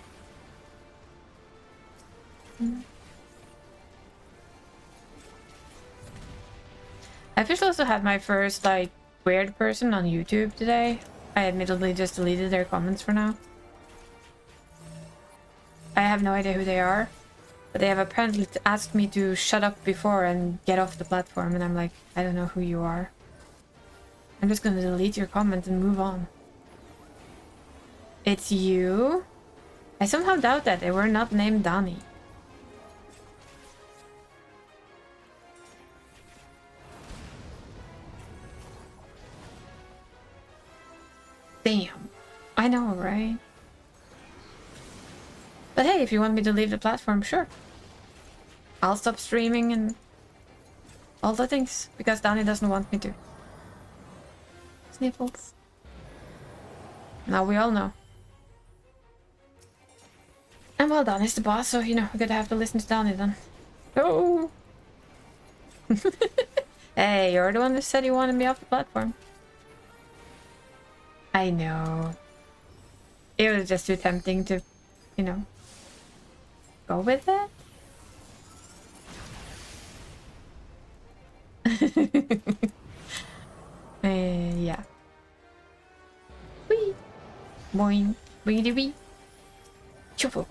I officially also had my first, like, weird person on YouTube today. I admittedly just deleted their comments for now. I have no idea who they are, but they have apparently asked me to shut up before and get off the platform, and I'm like, I don't know who you are. I'm just gonna delete your comment and move on. It's you? I somehow doubt that they were not named Donnie. Damn. I know, right? But hey, if you want me to leave the platform, sure. I'll stop streaming and all the things, because Donnie doesn't want me to. Sniffles. Now we all know. And well, Donnie's the boss, so you know, we're gonna have to listen to Donnie then. Oh! Hey, you're the one who said you wanted me off the platform. I know. It was just too tempting to, you know, go with it. Yeah. Wee. Boing. Boing wee. Chupo.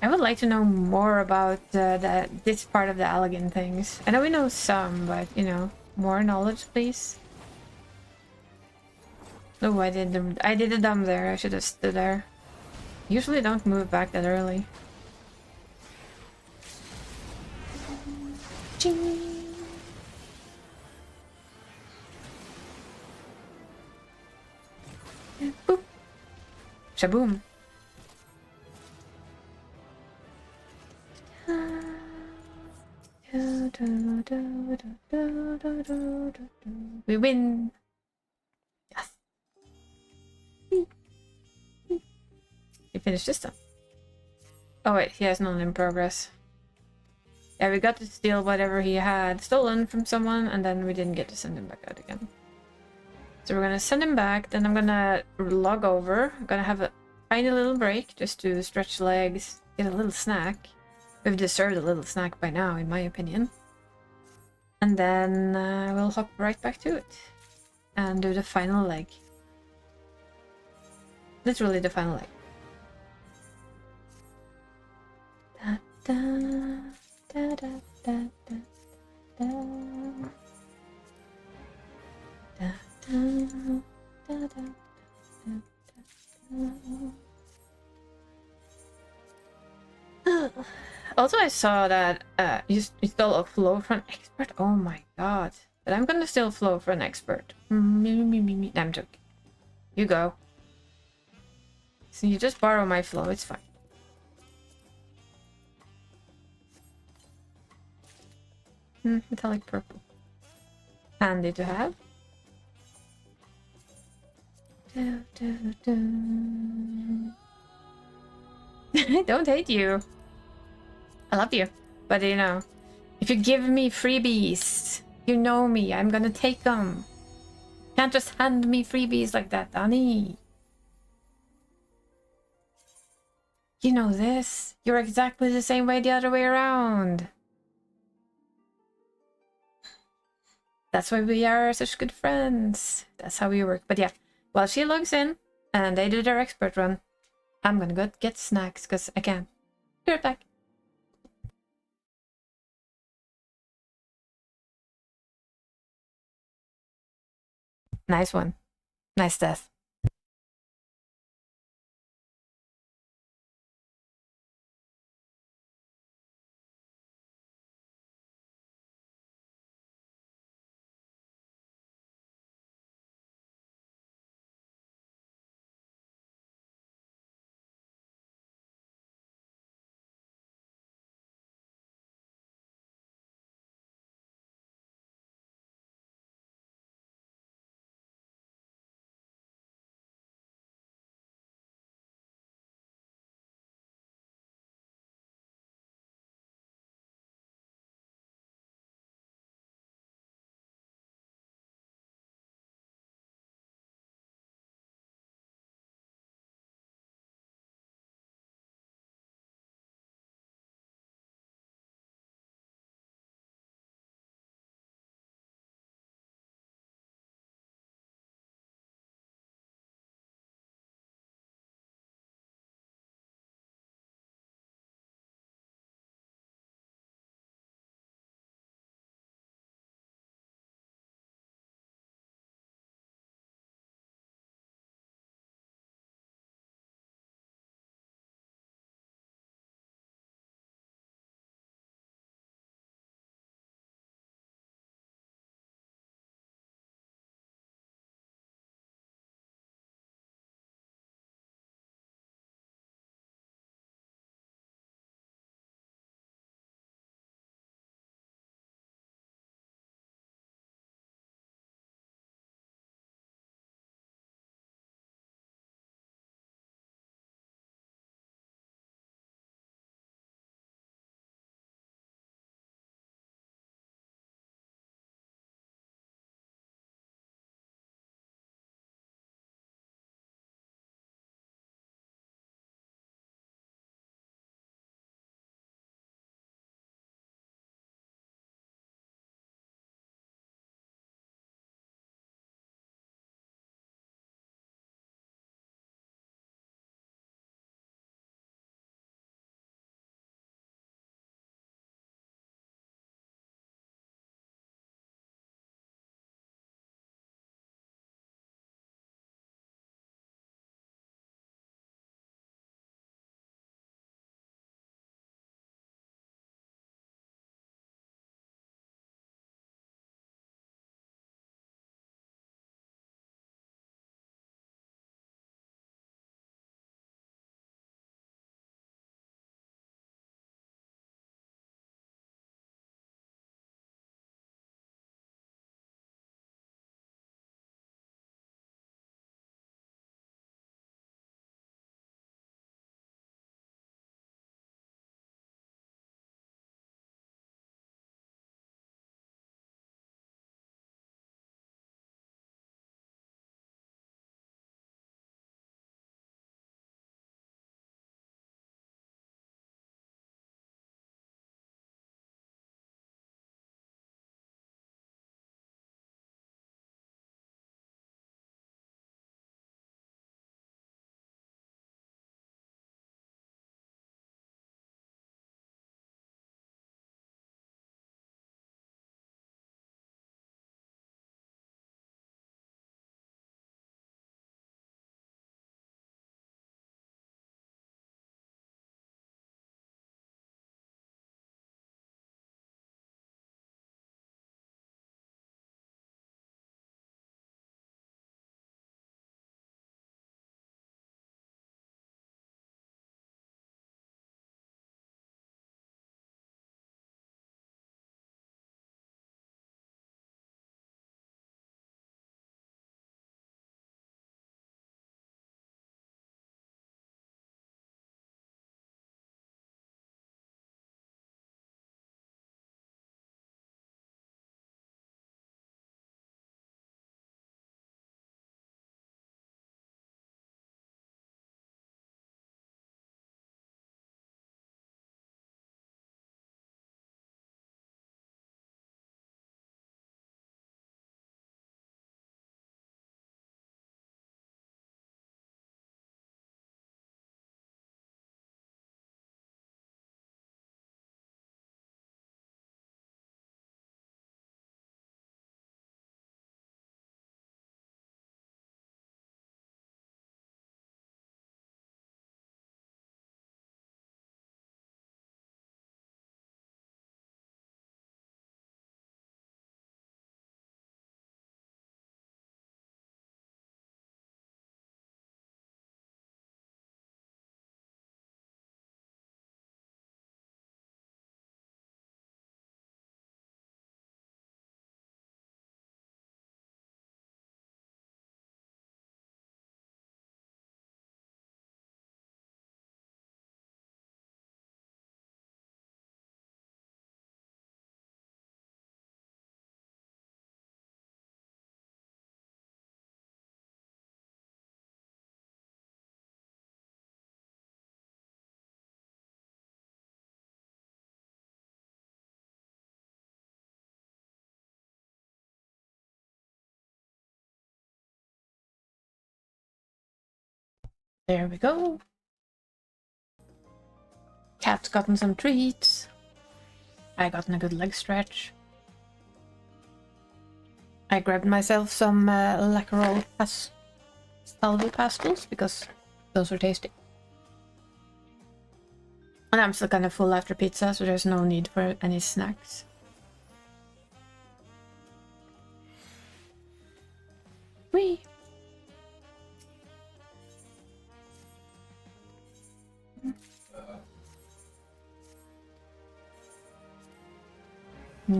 I would like to know more about this part of the Allegan things. I know we know some, but, you know, more knowledge, please. Oh, I did a dumb there. I should have stood there. Usually don't move back that early. Ching. Boop. Shaboom. We win. Yes. He finished this time. Oh wait, he has none in progress. Yeah, we got to steal whatever he had stolen from someone, and then we didn't get to send him back out again. So we're gonna send him back, then I'm gonna log over. I'm gonna have a tiny little break just to stretch legs, get a little snack. We've deserved a little snack by now, in my opinion. And then we'll hop right back to it and do the final leg. Literally the final leg. Da, da, da, da, da, da, da. Da, da, da, da, da. Also, I saw that you stole a flow for an expert. Oh my god. But I'm gonna steal flow for an expert. Me. I'm joking. You go. So you just borrow my flow, it's fine. Metallic purple. Handy to have. I don't hate you. I love you. But you know, if you give me freebies, you know me, I'm gonna take them. Can't just hand me freebies like that, Danny. You know this. You're exactly the same way the other way around. That's why we are such good friends. That's how we work. But yeah, while she logs in and they do their expert run, I'm gonna go get snacks because I can. Be right back. Nice one. Nice death. There we go. Cat's gotten some treats. I gotten a good leg stretch. I grabbed myself some Lacquerol salvia pastels because those are tasty. And I'm still kind of full after pizza, so there's no need for any snacks. Whee!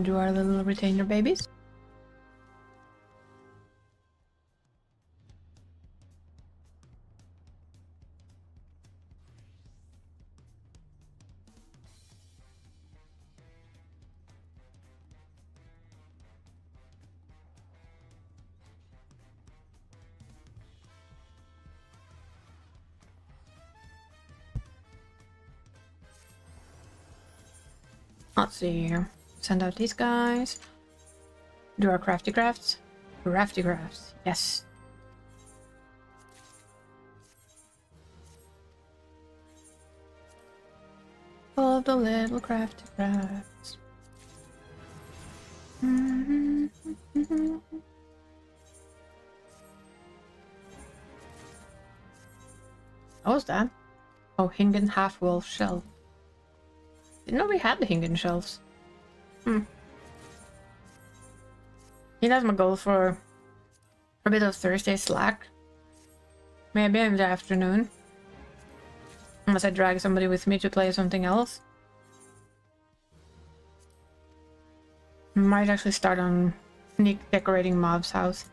Do our little retainer babies. Let's see. Send out these guys. Do our crafty crafts. Crafty crafts. Yes. All of the little crafty crafts. What was that? Oh, Hingen half-wolf shelf. Didn't know we had the Hingen shelves. That's my goal for a bit of Thursday slack. Maybe in the afternoon. Unless I drag somebody with me to play something else. Might actually start on sneak decorating Mob's house.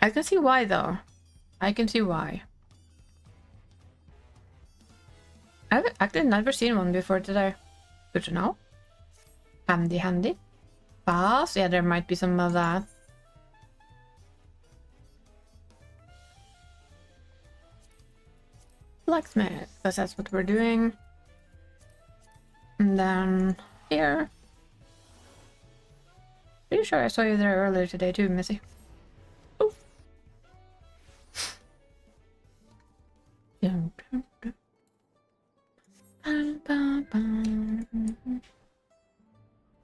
I can see why though. I can see why. I've actually never seen one before today. Good to know. Handy, handy. Fast. Yeah, there might be some of that. Blacksmith, because that's what we're doing. And then here. Pretty sure I saw you there earlier today too, Missy. Ooh.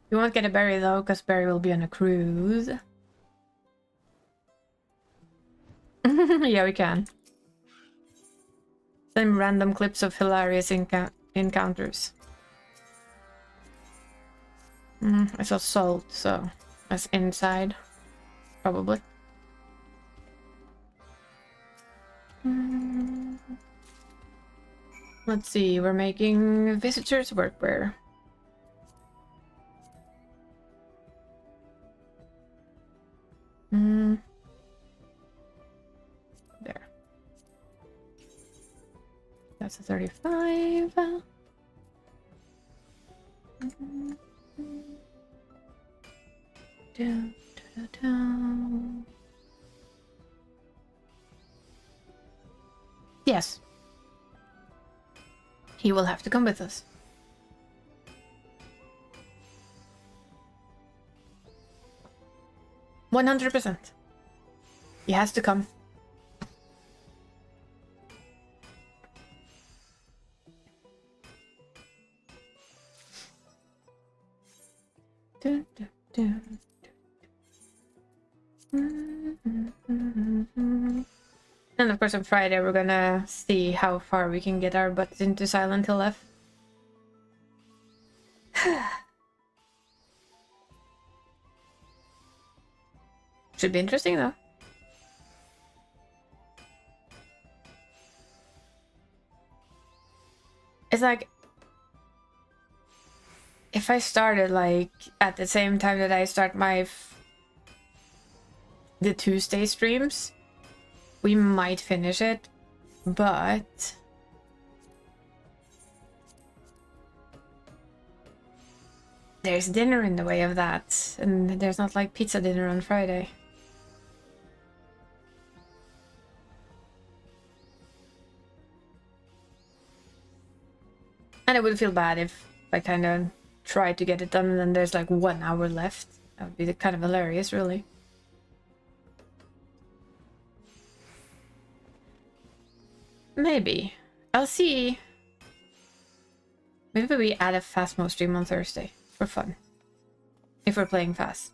You won't get a berry though, because Barry will be on a cruise. Yeah, we can. Some random clips of hilarious encounters. I saw salt, so that's inside, probably. Let's see, we're making visitors workwear. There. That's a 35. Yes. He will have to come with us. %. He has to come. And of course on Friday we're gonna see how far we can get our butts into Silent Hill F. Should be interesting though. It's like if I started like at the same time that I start my the Tuesday streams, we might finish it, but there's dinner in the way of that, and there's not like pizza dinner on Friday. And it would feel bad if I kind of tried to get it done and then there's like 1 hour left. That would be kind of hilarious, really. Maybe. I'll see. Maybe we add a fast mode stream on Thursday for fun. If we're playing fast.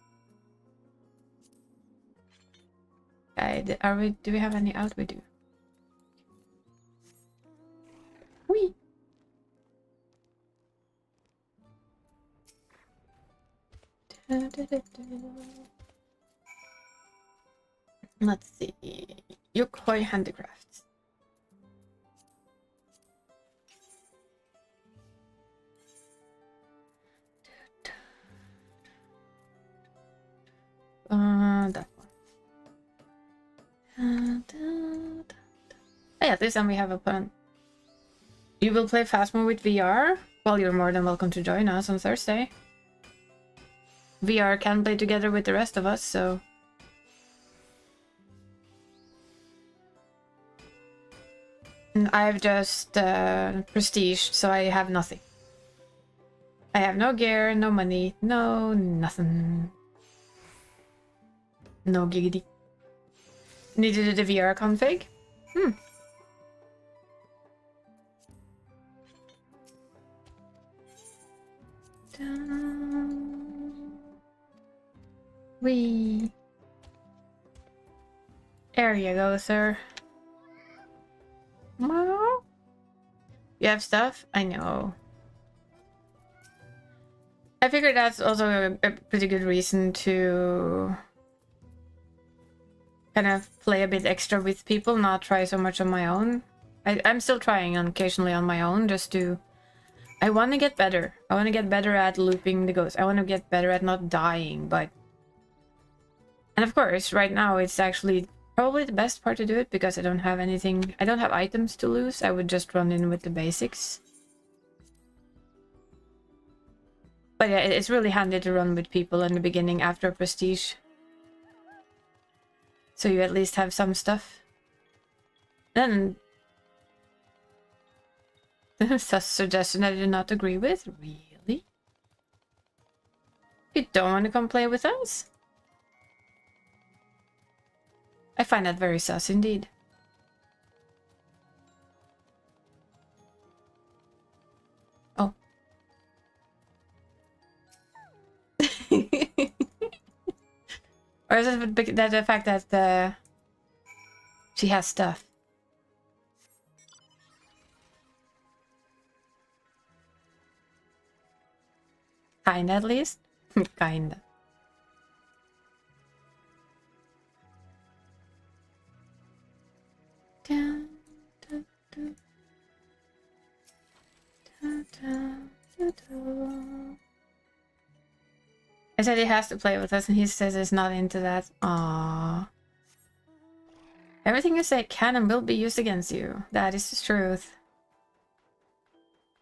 Do we have any out? We do. Whee! Let's see. Yokoi Handicrafts. That one. Oh, yeah, this time we have a plan. You will play Phasmo with VR? Well, you're more than welcome to join us on Thursday. VR can play together with the rest of us, so... And I've just prestige, so I have nothing. I have no gear, no money, no nothing. No giggity. Needed the VR config? Wee. There you go, sir. Well, you have stuff? I know. I figured that's also a pretty good reason to kind of play a bit extra with people, not try so much on my own. I'm still trying occasionally on my own, just to... I want to get better. I want to get better at looping the ghost. I want to get better at not dying, but... And of course, right now it's actually probably the best part to do it, because I don't have anything... I don't have items to lose. I would just run in with the basics. But yeah, it's really handy to run with people in the beginning after prestige. So you at least have some stuff. Then... That's a suggestion I did not agree with? Really? You don't want to come play with us? I find that very sus indeed. Oh. Or is it the fact that she has stuff? Kinda, at least. Kinda. I said he has to play with us, and he says he's not into that. Aww. Everything you say can and will be used against you. That is the truth.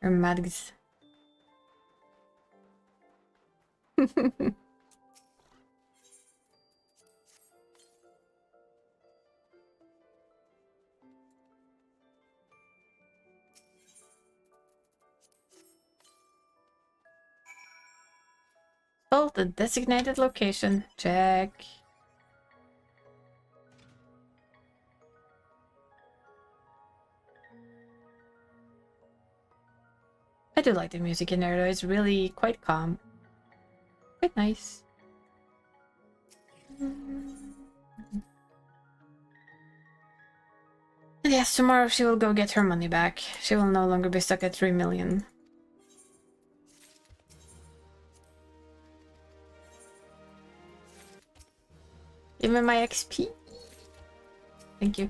You're mads. Oh, the designated location. Check. I do like the music in there though. It's really quite calm. Quite nice. And yes, tomorrow she will go get her money back. She will no longer be stuck at 3 million. Give me my XP. Thank you.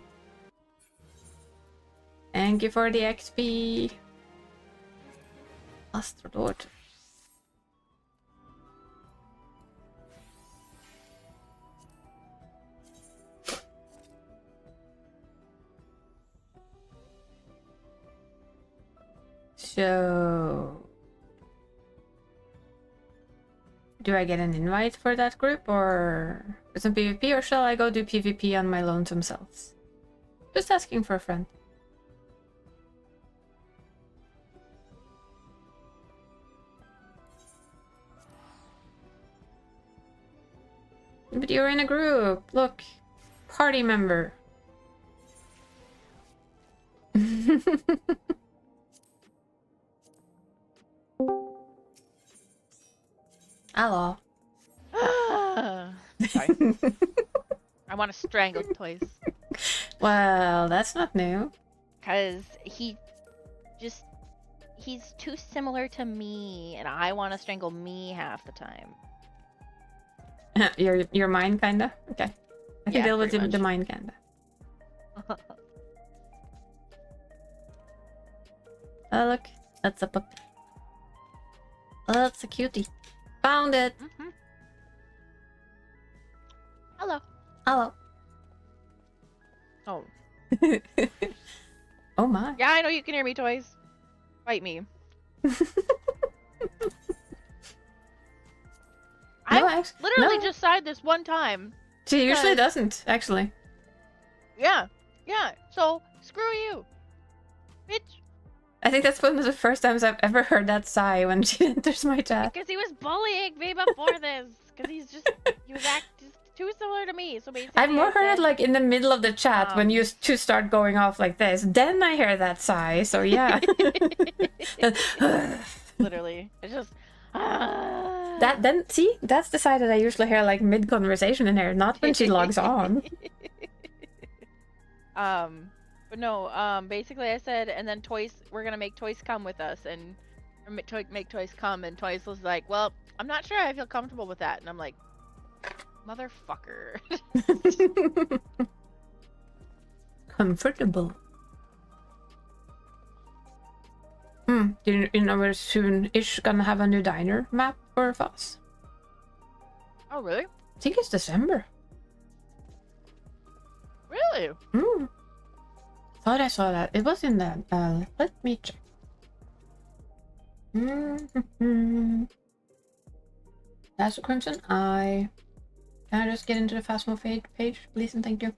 Thank you for the XP. Astrolord. So... do I get an invite for that group, or some PvP, or shall I go do PvP on my lonesome selves? Just asking for a friend. But you're in a group. Look. Party member. Hello. Sorry. I want to strangle Toys. Well, that's not new. Because he's too similar to me, and I want to strangle me half the time. your mind, kinda? Okay. I can Yeah, deal with pretty the much. mind, kinda. Oh, look. That's a puppy. Oh, that's a cutie. Found it! Mm-hmm. Hello. Hello. Oh. Oh my. Yeah, I know you can hear me, Toys. Fight me. I literally no. just sighed this one time. She usually because- doesn't, actually. Yeah. So, screw you. Bitch. I think that's one of the first times I've ever heard that sigh when she enters my chat. Because he was bullying me before this. Because he was just too similar to me. So basically, I've more I heard it said, like in the middle of the chat when you two start going off like this. Then I hear that sigh. So yeah. Literally, it's just. That's the sigh that I usually hear like mid conversation in here, not when she logs on. But no. Basically, I said, and then we're gonna make Toys come with us, and make Toys come, and Toys was like, well, I'm not sure I feel comfortable with that, and I'm like, motherfucker. Comfortable. You know we're soon-ish gonna have a new diner map for us. Oh, really? I think it's December. Really? Thought I saw that. It was in the let me check. That's a Crimson Eye. Can I just get into the Phasmo page, please and thank you?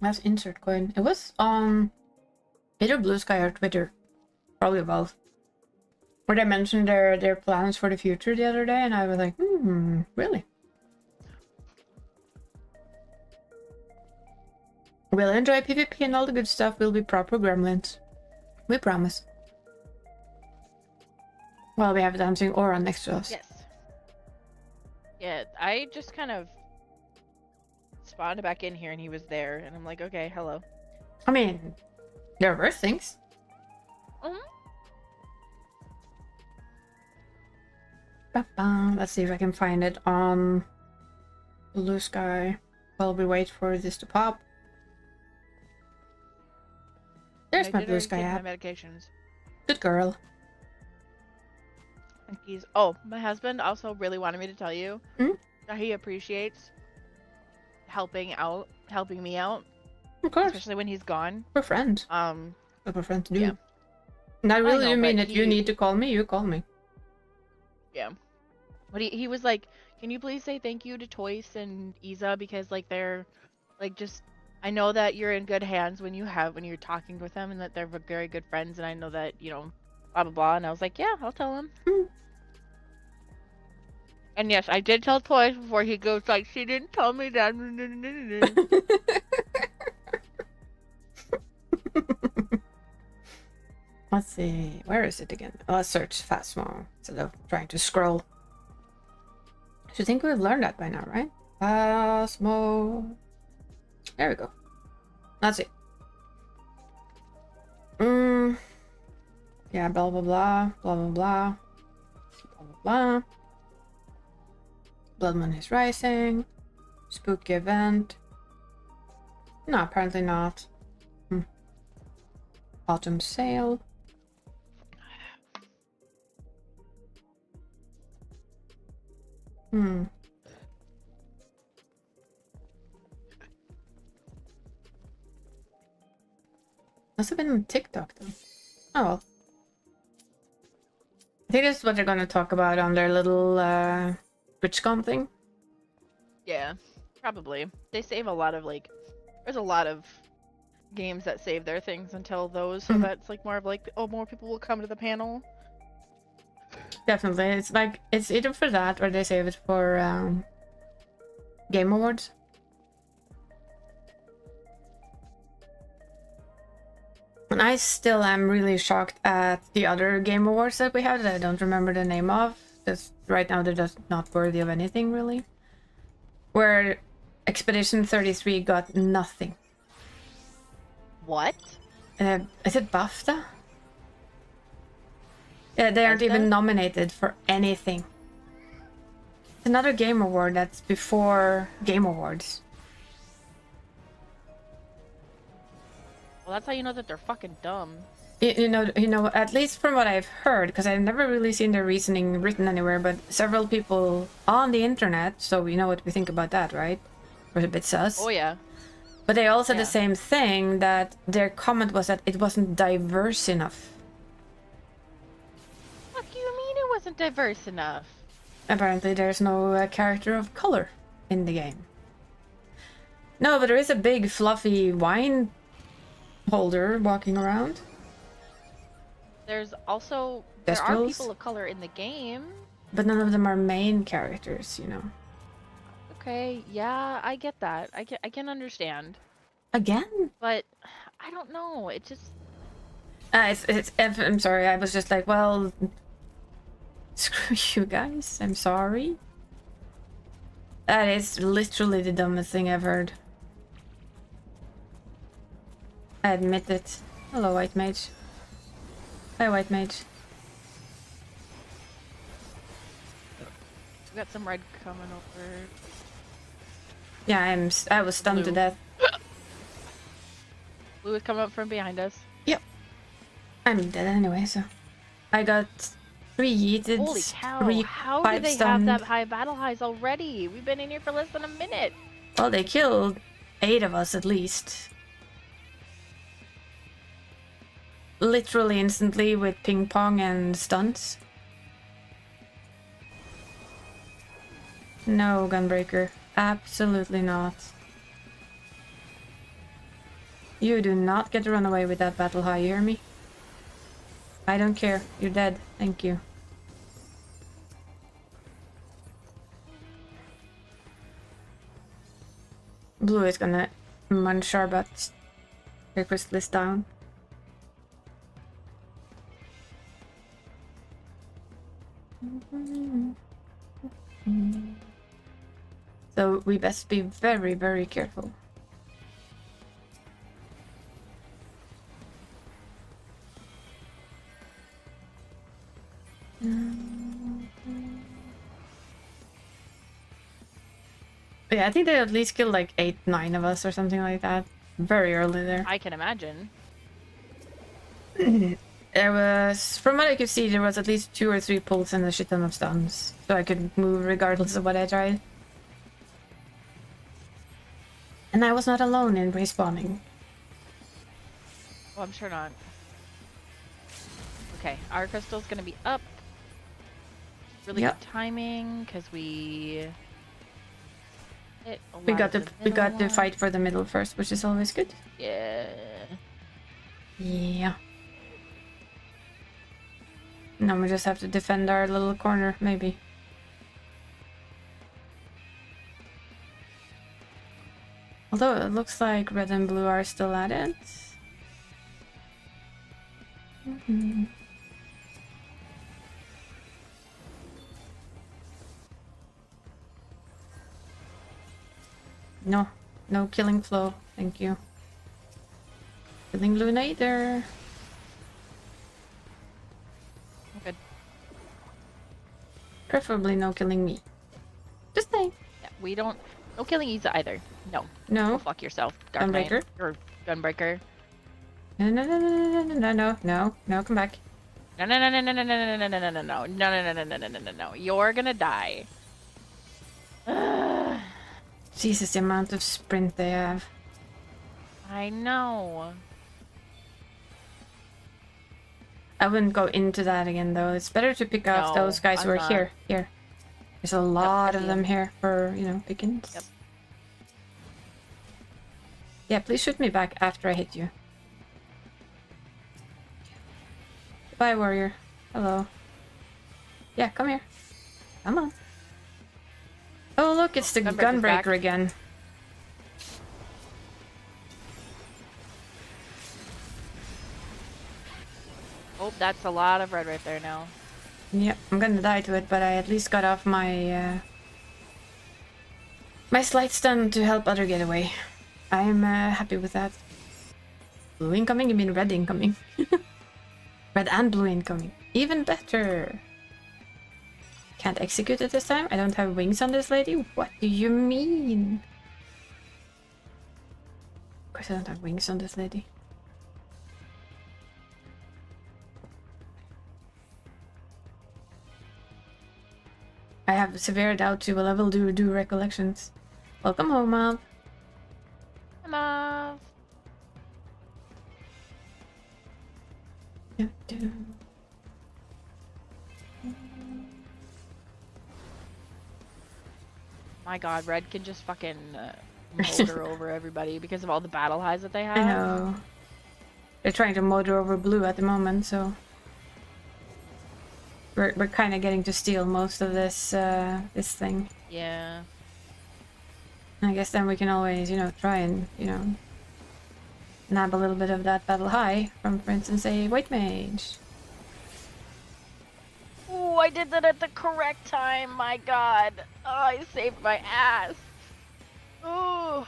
That's insert coin. It was on either Blue Sky or Twitter. Probably both. Where they mentioned their plans for the future the other day, and I was like, really? We'll enjoy PvP and all the good stuff. We'll be proper gremlins. We promise. Well, we have dancing aura next to us. Yes. Yeah, I just kind of spawned back in here and he was there, and I'm like, okay, hello. I mean, there are worse things. Let's see if I can find it on Blue Sky while we wait for this to pop. There's my Blue Sky app. My medications. Good girl. Thank you. Oh, my husband also really wanted me to tell you that he appreciates helping me out. Of course. Especially when he's gone. We're friends. We're friends to do. Yeah. And I really know, do mean but that you need to call me, you call me. Yeah. But he was like, can you please say thank you to Toys and Isa, because like they're like just I know that you're in good hands when you're talking with them, and that they're very good friends, and I know that, you know, blah blah blah. And I was like, yeah, I'll tell him. And yes, I did tell Toys before he goes like, she didn't tell me that. Let's see, where is it again? Let's search Phasmo instead of trying to scroll. I should think we've learned that by now, right? Phasmo. There we go. That's it. Yeah, blah blah blah, blah blah blah, blah blah blah. Blood Moon is rising. Spooky event. No, apparently not. Autumn sale. Must have been on TikTok though. Oh well. I think this is what they're gonna talk about on their little TwitchCon thing. Yeah, probably. They save a lot of there's a lot of games that save their things until those, so that's like more of like, oh, more people will come to the panel. Definitely, it's like it's either for that or they save it for Game Awards. And I still am really shocked at the other game awards that we have that I don't remember the name of. Just right now they're just not worthy of anything really. Where Expedition 33 got nothing. What? Is it BAFTA? Yeah, they aren't even nominated for anything. It's another game award that's before Game Awards. Well, that's how you know that they're fucking dumb. You know, at least from what I've heard, because I've never really seen their reasoning written anywhere, but several people on the internet, so we know what we think about that, right? We're a bit sus. Oh yeah. But they all said Yeah. the same thing, that their comment was that it wasn't diverse enough. What do you mean it wasn't diverse enough? Apparently there's no character of color in the game. No, but there is a big fluffy wine holder walking around. There are Thestrals. people of color in the game. But none of them are main characters, you know. Okay, yeah, I get that. I can understand. Again? But I don't know. It just I'm sorry, I was just like, well, screw you guys, I'm sorry. That is literally the dumbest thing I've heard. I admit it. Hello, White Mage. Hi, White Mage. we got some red coming over. Yeah, I was stunned to Blue. death. Blue is coming up from behind us. Yep. I'm dead anyway, so. I got 3 yeeted, Holy cow! 3 How do pipe they stunned. have that high battle highs already? We've been in here for less than a minute. Well, they killed 8 of us at least. Literally instantly with ping pong and stunts. No, Gunbreaker. Absolutely not. You do not get to run away with that battle high, you hear me? I don't care. You're dead. Thank you. Blue is gonna munch our butts. Her crystal is down. So we best be very, very careful. Yeah, I think they at least killed like 8, 9 of us or something like that. Very early there. I can imagine. There was, from what I could see, there was at least 2 or 3 pulls and a shit ton of stuns. So I could move regardless of what I tried. And I was not alone in respawning. Well, I'm sure not. Okay, our crystal's gonna be up. Really Yep. good timing, because we hit a We lot got of to the we got middle to one. fight for the middle first, which is always good. Yeah. Yeah. Now we just have to defend our little corner, maybe. Although it looks like red and blue are still at it. No, no killing flow, thank you. Killing Luna either. Good. Preferably no killing me. Just saying. Yeah, we don't. No killing Isa either. No. Go No. fuck yourself, Dark Knight. Gunbreaker? Or Gunbreaker. No, no, no, no, no, no, no, no, no, no, come back. No, no, no, no, no, no, no, no, no, no, no, no, no, no, no, no, no, no, no, no. You're gonna die. Jesus, the amount of sprint they have. I know. I wouldn't go into that again, though. It's better to pick off No, those guys who I'm are not. here. Here. There's a lot of see them 'em. here for, you know, pickings. Yep. Yeah, please shoot me back after I hit you. Bye, warrior. Hello. Yeah, come here. Come on. Oh, look, it's the Gunbreaker's back. Gunbreaker again. Oh, that's a lot of red right there now. Yep, I'm gonna die to it, but I at least got off my my slight stun to help other get away. I'm happy with that. Blue incoming? You mean red incoming? Red and blue incoming. Even better. Can't execute it this time? I don't have wings on this lady? What do you mean? Of course I don't have wings on this lady. I have severe doubt she will ever do recollections. Welcome home, Mav. Hi, Mav. My god, red can just fucking motor over everybody because of all the battle highs that they have. I know. They're trying to motor over blue at the moment, so we're kind of getting to steal most of this this thing. Yeah. I guess then we can always, you know, try and, you know, nab a little bit of that battle high from, for instance, a white mage. Oh, I did that at the correct time. My god. Oh, I saved my ass. Oh.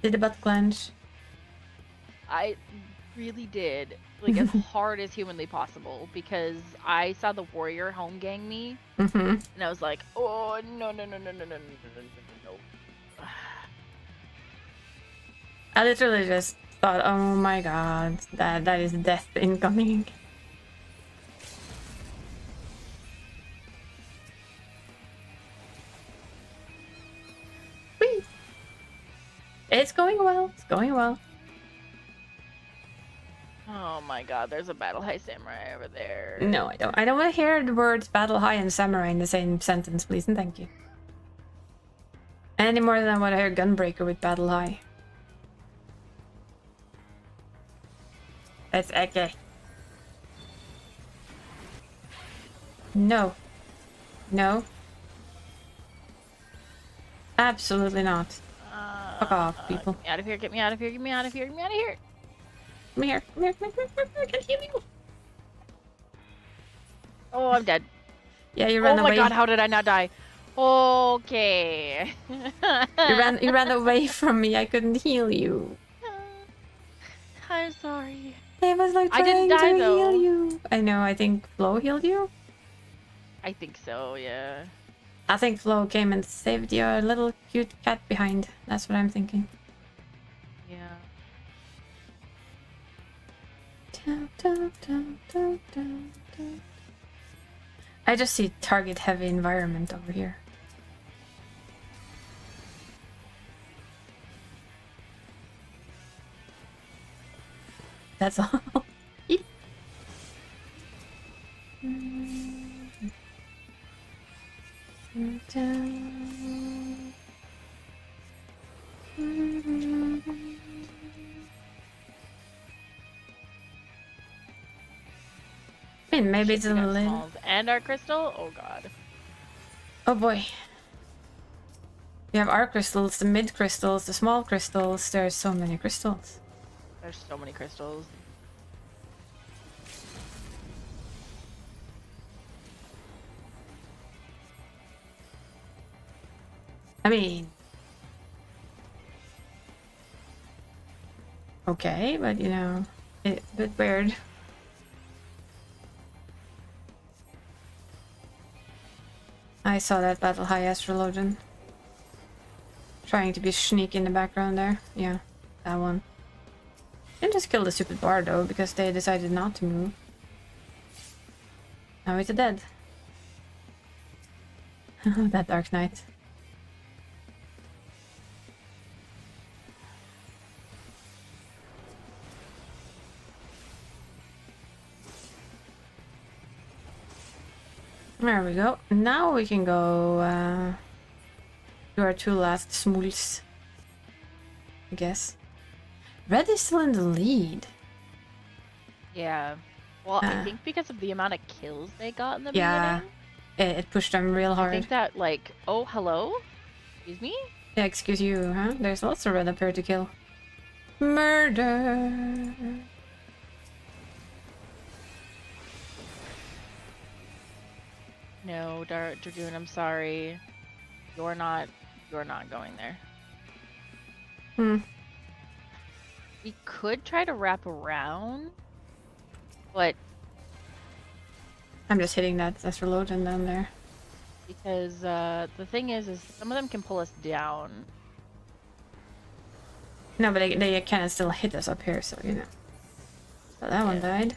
Did the butt clench? I really did. Like, as hard as humanly possible, because I saw the warrior home gang me, and I was like, oh, no. I literally just thought, oh my god, that is death incoming. Whee! It's going well, it's going well. Oh my god, there's a battle high samurai over there. No, I don't. I don't want to hear the words battle high and samurai in the same sentence, please and thank you. Any more than I want to hear gunbreaker with battle high. It's okay. No. No. Absolutely not. Fuck off, people. Get me out of here, get me out of here, get me out of here, get me out of here. Come here, come here, come here, come here, I can heal you. Oh, I'm dead. Yeah, you ran away. Oh my god, how did I not die? Okay. You ran away from me. I couldn't heal you. I'm sorry. I was like I trying didn't die, to though. heal you. I know. I think Flo healed you. I think so, yeah. I think Flo came and saved your little cute cat behind. That's what I'm thinking. Yeah. I just see target heavy environment over here. That's all. I mean, maybe it's a We got little... smalls and our crystal? Oh god. Oh boy. We have our crystals, the mid crystals, the small crystals. There's so many crystals. There's so many crystals. I mean... Okay, but you know, it's a bit weird. I saw that battle high astrologian. Trying to be sneaky in the background there. Yeah, that one. Didn't just kill the stupid bar though, because they decided not to move. Now it's dead. That Dark Knight. There we go. Now we can go do our two last smools. I guess. Red is still in the lead. Yeah. Well, I think because of the amount of kills they got in the Yeah, beginning. it pushed them real hard. I think that, like, oh, hello? Excuse me? Yeah, excuse you, huh? There's lots of red up here to kill. Murder. No, Dragoon, I'm sorry. You're not going there. Hmm. We could try to wrap around, but I'm just hitting that reload and down there. because the thing is some of them can pull us down. No, but they can still hit us up here, so you know. So that one died.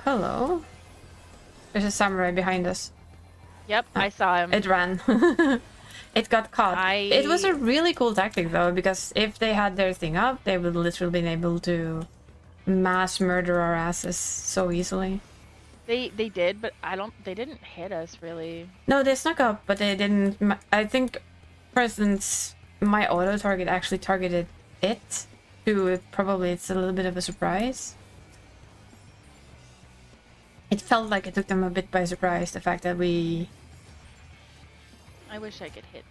Hello. There's a samurai behind us. Yep, I saw him. It ran. It got caught. It was a really cool tactic though, because if they had their thing up, they would literally been able to mass murder our asses so easily. They did, but they didn't hit us really. No, they snuck up, but they didn't. I think, for instance, my auto target actually targeted it. To probably it's a little bit of a surprise. It felt like it took them a bit by surprise, the fact that we I wish I could hit.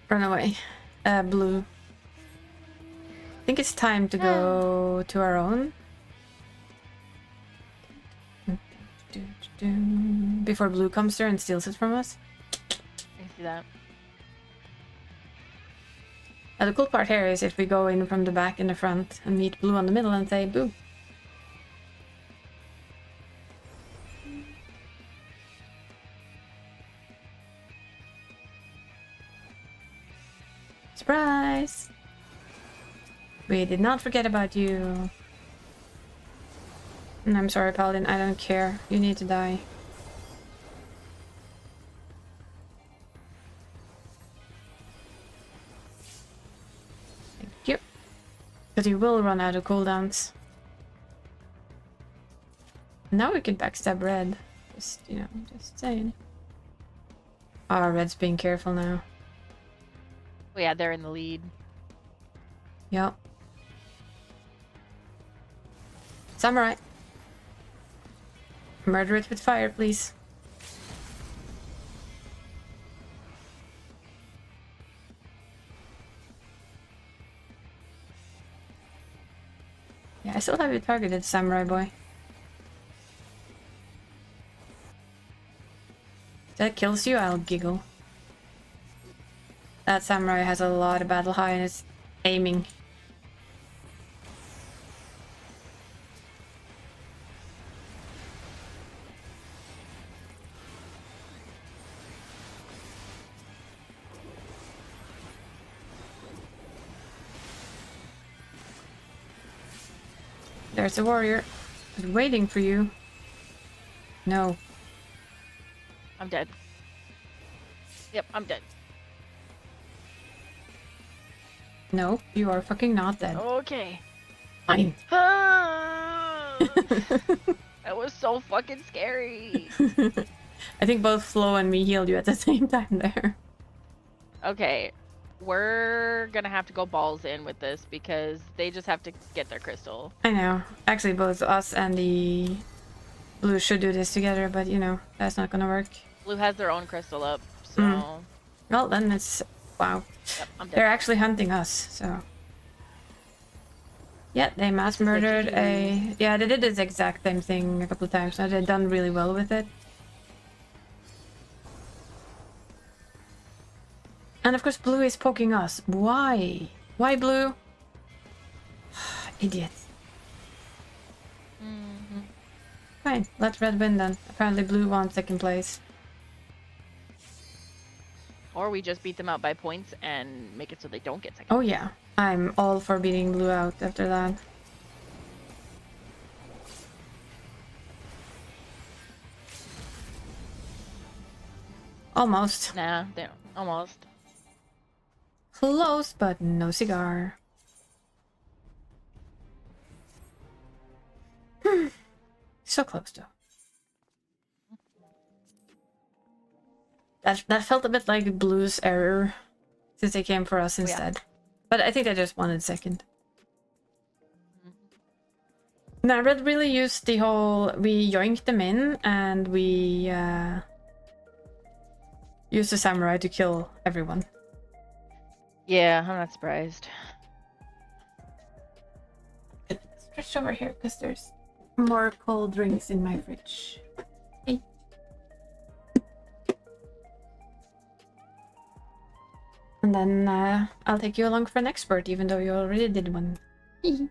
run away. Blue. I think it's time to go to our own. Before blue comes there and steals it from us. I see that. The cool part here is if we go in from the back and the front and meet blue on the middle and say boo. Surprise! We did not forget about you. And I'm sorry, Paladin, I don't care. You need to die. Thank you. Because you will run out of cooldowns. Now we can backstab red. Just, you know, just saying. Ah, red's being careful now. Oh yeah, they're in the lead. Yep. Samurai. Murder it with fire, please. Yeah, I still have you targeted, samurai boy. If that kills you, I'll giggle. That samurai has a lot of battle high and is aiming. There's a warrior. I was waiting for you. No. I'm dead. Yep, I'm dead. No, you are fucking not dead. Okay. Fine. That was so fucking scary. I think both Flo and me healed you at the same time there. Okay, we're gonna have to go balls in with this because they just have to get their crystal. I know. Actually, both us and the blue should do this together, but you know, that's not gonna work. Blue has their own crystal up, so... Well, then it's... Wow. Yep, I'm dead. They're actually hunting us, so... Yeah, they mass murdered a... Yeah, they did this exact same thing a couple of times, and they've done really well with it. And of course, blue is poking us. Why? Why blue? Idiot. Fine, let red win then. Apparently blue won second place. Or we just beat them out by points and make it so they don't get second. Oh yeah, I'm all for beating blue out after that. Almost. Nah, they're almost. Close, but no cigar. So close though. That felt a bit like Blue's error, since they came for us instead. Yeah. But I think they just wanted second. Now, Red really used the whole... We yoinked them in, and we used the samurai to kill everyone. Yeah, I'm not surprised. Stretch over here, because there's more cold drinks in my fridge. Hey. And then I'll take you along for an expert, even though you already did one. You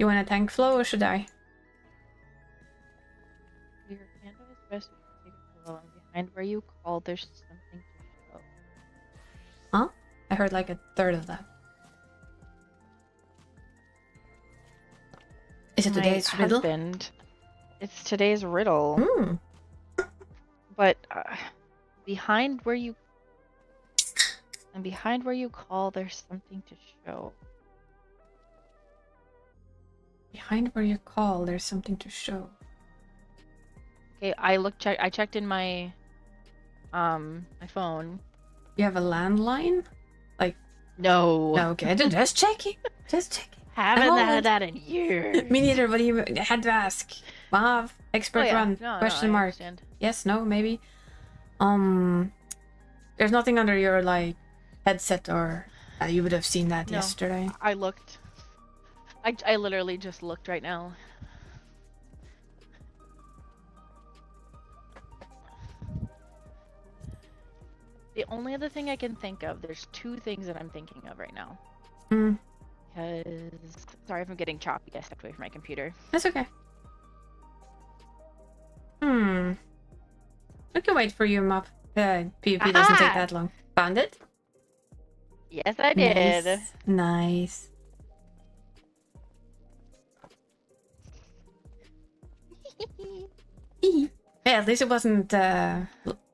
want to tank flow, or should I? Your candle is best to take a photo, and behind where you call, there's something to show. Huh? I heard like a third of that. Is it today's riddle? Husband, it's today's riddle. Hmm. But behind where you call, there's something to show. Behind where you call, there's something to show. Okay, I checked in my my phone. You have a landline? Like No. no, okay. Just checking. Just checking. Haven't had that in years. Me neither, but you had to ask. Mav, expert run? No, question I mark. understand. Yes, no, maybe. There's nothing under your like headset, or you would have seen that No. yesterday. I looked. I literally just looked right now. The only other thing I can think of, there's two things that I'm thinking of right now. Hmm. Because, sorry if I'm getting choppy, I stepped away from my computer. That's okay. I can wait for you, Mav. PvP doesn't take that long. Found it? Yes, I did. Nice. Yeah, at least it wasn't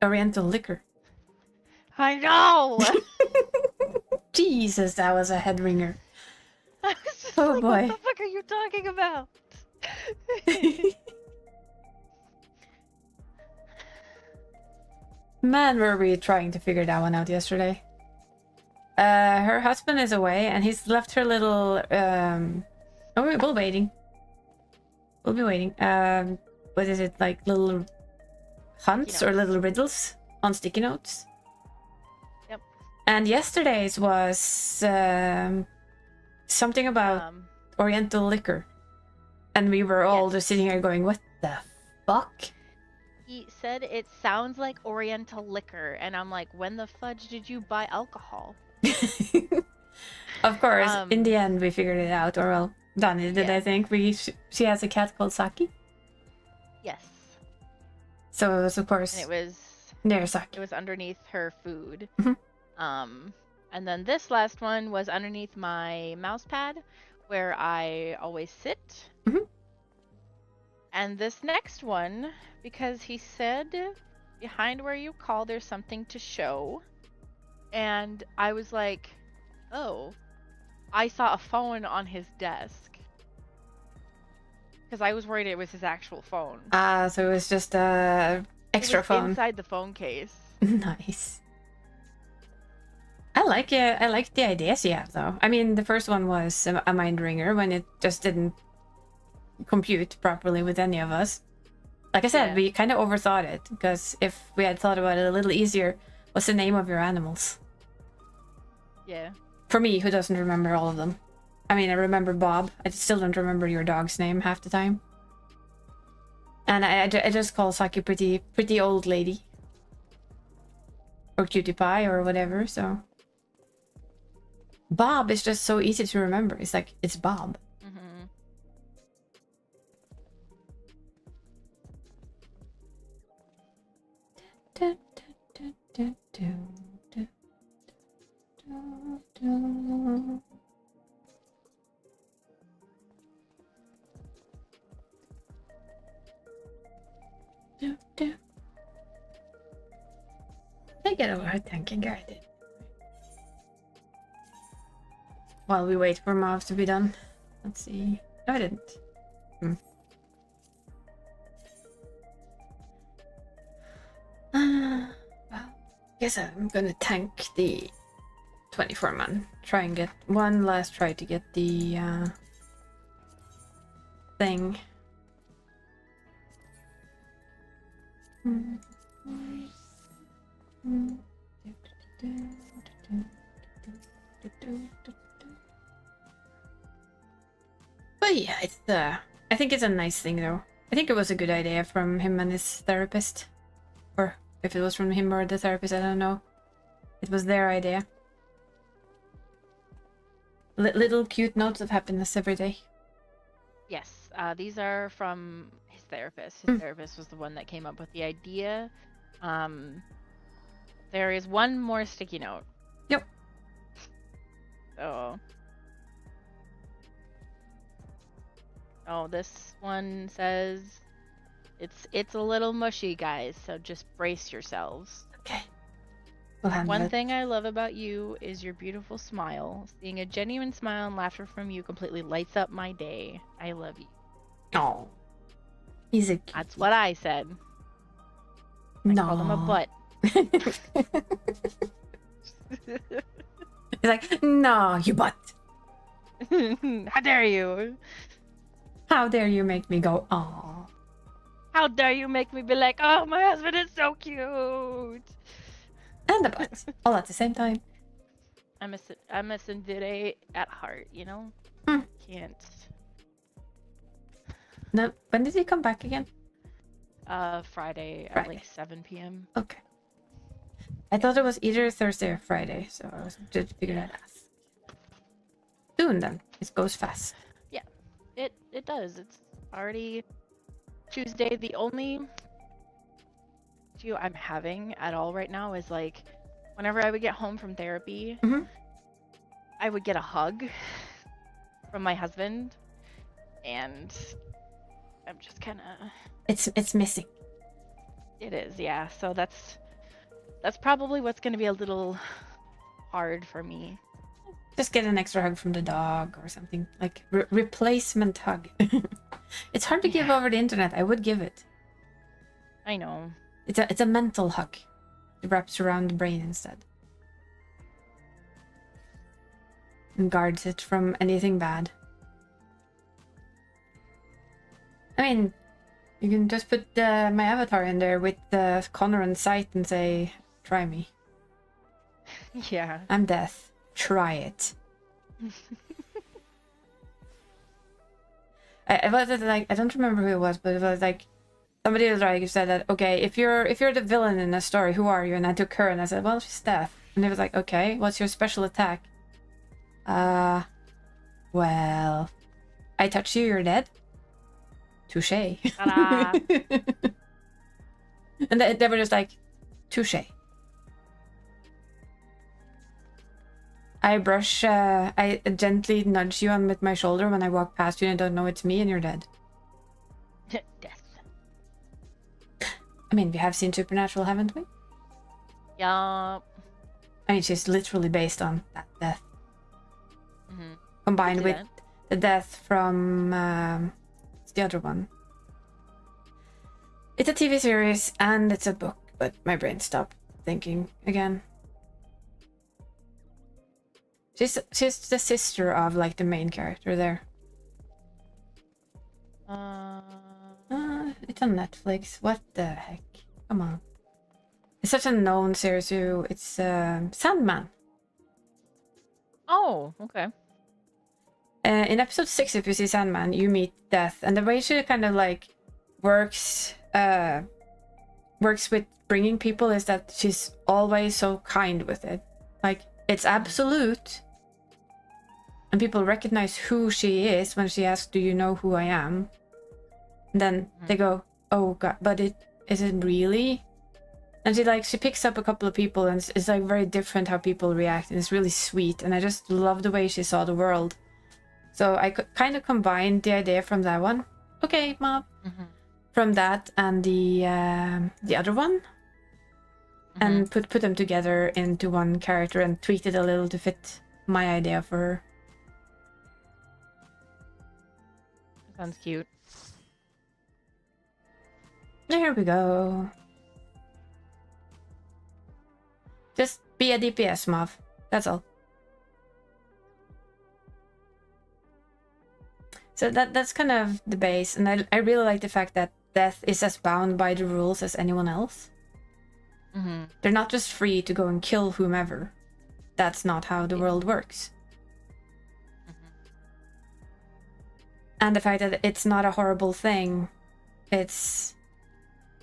Oriental liquor. I know! Jesus, that was a head ringer. I was just Oh, like, boy. what the fuck are you talking about? Man, were we trying to figure that one out yesterday. Her husband is away, and he's left her little. Oh, we'll waiting. We'll be waiting. What is it, like little hunts or little riddles on sticky notes? Yep. And yesterday's was something about Oriental liquor, and we were all just sitting here going, "What the fuck?" He said it sounds like Oriental liquor, and I'm like, when the fudge did you buy alcohol? Of course, in the end, we figured it out. Or well, Donnie did, Yeah. I think. She has a cat called Saki. Yes. So it was, of course, And it was near Saki. it was underneath her food. Mhm. And then this last one was underneath my mouse pad, where I always sit. Mhm. And this next one, because he said behind where you call, there's something to show. And I was like, oh, I saw a phone on his desk. Because I was worried it was his actual phone. So it was just a extra It was phone. inside the phone case. Nice. I like it. I like the ideas you have, though. I mean, the first one was a mind ringer when it just didn't compute properly with any of us. Like I said, Yeah. we kind of overthought it, because if we had thought about it a little easier, what's the name of your animals? Yeah. For me, who doesn't remember all of them. I mean, I remember Bob. I still don't remember your dog's name half the time. And I just call Saki pretty old lady. Or cutie pie or whatever, so. Bob is just so easy to remember. It's like, it's Bob. Mm-hmm. I get over her thinking I did. While we wait for Mav to be done. Let's see. No, I didn't. Well, guess I'm gonna tank the 24-man. Try and get one last try to get the thing. yeah, it's I think it's a nice thing though. I think it was a good idea from him and his therapist. Or if it was from him or the therapist, I don't know. It was their idea. Little cute notes of happiness every day. Yes, these are from his therapist. His therapist was the one that came up with the idea. There is one more sticky note. Yep. So. Oh, this one says it's a little mushy, guys, so just brace yourselves. Okay. We'll handle One it. thing I love about you is your beautiful smile. Seeing a genuine smile and laughter from you completely lights up my day. I love you. Oh. He's a cute. That's what I said. I No. called him a butt. He's like, no, you butt. How dare you? How dare you make me go, oh. How dare you make me be like, oh, my husband is so cute. And the butt. All at the same time. I'm a tsundere at heart, you know? Hmm. Can't. No, when did he come back again? Friday at Friday. like 7 p.m. Okay. I thought it was either Thursday or Friday, so I was just figuring that out. Soon then. It goes fast. It does. It's already Tuesday. The only issue I'm having at all right now is like whenever I would get home from therapy, I would get a hug from my husband, and I'm just kind of It's missing. It is, yeah. So that's probably what's going to be a little hard for me. Just get an extra hug from the dog or something. Like replacement hug. It's hard to give over the internet. I would give it. I know. It's a mental hug. It wraps around the brain instead. And guards it from anything bad. I mean, you can just put my avatar in there with Connor on sight and say, try me. Yeah. I'm death. Try it. I was like, I don't remember who it was, but it was like somebody was like, said that, okay, if you're the villain in a story, who are you? And I took her and I said, well, she's death. And it was like, okay, what's your special attack? Well, I touch you, you're dead. Touche. Ta-da. And they were just like, touche. I gently nudge you on with my shoulder when I walk past you and I don't know it's me and you're dead. Death. I mean, we have seen Supernatural, haven't we? Yup. I mean, she's literally based on that death. Mm-hmm. Combined See with that. the death from... what's the other one? It's a TV series and it's a book, but my brain stopped thinking again. She's the sister of, like, the main character there. It's on Netflix. What the heck? Come on. It's such a known series too. It's Sandman. Oh, okay. In episode 6, if you see Sandman, you meet Death, and the way she kind of like works with bringing people is that she's always so kind with it. Like, it's absolute, and people recognize who she is when she asks, "Do you know who I am?" And then they go, "Oh God, but is it really?" And she picks up a couple of people, and it's like very different how people react, and it's really sweet. And I just love the way she saw the world. So I kind of combined the idea from that one. Okay, Mom. Mm-hmm. From that and the other one, and put them together into one character and tweaked it a little to fit my idea for her. Sounds cute. There we go. Just be a DPS, Mav. That's all. So that's kind of the base, and I really like the fact that Death is as bound by the rules as anyone else. Mm-hmm. They're not just free to go and kill whomever. That's not how the world works. And the fact that it's not a horrible thing. It's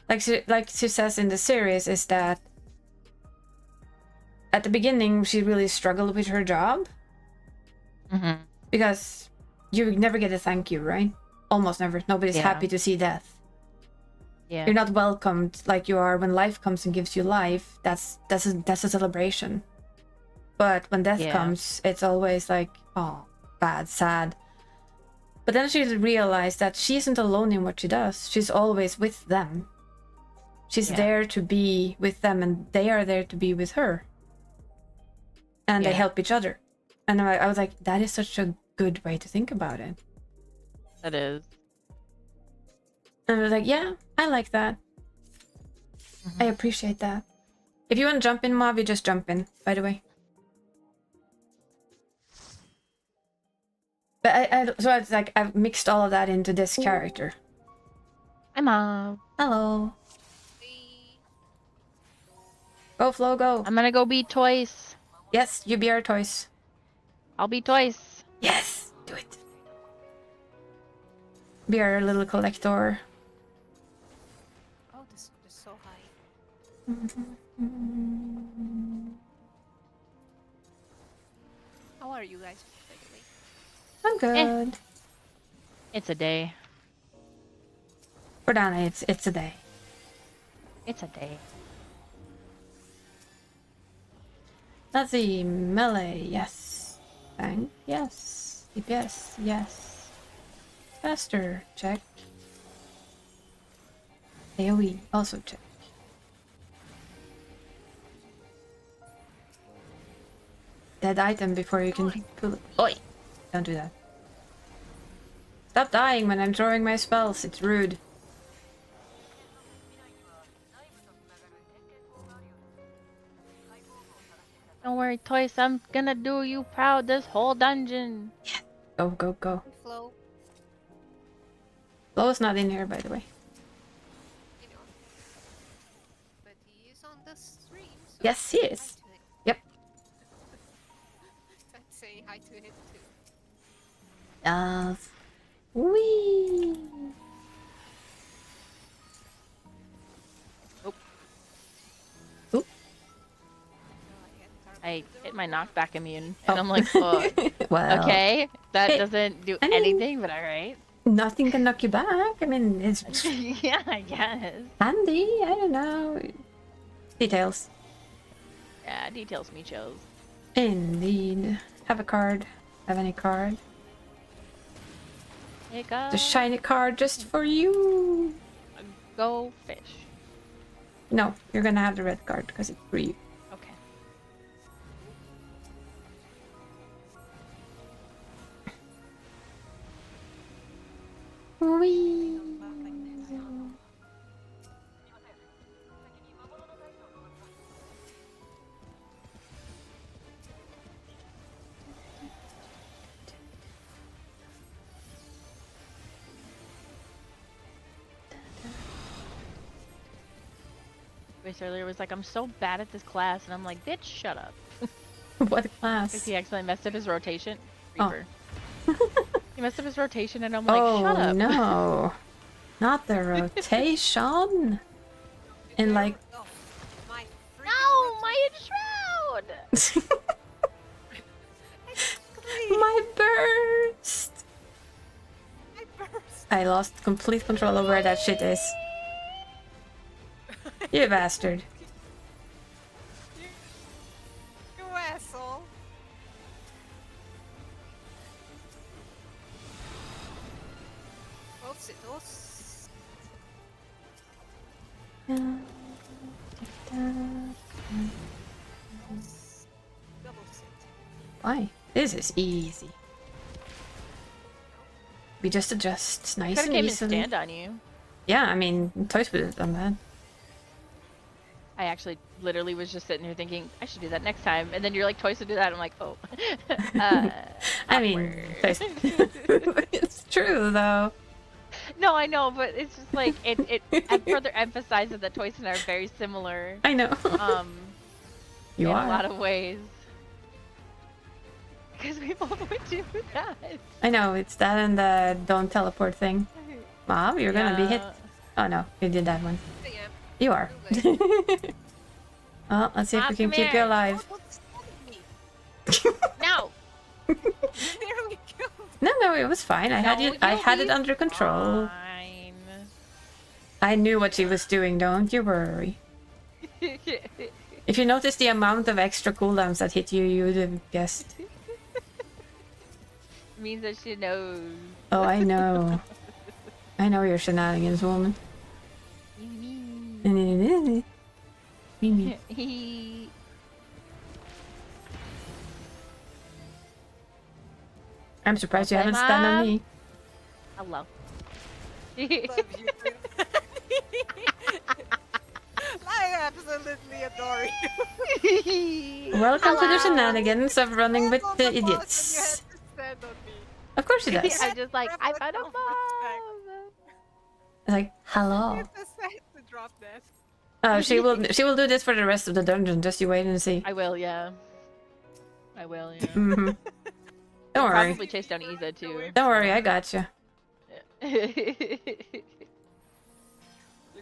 like she says in the series, is that at the beginning she really struggled with her job. Mm-hmm. Because you never get a thank you, right? Almost never. Nobody's happy to see death. Yeah. You're not welcomed like you are when life comes and gives you life. That's a celebration. But when death comes, it's always like, oh, bad, sad. But then she realized that she isn't alone in what she does. She's always with them. She's there to be with them, and they are there to be with her. And they help each other. And I was like, that is such a good way to think about it. That is. And I was like, yeah, I like that. I appreciate that. If you want to jump in, Mob, you just jump in, by the way. But so it's like I've mixed all of that into this character. Hi, Mom. Hello. Go, Flo, go. I'm gonna go be Toys. Yes, you be our toys. I'll be Toys. Yes, do it. Be our little collector. Oh, this is so high. How are you guys, by the way? I'm good. It's a day. For Dana, it's a day. It's a day. Let's see. Melee, yes. Bang, yes. DPS, yes. Faster, check. AoE, also check. Dead item before you can pull it. Oi! Don't do that. Stop dying when I'm throwing my spells, it's rude. Don't worry, Toys. I'm gonna do you proud this whole dungeon. Yeah. Go, go, go. Flo, Flo's not in here, by the way. you know. But he is on the stream, so Yes, he is. hi to him. Yep. I'd say hi to him too. Yes. Whee! Oop. Oop. I hit my knockback immune, and I'm like, oh, Well, okay, that Hey, doesn't do I mean- anything, but all right. nothing can knock you back. I mean, it's Yeah, I guess. handy. I don't know. Details. Yeah, details me chose. Indeed. Have a card. Have any card. Take a The shiny card just for you. go fish. No, you're gonna have the red card because it's for you. Okay. Whee! Grace earlier was like, I'm so bad at this class, and I'm like, bitch, shut up. What Because class? he accidentally messed up his rotation. Oh. Reaper. He messed up his rotation, and I'm like, shut Oh up. no. Not the rotation. In like Oh, my freaking No, my shroud! my burst. I burst. I lost complete control over where that shit is. You bastard. You asshole. Dos. Double sit. Why? This is easy. We just adjust nice Could have and came and easily. stand on you. Yeah, I mean, Toys would have done that. I actually literally was just sitting here thinking, I should do that next time. And then you're like, Toys to do that. I'm like, oh. I mean, Toys. It's true though. No, I know, but it's just like, it further emphasizes that Toys and I are very similar. I know. Um, You in are. a lot of ways. Because we both would do that. I know, it's that and the don't teleport thing. Mom, you're gonna be hit. Yeah. Oh no, you did that one. I am. You are. Too late. Well, let's see if Mom, we can come keep you here. alive. Oh, don't stab me. No. You nearly killed No, it was fine. I had No, it. I you'll had be it under control. Fine. I knew what she was doing. Don't you worry. If you notice the amount of extra cooldowns that hit you, you would have guessed. Means that she knows. Oh, I know. I know your shenanigans, woman. Mimi. He. I'm surprised you Okay, haven't stunned on Mom. me. Hello. Love you. I absolutely adore you. Welcome to the Hello. shenanigans of running with That's the on the boss idiots. and you had to stand on me. Of course she does. I'm just like, I found a Reflect bomb. Like, hello. You just had to drop that. Oh, she will do this for the rest of the dungeon. Just you wait and see. I will, yeah. I will, yeah. Hmm. Don't worry. Probably chase down Iza too. Don't worry, I got you. You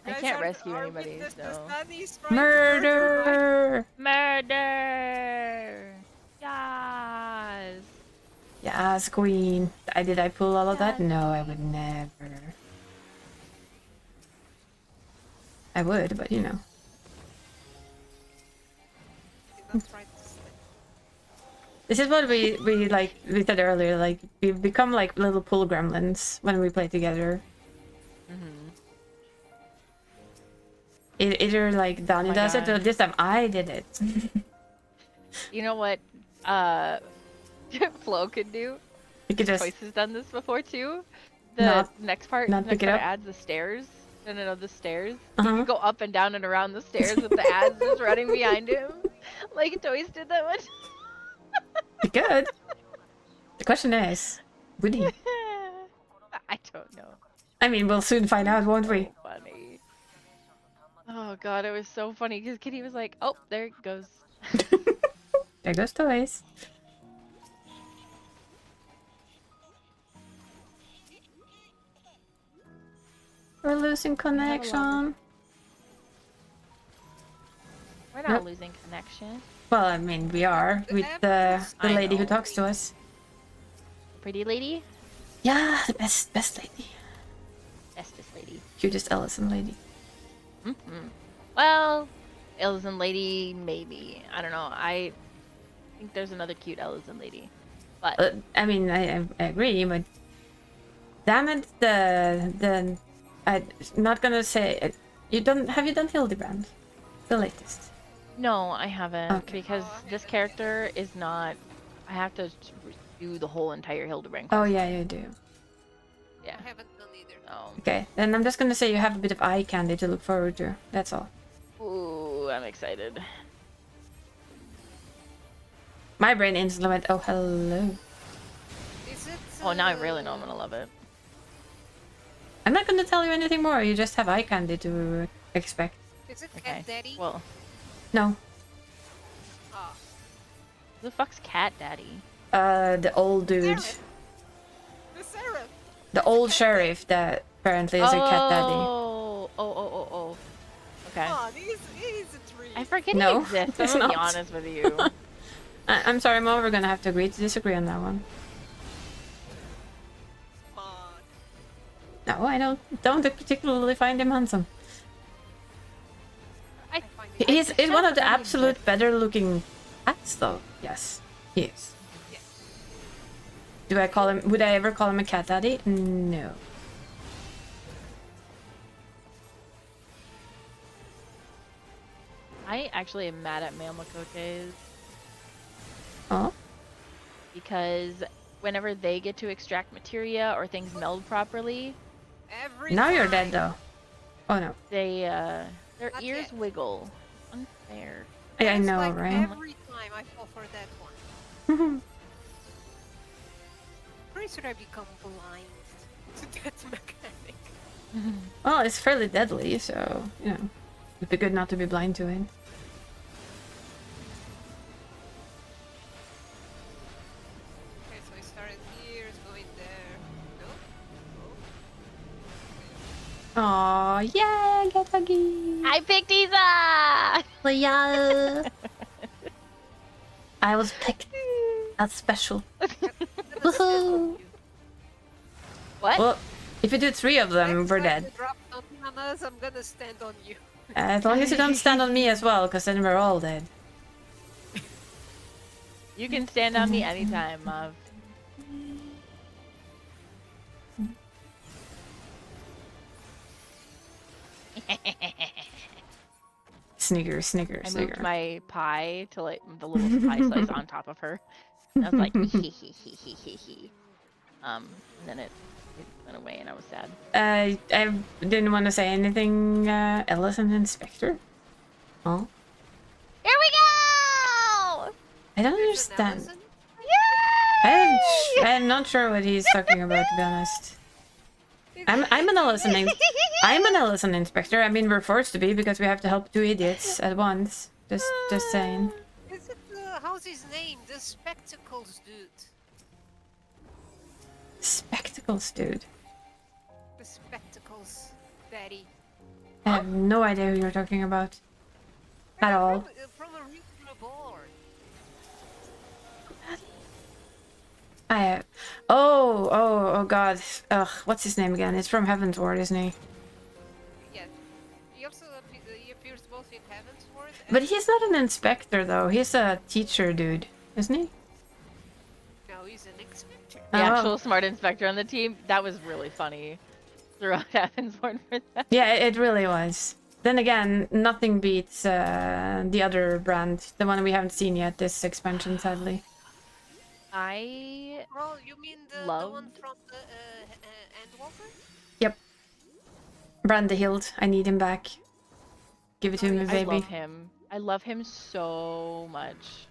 I guys can't are- rescue are anybody, witness to so- Sunny's trying to murder Murder! Murder! Yes! Yes, queen. Did I pull all of that? Yes. No, I would never. I would, but you know. my- That's right. This is what we like we said earlier, like we become like little pool gremlins when we play together. Either like Donnie my does it, or God. this time I did it. You know what Flo could do? You could just Toys has done this before too. The Not- next part not pick next it part up? adds the stairs. No, the stairs. Uh-huh. You go up and down and around the stairs with the ads just running behind him. Like Toys did that one. you could. The question is, would he? I don't know. I mean, we'll soon find out, won't we? Funny. Oh god, it was so funny because Kitty was like, "Oh, there it goes." There goes toys. We're losing connection. We're not Nope. losing connection. Well, I mean, we are with the I lady who know. talks to us. Pretty lady, Yeah, the best lady, bestest lady. cutest Ellison lady. Well, Ellison lady, maybe. I don't know. I think there's another cute Ellison lady, but I mean, I agree, but damn it, I'm not gonna say you don't have you done Hildebrand, the latest. no, I haven't Okay. because this character is not. I have to do the whole entire Hildebrand. Oh quest. yeah, you do. Yeah. I haven't done either. Okay, then I'm just gonna say you have a bit of eye candy to look forward to. That's all. Ooh, I'm excited. My brain instantly went, oh hello. Is it? Oh, now I really know I'm gonna love it. I'm not gonna tell you anything more. You just have eye candy to expect. Is it Okay. Cat Daddy? Well, No, Ah. who the fuck's Cat Daddy? the old dude, Seraph. The Seraph. the old sheriff that apparently is a cat daddy. Oh. Okay. Oh, he's a tree. I forget No, he exists. it's I'm gonna be not. honest with you. I'm sorry, Mo. We're gonna have to agree to disagree on that one. Come on. No, I don't particularly find him handsome. I find it. He's one of the Handsome absolute better looking cats, though. Yes, he is. Yes. Do I call him? Would I ever call him a cat daddy? No. I actually am mad at male Makotes Oh, because whenever they get to extract materia or things meld properly, Every now you're time. dead though. Oh no. they their Not ears yet. wiggle. Unfair. Yeah, I It's know, like right? Every time I fall for that one. Pretty sure I become blind to that mechanic. Well, it's fairly deadly, so you know, it'd be good not to be blind to it. Aw, yeah, get huggy. I picked Isa! Yeah. I was picked. That's special. Woohoo! What? Well, if you do 3 of them, Next we're time dead. you drop something on us, I'm gonna stand on you. As long as you don't stand on me as well, because then we're all dead. You can stand on me anytime, Mav. Snigger, snigger, I moved snigger. my pie to like the little pie slice on top of her. And I was like, hee hee hee hee hee hee. And then it went away and I was sad. I didn't want to say anything else an inspector. Oh, Here we go! I don't There's an understand. Allison. I'm not sure what he's talking about, to be honest. I'm an Allison inspector. I mean, we're forced to be because we have to help 2 idiots at once. Just saying. Is it how's his name? The spectacles dude. Spectacles, dude. The spectacles daddy. I have no idea who you're talking about. At all. From a regular board. I have... Oh god. Ugh, what's his name again? It's from Heaven's Ward, isn't he? Yeah. He also he appears both in Heaven's Ward But and... he's not an inspector, though. He's a teacher dude, isn't he? No, he's an inspector. The Oh. actual smart inspector on the team. That was really funny. Throughout Athens Ward for that. Yeah, it really was. Then again, nothing beats the other brand. The one we haven't seen yet, this expansion, sadly. I Oh, you mean the Love- one from the Endwalker? Yep. Brandehild, I need him back. Give it to me, I baby. love him. I love him so much.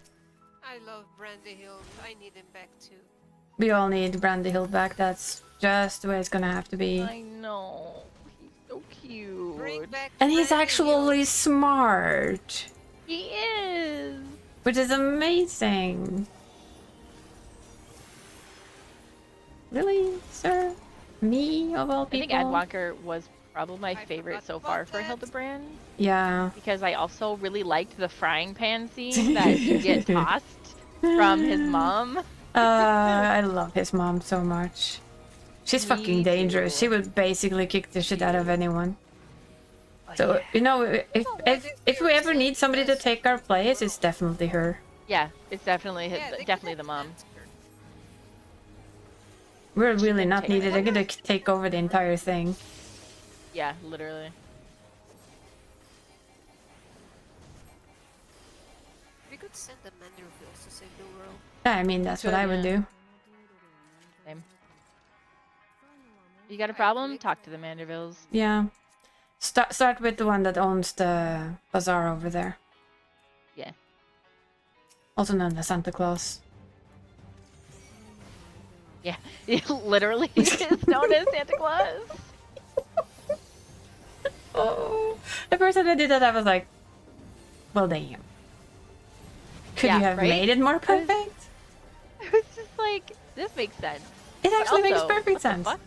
I love Brandehill. I need him back too. We all need Brandehild back. That's just the way it's gonna have to be. I know. He's so cute. Bring back And he's Brandehill. actually smart, He is. which is amazing. Really, sir? Me, of all I think people? Adwalker was probably my I favorite forgot so about far for that. Hildebrand. Yeah. Because I also really liked the frying pan scene that you get tossed from his mom. I love his mom so much. She's Me fucking dangerous. too. She would basically kick the shit out of anyone. Oh, So, yeah. you know, if we ever need somebody to take our place, it's definitely her. Yeah, it's definitely Yeah, they definitely could the mom. have answered. We're really can not take needed. it. They're gonna take over the entire thing. Yeah, literally. We could send the Mandervilles to save the world. I mean, that's what Could, I would yeah. do. Same. You got a problem? Talk to the Mandervilles. Yeah. Start with the one that owns the bazaar over there. Yeah. Also known as Santa Claus. Yeah, it literally is known as Santa Claus. Oh, the first time I did that, I was like, well, damn. Could Yeah, you have right? made it more perfect? I was just like, this makes sense. It But actually makes also, perfect what the sense. fuck?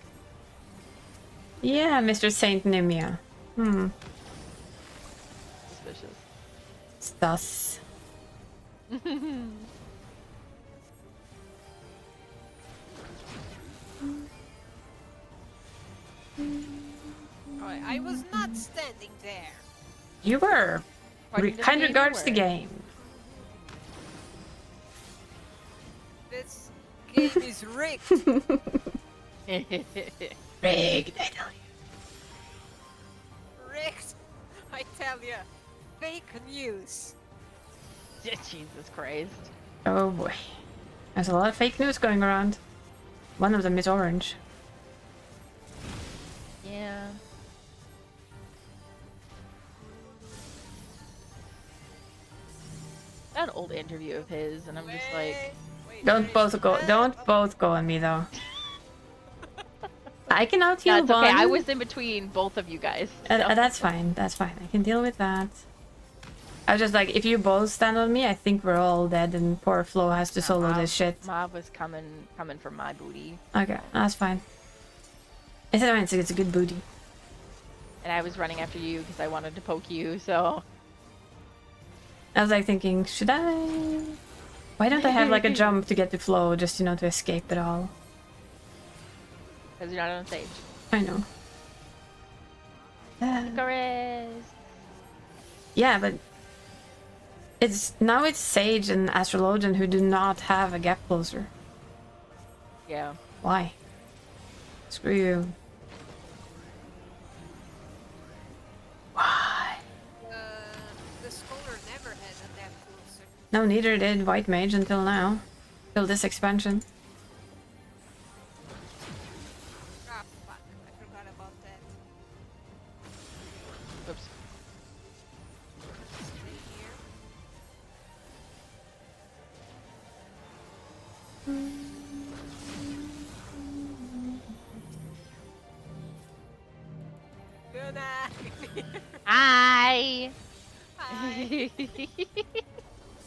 Yeah, Mr. Saint Nimia. Suspicious. Sus. I was not standing there. You were. According to the Kind game, regards you the were. game. This game is rigged. Rigged, I tell you. Rigged. I tell ya. Fake news. Jesus Christ. Oh boy. There's a lot of fake news going around. One of them is orange. Yeah. That old interview of his, and I'm just like, Don't both go on me though. I can out heal that's one. okay. I was in between both of you guys. so- That's fine. That's fine. I can deal with that. I was just like, if you both stand on me, I think we're all dead, and poor Flo has to solo this shit. Mob was coming for my booty. Okay, that's fine. It's a good booty. And I was running after you because I wanted to poke you, so... I was like thinking, should I? Why don't I have like a jump to get the flow, just, you know, to escape it all? Because you're not on stage. I know. Icarus! Yeah, but it's Sage and Astrologian who do not have a gap closer. Yeah. Why? Screw you. Why? The scholar never had a depth closer. No, neither did White Mage until now. Till this expansion. Ah, fuck. I forgot about that. Oops. Stay here. Good night. Hi! Hi.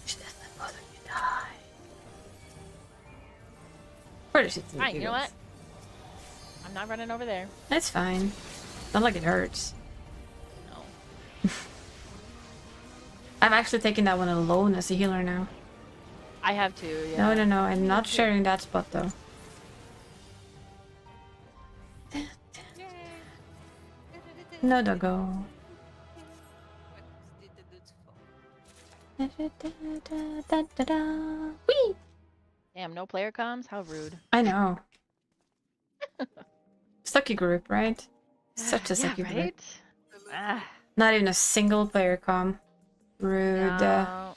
She doesn't bother you die. Where does she think Fine, it you know goes? what? I'm not running over there. It's fine. Not like it hurts. No. I'm actually taking that one alone as a healer now. I have to, yeah. No, I'm not sharing that spot though. No doggo. Whee! Damn, no player comms? How rude. I know. Sucky group, right? Such a sucky yeah, group. right? Ah, Not even a single player com. Rude. no.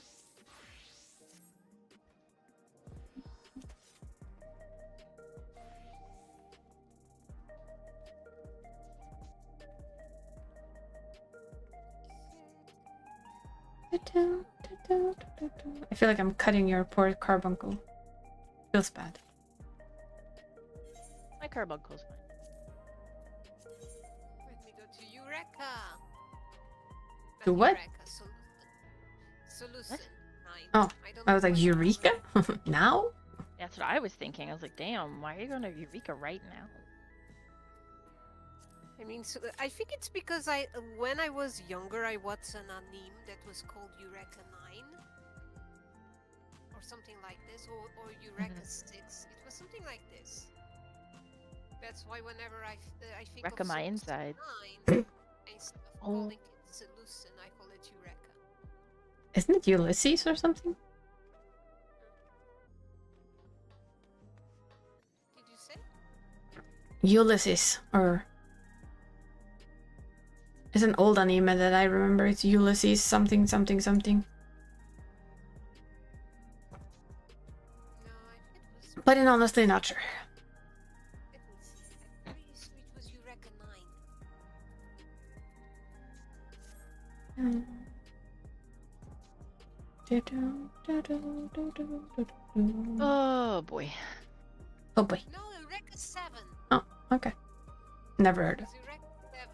I feel like I'm cutting your poor carbuncle. Feels bad. My carbuncle's fine. Let me go to Eureka. To Not what? Eureka, Solution 9. Oh, don't I was know like, what- Eureka? Now? That's what I was thinking. I was like, damn, why are you going to Eureka right now? I mean, so, I think it's because when I was younger, I watched an anime that was called Eureka 9. Or something like this, or Eureka 6. It was something like this. That's why whenever I think Wreck of my Solution inside. 9, instead of Oh. calling it Solution, I call it Eureka. Isn't it Ulysses or something? Did you say? Ulysses, or... It's an old anime that I remember. It's Ulysses something something something. No, I think it was. But in honestly, not sure. Let me see. I'm pretty sure it was Eureka 9. Oh, boy. Oh boy. No, Eureka 7. Oh, okay. Never heard It of was Eureka 7.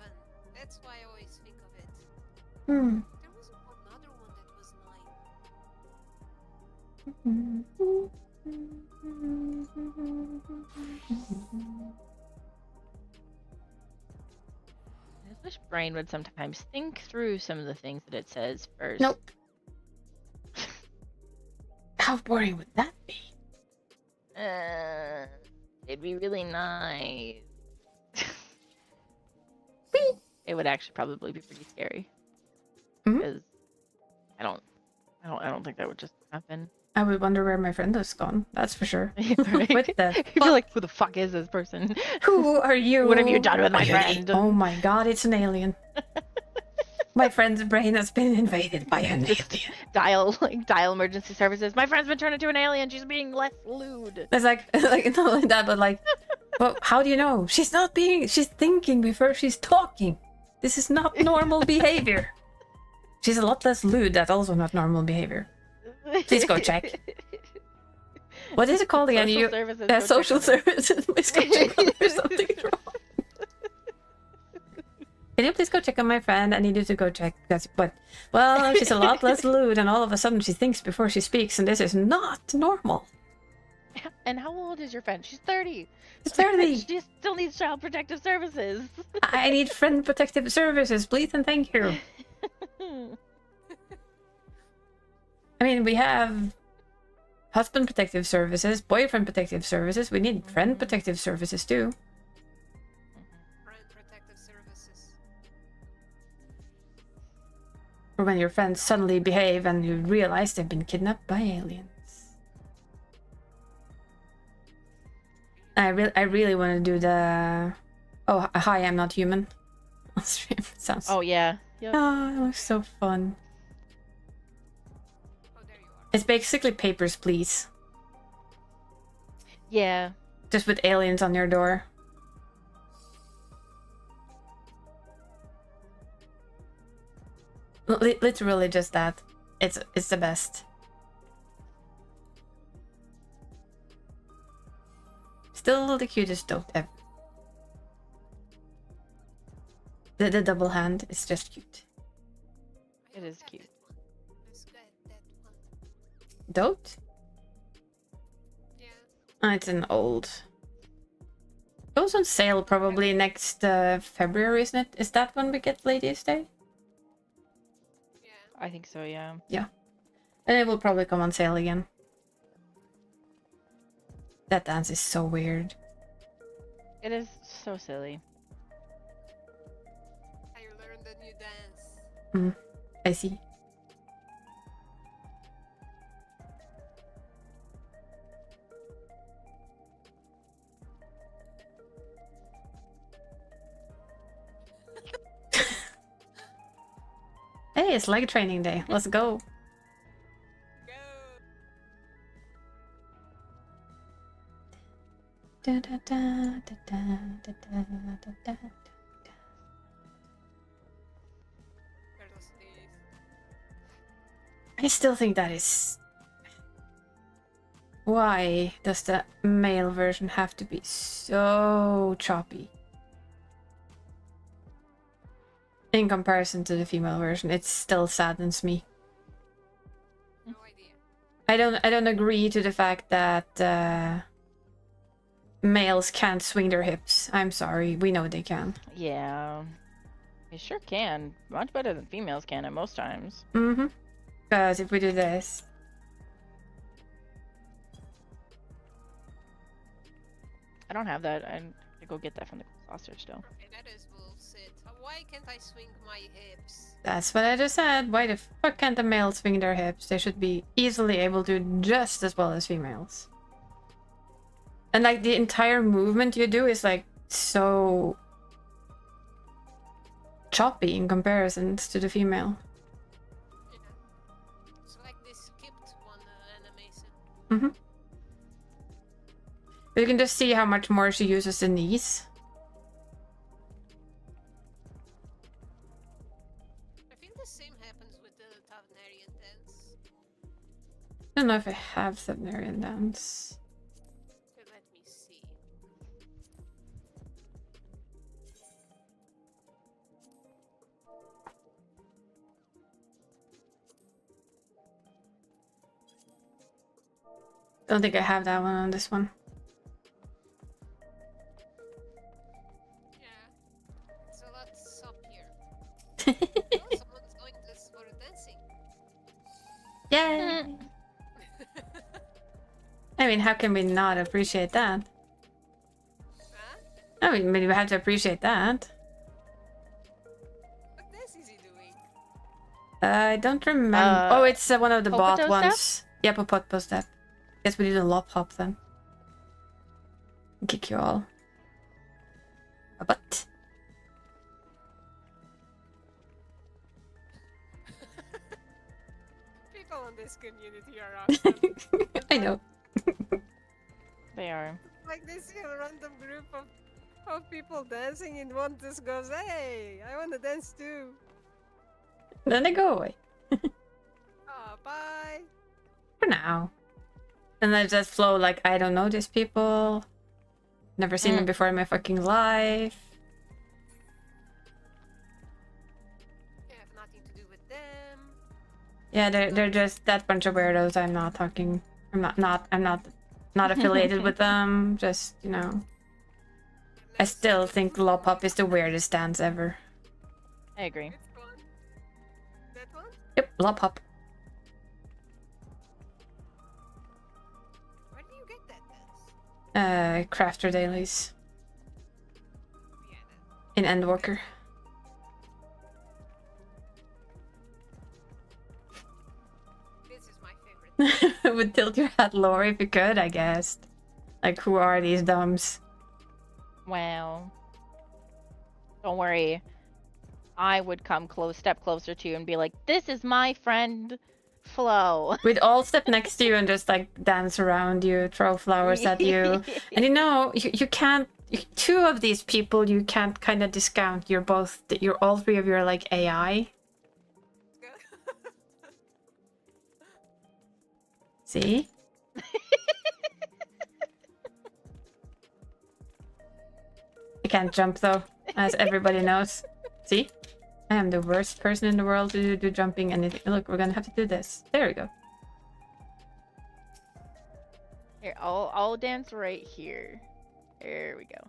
That's why I always think of it. it. Hmm. There was another one that was 9. I wish Brain would sometimes think through some of the things that it says first. Nope. How boring would that be? It'd be really nice. It would actually probably be pretty scary. Mhm. Because I don't think that would just happen. I would wonder where my friend has gone. That's for sure. Right? What the You'd be like, who the fuck is this person? Who are you? What have you done with my Are you an friend? Oh my god, it's an alien. My friend's brain has been invaded by an alien. dial emergency services. My friend's been turned into an alien. She's being less lewd. It's like not only that, but like, well, how do you know? She's thinking before she's talking. This is not normal behavior. She's a lot less lewd. That's also not normal behavior. Please go check. What is it called again? Social services, go check Social on her. services. Please go check on her. Something's wrong. Can you please go check on my friend? I need you to go check. She's a lot less lewd, and all of a sudden she thinks before she speaks, and this is not normal. And how old is your friend? She's 30. It's 30. She still needs child protective services. I need friend protective services, please and thank you. I mean, we have husband protective services, boyfriend protective services. We need friend protective services too. Friend protective services. Or when your friends suddenly behave and you realize they've been kidnapped by aliens. I really want to do the... Oh, hi, I'm not human. On stream. Sounds... Oh, yeah. Yep. Oh, it looks so fun. Oh, there you are. It's basically Papers, Please. Yeah. Just with aliens on your door. Literally just that. It's the best. Still the cutest dog ever. The double hand is just cute. It is cute. Let's get that one. Dote? Yeah. It's an old. Goes on sale probably next February, isn't it? Is that when we get Ladies' Day? Yeah. I think so, yeah. Yeah. And it will probably come on sale again. That dance is so weird. It is so silly. I learned a new dance. I see. Hey, it's leg training day. Let's go. Go. Da, da, da, da, da, da, da, da, da. Carlos, please. I still think that is... Why does the male version have to be so choppy? In comparison to the female version, it still saddens me. No idea. I don't agree to the fact that males can't swing their hips. I'm sorry, we know they can. Yeah. They sure can. Much better than females can at most times. Mm-hmm. Because if we do this... I don't have that. I have to go get that from the saucer still. Okay, that is bullshit. Why can't I swing my hips? That's what I just said. Why the fuck can't the males swing their hips? They should be easily able to just as well as females. And like the entire movement you do is like so choppy in comparison to the female. Yeah. It's like they skipped one animation. Mm-hmm. You can just see how much more she uses the knees. I think the same happens with the Tavnarian dance. I don't know if I have Subnarian dance. Okay, let me see. Don't think I have that one on this one. Yeah. It's a lot up here. Oh, someone's going this for dancing. Yay! I mean, how can we not appreciate that? Huh? I mean, we have to appreciate that. What dance is he doing? I don't remember. Oh, it's one of the bot Popoto ones. step? Yeah, Popoto step. Guess we did a lop hop then. Kick you all. A butt. People in this community are awesome. I know. They are. Like they see a random group of people dancing and one just goes, hey, I want to dance too. Then they go away. Oh, bye. For now. And I just flow like, I don't know these people. Never seen them before in my fucking life. I have nothing to do with them. Yeah, they're just that bunch of weirdos. I'm not talking. I'm not Not affiliated with them, just, you know. I still think Lopop is the weirdest dance ever. I agree. It's fun. That one? Yep, Lopop. Where do you get that dance? Crafter dailies Yeah, in Endwalker. this is my favorite. Would tilt your hat lower if you could, I guess. Like, who are these dumbs? Wow. Don't worry. I would come step closer to you and be like, "This is my friend, Flo." We'd all step next to you and just like dance around you, throw flowers at you. And you know, you can't. Two of these people you can't kind of discount. You're all three of you are like AI. See? I can't jump though, as everybody knows. See? I am the worst person in the world to do jumping anything. Look, we're gonna have to do this. There we go. Here, I'll dance right here. There we go.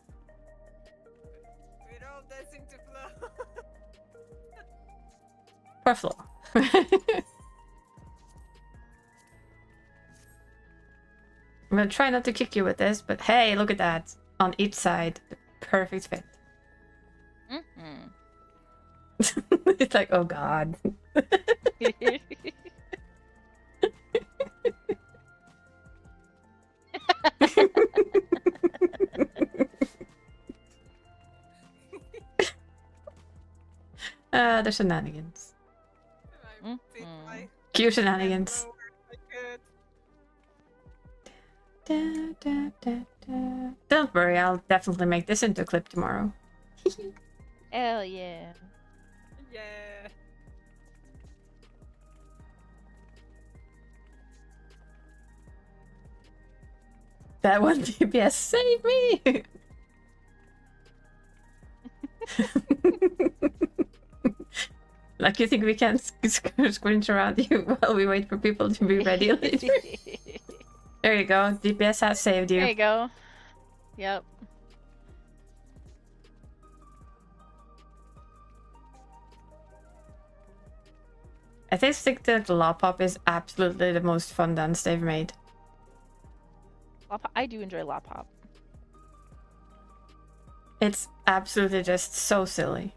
We're all dancing to Flo. Poor Flo. I'm gonna try not to kick you with this, but hey, look at that. On each side, the perfect fit. Mm-hmm. It's like, oh god. The shenanigans. I did my Cute shenanigans. I could. Don't worry, I'll definitely make this into a clip tomorrow. Hell yeah. Yeah. That one DPS saved me! Like, you think we can squinch around you while we wait for people to be ready later? There you go, DPS has saved you. There you go. Yep. I think that Lopop is absolutely the most fun dance they've made. I do enjoy Lop Hop. It's absolutely just so silly.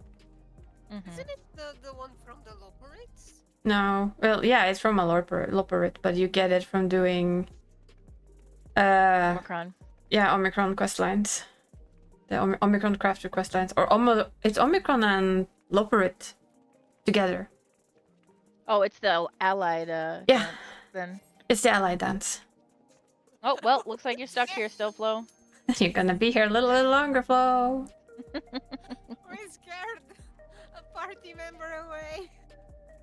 Mm-hmm. Isn't it the one from the Loperites? No, well, yeah, it's from a Loperit, but you get it from doing... Omicron. Yeah, Omicron questlines. The Omicron crafter questlines. Or it's Omicron and Loperit together. Oh, it's the allied Yeah. dance, then. It's the ally dance. Oh, well, looks like you're stuck here still, Flo. You're gonna be here a little bit longer, Flo. We're scared. A party member away.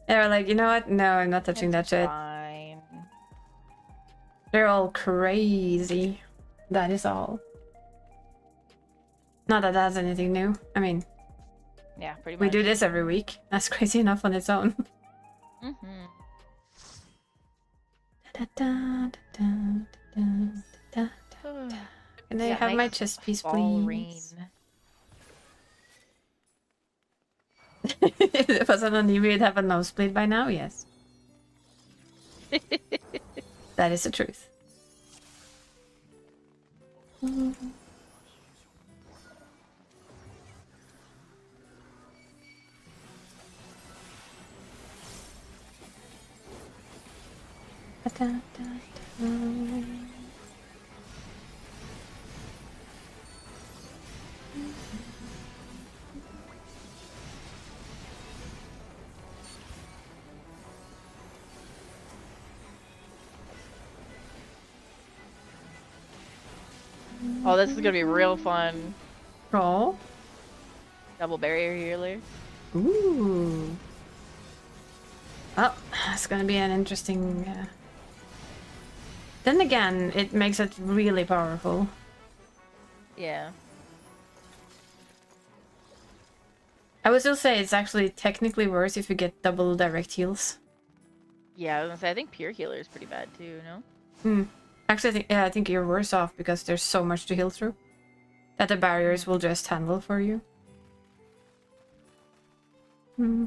They're like, you know what? No, I'm not touching that shit. Fine. They're all crazy. That is all. Not that that's anything new. I mean, Yeah, pretty much. we do this every week. That's crazy enough on its own. Mm-hmm. Can I Yeah, have my nice chest piece, fall please? rain. If it wasn't on you, we'd have a nosebleed by now, yes. That is the truth. Oh, this is gonna be real fun. Roll. Double barrier healer. Ooh. Oh, it's gonna be an interesting... Then again, it makes it really powerful. Yeah. I would still say it's actually technically worse if you get double direct heals. Yeah, I was gonna say, I think pure healer is pretty bad too, no? Hmm. Actually, I think you're worse off because there's so much to heal through that the barriers will just handle for you. Hmm.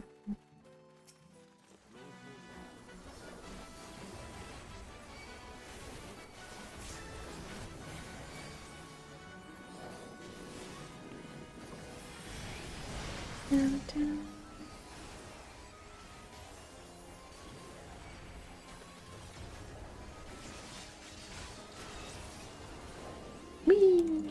Whee!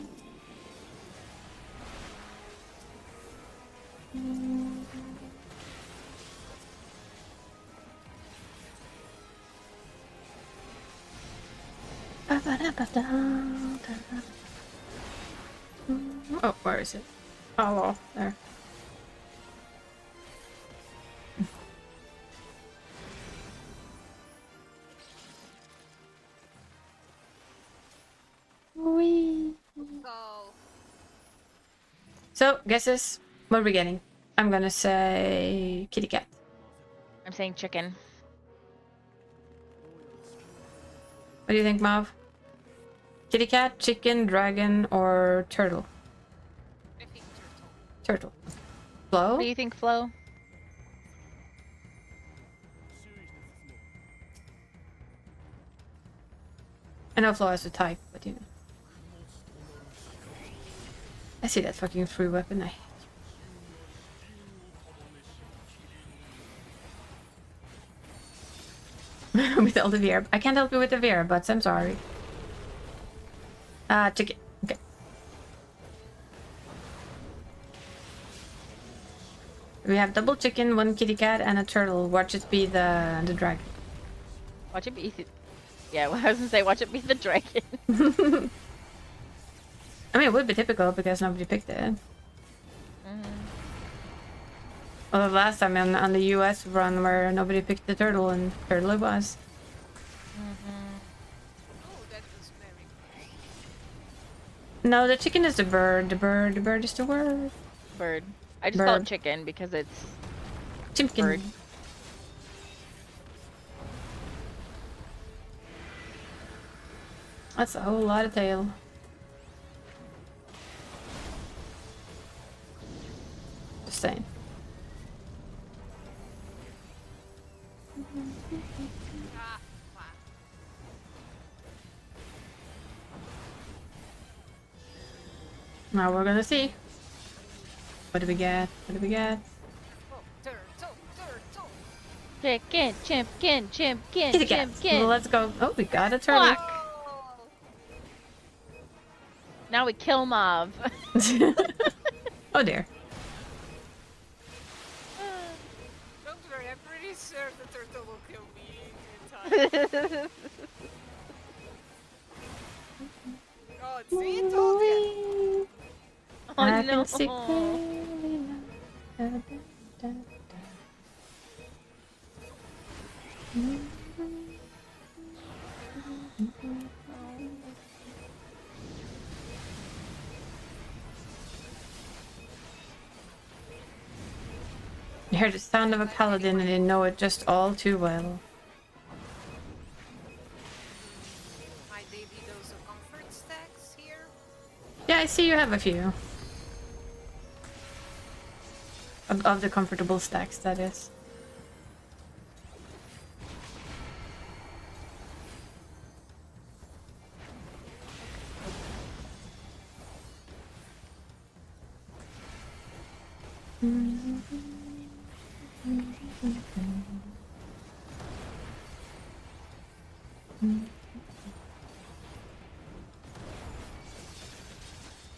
Oh, where is it? Oh, well, there. Whee! Go. So, guesses? What are we getting? I'm gonna say kitty cat. I'm saying chicken. What do you think, Mav? Kitty cat, chicken, dragon, or turtle? I think Turtle. turtle. Flo? What do you think, Flo? I know Flo has a type, but you know. I see that fucking free weapon. I with all the VR. I can't help you with the VR, but I'm sorry. Chicken. Okay. We have double chicken, one kitty cat, and a turtle. Watch it be the dragon. Watch it be. Yeah, well, I was gonna say, watch it be the dragon. I mean, it would be typical because nobody picked it. Well, the last time on the US run where nobody picked the turtle and turtle it was. Oh, that was very close. No, the chicken is the bird. The bird is the word. Bird. I just call it Bird. chicken because it's Chimpkin. bird. That's a whole lot of tail. Just saying. Ah, wow. Now we're gonna see. What do we get? What do we get? Oh, turtle, turtle. Chicken, chimpkin, chimpkin, Kitty cat. chimpkin. Well, let's go. Oh, we got a turtle. Fuck. Oh, Now we kill Mav. Oh dear. don't worry, I'm pretty sure the turtle will kill me in time. Oh, see, I told you. Oh I no. can see clearly now. Da, da, da, You heard the sound of a paladin and you know it just all too well. My daily dose of comfort stacks here. Yeah, I see you have a few. Of the comfortable stacks, that is.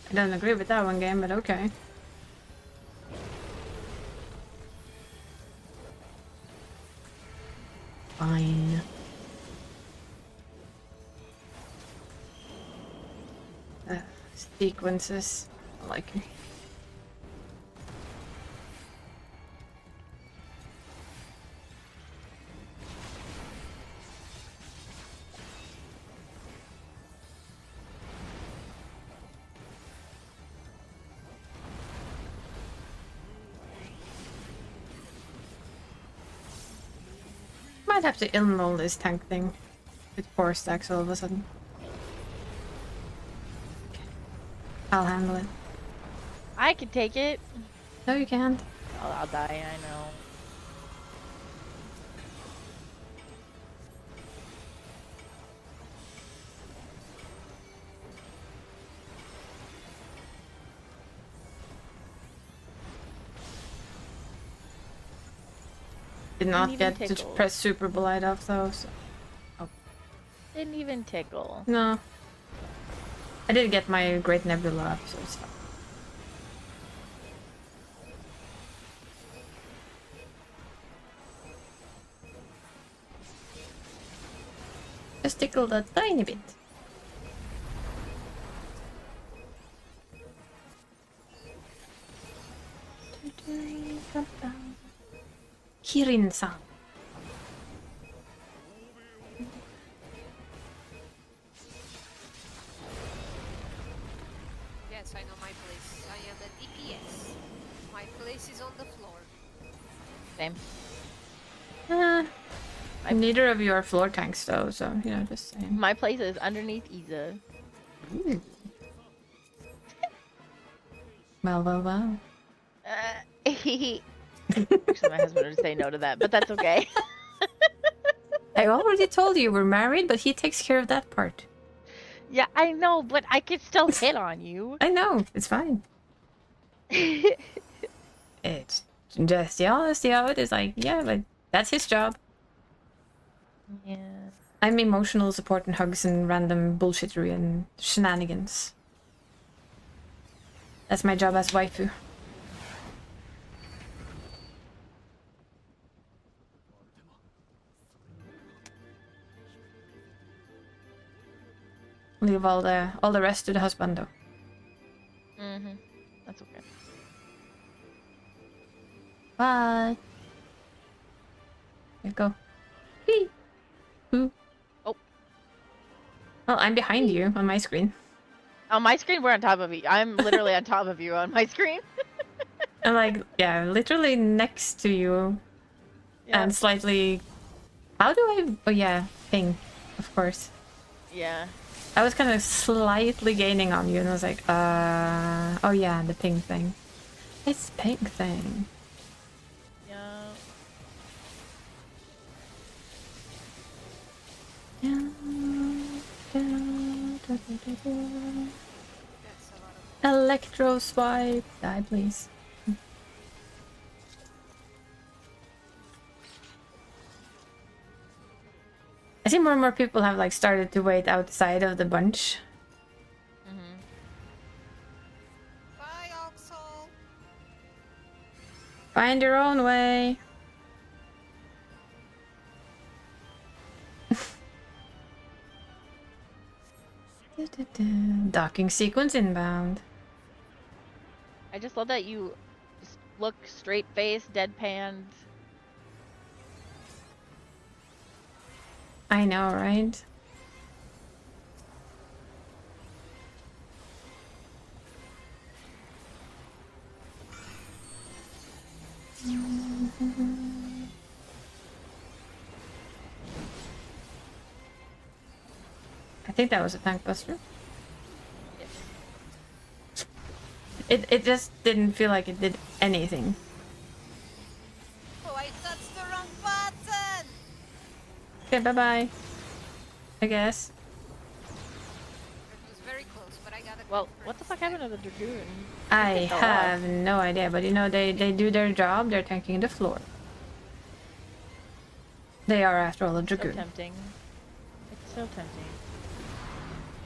I don't agree with that one game, but okay. Fine. Sequences. I like it. Might have to enroll this tank thing with 4 stacks all of a sudden. I'll handle it. I can take it. No, you can't. I'll die, I know. Did not even get to tickle. press Super Blight off though, so... Didn't even tickle. No. I did get my Great Nebula up, so it's fine. Just tickled a tiny bit. Kirin-san. Yes, I know my place. I am at DPS. My place is on the floor. Same. Neither of you are floor tanks though, so, you know, just saying. My place is underneath Isa. Ooh. Well. Actually, my husband would say no to that, but that's okay. I already told you we're married, but he takes care of that part. Yeah, I know, but I could still hit on you. I know, it's fine. It's just the honesty of it is like, yeah, but that's his job. Yeah. I'm emotional support and hugs and random bullshittery and shenanigans. That's my job as waifu. Leave all the rest to the husbando. That's okay. Bye. There you go. Whee! Ooh. Oh. Well, I'm behind you on my screen. On my screen, we're on top of you. I'm literally on top of you on my screen. I'm like, yeah, literally next to you. Yeah. And slightly... How do I... Oh yeah, ping. Of course. Yeah. I was kind of slightly gaining on you and I was like, oh yeah, the ping thing. It's ping thing. Yeah. That's a lot of. Electro swipe. Die, please. I see more and more people have like started to wait outside of the bunch. Bye, Oxel. Find your own way. Docking sequence inbound. I just love that you just look straight-faced, deadpanned. I know, right? I think that was a tank buster. It just didn't feel like it did anything. Oh, I touched the wrong button. Okay, bye-bye. I guess. It was very close, but I got it. Well, what the fuck happened to the Dragoon? I It fell have off. no idea, but you know, they do their job, they're tanking the floor. They are, after all, a So Dragoon. tempting. It's so tempting.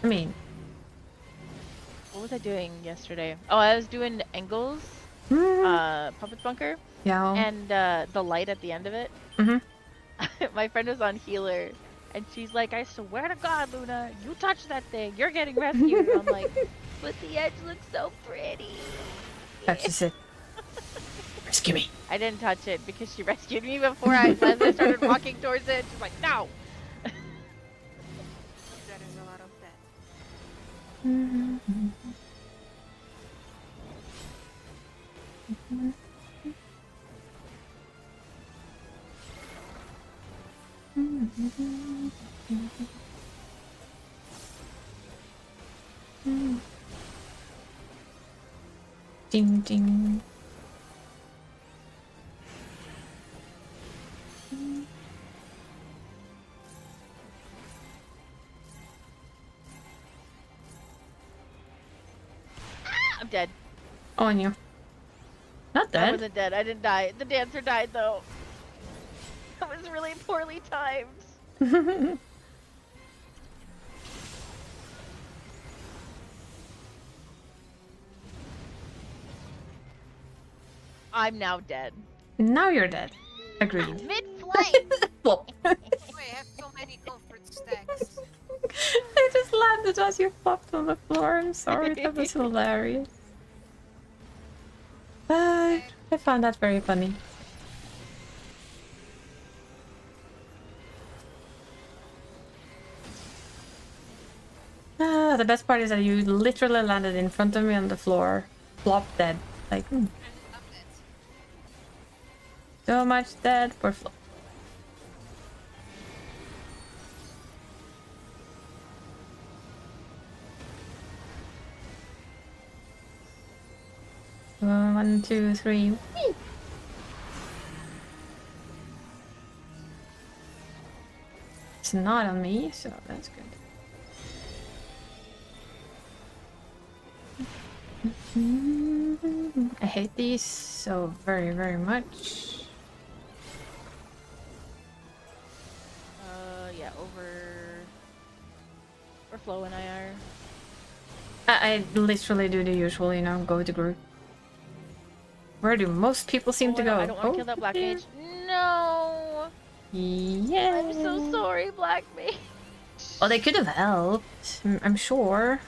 I mean, What was I doing yesterday? Oh, I was doing Engel's Puppet Bunker, yeah. and the light at the end of it. My friend was on healer, and she's like, I swear to God, Luna, you touch that thing, you're getting rescued. And I'm like, but the edge looks so pretty. Touches it. Rescue me. I didn't touch it because she rescued me before as I started walking towards it. She's like, no. That is a lot of that. Ding ding. I'm dead. On you. Not I dead. wasn't dead. I didn't die. The dancer died though. It was really poorly timed. I'm now dead. Now you're dead. Agreed. Mid-flight. Plop. Oh, I have so many comfort stacks. I just landed as you popped on the floor. I'm sorry. That was hilarious. I found that very funny. The best part is that you literally landed in front of me on the floor. Plop dead. Like, I love that. so much dead for Flop. One, two, three. Whee! It's not on me, so that's good. I hate these so very, very much. Yeah, over Flo and I are. I literally do the usual, you know, go to group. Where do most people seem to go? I don't want to kill that black there. mage. No. Yeah. I'm so sorry, black mage. Well, they could have helped, I'm sure.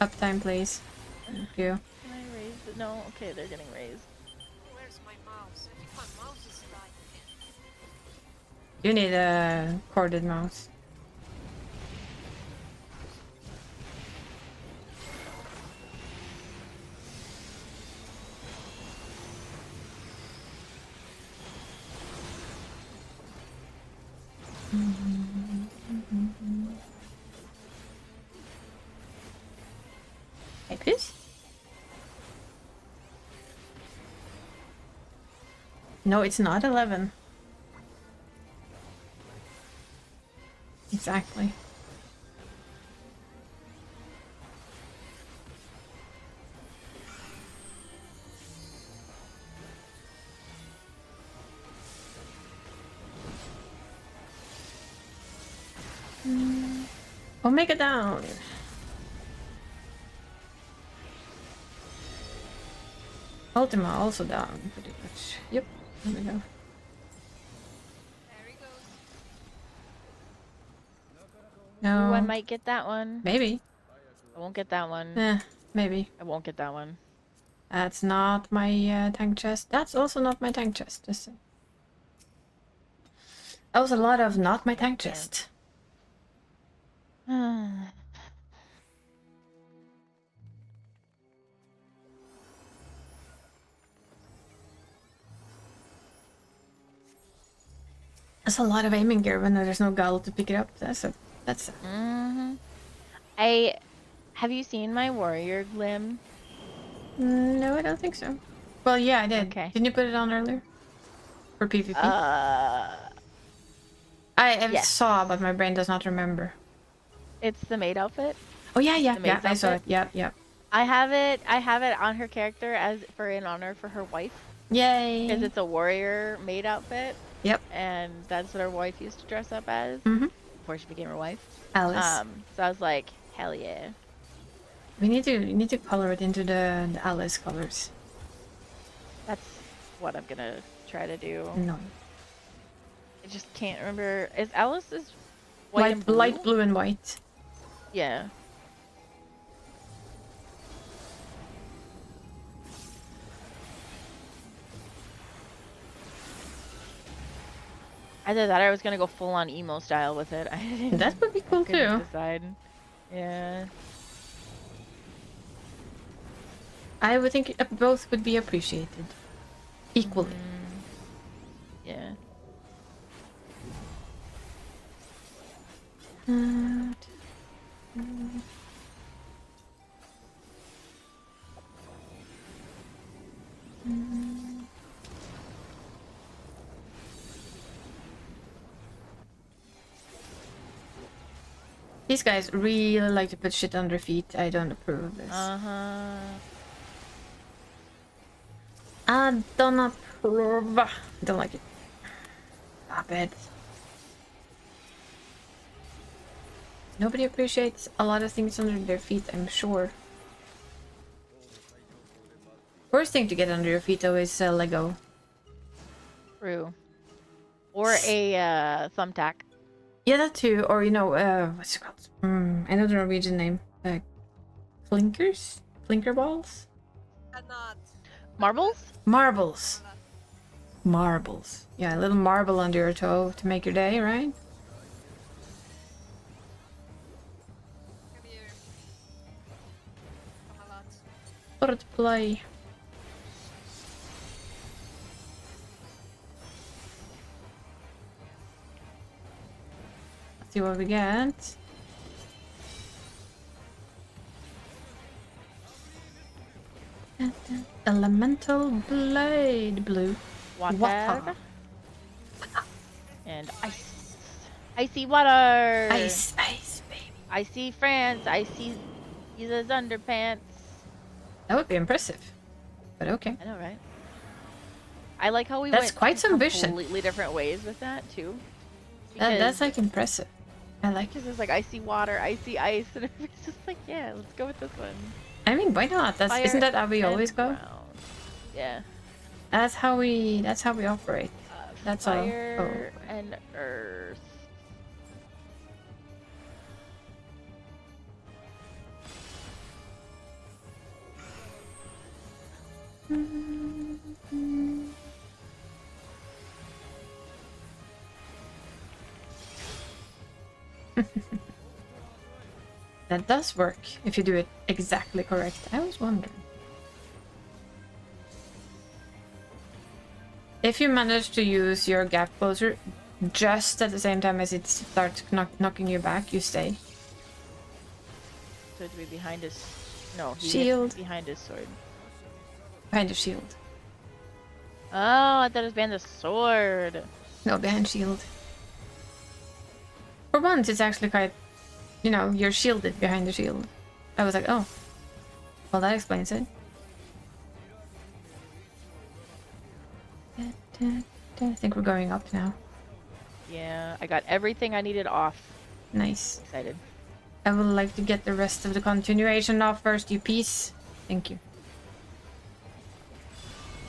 Uptime, please. Thank you. Can I raise it? No. Okay, they're getting raised. Where's my mouse? I think my mouse is dying again. You need a corded mouse. Like this? No, it's not 11. Exactly. Omega down. Ultima also down, pretty much. Yep, there we go. There he goes. No, Ooh, I might get that one. maybe. I won't get that one. Maybe. I won't get that one. That's not my tank chest. That's also not my tank chest. Just saying. That was a lot of not my tank chest. That's a lot of aiming gear when there's no gull to pick it up. That's. Have you seen my warrior glim? No, I don't think so. Well, yeah, I did. Okay. Didn't you put it on earlier? For PvP? I yes. saw, but my brain does not remember. It's the maid outfit. Oh yeah, yeah, The yeah. maid's I saw it. outfit? Yep, yep. I have it on her character in honor for her wife. Yay! Because it's a warrior maid outfit. Yep. And that's what her wife used to dress up as before she became her wife. Alice. So I was like, hell yeah. We need to color it into the Alice colors. That's what I'm gonna try to do. No. I just can't remember. Is Alice's white and blue? Light blue and white. Yeah. Either that or I was gonna go full on emo style with it. I didn't That would be cool couldn't too. decide. Yeah. I would think both would be appreciated equally. Yeah. These guys really like to put shit on their feet. I don't approve of this. Uh-huh. I don't approve. Don't like it. Stop it. Nobody appreciates a lot of things under their feet, I'm sure. Worst thing to get under your feet though is Lego. True. Or a thumbtack. Yeah, that too. Or, you know, what's it called? I know the Norwegian name. Flinkers? Flinker balls? Cannot. Marbles? Marbles. Marbles. Yeah, a little marble under your toe to make your day, right? Come here. Come a lot. Put it to play. Let's see what we get. Elemental blade blue. Water. And ice. Icy water. Ice, ice, baby. I see France. I see Jesus underpants. That would be impressive. But okay. I know, right? I like how we That's went quite some vision. completely different ways with that too. That's like impressive. I like it. Because it's like I see water, I see ice, and it's just like, yeah, let's go with this one. I mean, why not? Isn't that how we and always go? ground. Yeah. That's how we operate. That's all. Fire and earth. That does work if you do it exactly correct. I was wondering. If you manage to use your gap closer just at the same time as it starts knocking you back, you stay. So to be behind his... No, he Shield. hit behind his sword. Behind the shield. Oh, I thought it was behind the sword. No, behind shield. For once, it's actually quite... You know, you're shielded behind the shield. I was like, oh. Well, that explains it. I think we're going up now. Yeah, I got everything I needed off. Nice. Excited. I would like to get the rest of the continuation off first, you piece. Thank you.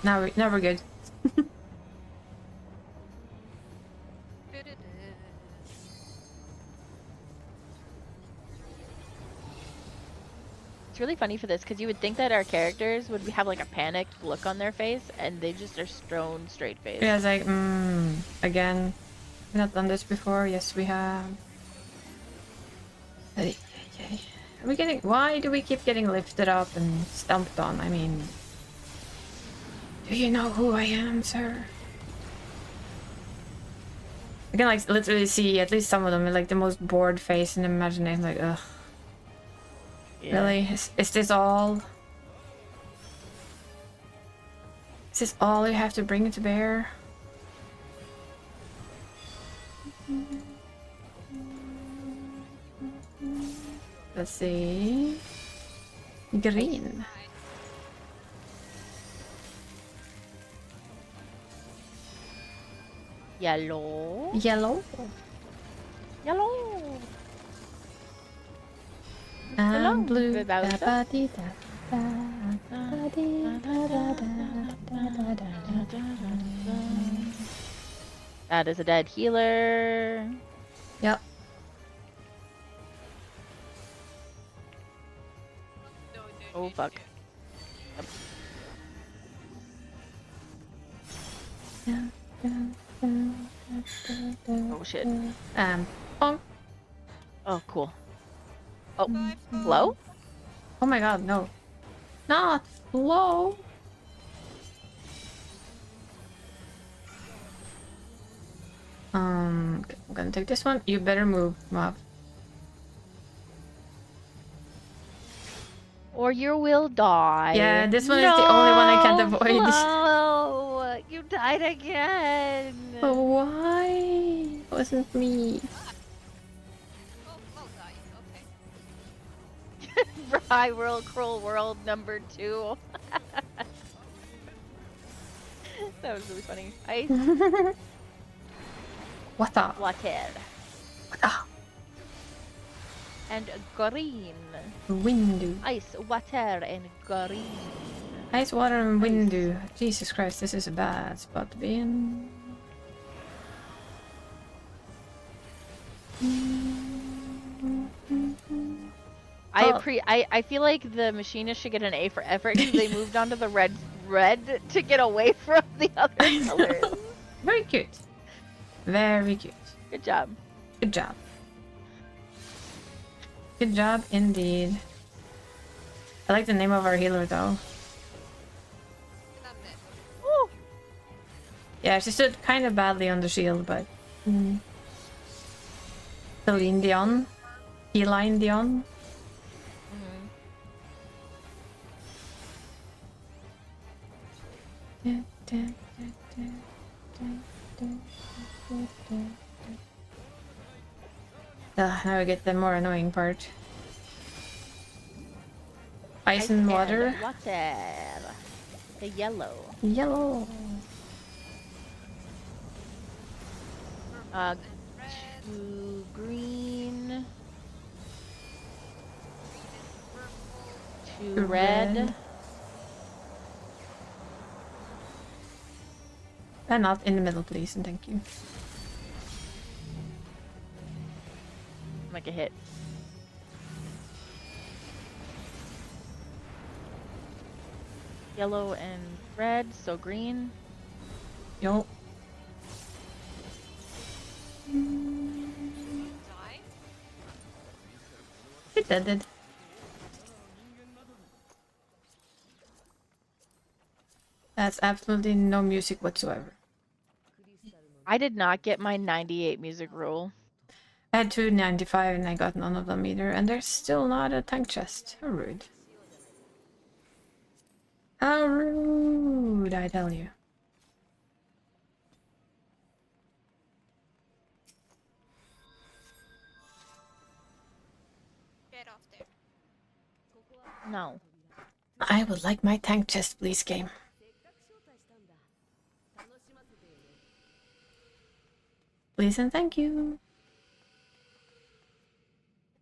Now we're good. It's really funny for this because you would think that our characters would have like a panicked look on their face, and they just are stone straight face. Yeah, it's like, again. We've not done this before. Yes, we have. Hey. Are we getting? Why do we keep getting lifted up and stomped on? I mean, do you know who I am, sir? I can like literally see at least some of them with like the most bored face and imagination, like, ugh. Yeah. Really? Is this all? Is this all you have to bring to bear? Let's see. Green. Yellow. Yellow. Yellow. And blue. That is a dead healer. Yep. Oh fuck. Oh shit. Bonk. Oh cool. Oh, flow? Oh my god, no. Not flow. Okay, I'm gonna take this one. You better move, Mav. or you will die. Yeah, this one is the only one I can't avoid. No, you died again. But why? It wasn't me. Oh, Flo died. Okay. Bry World Cruel World number 2. That was really funny. Ice, Water. water, Water. and green. Windu. Ice, water, and green. Ice, water, and windu. Jesus Christ, this is a bad spot to be in. I feel like the machinist should get an A for effort because they moved on to the red to get away from the other colors. Very cute. Very cute. Good job. Good job. Good job indeed. I like the name of our healer though. And I'm dead. Woo! Yeah, she stood kind of badly on the shield, but... Celine Dion? Feline Dion? Now we get the more annoying part. Ice and water. Water. The yellow. Yellow. Red. To green. To red. And not in the middle, please, and thank you. Make a hit. Yellow and red, so green. Yo. Die. It did. That's absolutely no music whatsoever. I did not get my 98 music rule. I had 295 and I got none of them either, and there's still not a tank chest. How rude. How rude, I tell you. Get off there. No. I would like my tank chest, please, game. Please and thank you.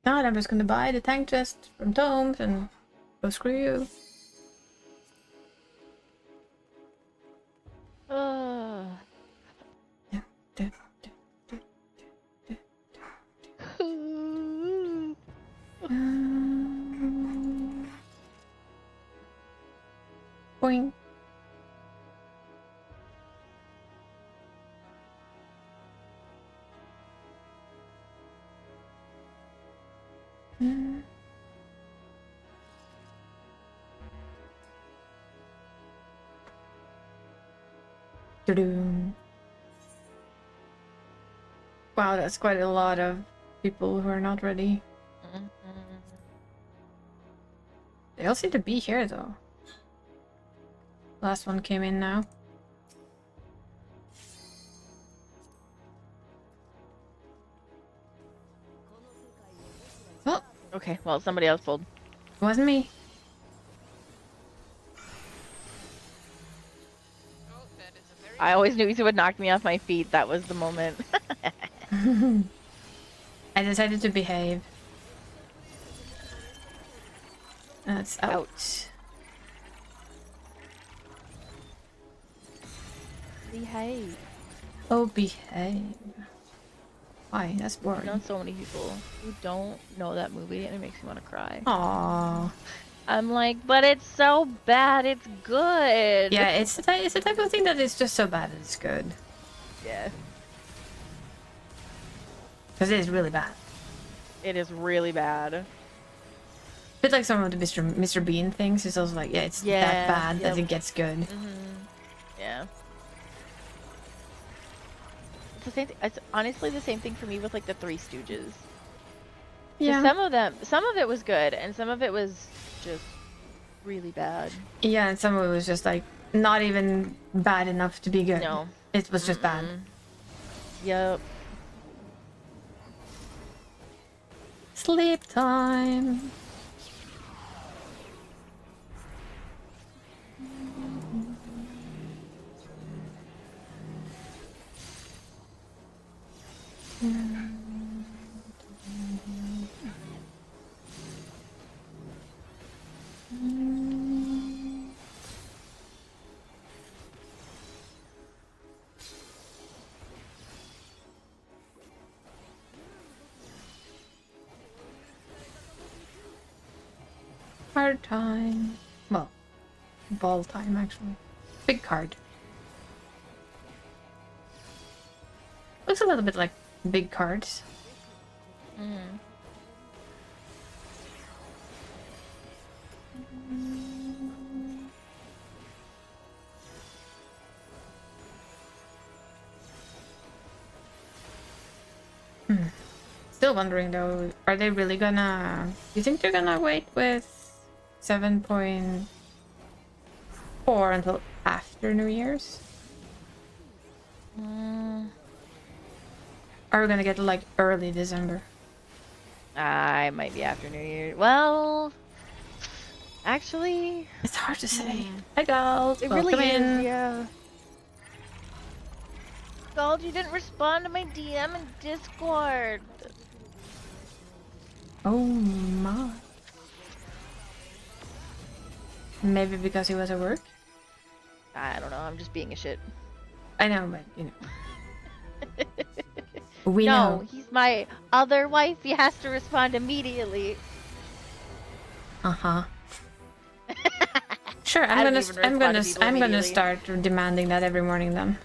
God, I'm just gonna buy the tank chest from Tomes and go screw you. Boing. Wow, that's quite a lot of people who are not ready. They all seem to be here though. Last one came in now. Well, Okay, well, somebody else pulled. it wasn't me. Oh, that is a very. I always knew he would knock me off my feet. That was the moment. I decided to behave. That's out. Behave. Oh, behave. Why? That's I've boring. known so many people who don't know that movie, and it makes me want to cry. Aww. I'm like, but it's so bad, it's good. Yeah, it's the type of thing that is just so bad that it's good. Yeah. Because it is really bad. It is really bad. Bit like some of the Mr. Bean things. It's also like, yeah, it's that bad that it gets good. Yeah. It's the same. It's honestly the same thing for me with like the Three Stooges. Yeah. Some of it was good, and some of it was just really bad. Yeah, and some of it was just like not even bad enough to be good. No. It was just bad. Yep. Sleep time. Hard time. Well, ball time actually. Big card. Looks a little bit like big cards. Still wondering though, are they really gonna... Do you think they're gonna wait with 7.4 until after New Year's? Are we gonna get like early December? I might be after New Year. Well, actually, It's hard to say. Hi, Gold. it Welcome really in. is. Yeah. Gold, you didn't respond to my DM in Discord. Oh my. Maybe because he was at work? I don't know. I'm just being a shit. I know, but you know. We No, know. he's my other wife. He has to respond immediately. Uh-huh. Sure, I don't even respond to people I'm gonna immediately. start demanding that every morning then.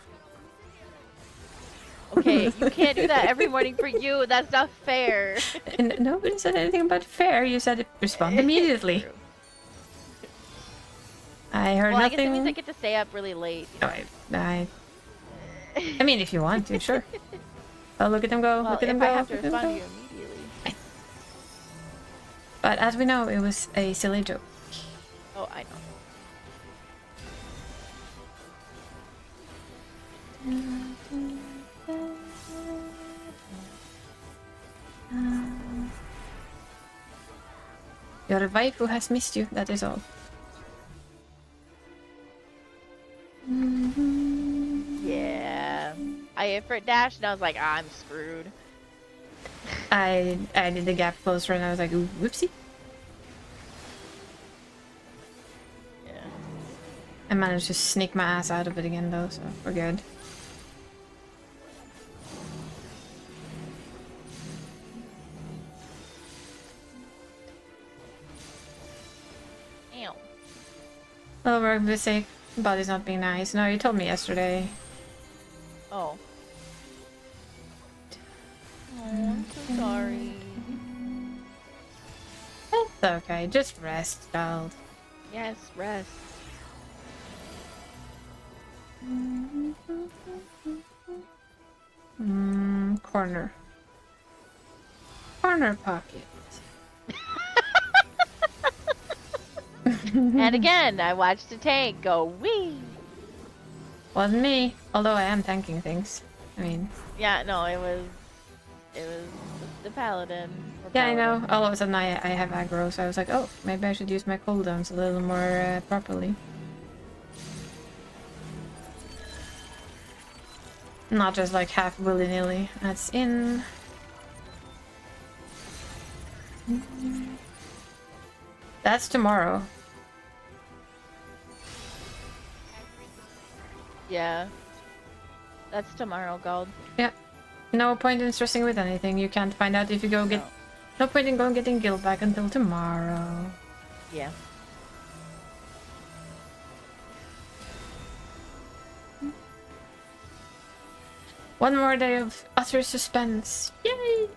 Okay, you can't do that every morning for you. That's not fair. And nobody said anything about fair. You said respond immediately. True. I heard Well, I guess it nothing. means I get to stay up really late. No, I mean, if you want to, sure. Oh, look at them go! Well, look at them if go! I have to look at them respond to go. you immediately. But as we know, it was a silly joke. Oh, I know. Your wife who has missed you. That is all. Yeah. I hit for a dash and I was like, I'm screwed. I did the gap closer and I was like, ooh, whoopsie. Yeah. I managed to sneak my ass out of it again though, so we're good. Ow. Well, we're busy. Body's not being nice. No, you told me yesterday. Oh. Oh, I'm so sorry. It's okay. Just rest, child. Yes, rest. Corner. Corner pocket. And again, I watched the tank go wee. Wasn't me. Although I am tanking things. I mean, Yeah, no, it was the paladin. or yeah, I paladin. know. All of a sudden I have aggro, so I was like, oh, maybe I should use my cooldowns a little more properly. Not just like half willy-nilly. That's in. That's tomorrow. Yeah. That's tomorrow, Gold. Yeah. No point in stressing with anything. You can't find out if you go get. No point in going getting guild back until tomorrow. Yeah. One more day of utter suspense. Yay!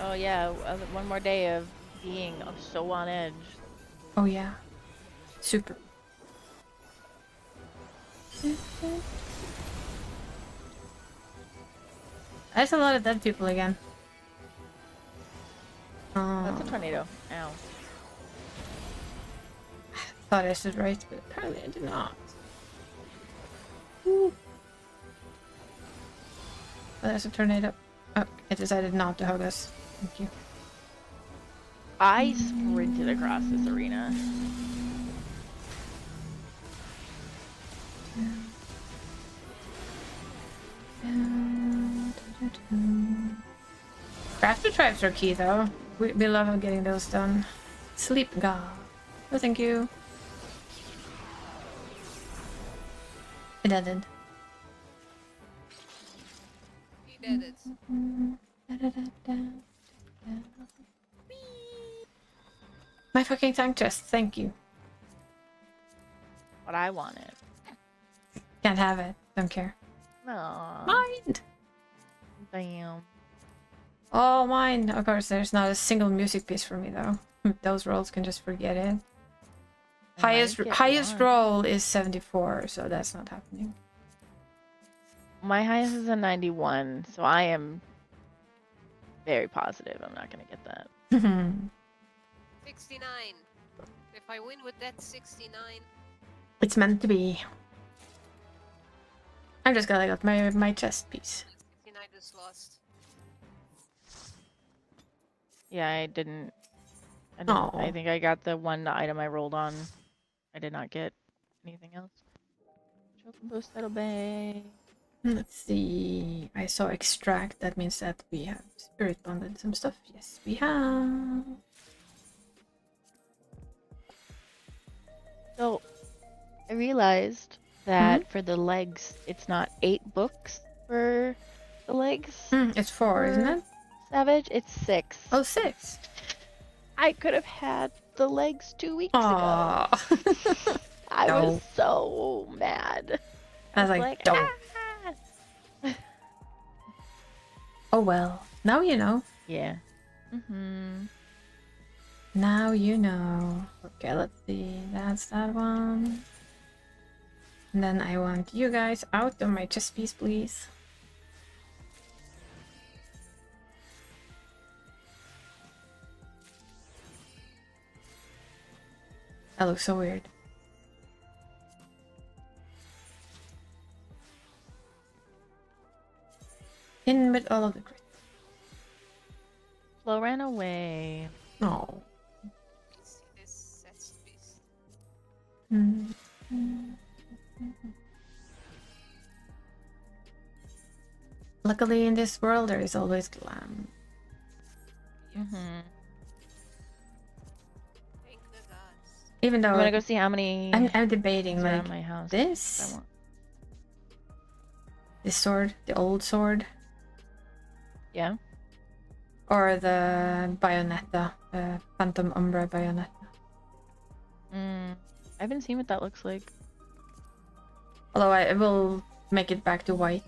Oh yeah, one more day of being so on edge. Oh yeah. Super. There's a lot of dead people again. That's a tornado. Ow. thought I stood right, but apparently I did not. Ooh. Oh, there's a tornado. Oh, it decided not to hug us. Thank you. I sprinted across this arena. Crafter tribes are key though. We love getting those done. Sleep god. Oh, thank you. It ended. He did it. My fucking tank chest, thank you. What I wanted. Can't have it. Don't care. No. Mind! Damn. Oh, mine. Of course, there's not a single music piece for me though. Those rolls can just forget it. Highest roll is 74, so that's not happening. My highest is a 91, so I am very positive I'm not gonna get that. 69. If I win with that 69. It's meant to be. I'm just gonna get my chest piece. 69 is lost. Yeah, I didn't. Oh. I think I got the one item I rolled on. I did not get anything else. Chocobo Settle Bay. Let's see. I saw extract. That means that we have spirit bonded some stuff. Yes, we have. So, I realized that for the legs, it's not 8 books for the legs. It's 4, isn't it? Savage, it's 6. Oh, 6. I could have had the legs 2 weeks Aww. ago. I No. was so mad. I was like, don't. "Ah!" Oh well. Now you know. Yeah. Now you know. Okay, let's see. That's that one. And then I want you guys out of my chess piece, please. That looks so weird. In with all of the crit. Flo ran away. Oh. Let's see this. That's the beast. Luckily, in this world, there is always glam. Yes. Thank the gods. Even though I'm gonna go see how many. I'm debating are like at my house. this, I want. this sword, the old sword, Yeah. or the Bayonetta, the Phantom Umbra Bayonetta. I haven't seen what that looks like. Although I will make it back to white.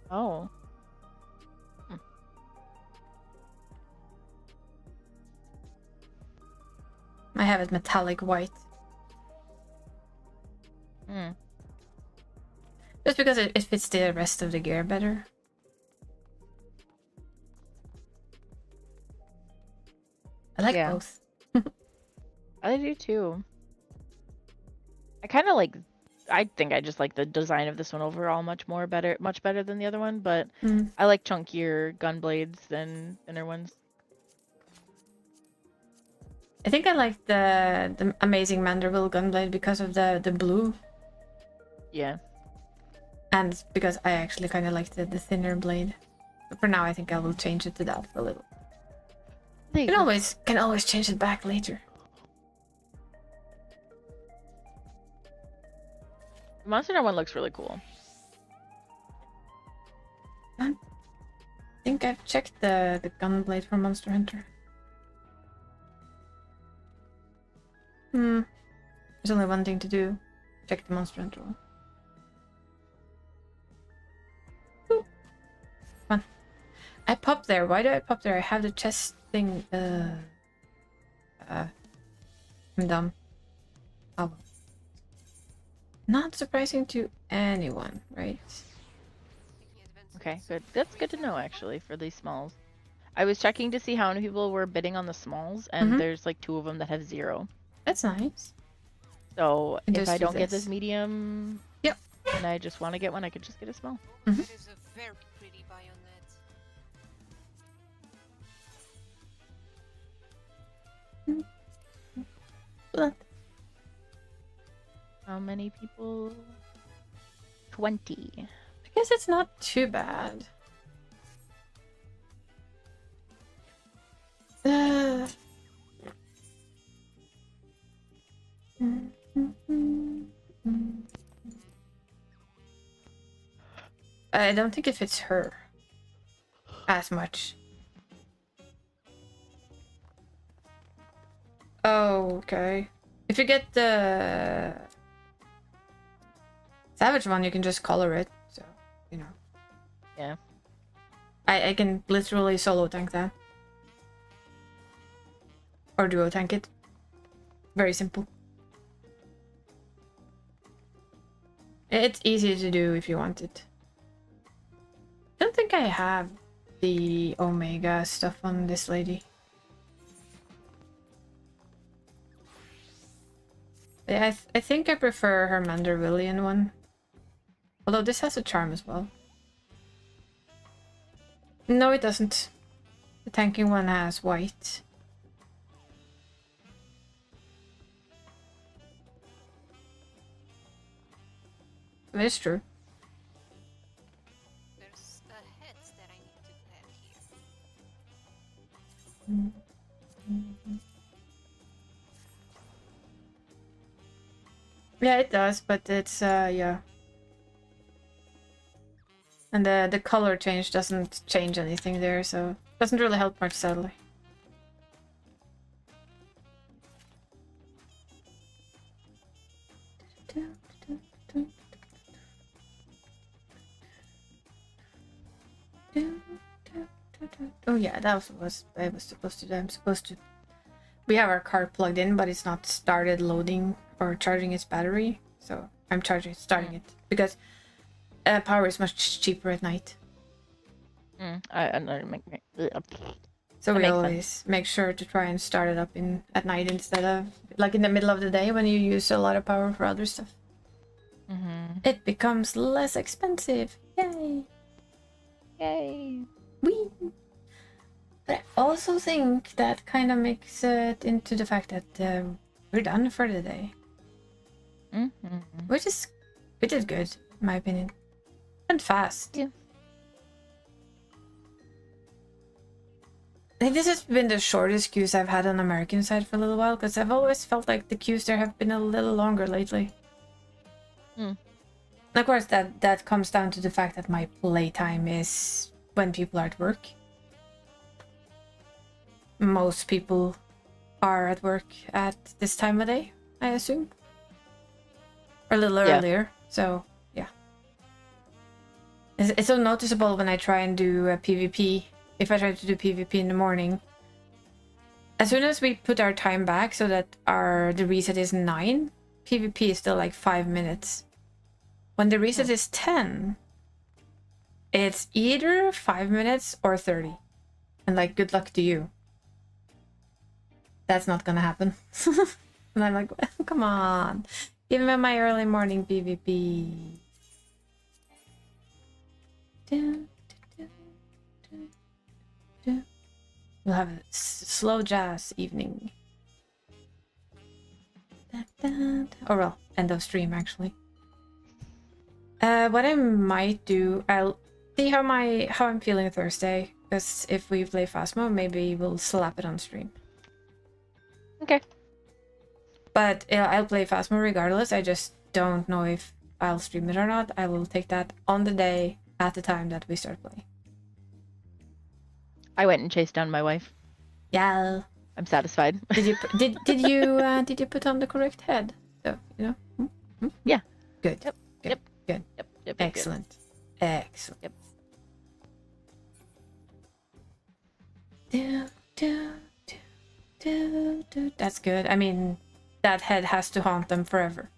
Oh. I have it metallic white. Just because it fits the rest of the gear better. I like Yeah. both. I do too. I kind of like. I think I just like the design of this one overall much better than the other one. But I like chunkier gun blades than thinner ones. I think I like the amazing Manderville gunblade because of the blue, Yeah. and because I actually kind of like the thinner blade. But for now, I think I will change it to that for a little. Can always change it back later. The Monster Hunter one looks really cool. I think I've checked the gunblade for Monster Hunter. There's only one thing to do. Check the Monster Hunter one. Boop. Come on. I popped there. Why do I pop there? I have the chest thing. I'm dumb. Oh. Not surprising to anyone, right? Taking advantage. Okay, good. That's good to know actually for these smalls. I was checking to see how many people were bidding on the smalls, and there's like 2 of them that have 0. That's nice. So And if just I do don't get this. this medium, Yep. and I just want to get one, I could just get a small. That is a very pretty bayonet. But How many people? 20. I guess it's not too bad. I don't think it fits her as much. Oh, okay. If you get the Savage one, you can just color it, so, you know. Yeah. I can literally solo tank that. Or duo tank it. Very simple. It's easy to do if you want it. I don't think I have the Omega stuff on this lady. Yeah, I think I prefer her Mandarillion one. Although this has a charm as well. No, it doesn't. The tanking one has white. It's true. There's a head that I need to have here. Yeah, it does, but it's yeah. And the color change doesn't change anything there, so it doesn't really help much, sadly. Oh yeah, that was I was supposed to do. I'm supposed to. We have our card plugged in, but it's not started loading or charging its battery, so I'm starting it because power is much cheaper at night. I know. So That we makes always make sure to try and start it up at night instead of like in the middle of the day when you use a lot of power for other stuff. It becomes less expensive. Yay! Yay! Whee! But I also think that kind of makes it into the fact that we're done for the day, which is good in my opinion, and fast. Yeah. I think this has been the shortest queues I've had on American side for a little while, because I've always felt like the queues there have been a little longer lately. And of course, that comes down to the fact that my playtime is when people are at work. Most people are at work at this time of day, I assume. Or a little earlier, so yeah. It's so noticeable when I try and do a PvP. If I try to do PvP in the morning, as soon as we put our time back so that the reset is 9, PvP is still like 5 minutes. When the reset is 10, it's either 5 minutes or 30. And like, good luck to you. That's not gonna happen. And I'm like, come on. Give me my early morning PvP. We'll have a slow jazz evening. Or well, end of stream actually. What I might do, I'll see how I'm feeling Thursday. Because if we play Phasmo, maybe we'll slap it on stream. Okay. But I'll play Phasmo regardless. I just don't know if I'll stream it or not. I will take that on the day at the time that we start playing. I went and chased down my wife. Yeah. I'm satisfied. Did you did you put on the correct head? So you know. Yeah. Good. Yep. Good. Yep. Good. Yep. Excellent. Excellent. Yep. That's good. I mean, that head has to haunt them forever.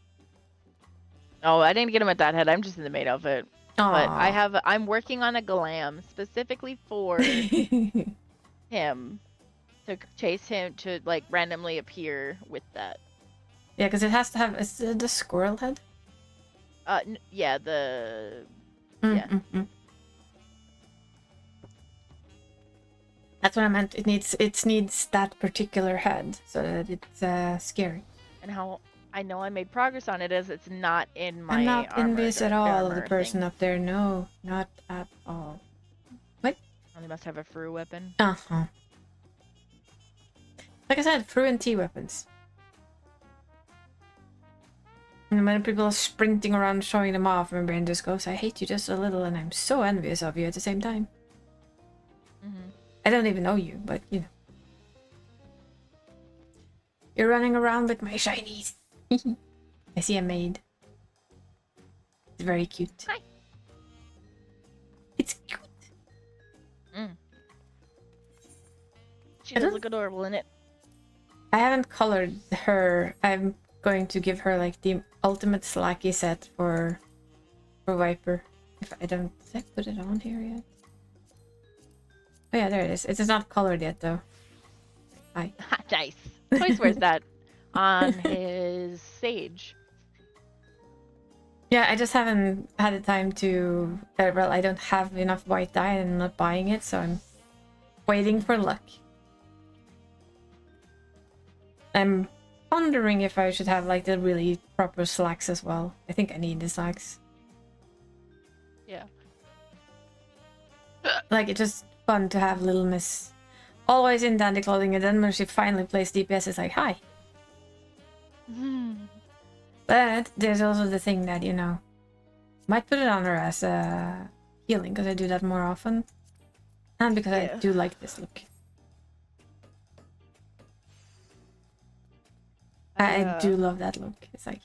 Oh, I didn't get him at that head. I'm just in the maid outfit. Aww. But I'm working on a glam specifically for him to chase him to like randomly appear with that. Yeah, because it has to have... Is it the squirrel head? Yeah, the Yeah. That's what I meant. It needs that particular head so that it's scary. and how I know I made progress on it is it's not in my I'm not envious at all of the armor person thing. up there. No, not at all. What? They must have a Fru weapon. Uh-huh. Like I said, Fru and T weapons. And when people are sprinting around showing them off, my brain just goes, I hate you just a little and I'm so envious of you at the same time. Mm-hmm. I don't even know you, but you know. You're running around with my shinies. I see a maid. It's very cute. Hi. It's cute. She does look adorable in it. I haven't colored her. I'm going to give her like the ultimate slacky set for Viper. If I don't, did I put it on here yet? Oh yeah, there it is. It is not colored yet though. Hi. Nice. Toys wears that on his Sage. Yeah, I just haven't had the time to. Well, I don't have enough white dye and I'm not buying it, so I'm waiting for luck. I'm wondering if I should have like the really proper slacks as well. I think I need the slacks. Yeah. Like, it's just fun to have Little Miss always in dandy clothing, and then when she finally plays DPS, it's like, hi. But there's also the thing that, you know, might put it on her as a healing, because I do that more often. And because I do like this look. I do love that look. It's like...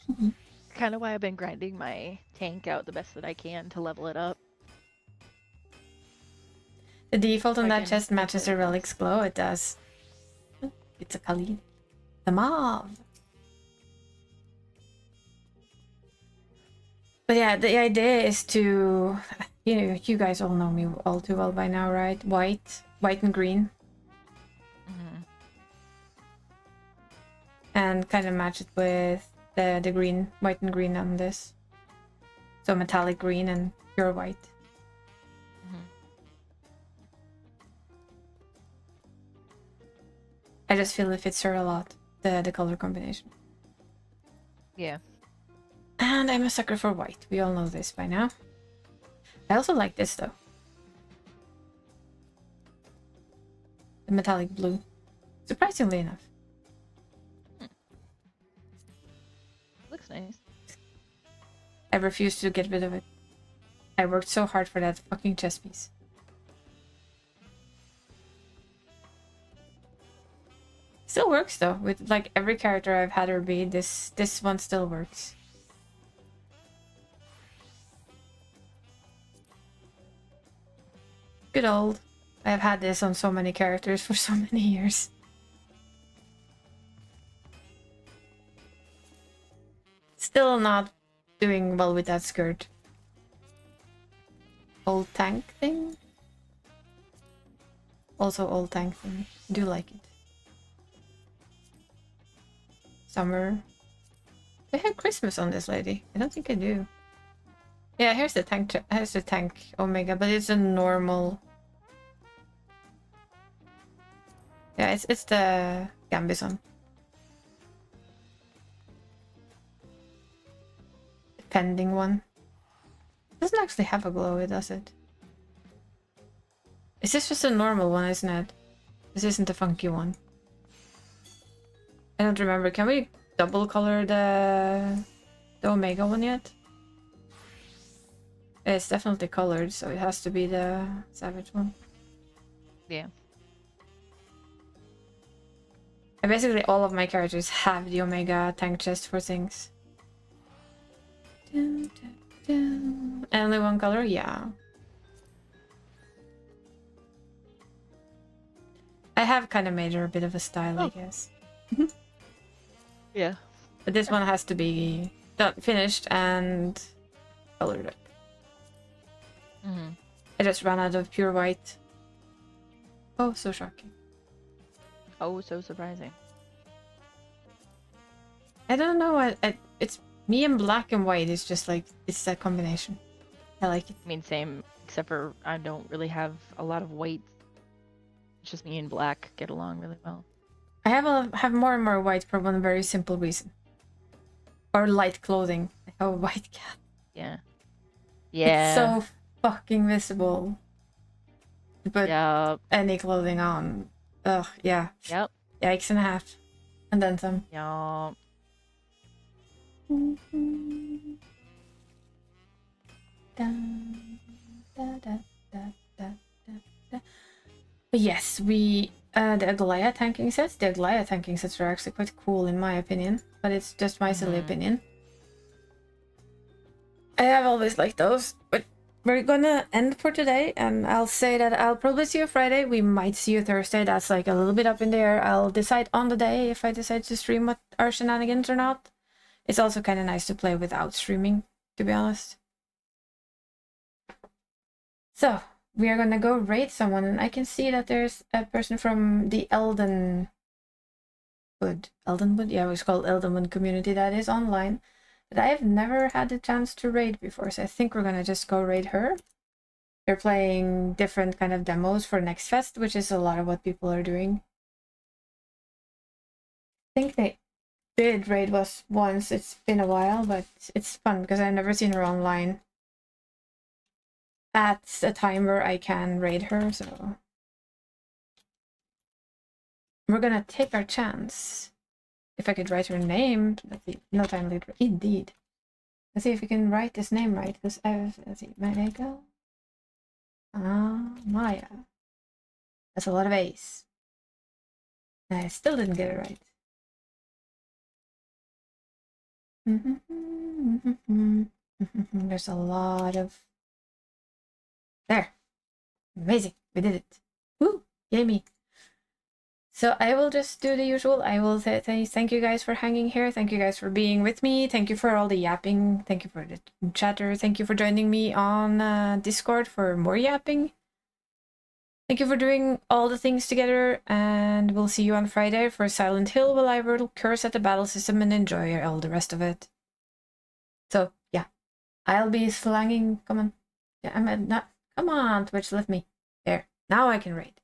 kind of why I've been grinding my tank out the best that I can to level it up. The default on that chest matches the relic's glow. It does. It's a Khalid. The mob. But yeah, the idea is to... You know, you guys all know me all too well by now, right? White and green. And kind of match it with the green, white and green on this. So metallic green and pure white. I just feel it fits her a lot, the color combination. Yeah. And I'm a sucker for white. We all know this by now. I also like this though. The metallic blue. Surprisingly enough. Looks nice. I refuse to get rid of it. I worked so hard for that fucking chest piece. Still works though. With like every character I've had her be, this one still works. Good old. I've had this on so many characters for so many years. Still not doing well with that skirt. Old tank thing? Also old tank thing. Do like it. Summer. They have Christmas on this lady. I don't think I do. Yeah, here's the tank Omega, but it's a normal. Yeah, it's the Gambison. The pending one. It doesn't actually have a glow, does it? Is this just a normal one, isn't it? This isn't the funky one. I don't remember. Can we double color the Omega one yet? It's definitely colored, so it has to be the Savage one. Yeah. And basically all of my characters have the Omega tank chest for things. Dun, dun, dun. And only one color? Yeah. I have kind of made her a bit of a style, I guess. Yeah. But this one has to be done, finished and colored up. I just ran out of pure white. Oh, so shocking. Oh, so surprising. I don't know. It's me and black and white. It's just like it's that combination. I like it. I mean, same, except for I don't really have a lot of whites. It's just me and black get along really well. I have more and more white for one very simple reason. Or light clothing. I have a white cat. Yeah. It's Yeah. so fucking visible. But Yep. any clothing on. Ugh, yeah. Yep. Yikes and a half. And then some. Yep. But yes, we the Aglaya tanking sets. The Aglaya tanking sets are actually quite cool in my opinion, but it's just my silly opinion. I have always liked those, but we're gonna end for today, and I'll say that I'll probably see you Friday. We might see you Thursday. That's like a little bit up in the air. I'll decide on the day if I decide to stream what our shenanigans or not. It's also kind of nice to play without streaming, to be honest. So, we are gonna go raid someone, and I can see that there's a person from the Eldenwood? Yeah, it's called Eldenwood community that is online. But I have never had the chance to raid before, so I think we're gonna just go raid her. They're playing different kind of demos for Next Fest, which is a lot of what people are doing. I think they did raid us once. It's been a while, but it's fun because I've never seen her online at a time where I can raid her, so we're gonna take our chance. If I could write her name, let's see, no time later, indeed. Let's see if we can write this name right, because let's see, Malika. Maya. That's a lot of A's. And I still didn't get it right. There's a lot of... There. Amazing. We did it. Woo! Yay me. So I will just do the usual. I will say thank you guys for hanging here. Thank you guys for being with me. Thank you for all the yapping. Thank you for the chatter. Thank you for joining me on Discord for more yapping. Thank you for doing all the things together. And we'll see you on Friday for Silent Hill, while I will curse at the battle system and enjoy all the rest of it. So, yeah. I'll be slanging... Come on. Yeah, I'm not... Come on, Twitch, lift me. There. Now I can raid.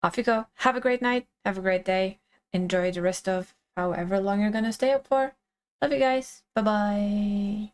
Off you go. Have a great night. Have a great day. Enjoy the rest of however long you're gonna stay up for. Love you guys. Bye-bye.